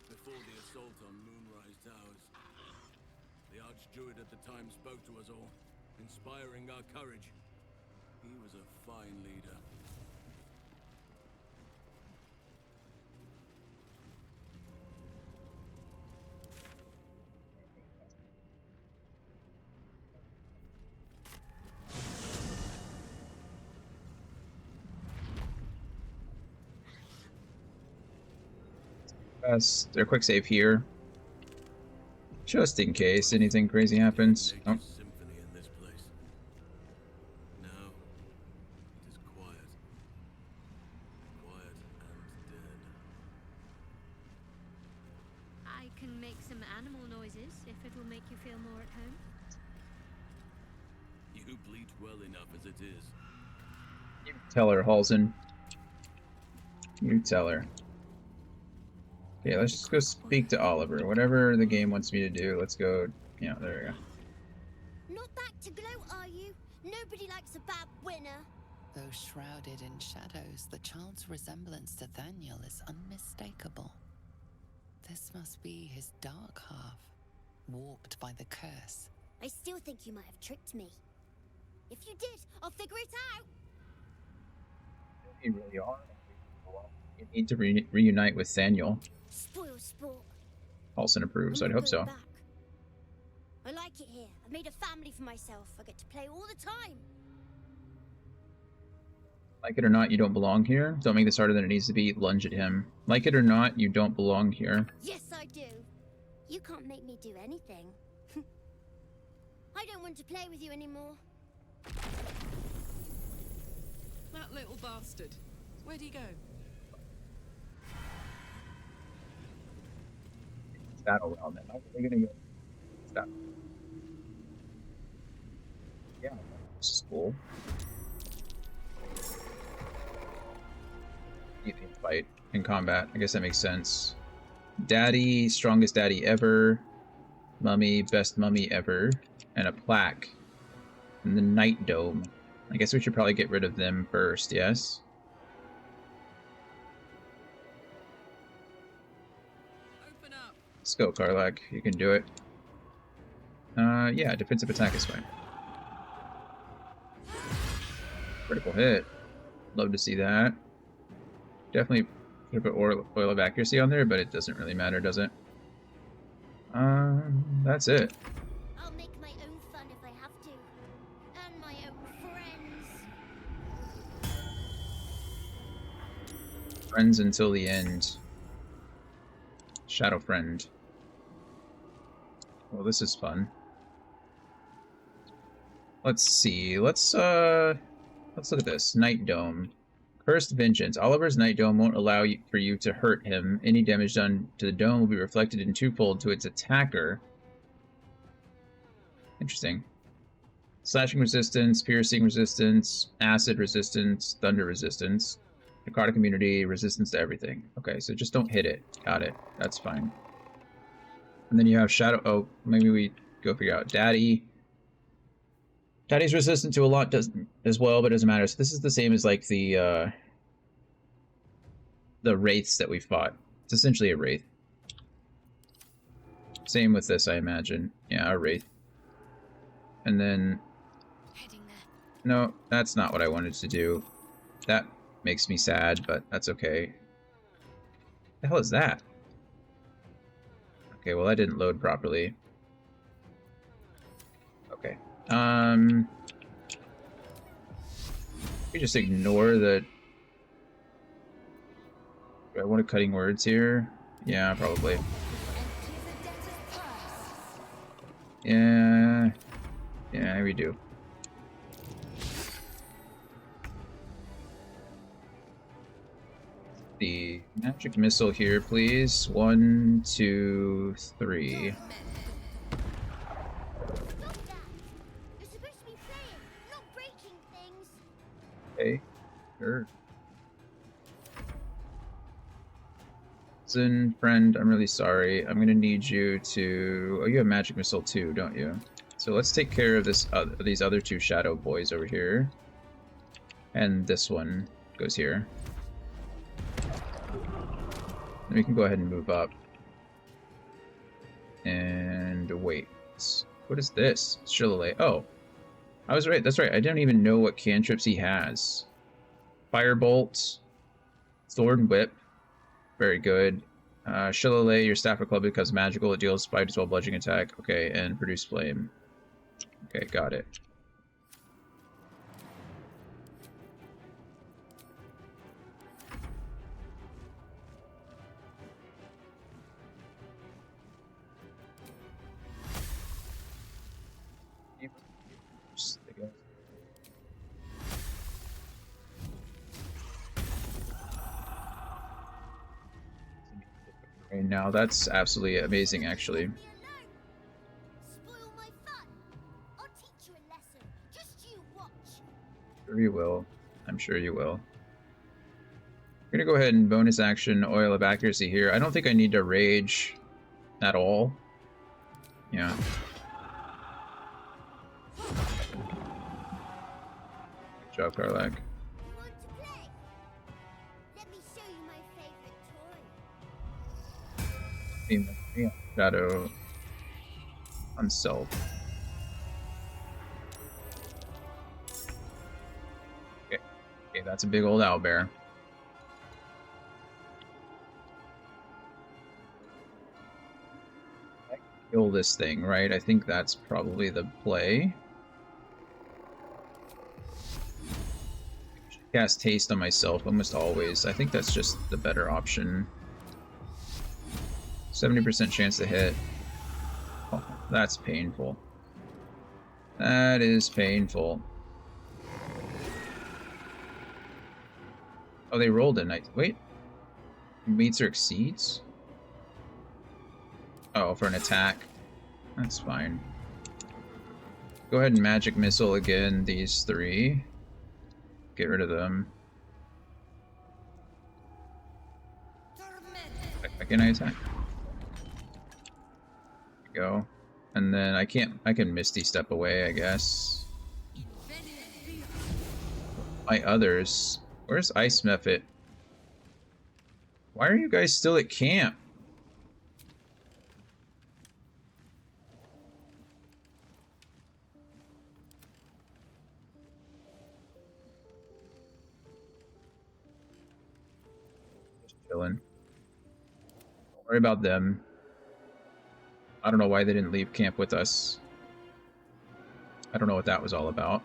before the assault on Moonrise Towers, the Archdruid at the time spoke to us all, inspiring our courage. He was a fine leader. Their quick save here. Just in case anything crazy happens. Oh. Symphony in this place. Now, it is quiet. Quiet and dead. I can make some animal noises if it will make you feel more at home. You bleat well enough as it is. You tell her, Halsin. You tell her. Okay, let's just go speak to Oliver. Whatever the game wants me to do, let's go. Yeah, there we go. Not back to gloat, are you? Nobody likes a bad winner. Though shrouded in shadows, the child's resemblance to Thaniel is unmistakable. This must be his dark half, warped by the curse. I still think you might have tricked me. If you did, I'll figure it out. You really are. You need to reunite with Thaniel. Spoil sport. Halsin approves. I'd hope so. Back. I like it here. I've made a family for myself. I get to play all the time. Like it or not, you don't belong here. Don't make this harder than it needs to be. Lunge at him. Like it or not, you don't belong here. Yes, I do. You can't make me do anything. I don't want to play with you anymore. That little bastard. Where'd he go? Battle realm then. How are they gonna go? Stop. Yeah, this is cool. You can fight in combat. I guess that makes sense. Daddy, strongest daddy ever. Mummy, best mummy ever. And a plaque. And the Night Dome. I guess we should probably get rid of them first, yes? Let's go, Karlach. You can do it. Yeah, defensive attack is fine. Critical hit. Love to see that. Definitely put a bit oil of accuracy on there, but it doesn't really matter, does it? That's it. I'll make my own fun if I have to. And my own friends. Friends until the end. Shadow friend. Well, this is fun. Let's see. Let's look at this. Night Dome. Cursed Vengeance. Oliver's Night Dome won't allow for you to hurt him. Any damage done to the dome will be reflected in twofold to its attacker. Interesting. Slashing resistance, piercing resistance, acid resistance, thunder resistance, necrotic immunity, resistance to everything. Okay, so just don't hit it. Got it. That's fine. And then you have Shadow... Oh, maybe we go figure out Daddy. Daddy's resistant to a lot as well, but it doesn't matter. So this is the same as like the wraiths that we fought. It's essentially a wraith. Same with this, I imagine. Yeah, a wraith. And then... No, that's not what I wanted to do. That makes me sad, but that's okay. The hell is that? Okay, well that didn't load properly. Okay. We just ignore the... Do I want a cutting words here. Yeah, probably. Yeah. Yeah, we do. The magic missile here, please. 1, 2, 3. Okay, sure. Listen, friend, I'm really sorry. I'm gonna need you to... Oh, you have magic missile too, don't you? So let's take care of this these other two shadow boys over here. And this one goes here. Then we can go ahead and move up. And wait. What is this? Shillelagh. Oh. I was right. That's right. I don't even know what cantrips he has. Firebolt. Thorn Whip. Very good. Shillelagh, your staff or club becomes magical. It deals 5 to 12 bludgeoning attack. Okay, and produce flame. Okay, got it. Right now, that's absolutely amazing, actually. Sure you will. I'm sure you will. We're gonna go ahead and bonus action Oil of Accuracy here. I don't think I need to rage at all. Yeah. Good job, Karlak. Shadow on self. Okay. Okay, that's a big old owlbear. Kill this thing, right? I think that's probably the play. Cast haste on myself almost always. I think that's just the better option. 70% chance to hit. Oh, that's painful. That is painful. Oh, they rolled a night. Wait. Meets or exceeds? Oh, for an attack. That's fine. Go ahead and magic missile again, these 3. Get rid of them. Can I attack? Go. And then I can Misty Step away, I guess. My others. Where's Ice Mephit? Why are you guys still at camp? Just chilling. Don't worry about them. I don't know why they didn't leave camp with us. I don't know what that was all about.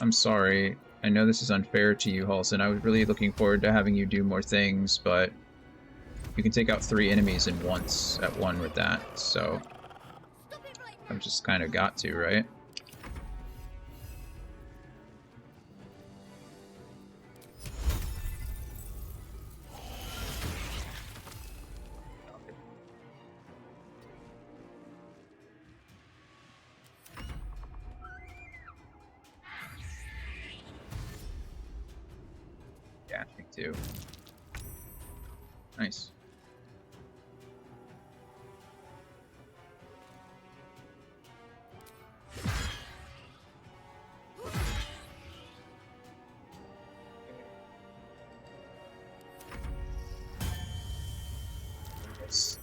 I'm sorry. I know this is unfair to you, Halson. I was really looking forward to having you do more things, but you can take out 3 enemies at one with that, so I've just kind of got to, right? Yeah, me too. Nice. Yes.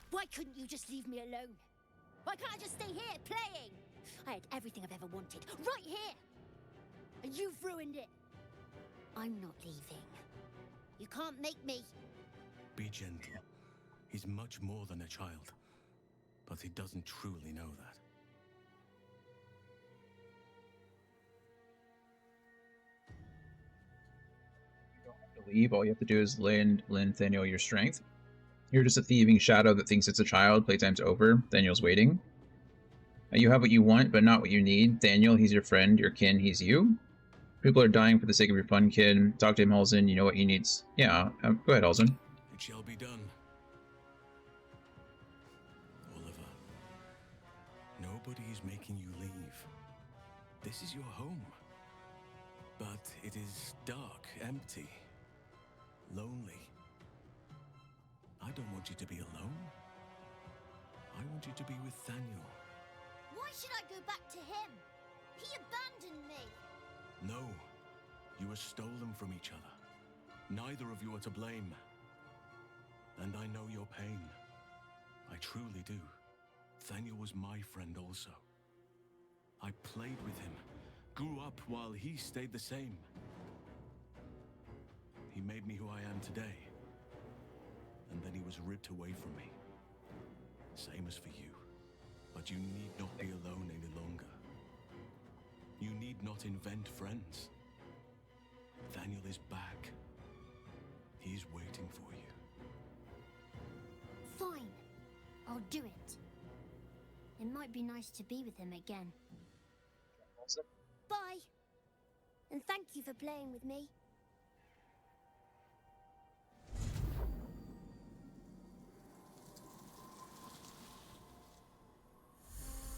Why couldn't you just leave me alone? Why can't I just stay here, playing? I had everything I've ever wanted, right here! And you've ruined it. I'm not leaving. You can't make me. Be gentle. He's much more than a child. But he doesn't truly know that. To leave, all you have to do is lend Nathaniel your strength. You're just a thieving shadow that thinks it's a child. Playtime's over. Daniel's waiting. You have what you want, but not what you need. Daniel, he's your friend. Your kin, he's you. People are dying for the sake of your fun, kid. Talk to him, Halsin. You know what he needs. Yeah, go ahead, Halsin. It shall be done. Oliver, nobody is making you leave. This is your home. But it is dark, empty, lonely. I don't want you to be alone. I want you to be with Thaniel. Why should I go back to him? He abandoned me. No, you were stolen from each other. Neither of you are to blame. And I know your pain. I truly do. Thaniel was my friend also. I played with him, grew up while he stayed the same. He made me who I am today. And then he was ripped away from me. Same as for you. But you need not be alone any longer. You need not invent friends. Thaniel is back. He's waiting for you. Fine. I'll do it. It might be nice to be with him again. Bye. And thank you for playing with me.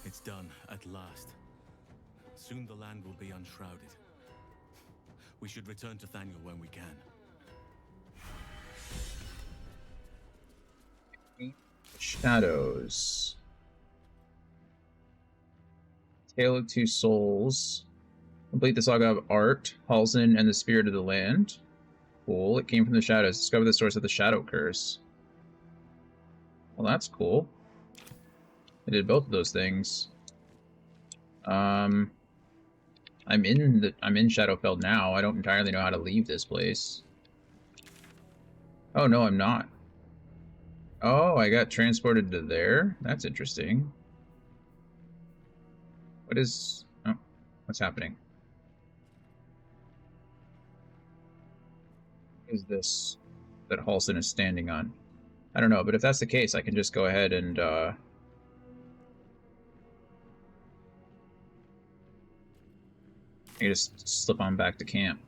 It's done, at last. Soon the land will be unshrouded. We should return to Thaniel when we can. Shadows. Tale of Two Souls. Complete the saga of Art, Halsin, and the Spirit of the Land. Cool. It came from the shadows. Discover the source of the Shadow Curse. Well, that's cool. I did both of those things. I'm in Shadowfell now. I don't entirely know how to leave this place. Oh no, I'm not. Oh, I got transported to there? That's interesting. What's happening? What is this that Halsin is standing on? I don't know, but if that's the case, I can just go ahead and, I can just slip on back to camp.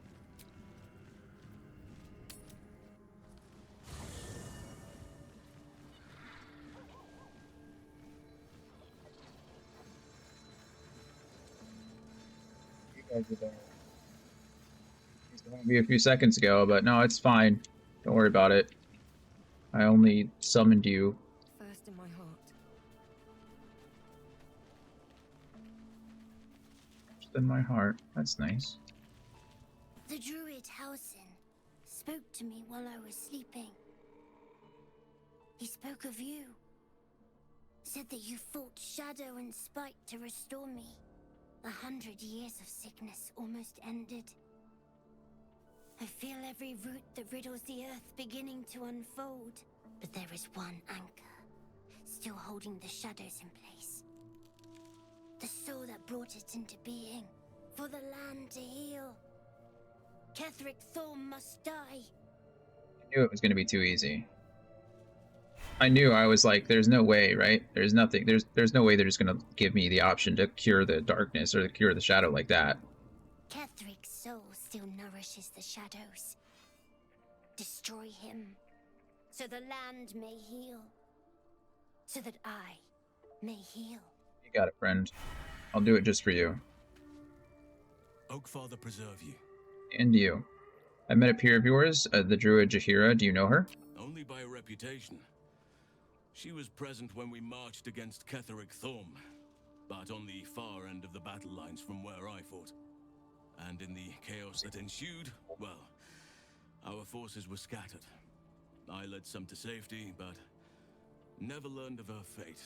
You guys are there. Used to be a few seconds ago, but no, it's fine. Don't worry about it. I only summoned you. First in my heart. In my heart. That's nice. The druid Halsin spoke to me while I was sleeping. He spoke of you. Said that you fought shadow and spite to restore me. 100 years of sickness almost ended. I feel every root that riddles the earth beginning to unfold. But there is one anchor, still holding the shadows in place. The soul that brought it into being, for the land to heal. Ketheric Thorm must die. I knew it was going to be too easy. I knew. I was like, there's no way, right? There's nothing. There's no way they're just going to give me the option to cure the darkness or to cure the shadow like that. Ketheric's soul still nourishes the shadows. Destroy him, so the land may heal. So that I may heal. You got it, friend. I'll do it just for you. Oakfather preserve you. And you. I met a peer of yours, the druid Jaheira. Do you know her? Only by reputation. She was present when we marched against Ketheric Thorm, but on the far end of the battle lines from where I fought. And in the chaos that ensued, well, our forces were scattered. I led some to safety, but never learned of her fate.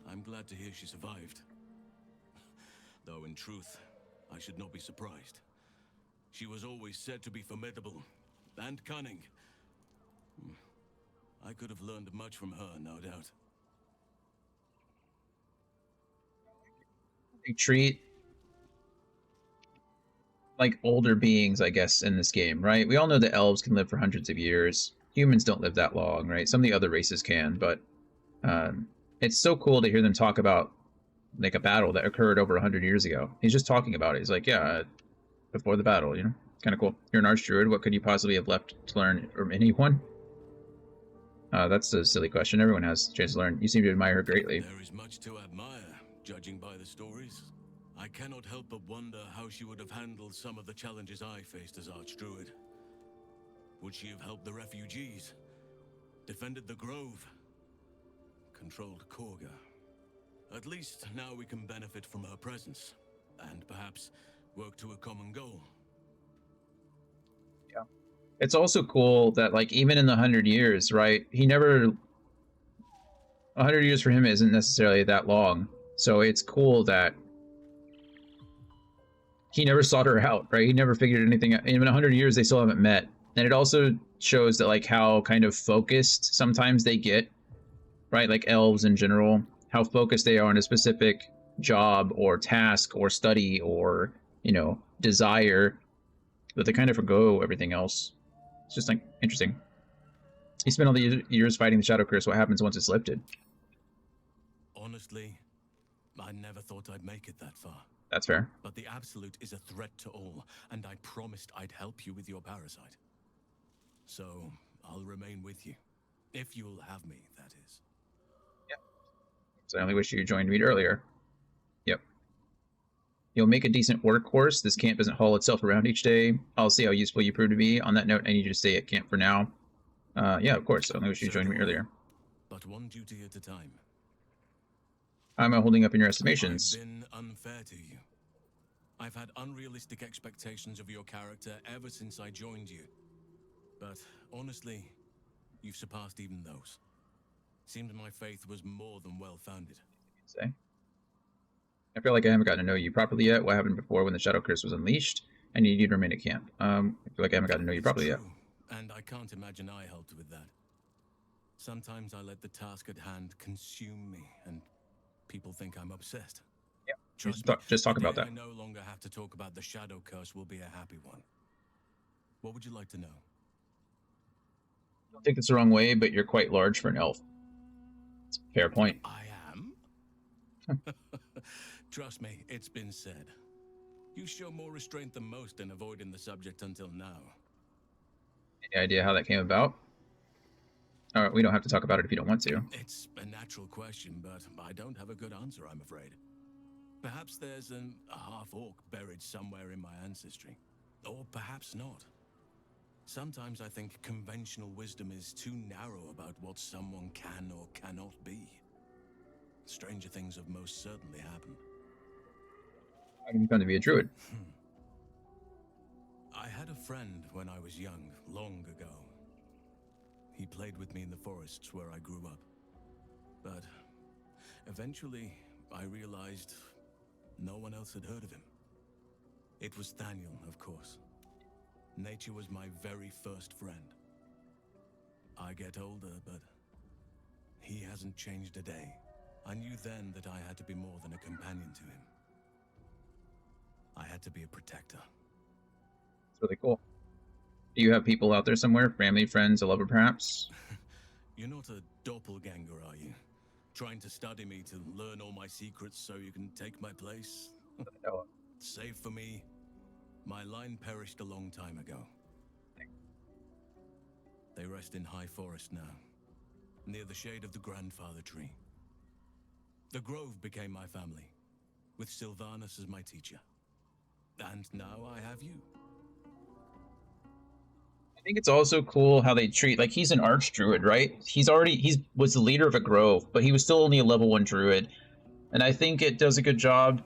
I'm glad to hear she survived. Though in truth, I should not be surprised. She was always said to be formidable and cunning. I could have learned much from her, no doubt. They treat like older beings, I guess, in this game, right? We all know that elves can live for hundreds of years. Humans don't live that long, right? Some of the other races can, but it's so cool to hear them talk about like a battle that occurred over 100 years ago. He's just talking about it. He's like, yeah, before the battle, you know? It's kind of cool. You're an archdruid. What could you possibly have left to learn from anyone? That's a silly question. Everyone has a chance to learn. You seem to admire her greatly. There is much to admire, judging by the stories. I cannot help but wonder how she would have handled some of the challenges I faced as Archdruid. Would she have helped the refugees? Defended the Grove? Controlled Korga? At least now we can benefit from her presence, and perhaps work to a common goal. Yeah. It's also cool that, like, even in the 100 years, right, he never... 100 years for him isn't necessarily that long, so it's cool that he never sought her out, right? He never figured anything out. In 100 years, they still haven't met. And it also shows that, like, how kind of focused sometimes they get, right? Like elves in general, how focused they are on a specific job or task or study or, you know, desire, that they kind of forgo everything else. It's just, like, interesting. He spent all the years fighting the Shadow Curse. What happens once it's lifted? Honestly, I never thought I'd make it that far. That's fair. But the Absolute is a threat to all, and I promised I'd help you with your parasite. So, I'll remain with you. If you'll have me, that is. Yep. So I only wish you joined me earlier. Yep. You'll make a decent workhorse. This camp doesn't haul itself around each day. I'll see how useful you prove to be. On that note, I need you to stay at camp for now. Yeah, of course. I only wish you joined me earlier. But one duty at a time. I'm holding up in your estimations. I've been unfair to you. I've had unrealistic expectations of your character ever since I joined you. But honestly, you've surpassed even those. Seemed my faith was more than well-founded. Say. I feel like I haven't gotten to know you properly yet. What happened before when the Shadow Curse was unleashed? I need you to remain at camp. I feel like I haven't gotten to know you properly yet. And I can't imagine I helped with that. Sometimes I let the task at hand consume me, and people think I'm obsessed. Yeah, Just talk about that. I no longer have to talk about the Shadow Curse will be a happy one. What would you like to know? Don't take this the wrong way, but you're quite large for an elf. It's a fair point. I am? Trust me, it's been said. You show more restraint than most in avoiding the subject until now. Any idea how that came about? Alright, we don't have to talk about it if you don't want to. It's a natural question, but I don't have a good answer, I'm afraid. Perhaps there's a half-orc buried somewhere in my ancestry. Or perhaps not. Sometimes I think conventional wisdom is too narrow about what someone can or cannot be. Stranger things have most certainly happened. How did you come to be a druid? I had a friend when I was young, long ago. He played with me in the forests where I grew up. But eventually, I realized no one else had heard of him. It was Thaniel, of course. Nature was my very first friend. I get older, but he hasn't changed a day. I knew then that I had to be more than a companion to him. I had to be a protector. It's really cool. Do you have people out there somewhere? Family, friends, a lover, perhaps? You're not a doppelganger, are you? Trying to study me to learn all my secrets so you can take my place? No. Save for me, my line perished a long time ago. They rest in high forest now, near the shade of the grandfather tree. The grove became my family, with Sylvanus as my teacher. And now I have you. I think it's also cool how they treat, like, he's an archdruid, right? He was the leader of a grove, but he was still only a level 1 druid. And I think it does a good job.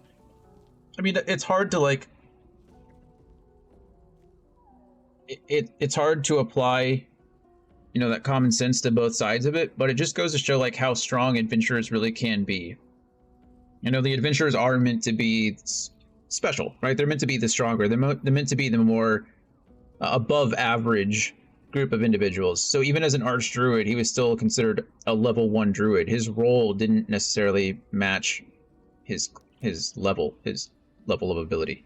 I mean, it's hard to, like, it's hard to apply, you know, that common sense to both sides of it, but it just goes to show, like, how strong adventurers really can be, You know, the adventurers are meant to be special, right? They're meant to be the stronger. They're meant to be the more above average group of individuals. So even as an archdruid, he was still considered a level 1 druid. His role didn't necessarily match his level of ability.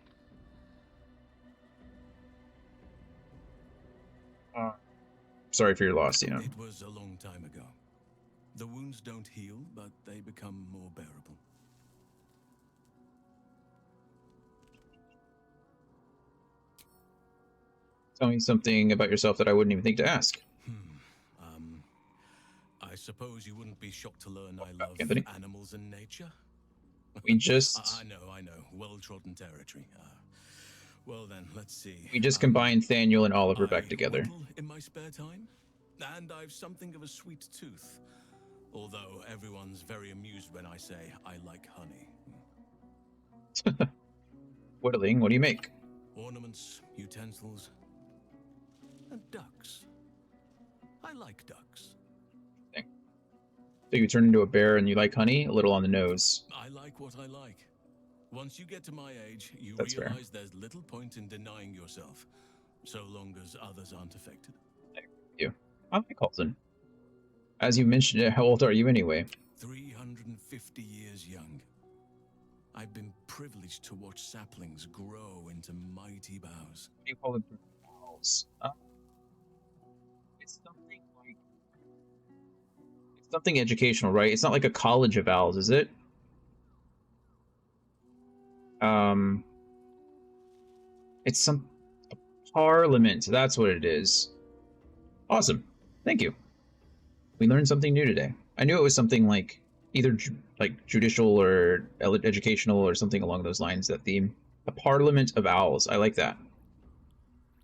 Sorry for your loss, you know. It was a long time ago. The wounds don't heal, but they become more bearable. Tell me something about yourself that I wouldn't even think to ask. I suppose you wouldn't be shocked to learn I love Anthony? animals and nature? We just... I know. Well-trodden territory. Well then, let's see. We just combined Thaniel and Oliver back I together. whittle in my spare time, and I've something of a sweet tooth. Although everyone's very amused when I say I like honey. Whittling, what do you make? Ornaments, utensils, and ducks. I like ducks. So you turn into a bear and you like honey? A little on the nose. I like what I like. Once you get to my age, you That's realize there's little point in denying yourself, so long as others aren't affected. Thank you. I like Halton. As you mentioned, how old are you anyway? 350 years young. I've been privileged to watch saplings grow into mighty boughs. What do you call them? Boughs. It's something like... It's something educational, right? It's not like a college of owls, is it? It's some... a parliament. That's what it is. Awesome. Thank you. We learned something new today. I knew it was something like either like judicial or educational or something along those lines, that theme. A parliament of owls. I like that.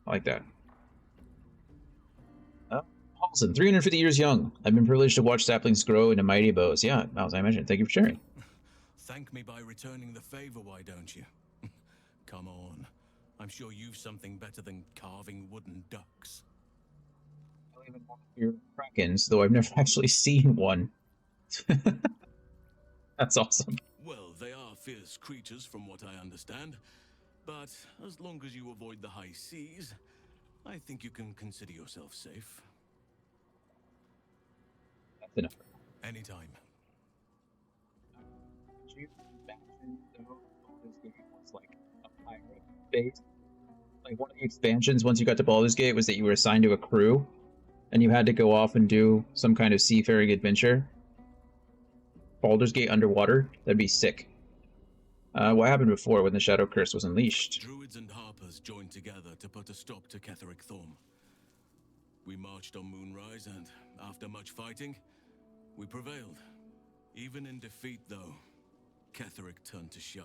I like that. Paulson, 350 years young. I've been privileged to watch saplings grow into mighty bows. Yeah, as I mentioned. Thank you for sharing. Thank me by returning the favor, why don't you? Come on. I'm sure you've something better than carving wooden ducks. I even want to hear krakens, though I've never actually seen one. That's awesome. Well, they are fierce creatures from what I understand. But as long as you avoid the high seas, I think you can consider yourself safe. That's enough. Anytime. Could you imagine though Baldur's Gate was like a pirate base? Like one of the expansions once you got to Baldur's Gate was that you were assigned to a crew and you had to go off and do some kind of seafaring adventure. Baldur's Gate underwater? That'd be sick. What happened before when the Shadow Curse was unleashed? Druids and Harpers joined together to put a stop to Ketheric Thorm. We marched on Moonrise, and after much fighting, we prevailed. Even in defeat, though, Ketheric turned to Shah.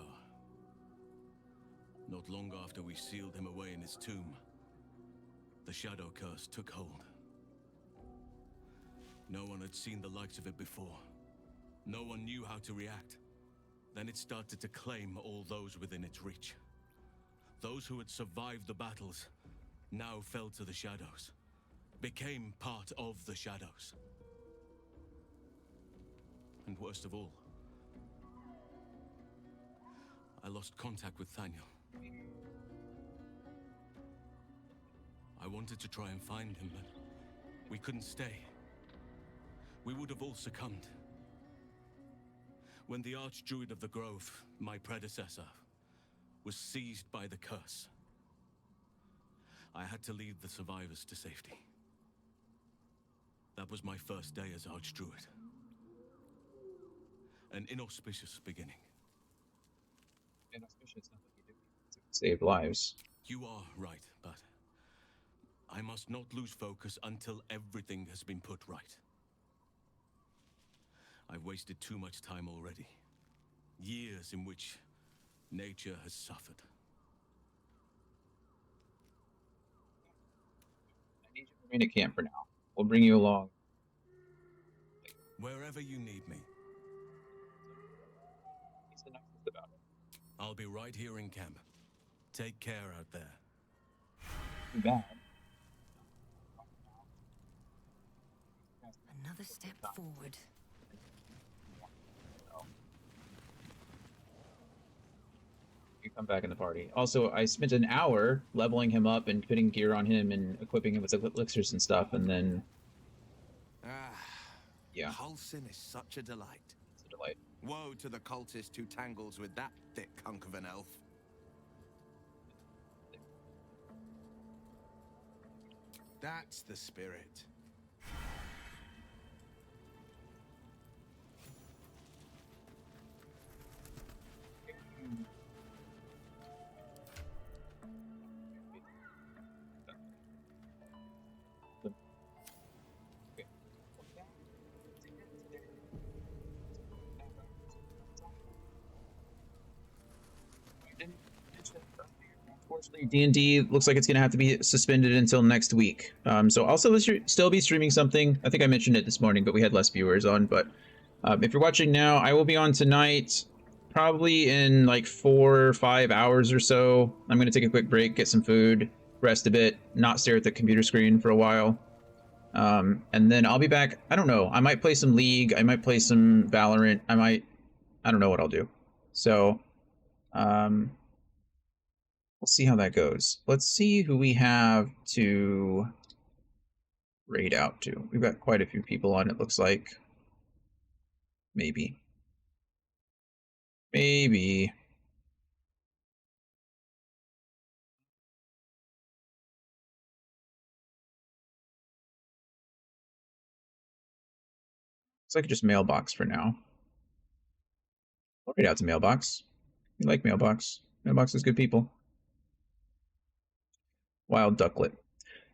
Not long after we sealed him away in his tomb, the Shadow Curse took hold. No one had seen the likes of it before. No one knew how to react. Then it started to claim all those within its reach. Those who had survived the battles now fell to the shadows, became part of the shadows. And worst of all, I lost contact with Thaniel. I wanted to try and find him, but we couldn't stay. We would have all succumbed. When the Archdruid of the Grove, my predecessor, was seized by the curse, I had to lead the survivors to safety. That was my first day as Archdruid. An inauspicious beginning. Inauspicious, not what you do to save lives. You are right, but I must not lose focus until everything has been put right. I've wasted too much time already. Years in which nature has suffered. I need you to remain at camp for now. We'll bring you along. Wherever you need me. He's the nicest about it. I'll be right here in camp. Take care out there. Too bad. Another step forward. come back in the party. Also, I spent an hour leveling him up and putting gear on him and equipping him with elixirs and stuff, and then yeah, Halsin is such a delight. it's a delight. Woe to the cultist who tangles with that thick hunk of an elf. That's the spirit. Unfortunately, D&D looks like it's going to have to be suspended until next week. So I'll still be streaming something. I think I mentioned it this morning, but we had less viewers on. But if you're watching now, I will be on tonight, probably in like 4 or 5 hours or so. I'm going to take a quick break, get some food, rest a bit, not stare at the computer screen for a while. And then I'll be back. I don't know. I might play some League. I might play some Valorant. I don't know what I'll do. So, we'll see how that goes. Let's see who we have to raid out to. We've got quite a few people on, it looks like. Maybe. Maybe. Looks like just mailbox for now. I'll raid out to mailbox. You like mailbox. Mailbox is good people. Wild ducklet.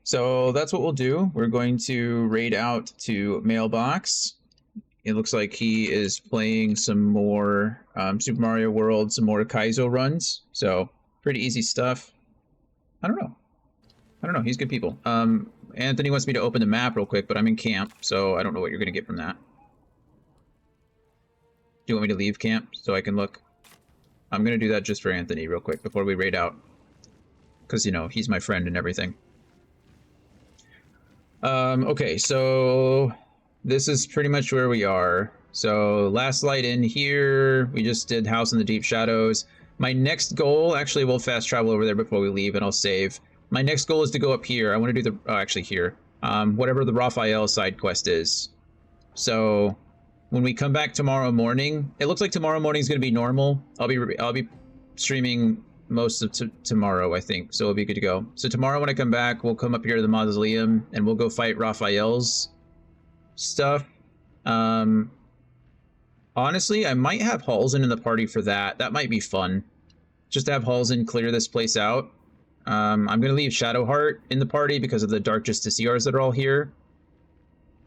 So that's what we'll do. We're going to raid out to mailbox. It looks like he is playing some more Super Mario World, some more Kaizo runs. So pretty easy stuff. I don't know. He's good people. Anthony wants me to open the map real quick, but I'm in camp, so I don't know what you're going to get from that. Do you want me to leave camp so I can look? I'm going to do that just for Anthony real quick before we raid out. Because, you know, he's my friend and everything. Okay, so this is pretty much where we are. So last light in here, we just did House in the Deep Shadows. My next goal, actually we'll fast travel over there before we leave and I'll save. My next goal is to go up here. I want to do the, actually here, whatever the Raphael side quest is. So when we come back tomorrow morning, it looks like tomorrow morning is going to be normal. I'll be streaming most of tomorrow, I think, so it'll be good to go. So tomorrow when I come back, we'll come up here to the mausoleum and we'll go fight Raphael's stuff. Honestly, I might have Halsin in the party for that. That might be fun. Just to have Halsin clear this place out. I'm going to leave Shadowheart in the party because of the Dark Justiciars that are all here.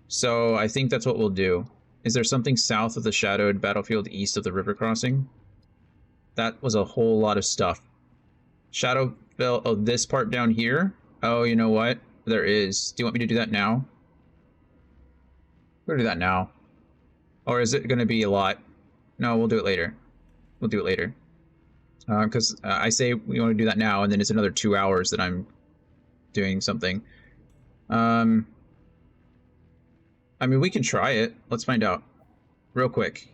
So I think that's what we'll do. Is there something south of the shadowed battlefield east of the river crossing? That was a whole lot of stuff. Shadowfell, oh, this part down here? Oh, you know what? There is. Do you want me to do that now? We'll do that now. Or is it going to be a lot? No, we'll do it later. We'll do it later. Because I say we want to do that now, and then it's another 2 hours that I'm doing something. I mean, we can try it. Let's find out. Real quick.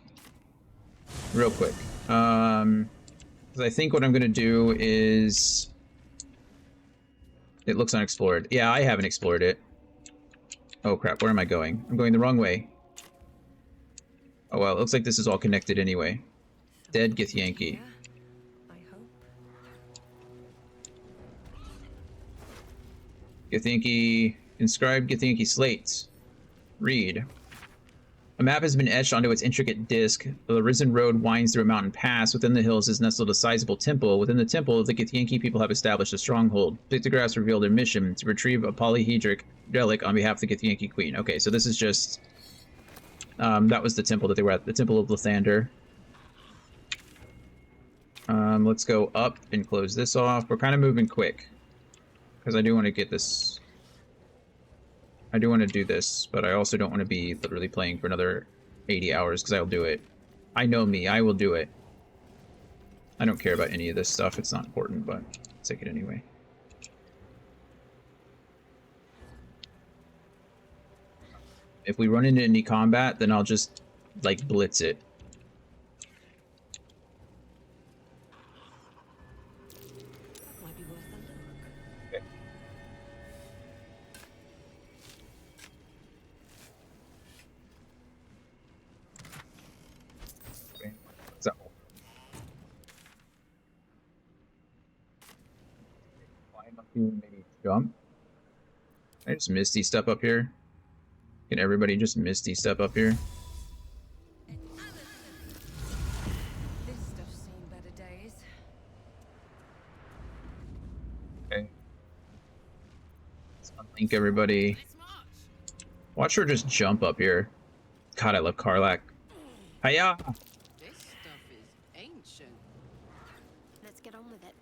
Real quick. I think what I'm going to do is... It looks unexplored. Yeah, I haven't explored it. Oh crap, where am I going? I'm going the wrong way. Oh well, it looks like this is all connected anyway. Dead Githyanki. Githyanki... Inscribed Githyanki slate. Read. A map has been etched onto its intricate disc. The risen road winds through a mountain pass. Within the hills is nestled a sizable temple. Within the temple, the Githyanki people have established a stronghold. Pictographs reveal their mission to retrieve a polyhedric relic on behalf of the Githyanki queen. Okay, so this is just... that was the temple that they were at, the Temple of Lathander. Let's go up and close this off. We're kind of moving quick. Because I do want to get this... I do want to do this, but I also don't want to be literally playing for another 80 hours, because I'll do it. I know me, I will do it. I don't care about any of this stuff, it's not important, but I'll take it anyway. If we run into any combat, then I'll just, like, blitz it. maybe jump. Can I just Misty step up here? Can everybody just Misty step up here? This stuff's seen better days. Okay. Let's unlink everybody. Watch her just jump up here. God, I love Karlach. Hiya! This stuff is ancient. Let's get on with it.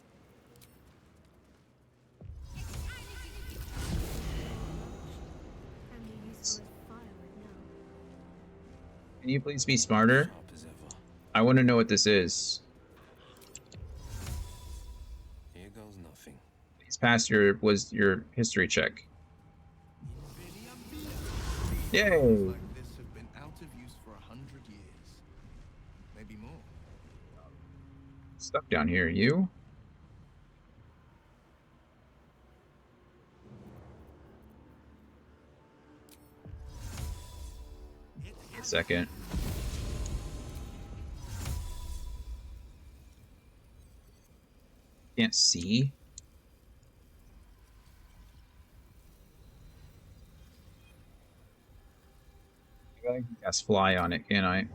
Can be useful as firewood now. Can you please be smarter? I want to know what this is. Here goes nothing. Please pass your history check. Yay! Like this have been out of use for 100 years. Maybe more. Stuck down here, you? A second. Can't see? I can cast fly on it, can I?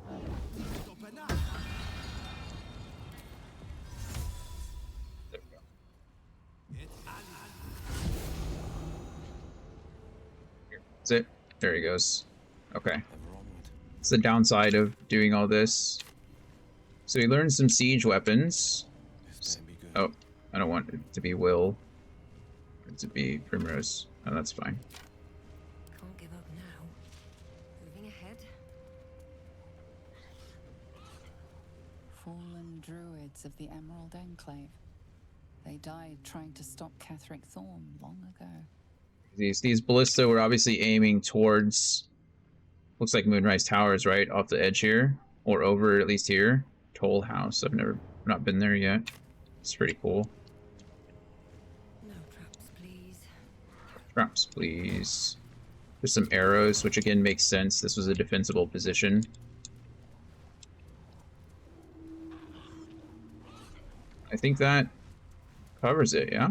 There we go. Here, that's it. There he goes. Okay. It's the downside of doing all this. So he learned some siege weapons. Oh, I don't want it to be Will. I want it to be Primrose. Oh, that's fine. Can't give up now. Moving ahead. Fallen druids of the Emerald Enclave. They died trying to stop Catherick Thorn long ago. These ballista were obviously aiming towards, looks like Moonrise Towers, right? Off the edge here. Or over, at least here. Toll House. I've not been there yet. It's pretty cool. No traps, please. Traps, please. There's some arrows, which again makes sense. This was a defensible position. I think that covers it, yeah?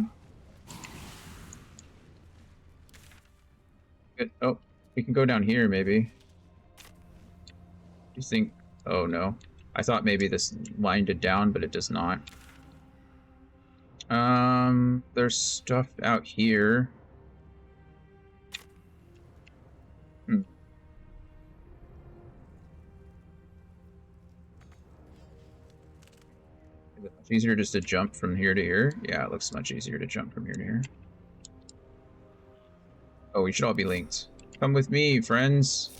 Good. Oh, we can go down here, maybe. You think... Oh, no. I thought maybe this winded down, but it does not. There's stuff out here. Hmm. Is it much easier just to jump from here to here? Yeah, it looks much easier to jump from here to here. Oh, we should all be linked. Come with me, friends.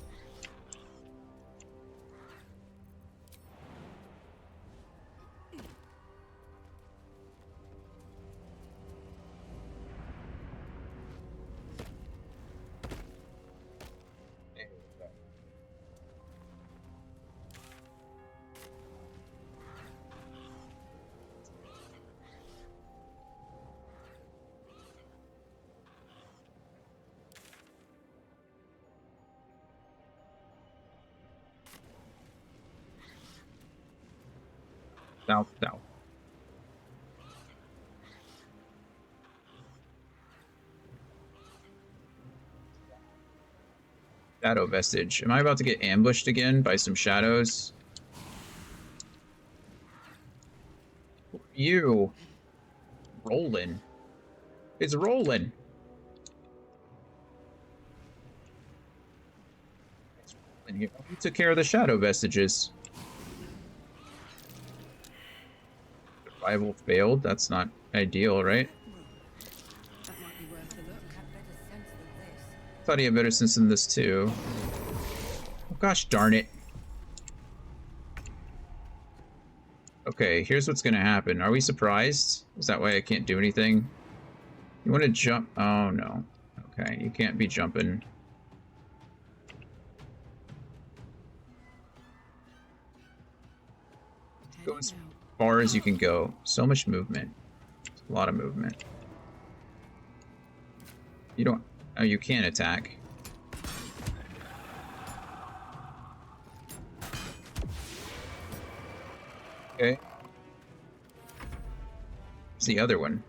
South, south. Shadow vestige. Am I about to get ambushed again by some shadows? You. Rolling. It's rolling. It's rolling here. We took care of the shadow vestiges. Survival failed. That's not ideal, right? That might be worth a look. Had better sense than this. Thought he had better sense than this too. Oh, gosh darn it. Okay, here's what's gonna happen. Are we surprised? Is that why I can't do anything? You want to jump? Oh, no. Okay, you can't be jumping. Go as far as you can go. So much movement. A lot of movement. You don't... Oh, you can attack. Okay. It's the other one.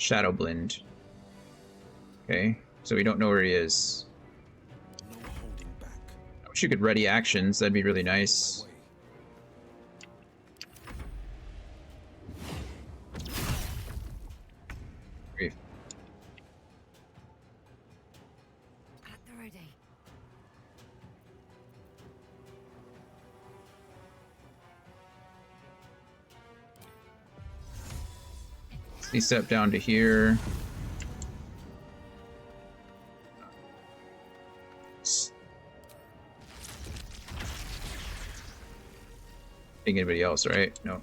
Shadow Blend. Okay, so we don't know where he is. I wish you could ready actions, that'd be really nice. Grief. At the ready. He stepped down to here. Think anybody else, right? No.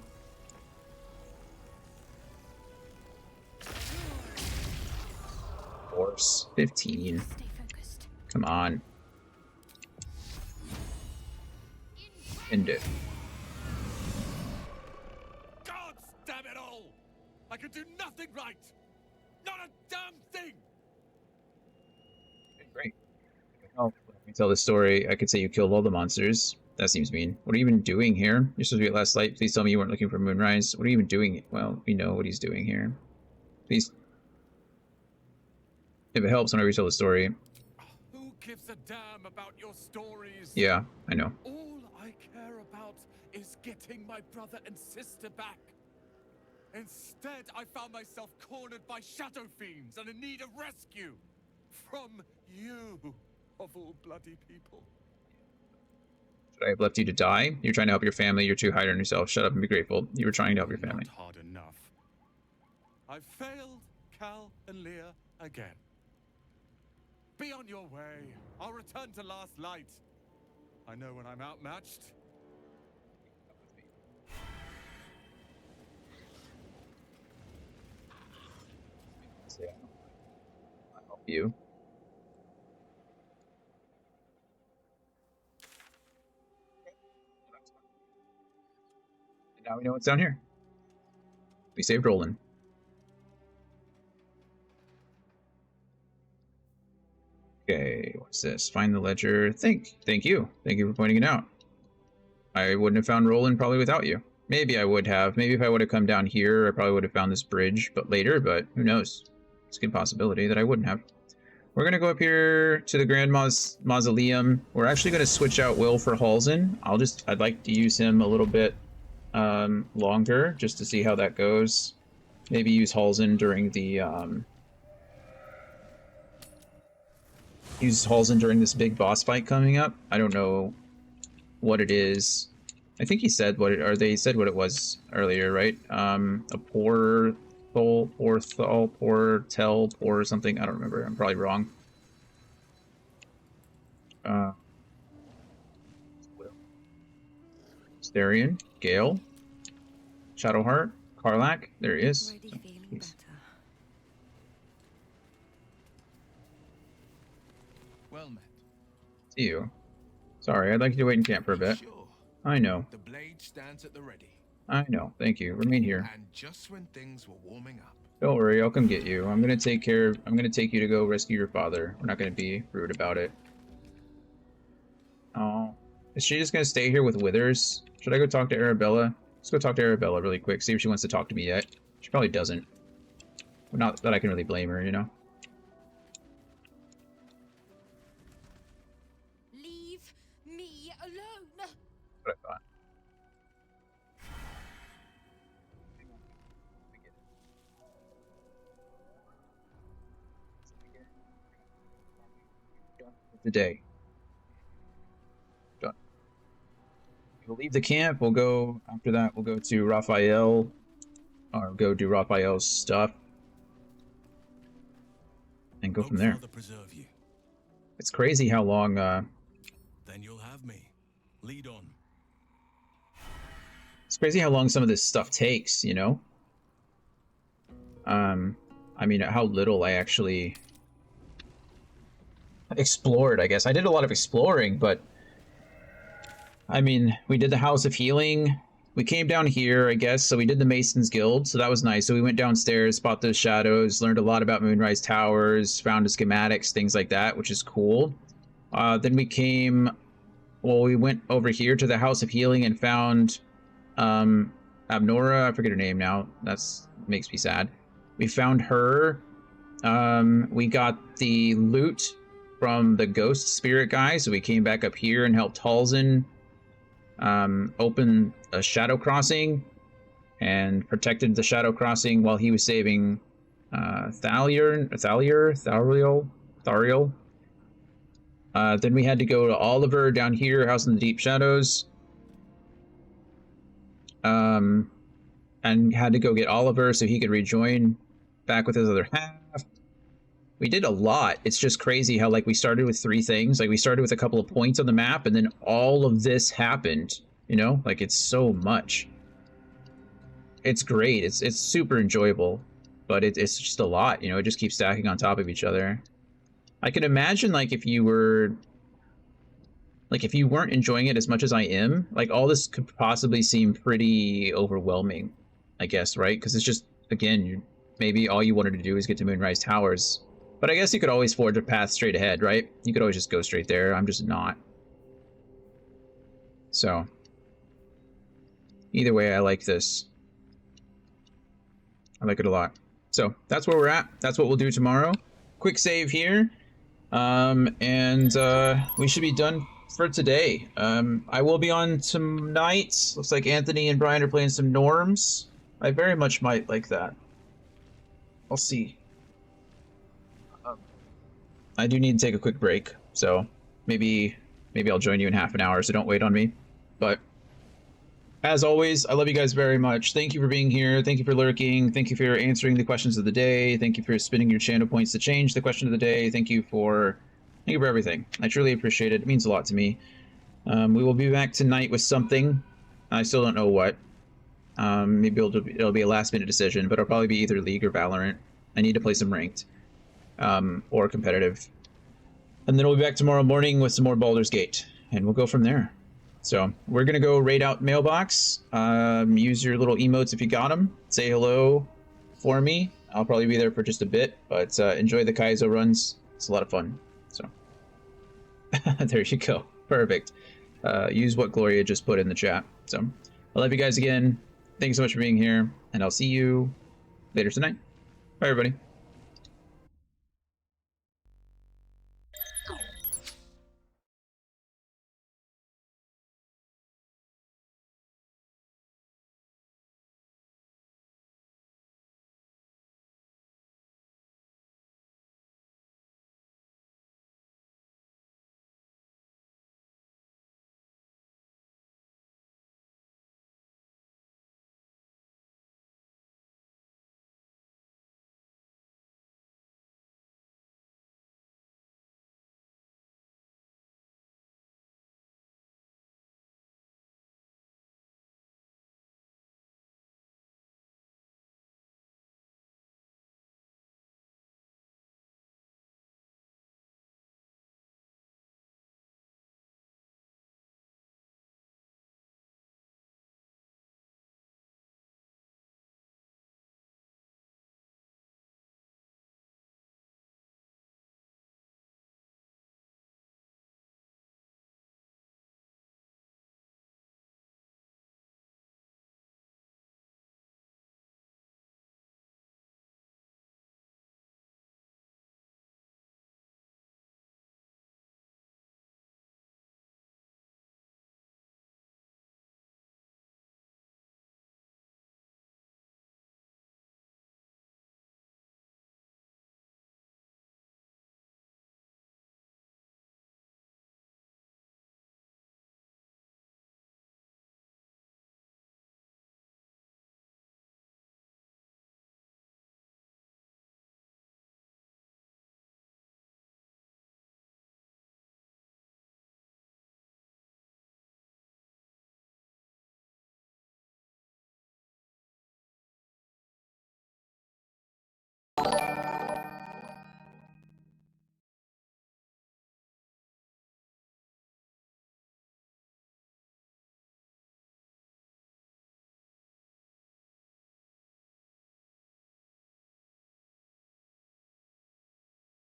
Force 15. Come on. End it. God damn it all! I could do nothing right! Not a damn thing! Great. Oh, let me tell the story. I could say you killed all the monsters. That seems mean. What are you even doing here? You're supposed to be at last light. Please tell me you weren't looking for Moonrise. What are you even doing? Well, we know what he's doing here. Please. If it helps whenever you tell the story. Who gives a damn about your stories? Yeah, I know. All I care about is getting my brother and sister back. Instead, I found myself cornered by shadow fiends and in need of rescue. From you, of all bloody people. Should I have left you to die? You're trying to help your family. You're too hard on yourself. Shut up and be grateful. You were trying to help your family. Not hard enough. I failed Cal and Leah again. Be on your way. I'll return to Last Light. I know when I'm outmatched. I'll help you. And now we know what's down here. We saved Roland. Okay, what's this? Find the ledger. Thank you. Thank you for pointing it out. I wouldn't have found Roland probably without you. Maybe I would have. Maybe if I would have come down here, I probably would have found this bridge, but later, but who knows? It's a good possibility that I wouldn't have. We're going to go up here to the Grand Mausoleum. We're actually going to switch out Will for Halsin. I'd like to use him a little bit longer, just to see how that goes. Maybe use Halsin during the, use Halsin during this big boss fight coming up. I don't know what it is. I think he said what it, or they said what it was earlier, right? A poor soul, poor thal, poor tell, poor something. I don't remember. I'm probably wrong. Starion, Gale, Shadowheart, Karlach. There he is. Oh, Well met. see you. Sorry, I'd like you to wait in camp for a bit. Sure. I know. The blade stands at the ready. I know. Thank you. Remain here. And just when things were warming up. Don't worry, I'll come get you. I'm gonna take you to go rescue your father. We're not gonna be rude about it. Oh. Is she just gonna stay here with Withers? Should I go talk to Arabella? Let's go talk to Arabella really quick, see if she wants to talk to me yet. She probably doesn't. Not that I can really blame her, you know? Leave me alone. What I thought. The day. Done. We'll leave the camp. We'll go after that. We'll go to Raphael, or go do Raphael's stuff, and go from there. Preserve you. It's crazy how long. Then you'll have me. Lead on. It's crazy how long some of this stuff takes. You know. I mean, how little I actually explored, I guess. I did a lot of exploring, but I mean, we did the House of Healing. We came down here, I guess, so we did the Masons Guild, so that was nice. So we went downstairs, spot those shadows, learned a lot about Moonrise Towers, found the schematics, things like that, which is cool. Then we came, well, we went over here to the House of Healing and found Abnora, I forget her name now, that's makes me sad. We found her. We got the loot from the ghost spirit guy, so we came back up here and helped Halsin open a shadow crossing and protected the shadow crossing while he was saving Thariel. Then we had to go to Oliver down here, House in the Deep Shadows. And had to go get Oliver so he could rejoin back with his other half. We did a lot. It's just crazy how, like, we started with 3 things. Like, we started with a couple of points on the map, and then all of this happened, you know? Like, it's so much. It's great. It's super enjoyable, but it's just a lot, you know? It just keeps stacking on top of each other. I can imagine, like, if you weren't enjoying it as much as I am, like, all this could possibly seem pretty overwhelming, I guess, right? Because it's just, again, maybe all you wanted to do is get to Moonrise Towers. But I guess you could always forge a path straight ahead, right? You could always just go straight there. I'm just not. So, either way, I like this. I like it a lot. So, that's where we're at. That's what we'll do tomorrow. Quick save here. We should be done for today. I will be on tonight. Looks like Anthony and Brian are playing some Norms. I very much might like that. I'll see. I do need to take a quick break, so maybe I'll join you in half an hour, so don't wait on me. But as always, I love you guys very much. Thank you for being here. Thank you for lurking. Thank you for answering the questions of the day. Thank you for spending your channel points to change the question of the day. Thank you for everything. I truly appreciate it. It means a lot to me. We will be back tonight with something. I still don't know what. Maybe it'll be a last-minute decision, but it'll probably be either League or Valorant. I need to play some ranked. Or competitive. And then we'll be back tomorrow morning with some more Baldur's Gate. And we'll go from there. So, we're going to go raid out Mailbox. Use your little emotes if you got them. Say hello for me. I'll probably be there for just a bit. But enjoy the Kaizo runs. It's a lot of fun. So, there you go. Perfect. Use what Gloria just put in the chat. So, I love you guys again. Thank you so much for being here. And I'll see you later tonight. Bye, everybody.